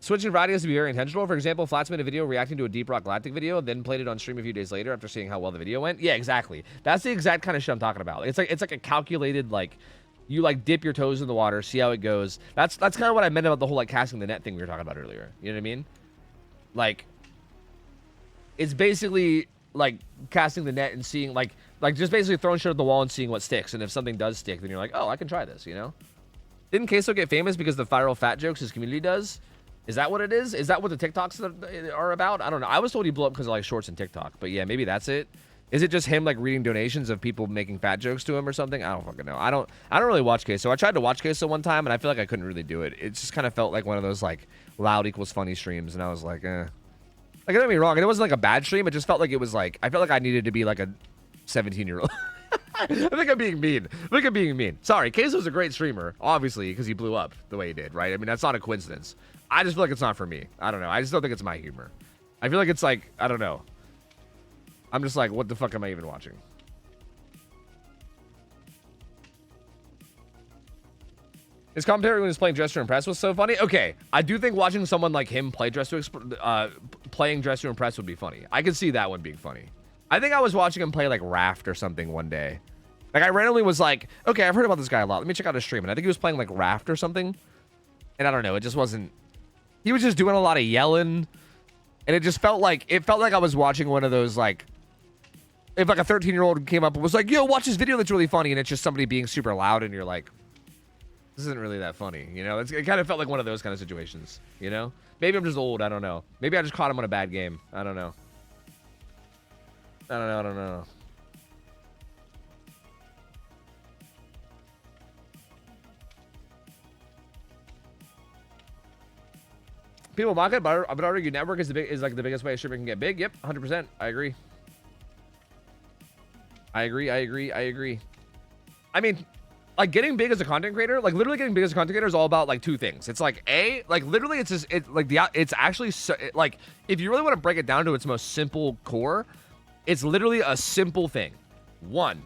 Switching variety has to be very intentional. For example, Flats made a video reacting to a Deep Rock Galactic video, then played it on stream a few days later after seeing how well the video went. Yeah, exactly. That's the exact kind of shit I'm talking about. It's like a calculated, like, you like dip your toes in the water, see how it goes. That's kind of what I meant about the whole like casting the net thing we were talking about earlier. You know what I mean? Like, it's basically like casting the net and seeing like just basically throwing shit at the wall and seeing what sticks. And if something does stick, then you're like, oh, I can try this. You know? Didn't Queso get famous because the viral fat jokes his community does? Is that what it is? Is that what the TikToks are about? I don't know. I was told he blew up because of like shorts and TikTok, but yeah, maybe that's it. Is it just him like reading donations of people making fat jokes to him or something? I don't fucking know. I don't really watch Queso. I tried to watch Queso one time and I feel like I couldn't really do it. It just kind of felt like one of those like loud equals funny streams, and I was like, eh. Like, don't get me wrong, it wasn't like a bad stream. It just felt like it was like I felt like I needed to be like a 17-year-old. I think I'm being mean. Sorry, Queso's a great streamer, obviously, because he blew up the way he did, right? I mean, that's not a coincidence. I just feel like it's not for me. I don't know. I just don't think it's my humor. I feel like it's like, I don't know. I'm just like, what the fuck am I even watching? His commentary when he was playing Dress to Impress was so funny. Okay, I do think watching someone like him play playing Dress to Impress would be funny. I could see that one being funny. I think I was watching him play like Raft or something one day. Like, I randomly was like, okay, I've heard about this guy a lot. Let me check out his stream. And I think he was playing like Raft or something. And I don't know, it just wasn't... He was just doing a lot of yelling. And it just felt like I was watching one of those like if like a 13-year-old came up and was like, yo, watch this video that's really funny, and it's just somebody being super loud, and you're like, this isn't really that funny, you know? It kind of felt like one of those kind of situations, you know? Maybe I'm just old, I don't know. Maybe I just caught him on a bad game. I don't know. I don't know. People mock it, but I would argue network is like the biggest way streaming can get big. Yep, 100%. I agree. I agree. I mean, like getting big as a content creator, like literally getting big as a content creator is all about like two things. It's like like literally it's just it's actually so, like if you really want to break it down to its most simple core, it's literally a simple thing. One,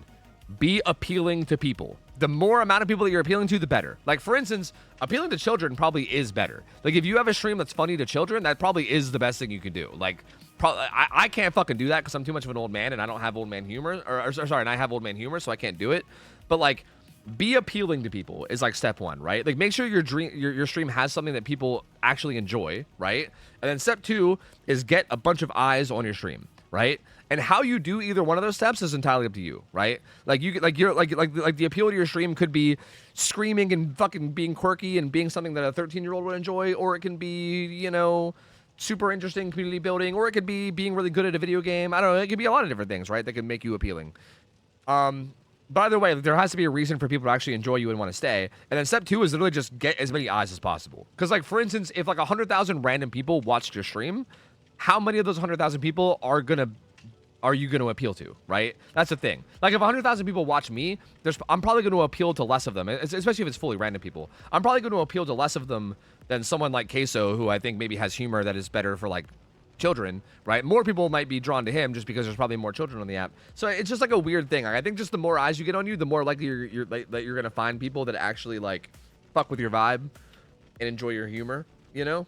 be appealing to people. The more amount of people that you're appealing to, the better. Like, for instance, appealing to children probably is better. Like, if you have a stream that's funny to children, that probably is the best thing you can do. Like, I can't fucking do that because I'm too much of an old man and I don't have old man humor. Or sorry, and I have old man humor, so I can't do it. But, like, be appealing to people is, like, step one, right? Like, make sure your stream has something that people actually enjoy, right? And then step two is get a bunch of eyes on your stream, right? And how you do either one of those steps is entirely up to you, right? Like the appeal to your stream could be screaming and fucking being quirky and being something that a 13-year-old would enjoy, or it can be, you know, super interesting community building, or it could be being really good at a video game. I don't know. It could be a lot of different things, right? That can make you appealing. By the way, there has to be a reason for people to actually enjoy you and want to stay. And then step two is literally just get as many eyes as possible. Because, like, for instance, if like 100,000 random people watched your stream, how many of those 100,000 people are you going to appeal to, right? That's the thing. Like, if 100,000 people watch me, I'm probably going to appeal to less of them, especially if it's fully random people. I'm probably going to appeal to less of them than someone like Queso, who I think maybe has humor that is better for, like, children, right? More people might be drawn to him just because there's probably more children on the app. So it's just, like, a weird thing. Like, I think just the more eyes you get on you, the more likely you're going to find people that actually, like, fuck with your vibe and enjoy your humor, you know?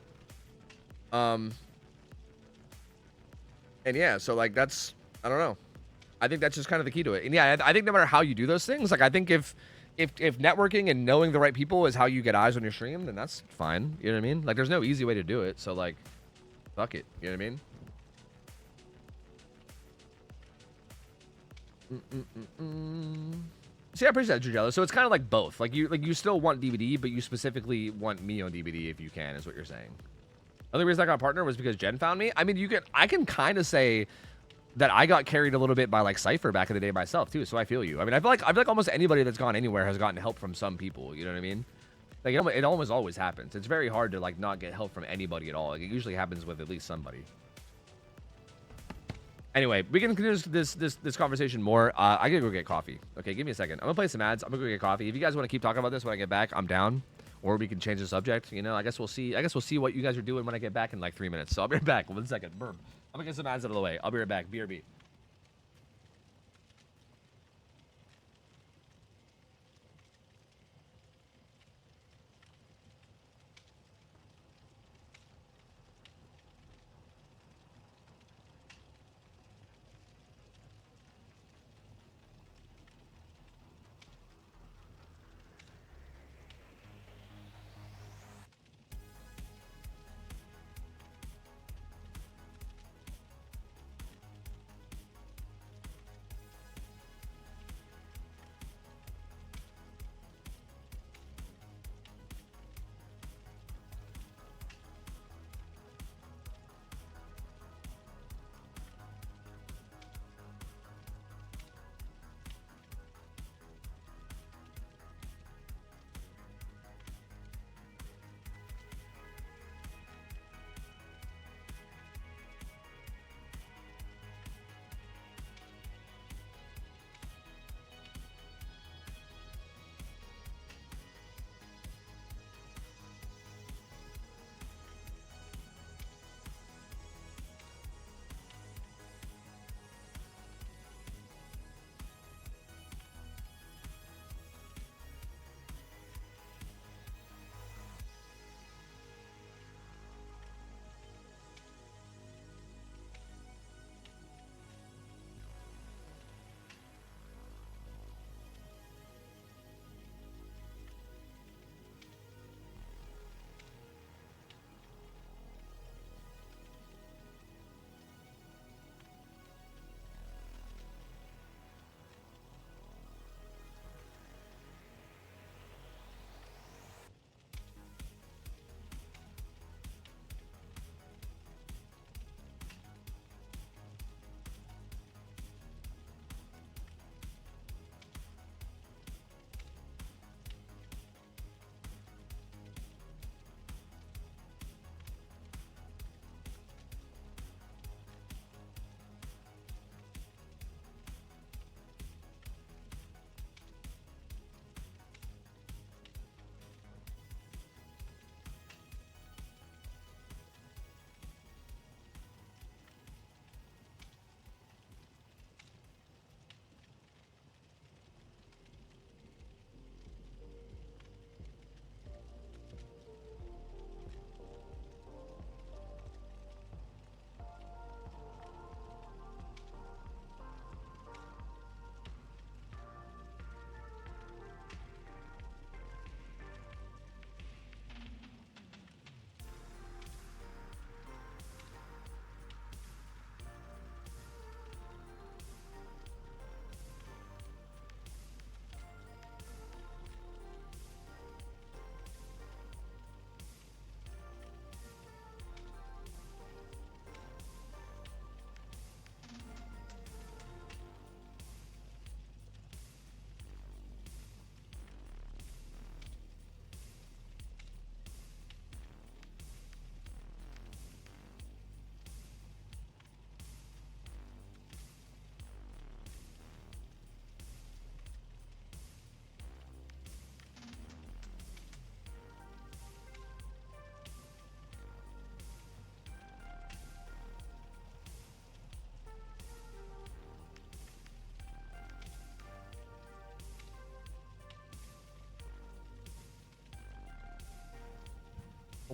And, yeah, so, like, that's... I don't know. I think that's just kind of the key to it. And yeah, I think no matter how you do those things, like I think if networking and knowing the right people is how you get eyes on your stream, then that's fine. You know what I mean? Like there's no easy way to do it. So like, fuck it. You know what I mean? See, I appreciate that, Jujello. So it's kind of like both. Like you still want DVD, but you specifically want me on DVD if you can, is what you're saying. The only reason I got a partner was because Jen found me. I mean, I can kind of say that I got carried a little bit by like Cypher back in the day myself too, so I feel you. I mean, I feel like almost anybody that's gone anywhere has gotten help from some people. You know what I mean? Like it almost always happens. It's very hard to like not get help from anybody at all. Like, it usually happens with at least somebody. Anyway, we can continue this conversation more. I gotta go get coffee. Okay, give me a second. I'm gonna play some ads. I'm gonna go get coffee. If you guys want to keep talking about this when I get back, I'm down. Or we can change the subject. You know, I guess we'll see. I guess we'll see what you guys are doing when I get back in like 3 minutes. So I'll be right back. 1 second. Burp. I'm gonna get some ads out of the way. I'll be right back. BRB.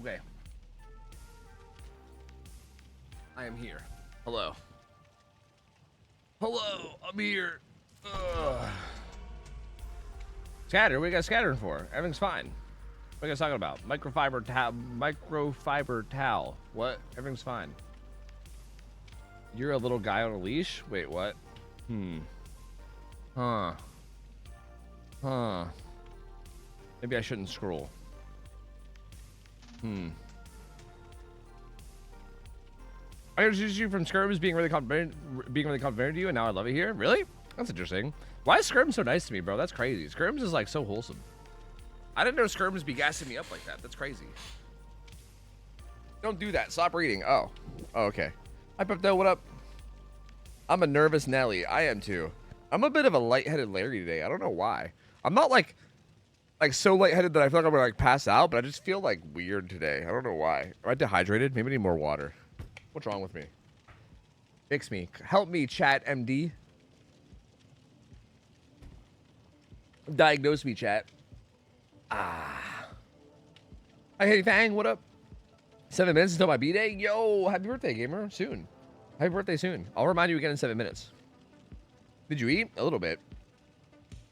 Okay. I am here. Hello. Hello, I'm here. Ugh. Scatter, what you guys scattering for? Everything's fine. What are you guys talking about? Microfiber towel. What? Everything's fine. You're a little guy on a leash? Wait, what? Huh. Maybe I shouldn't scroll. I introduced you from Skirms being really complimentary to you, and now I love it here. Really? That's interesting. Why is Skirms so nice to me, bro? That's crazy. Skirms is like so wholesome. I didn't know Skirms be gassing me up like that. That's crazy. Don't do that. Stop reading. Oh, okay. Hi, Pepto. What up? I'm a nervous Nelly. I am too. I'm a bit of a lightheaded Larry today. I don't know why. I'm not like so lightheaded that I feel like I'm gonna like pass out, but I just feel like weird today. I don't know why. Am I dehydrated? Maybe I need more water. What's wrong with me? Fix me. Help me, chat MD. Diagnose me, chat. Hi, Hey Fang, what up? 7 minutes until my B-Day? Yo, happy birthday, gamer. Soon. Happy birthday soon. I'll remind you again in 7 minutes. Did you eat? A little bit.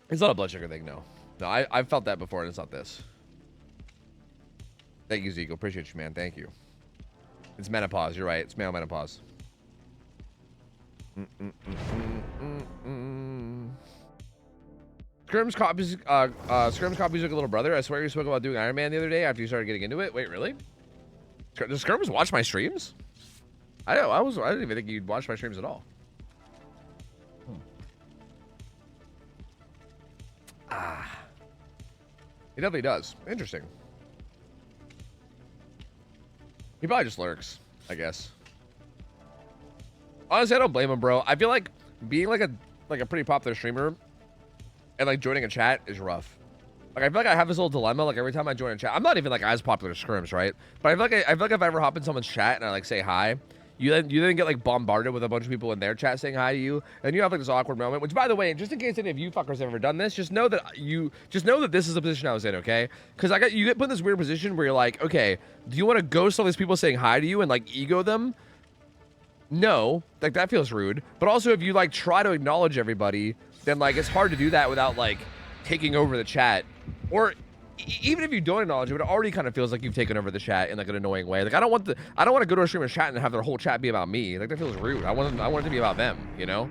It's not a blood sugar thing, no. No, I've felt that before, and it's not this. Thank you, Zeke. Appreciate you, man. Thank you. It's menopause. You're right. It's male menopause. Skirms copies like a little brother. I swear you spoke about doing Iron Man the other day after you started getting into it. Wait, really? Does Skirms watch my streams? I didn't even think you'd watch my streams at all. He definitely does. Interesting. He probably just lurks, I guess. Honestly, I don't blame him, bro. I feel like being like a pretty popular streamer and like joining a chat is rough. Like I feel like I have this little dilemma. Like every time I join a chat, I'm not even like as popular as Skirms, right? But I feel like if I ever hop in someone's chat and I like say hi, you then get like bombarded with a bunch of people in their chat saying hi to you, and you have like this awkward moment. Which, by the way, just in case any of you fuckers have ever done this, just know that this is the position I was in, okay? Because you get put in this weird position where you're like, okay, do you want to ghost all these people saying hi to you and like ego them? No, like that feels rude. But also, if you like try to acknowledge everybody, then like it's hard to do that without like taking over the chat. Or even if you don't acknowledge it, it already kind of feels like you've taken over the chat in like an annoying way. Like I don't want to go to a streamer's chat and have their whole chat be about me. Like that feels rude. I want it to be about them, you know?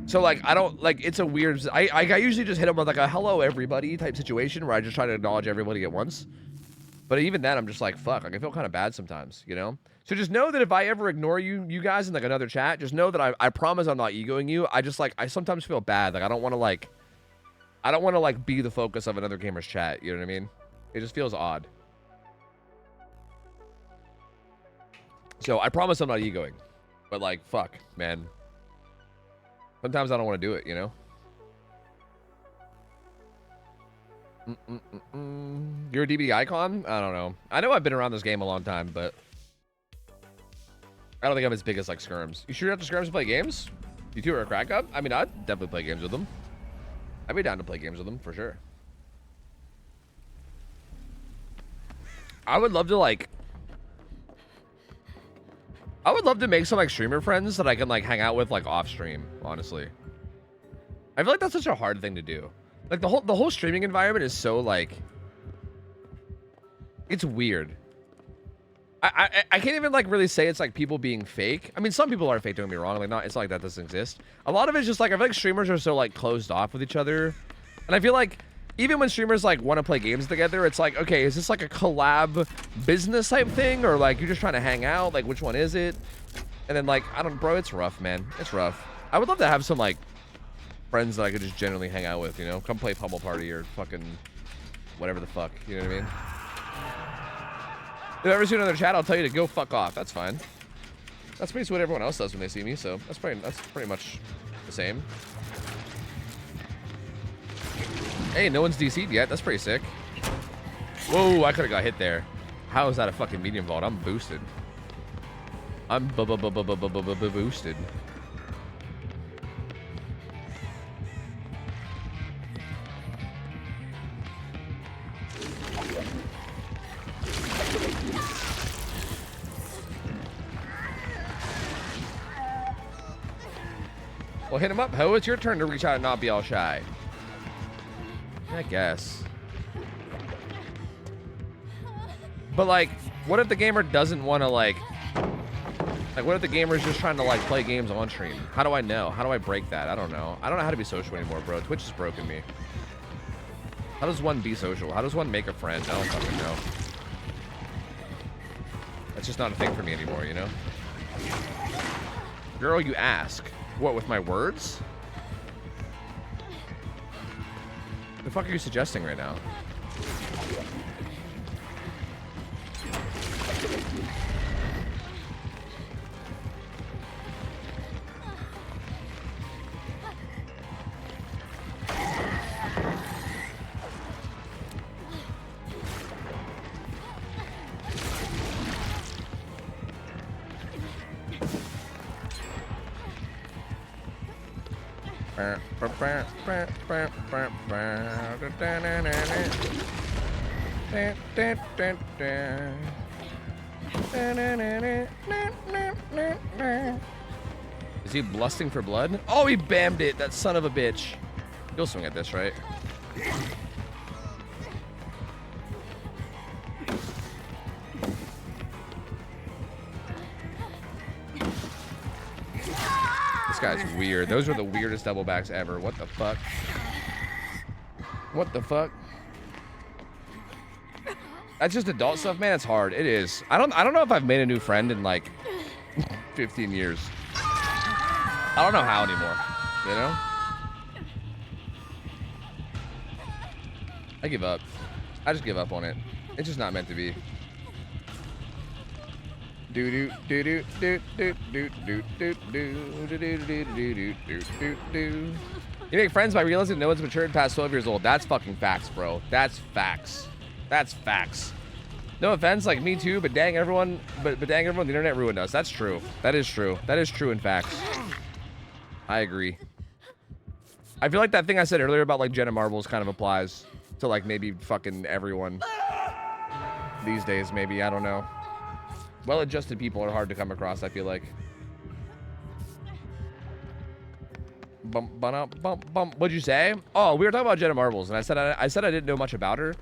So like I don't like it's a weird I usually just hit them with like a hello everybody type situation where I just try to acknowledge everybody at once. But even then I'm just like fuck, like I feel kind of bad sometimes, you know? So just know that if I ever ignore you guys in like another chat, just know that I promise I'm not egoing you. I just like I sometimes feel bad. Like I don't want to like be the focus of another gamer's chat. You know what I mean? It just feels odd. So I promise I'm not egoing. But like, fuck, man. Sometimes I don't want to do it, you know? You're a DBD icon? I don't know. I know I've been around this game a long time, but I don't think I'm as big as like Skirms. You sure you have to Skirms to play games? You two are a crack up? I mean, I'd definitely play games with them. I'd be down to play games with them for sure. I would love to make some like streamer friends that I can like hang out with like off stream, honestly. I feel like that's such a hard thing to do. Like the whole streaming environment is so like it's weird. I can't even like really say it's like people being fake. I mean, some people are fake, don't get me wrong. Like it's not like that doesn't exist. A lot of it's just like I feel like streamers are so like closed off with each other. And I feel like even when streamers like want to play games together, it's like, okay, is this like a collab business type thing? Or like you're just trying to hang out? Like which one is it? And then like, bro, it's rough, man. It's rough. I would love to have some like friends that I could just generally hang out with, you know? Come play Pummel Party or fucking whatever the fuck, you know what I mean? If I ever see another chat, I'll tell you to go fuck off. That's fine. That's basically what everyone else does when they see me, so that's pretty much the same. Hey, no one's DC'd yet. That's pretty sick. Whoa, I could have got hit there. How is that a fucking medium vault? I'm boosted. I'm boosted. Well, hit him up, ho. It's your turn to reach out and not be all shy. I guess. But like, what if the gamer doesn't want to like what if the gamer is just trying to like play games on stream? How do I know? How do I break that? I don't know. I don't know how to be social anymore, bro. Twitch has broken me. How does one be social? How does one make a friend? I don't fucking know. That's just not a thing for me anymore, you know? Girl, you ask. What, with my words? The fuck are you suggesting right now? Is he lusting for blood? Oh, he bammed it, that son of a bitch. You'll swing at this, right? This guy's weird. Those are the weirdest double backs ever. What the fuck? What the fuck? That's just adult stuff, man. It's hard. It is. I don't know if I've made a new friend in like 15 years. I don't know how anymore. You know? I give up. I just give up on it. It's just not meant to be. Do do do do do do do do do do do do do do do do. You make friends by realizing no one's matured past 12 years old. That's fucking facts, bro. That's facts. That's facts. No offense, like me too, but dang everyone, but dang everyone, the internet ruined us. That's true. That is true. That is true in facts. I agree. I feel like that thing I said earlier about like Jenna Marbles kind of applies to like maybe fucking everyone these days. Maybe, I don't know. Well-adjusted people are hard to come across, I feel like. Bump, bump, bump, bump. What'd you say? Oh, we were talking about Jenna Marbles, and I said I didn't know much about her,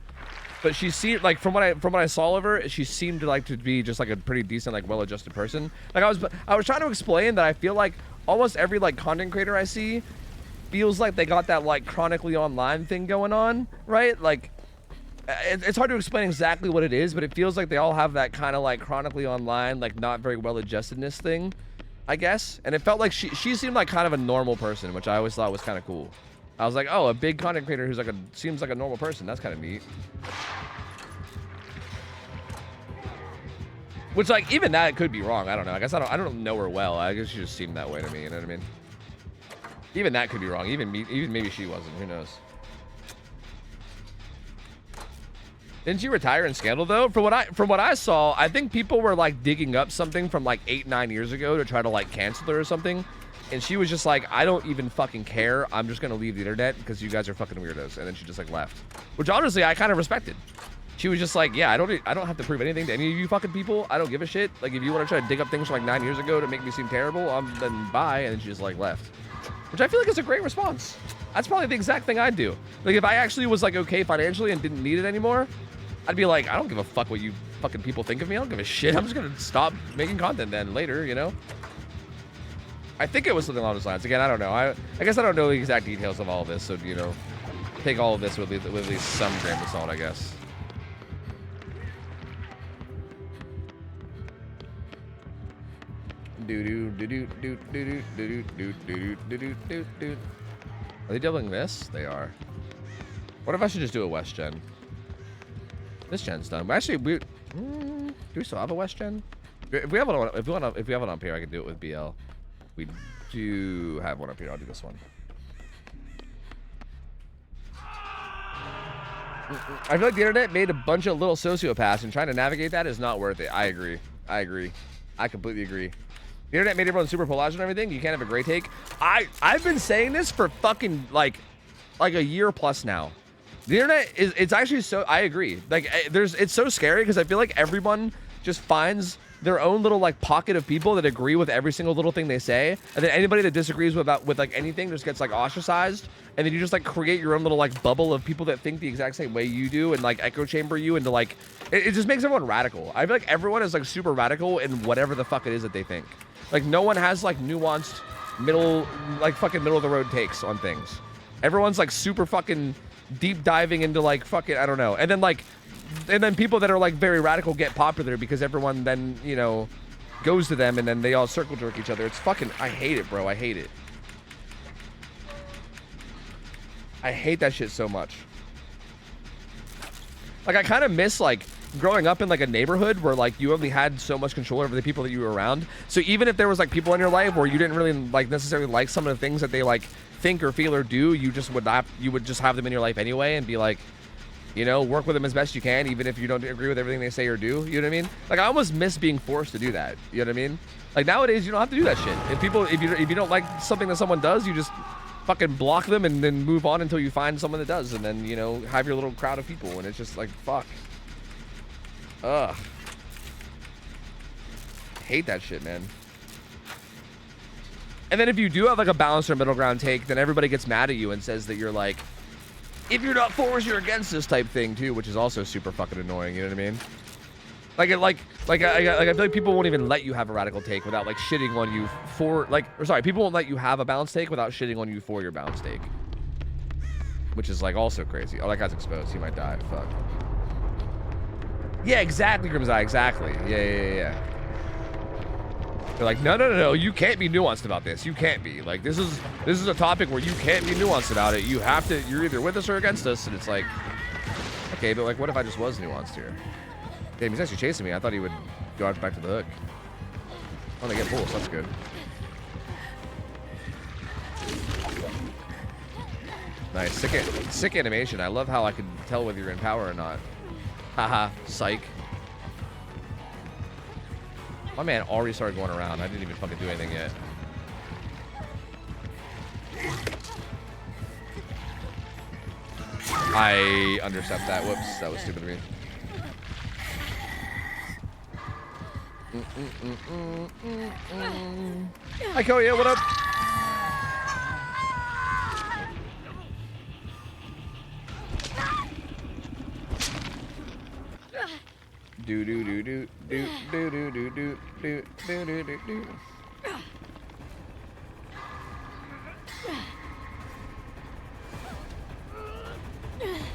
but she seemed like from what I saw of her, she seemed to be just like a pretty decent, like well-adjusted person. Like I was trying to explain that I feel like almost every like content creator I see feels like they got that like chronically online thing going on, right? Like it's hard to explain exactly what it is, but it feels like they all have that kind of like chronically online, like not very well-adjustedness thing, I guess. And it felt like she seemed like kind of a normal person, which I always thought was kind of cool. I was like, oh, a big content creator who's like seems like a normal person. That's kind of neat. Which like even that could be wrong. I don't know. I guess I don't know her well. I guess she just seemed that way to me. You know what I mean? Even that could be wrong. Even maybe she wasn't. Who knows? Didn't she retire in Scandal though? From what I saw, I think people were like digging up something from like 8-9 years ago to try to like cancel her or something, and she was just like, I don't even fucking care. I'm just gonna leave the internet because you guys are fucking weirdos. And then she just like left, which honestly I kind of respected. She was just like, yeah, I don't have to prove anything to any of you fucking people. I don't give a shit. Like if you want to try to dig up things from like 9 years ago to make me seem terrible, then bye. And then she just like left, which I feel like is a great response. That's probably the exact thing I'd do. Like if I actually was like okay financially and didn't need it anymore, I'd be like, I don't give a fuck what you fucking people think of me. I don't give a shit. I'm just gonna stop making content then later, you know? I think it was something along those lines. Again, I don't know. I guess I don't know the exact details of all of this, so, you know, take all of this with at least some grain of salt, I guess. Are they doubling this? They are. What if I should just do a West Gen? This gen's done. But actually, do we still have a West Gen? If we have one up here, I can do it with BL. We do have one up here. I'll do this one. I feel like the internet made a bunch of little sociopaths, and trying to navigate that is not worth it. I agree. I completely agree. The internet made everyone super polarized and everything. You can't have a great take. I've been saying this for fucking like a year plus now. The internet it's actually so, I agree. Like it's so scary because I feel like everyone just finds their own little like pocket of people that agree with every single little thing they say, and then anybody that disagrees with like anything just gets like ostracized, and then you just like create your own little like bubble of people that think the exact same way you do, and like echo chamber you into like it just makes everyone radical. I feel like everyone is like super radical in whatever the fuck it is that they think. Like no one has like nuanced middle of the road takes on things. Everyone's like super fucking deep diving into like fucking I don't know, and then people that are like very radical get popular because everyone then, you know, goes to them and then they all circle jerk each other. It's fucking, I hate it, bro. I hate it. I hate that shit so much. Like, I kind of miss, like, growing up in, like, a neighborhood where, like, you only had so much control over the people that you were around. So even if there was, like, people in your life where you didn't really, like, necessarily like some of the things that they, like, think or feel or do, you would just have them in your life anyway and be like, you know, work with them as best you can, even if you don't agree with everything they say or do. You know what I mean? Like, I almost miss being forced to do that. You know what I mean? Like, nowadays, you don't have to do that shit. If you don't like something that someone does, you just fucking block them and then move on until you find someone that does. And then, you know, have your little crowd of people. And it's just like, fuck. Ugh. Hate that shit, man. And then if you do have, like, a balanced or middle ground take, then everybody gets mad at you and says that you're, like, if you're not for us, you're against this type thing too, which is also super fucking annoying. You know what I mean? I feel like people won't even let you have a radical take without like shitting on you for people won't let you have a balanced take without shitting on you for your balanced take, which is like also crazy. Oh, that guy's exposed. He might die. Fuck. Yeah, exactly, Grimseye. Exactly. Yeah. They're like, no, you can't be nuanced about this. You can't be. Like, this is a topic where you can't be nuanced about it. You have to, you're either with us or against us. And it's like, okay, but like, what if I just was nuanced here? Damn, he's actually chasing me. I thought he would go out back to the hook. Oh, they get pulls. That's good. Nice. Sick animation. I love how I can tell whether you're in power or not. Haha. Psych. My man already started going around. I didn't even fucking do anything yet. I understepped that. Whoops. That was stupid of me. Hi, Koya. What up? Do do do do do do do do do do do do do do.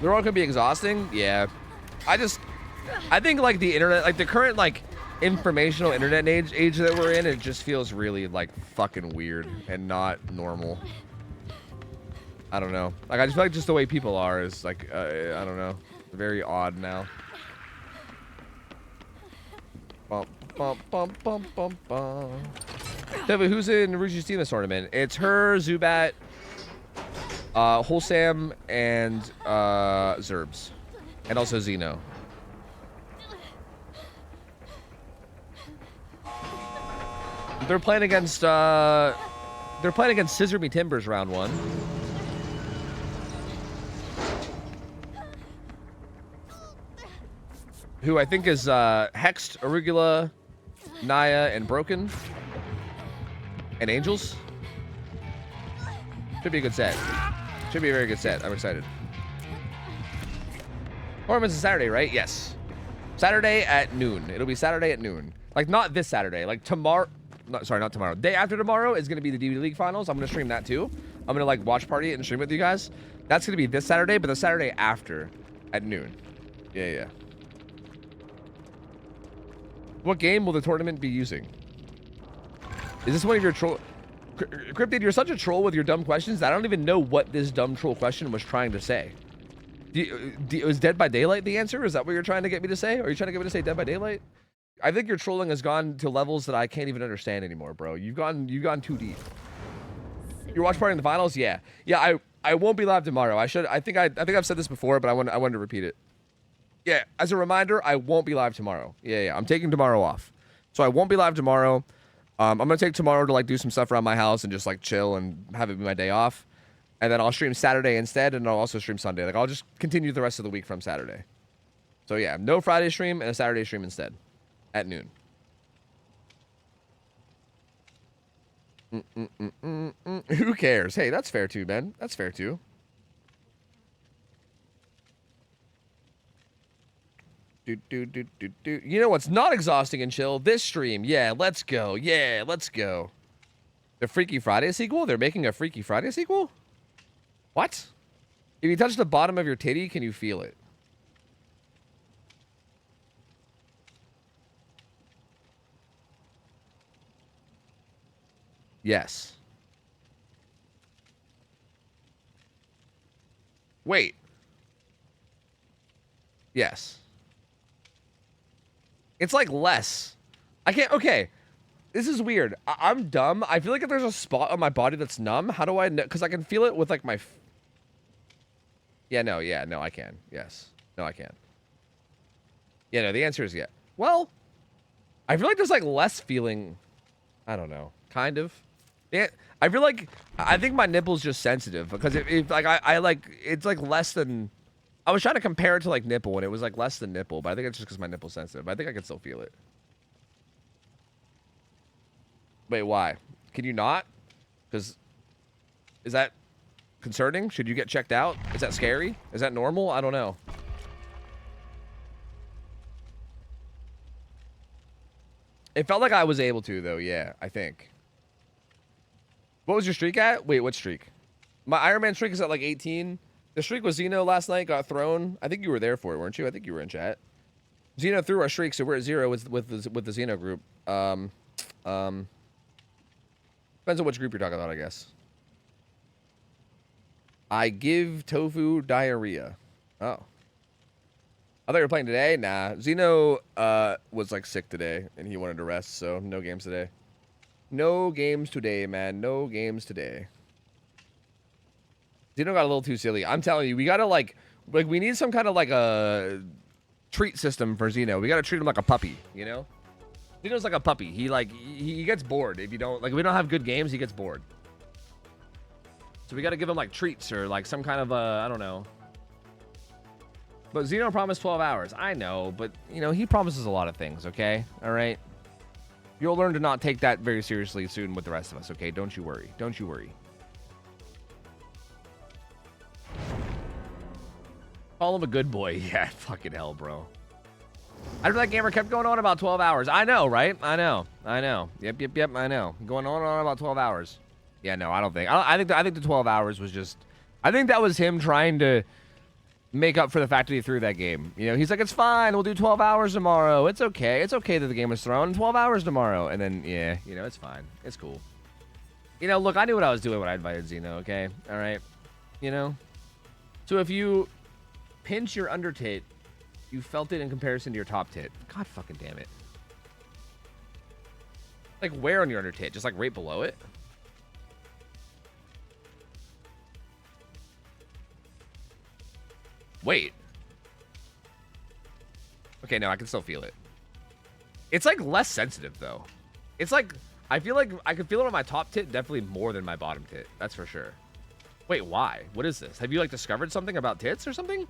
They're all gonna be exhausting. Yeah, I think like the internet, like the current like informational internet age that we're in, it just feels really like fucking weird and not normal. I don't know. Like I just feel like just the way people are is like I don't know, very odd now. Bump, bump, bump, bump, bump, bump. Devi, who's in Naruji's team this tournament? It's her, Zubat, Wholesam, and Zerbs. And also Xeno. They're playing against Scissor Me Timbers round 1. Who I think is Hexed, Arugula, Naya, and Broken. And Angels. Should be a good set. Should be a very good set. I'm excited. Tournament's Saturday, right? Yes. Saturday at noon. It'll be Saturday at noon. Like, not this Saturday. Like, tomorrow. No, sorry, not tomorrow. Day after tomorrow is going to be the DBD League Finals. I'm going to stream that, too. I'm going to, like, watch party it and stream it with you guys. That's going to be this Saturday, but the Saturday after at noon. Yeah. What game will the tournament be using? Is this one of your troll... Cryptid, you're such a troll with your dumb questions that I don't even know what this dumb troll question was trying to say. Was Dead by Daylight the answer? Is that what you're trying to get me to say? Are you trying to get me to say Dead by Daylight? I think your trolling has gone to levels that I can't even understand anymore, bro. You've gone too deep. Your watch party in the finals? Yeah. I won't be live tomorrow. I think I've said this before, but I wanted to repeat it. Yeah, as a reminder, I won't be live tomorrow. Yeah. I'm taking tomorrow off. So I won't be live tomorrow. I'm going to take tomorrow to like do some stuff around my house and just like chill and have it be my day off. And then I'll stream Saturday instead, and I'll also stream Sunday. Like I'll just continue the rest of the week from Saturday. So yeah, no Friday stream and a Saturday stream instead at noon. Who cares? Hey, that's fair too, Ben. That's fair too. You know what's not exhausting and chill? This stream. Yeah, let's go. Yeah, let's go. The Freaky Friday sequel? They're making a Freaky Friday sequel? What? If you touch the bottom of your titty, can you feel it? Yes. Wait. Yes. It's like less. I can't. Okay. This is weird. I'm dumb. I feel like if there's a spot on my body that's numb, how do I know? Because I can feel it with like my. Yeah, no, I can. Yes. No, I can. Yeah, no, the answer is yeah. Well, I feel like there's like less feeling. I don't know. Kind of. Yeah, I feel like I think my nipple's just sensitive because if like I like it's like less than. I was trying to compare it to like nipple and it was like less than nipple, but I think it's just because my nipple's sensitive. I think I can still feel it. Wait, why? Can you not? Because is that concerning? Should you get checked out? Is that scary? Is that normal? I don't know. It felt like I was able to though. Yeah, I think. What was your streak at? Wait, what streak? My Iron Man streak is at like 18. The streak with Xeno last night got thrown. I think you were there for it, weren't you? I think you were in chat. Xeno threw our streak, so we're at 0 with the Xeno group. Depends on which group you're talking about, I guess. I give tofu diarrhea. Oh. I thought you were playing today? Nah. Xeno was like sick today, and he wanted to rest, so no games today. No games today, man. No games today. Xeno got a little too silly. I'm telling you, we gotta like we need some kind of like a treat system for Xeno. We gotta treat him like a puppy, you know? Xeno's like a puppy. He gets bored if you don't like. If we don't have good games, he gets bored. So we gotta give him like treats or like some kind of I don't know. But Xeno promised 12 hours. I know, but you know he promises a lot of things. Okay, all right. You'll learn to not take that very seriously soon with the rest of us. Okay, don't you worry. Don't you worry. Call him a good boy. Yeah, fucking hell, bro. After that gamer kept going on about 12 hours. I know, right? I know. Yep, I know. Going on and on about 12 hours. Yeah, no, I don't think. I think the 12 hours was just. I think that was him trying to make up for the fact that he threw that game. You know, he's like, it's fine. We'll do 12 hours tomorrow. It's okay. It's okay that the game was thrown. 12 hours tomorrow. And then, yeah, you know, it's fine. It's cool. You know, look, I knew what I was doing when I invited Xeno, okay? All right? You know? So if you pinch your under tit, you felt it in comparison to your top tit. God fucking damn it. Like where on your under tit? Just like right below it? Wait. Okay, no, I can still feel it. It's like less sensitive though. It's like, I feel like I can feel it on my top tit definitely more than my bottom tit. That's for sure. Wait, why? What is this? Have you like discovered something about tits or something?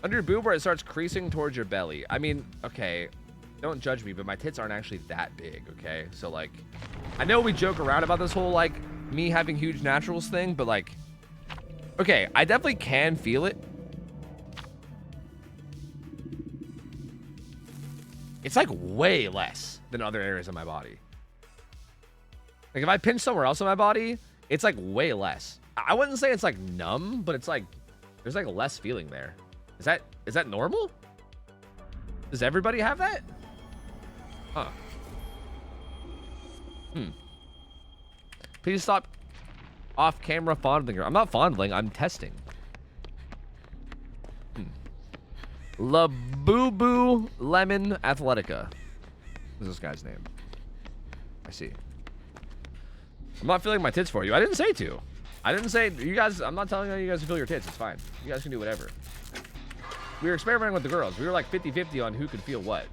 Under your boob where it starts creasing towards your belly. I mean, okay, don't judge me, but my tits aren't actually that big, okay? So, like, I know we joke around about this whole, like, me having huge naturals thing, but, like, okay, I definitely can feel it. It's, like, way less than other areas of my body. Like, if I pinch somewhere else on my body, it's, like, way less. I wouldn't say it's, like, numb, but it's, like, there's, like, less feeling there. Is that normal? Does everybody have that? Huh. Please stop off-camera fondling her. I'm not fondling, I'm testing. La Boo Boo Lemon Athletica. What is this guy's name? I see. I'm not feeling my tits for you. I didn't say to. I didn't say, you guys, I'm not telling you guys to feel your tits. It's fine. You guys can do whatever. We were experimenting with the girls. We were like 50-50 on who could feel what.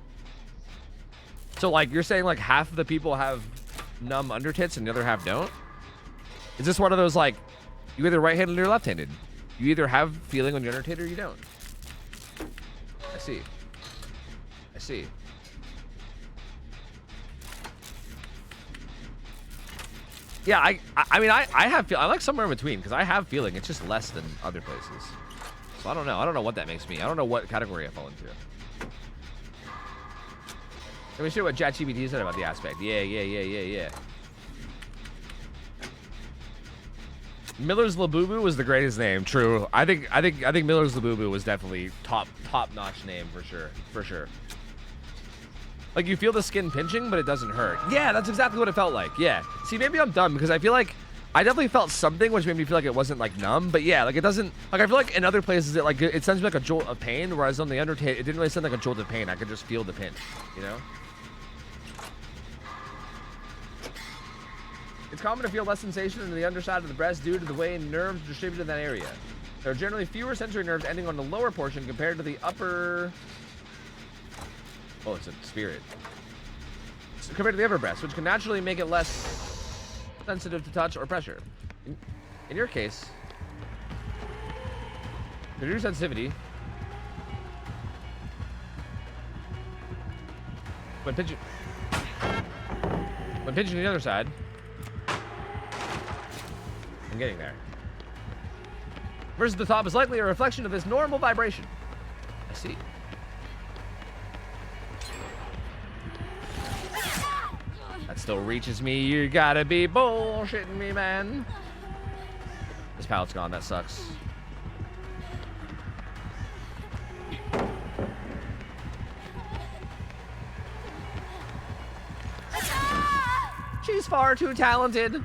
So like, you're saying like half of the people have numb under tits and the other half don't? Is this one of those like, you either right-handed or left-handed? You either have feeling on your under tit or you don't. I see. I see. Yeah, I mean, I have I like somewhere in between because I have feeling it's just less than other places. So I don't know. I don't know what that makes me. I don't know what category I fall into. Let me show you what ChatGPT said about the aspect. Yeah. Miller's Labubu was the greatest name. True. I think Miller's Labubu was definitely top notch name for sure. Like you feel the skin pinching, but it doesn't hurt. Yeah, that's exactly what it felt like. Yeah. See, maybe I'm dumb because I feel like I definitely felt something which made me feel like it wasn't like numb, but yeah, like it doesn't. Like I feel like in other places it sends me like a jolt of pain, whereas on the Undertale it didn't really send like a jolt of pain. I could just feel the pinch, you know. It's common to feel less sensation in the underside of the breast due to the way nerves are distributed in that area. There are generally fewer sensory nerves ending on the lower portion compared to the upper. Oh, it's a spirit. Compared to the upper breast, which can naturally make it less sensitive to touch or pressure. In your case, to reduce sensitivity, when pinching the other side, I'm getting there. Versus the top is likely a reflection of this normal vibration. I see. That still reaches me. You gotta be bullshitting me, man. This pallet's gone. That sucks. She's far too talented.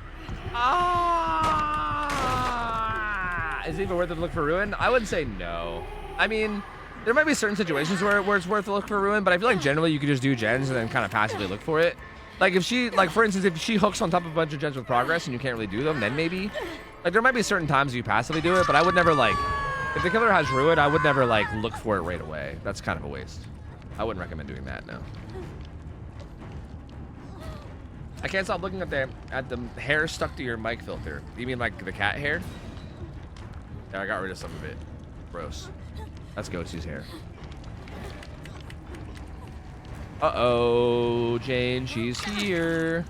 Is it even worth it to look for ruin? I would say no. I mean, there might be certain situations where it's worth to look for ruin, but I feel like generally you could just do gens and then kind of passively look for it. Like if she, like for instance, if she hooks on top of a bunch of gens with progress and you can't really do them, then maybe. Like there might be certain times you passively do it, but I would never like, if the killer has ruin, I would never like look for it right away. That's kind of a waste. I wouldn't recommend doing that, no. I can't stop looking at the hair stuck to your mic filter. You mean like the cat hair? Yeah, I got rid of some of it. Gross. That's Ghostie's hair. Uh-oh, Jane, she's here.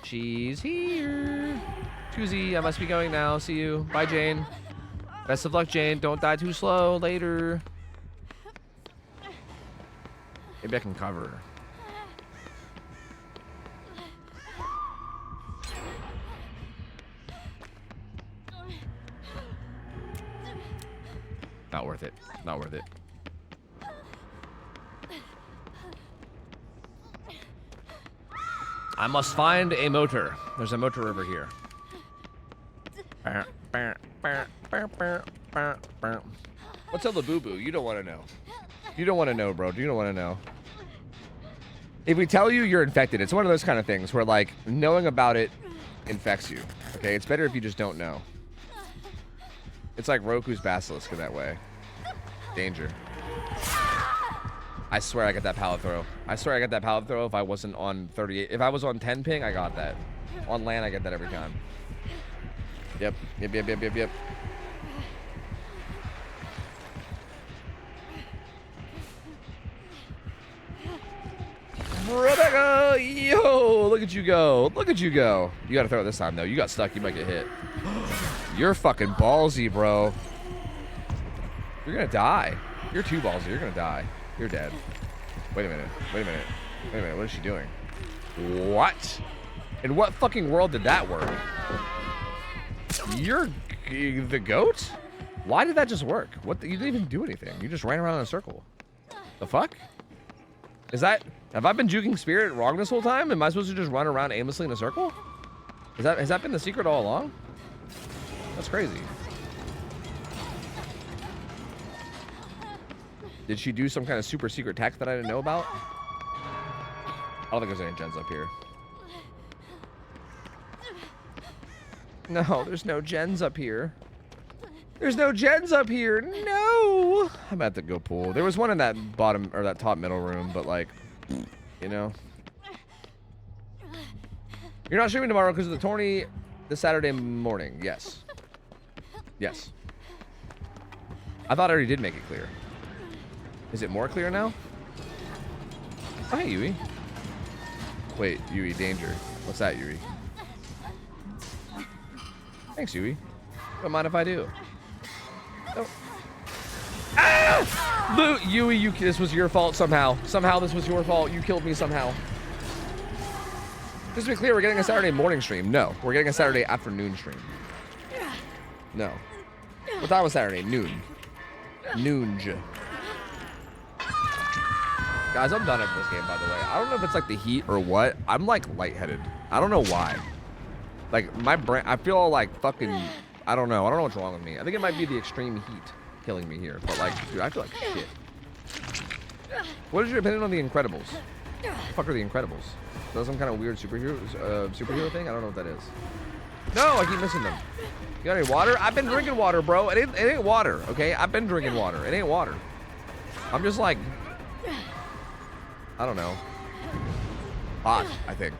She's here. Tuesday, I must be going now. See you. Bye, Jane. Best of luck, Jane. Don't die too slow. Later. Maybe I can cover her. Not worth it. Not worth it. I must find a motor. There's a motor over here. What's a Labubu? You don't want to know. You don't want to know, bro. You don't want to know. If we tell you you're infected, it's one of those kind of things where, like, knowing about it infects you. Okay? It's better if you just don't know. It's like Roku's Basilisk in that way. Danger. I swear I got that pallet throw. I swear I got that pallet throw if I wasn't on 38. If I was on 10 ping, I got that. On land, I get that every time. Yep. Rebecca! Yo! Look at you go. Look at you go. You gotta throw it this time, though. You got stuck. You might get hit. You're fucking ballsy, bro. You're gonna die. You're too ballsy. You're gonna die. You're dead. Wait a minute. What is she doing? What? In what fucking world did that work? You're the goat? Why did that just work? What? You didn't even do anything. You just ran around in a circle. The fuck? Is that... Have I been juking Spirit wrong this whole time? Am I supposed to just run around aimlessly in a circle? Has that been the secret all along? That's crazy. Did she do some kind of super secret tech that I didn't know about? I don't think there's any gens up here. No, there's no gens up here. There's no gens up here. No. I'm about to go pool. There was one in that bottom or that top middle room, but like, you know. You're not streaming tomorrow because of the tourney this Saturday morning. Yes. Yes. I thought I already did make it clear. Is it more clear now? Oh, hey, Yui. Wait, Yui, danger. What's that, Yui? Thanks, Yui. Don't mind if I do. Oh. Ah! Yui, this was your fault somehow. Somehow this was your fault. You killed me somehow. Just to be clear, we're getting a Saturday morning stream. No, we're getting a Saturday afternoon stream. No. What time was Saturday? Noon. Noonj. Guys, I'm done after this game, by the way. I don't know if it's like the heat or what. I'm like lightheaded. I don't know why. Like my brain, I feel all like fucking, I don't know what's wrong with me. I think it might be the extreme heat killing me here. But like, dude, I feel like shit. What is your opinion on the Incredibles? What the fuck are the Incredibles? Is that some kind of weird superhero thing? I don't know what that is. No, I keep missing them. You got any water? I've been drinking water, bro. It ain't water, okay? I've been drinking water. It ain't water. I'm just like, I don't know. Hot, I think.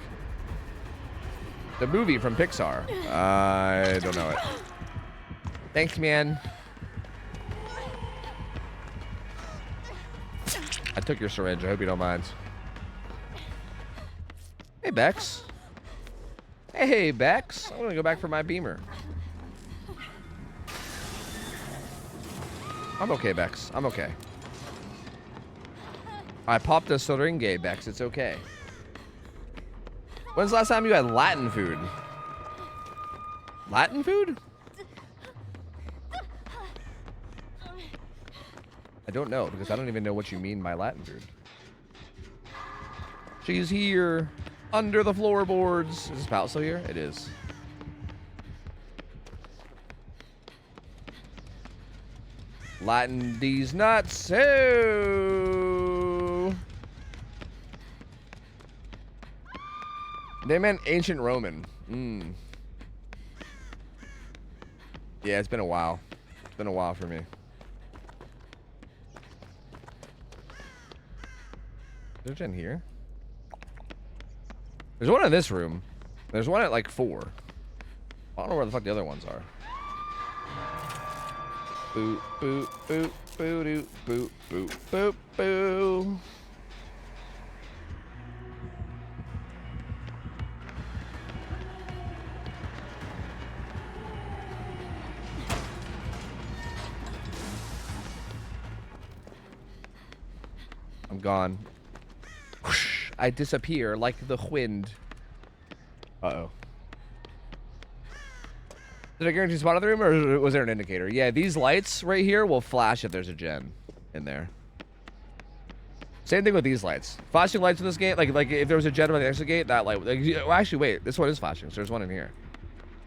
The movie from Pixar. I don't know it. Thanks, man. I took your syringe. I hope you don't mind. Hey, Bex. Hey, Bex. I'm gonna go back for my beamer. I'm okay, Bex. I'm okay. I popped a syringe, Bex. It's okay. When's the last time you had Latin food? Latin food? I don't know, because I don't even know what you mean by Latin food. She's here. Under the floorboards. Is this spout still here? It is. Latin D's nuts. So they meant ancient Roman. Yeah, it's been a while. It's been a while for me. Is there a gen here? There's one in this room. There's one at like 4. I don't know where the fuck the other ones are. Boop, boop, boop, boo, doo, boop, boop, boop, boo. I'm gone. Whoosh, I disappear like the wind. Uh-oh. Did I guarantee spot in the room, or was there an indicator? Yeah, these lights right here will flash if there's a gen in there. Same thing with these lights. Flashing lights in this game, like if there was a gen on the exit gate, that light. Like, well, actually, wait, this one is flashing, so there's one in here.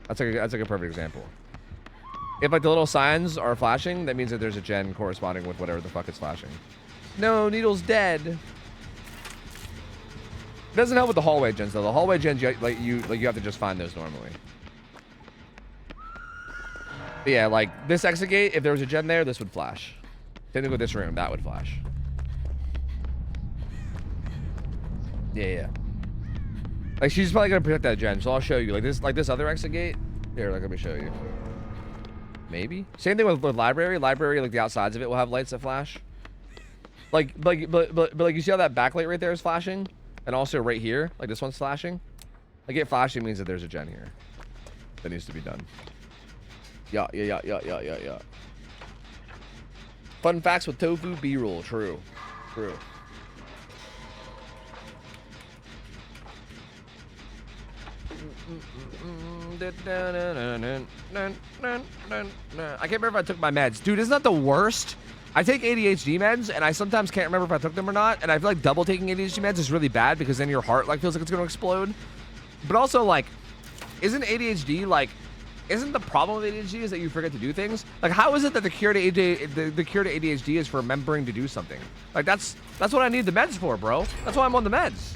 That's like a perfect example. If like the little signs are flashing, that means that there's a gen corresponding with whatever the fuck it's flashing. No, Needle's dead. It doesn't help with the hallway gens though. The hallway gens, you have to just find those normally. But yeah, like this exit gate, if there was a gen there, this would flash. Same thing with this room, that would flash. Yeah. Like she's probably gonna protect that gen, so I'll show you. Like this other exit gate. Here, like let me show you. Maybe. Same thing with library. Library, like the outsides of it will have lights that flash. But you see how that backlight right there is flashing, and also right here, like this one's flashing. Like it flashing means that there's a gen here that needs to be done. Yeah. Fun facts with tofu B-roll. True. I can't remember if I took my meds. Dude, isn't that the worst? I take ADHD meds, and I sometimes can't remember if I took them or not, and I feel like double taking ADHD meds is really bad because then your heart like feels like it's going to explode. But also, like, isn't the problem with ADHD is that you forget to do things? Like, how is it that the cure to ADHD is for remembering to do something? Like, that's what I need the meds for, bro. That's why I'm on the meds.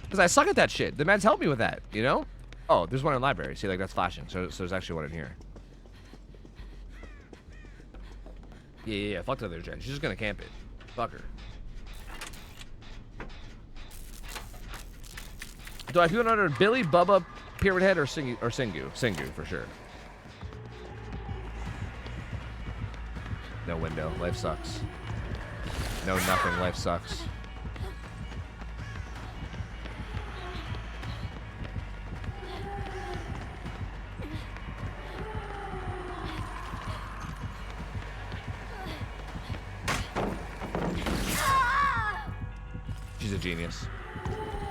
Because I suck at that shit. The meds help me with that, you know? Oh, there's one in the library. See, like, that's flashing. So there's actually one in here. Yeah. Fuck the other gen. She's just gonna camp it. Fuck her. Do I feel under Billy, Bubba, Pyramid Head, or Singu? Singu, for sure. No window. Life sucks. No nothing. Life sucks. a genius.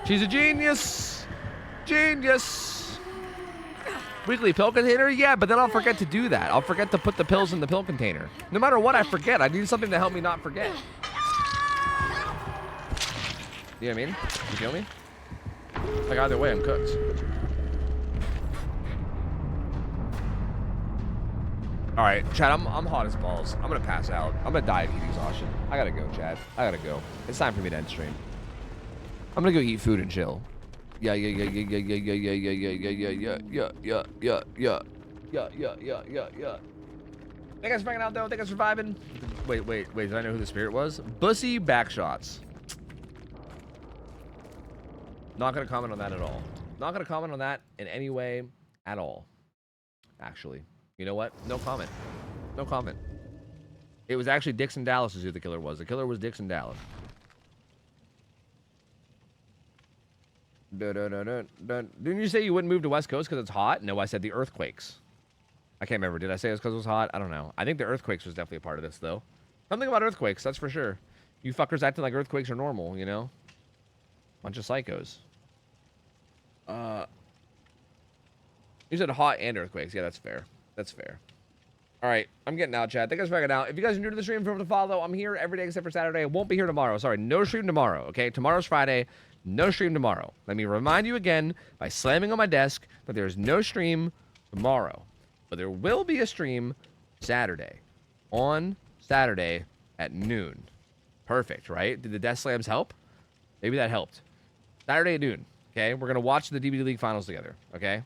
She's a genius. Genius. Weekly pill container? Yeah, but then I'll forget to do that. I'll forget to put the pills in the pill container. No matter what, I forget. I need something to help me not forget. You know what I mean? You feel me? Like, either way, I'm cooked. All right, Chad, I'm hot as balls. I'm going to pass out. I'm going to die of heat exhaustion. I got to go, Chad. I got to go. It's time for me to end stream. I'm going to go eat food and chill. Yeah. Thank you guys for hanging out, though. Thank you guys for vibing. Wait. Did I know who the spirit was? Bussy Backshots. Not going to comment on that at all. Not going to comment on that in any way at all. Actually. You know what? No comment. No comment. It was actually Dixon Dallas is who the killer was. The killer was Dixon Dallas. Didn't you say you wouldn't move to West Coast because it's hot? No, I said the earthquakes. I can't remember. Did I say it was because it was hot? I don't know. I think the earthquakes was definitely a part of this, though. Something about earthquakes, that's for sure. You fuckers acting like earthquakes are normal, you know? Bunch of psychos. You said hot and earthquakes. Yeah, that's fair. That's fair. All right, I'm getting out, chat. Thank you guys for checking out. If you guys are new to the stream, feel free to follow. I'm here every day except for Saturday. I won't be here tomorrow. Sorry, no stream tomorrow, okay? Tomorrow's Friday. No stream tomorrow. Let me remind you again by slamming on my desk that there's no stream tomorrow. But there will be a stream Saturday. On Saturday at noon. Perfect, right? Did the desk slams help? Maybe that helped. Saturday at noon, okay? We're going to watch the DBD League Finals together, okay?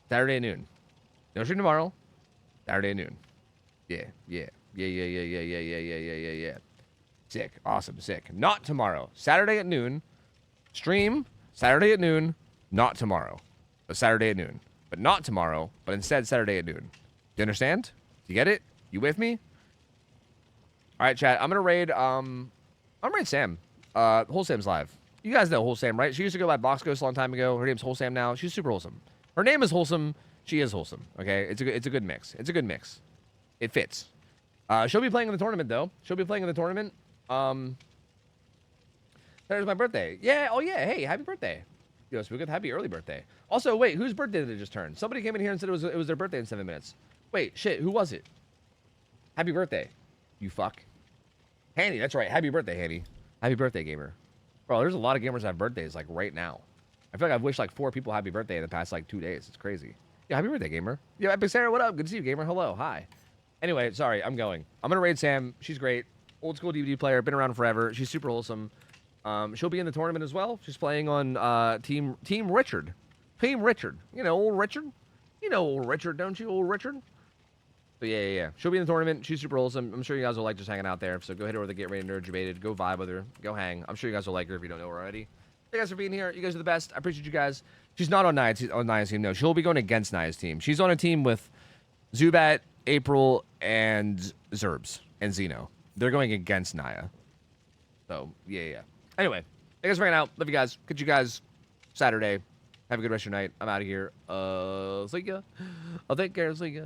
Saturday at noon. No stream tomorrow. Saturday at noon. Yeah. Sick. Awesome. Sick. Not tomorrow. Saturday at noon. Stream Saturday at noon. Not tomorrow. But Saturday at noon. But not tomorrow. But instead Saturday at noon. You understand? You get it? You with me? All right, chat. I'm gonna raid. I'm gonna raid Sam. Whole Sam's live. You guys know Whole Sam, right? She used to go by Box Ghost a long time ago. Her name's Whole Sam now. She's super wholesome. Her name is wholesome. She is wholesome. Okay, it's a good mix. It's a good mix. It fits. She'll be playing in the tournament though. She'll be playing in the tournament. There's my birthday. Yeah. Oh yeah. Hey, happy birthday. Yo, Spooketh, happy early birthday. Also, wait, whose birthday did it just turn? Somebody came in here and said it was their birthday in 7 minutes. Wait, shit. Who was it? Happy birthday. You fuck. Hanny. That's right. Happy birthday, Hanny. Happy birthday, gamer. Bro, there's a lot of gamers that have birthdays like right now. I feel like I've wished like 4 people happy birthday in the past like 2 days. It's crazy. Yeah, happy birthday, gamer. Yo, Epic Sarah, what up? Good to see you, gamer. Hello, hi. Anyway, sorry, I'm going. I'm gonna raid Sam. She's great. Old school DVD player, been around forever. She's super wholesome. She'll be in the tournament as well. She's playing on Team Richard. Team Richard. You know, old Richard. You know old Richard, don't you, old Richard? So yeah. She'll be in the tournament. She's super wholesome. I'm sure you guys will like just hanging out there. So go hit her with a Get Ready Nerd Debated. Go vibe with her. Go hang. I'm sure you guys will like her if you don't know her already. Thank you guys for being here. You guys are the best. I appreciate you guys. She's not on Naya's team. No, she'll be going against Naya's team. She's on a team with Zubat, April, and Zerbs and Zeno. They're going against Naya. So yeah. Anyway, thank you guys for hanging out. Love you guys. Catch you guys Saturday. Have a good rest of your night. I'm out of here. See ya. I'll take care. See ya.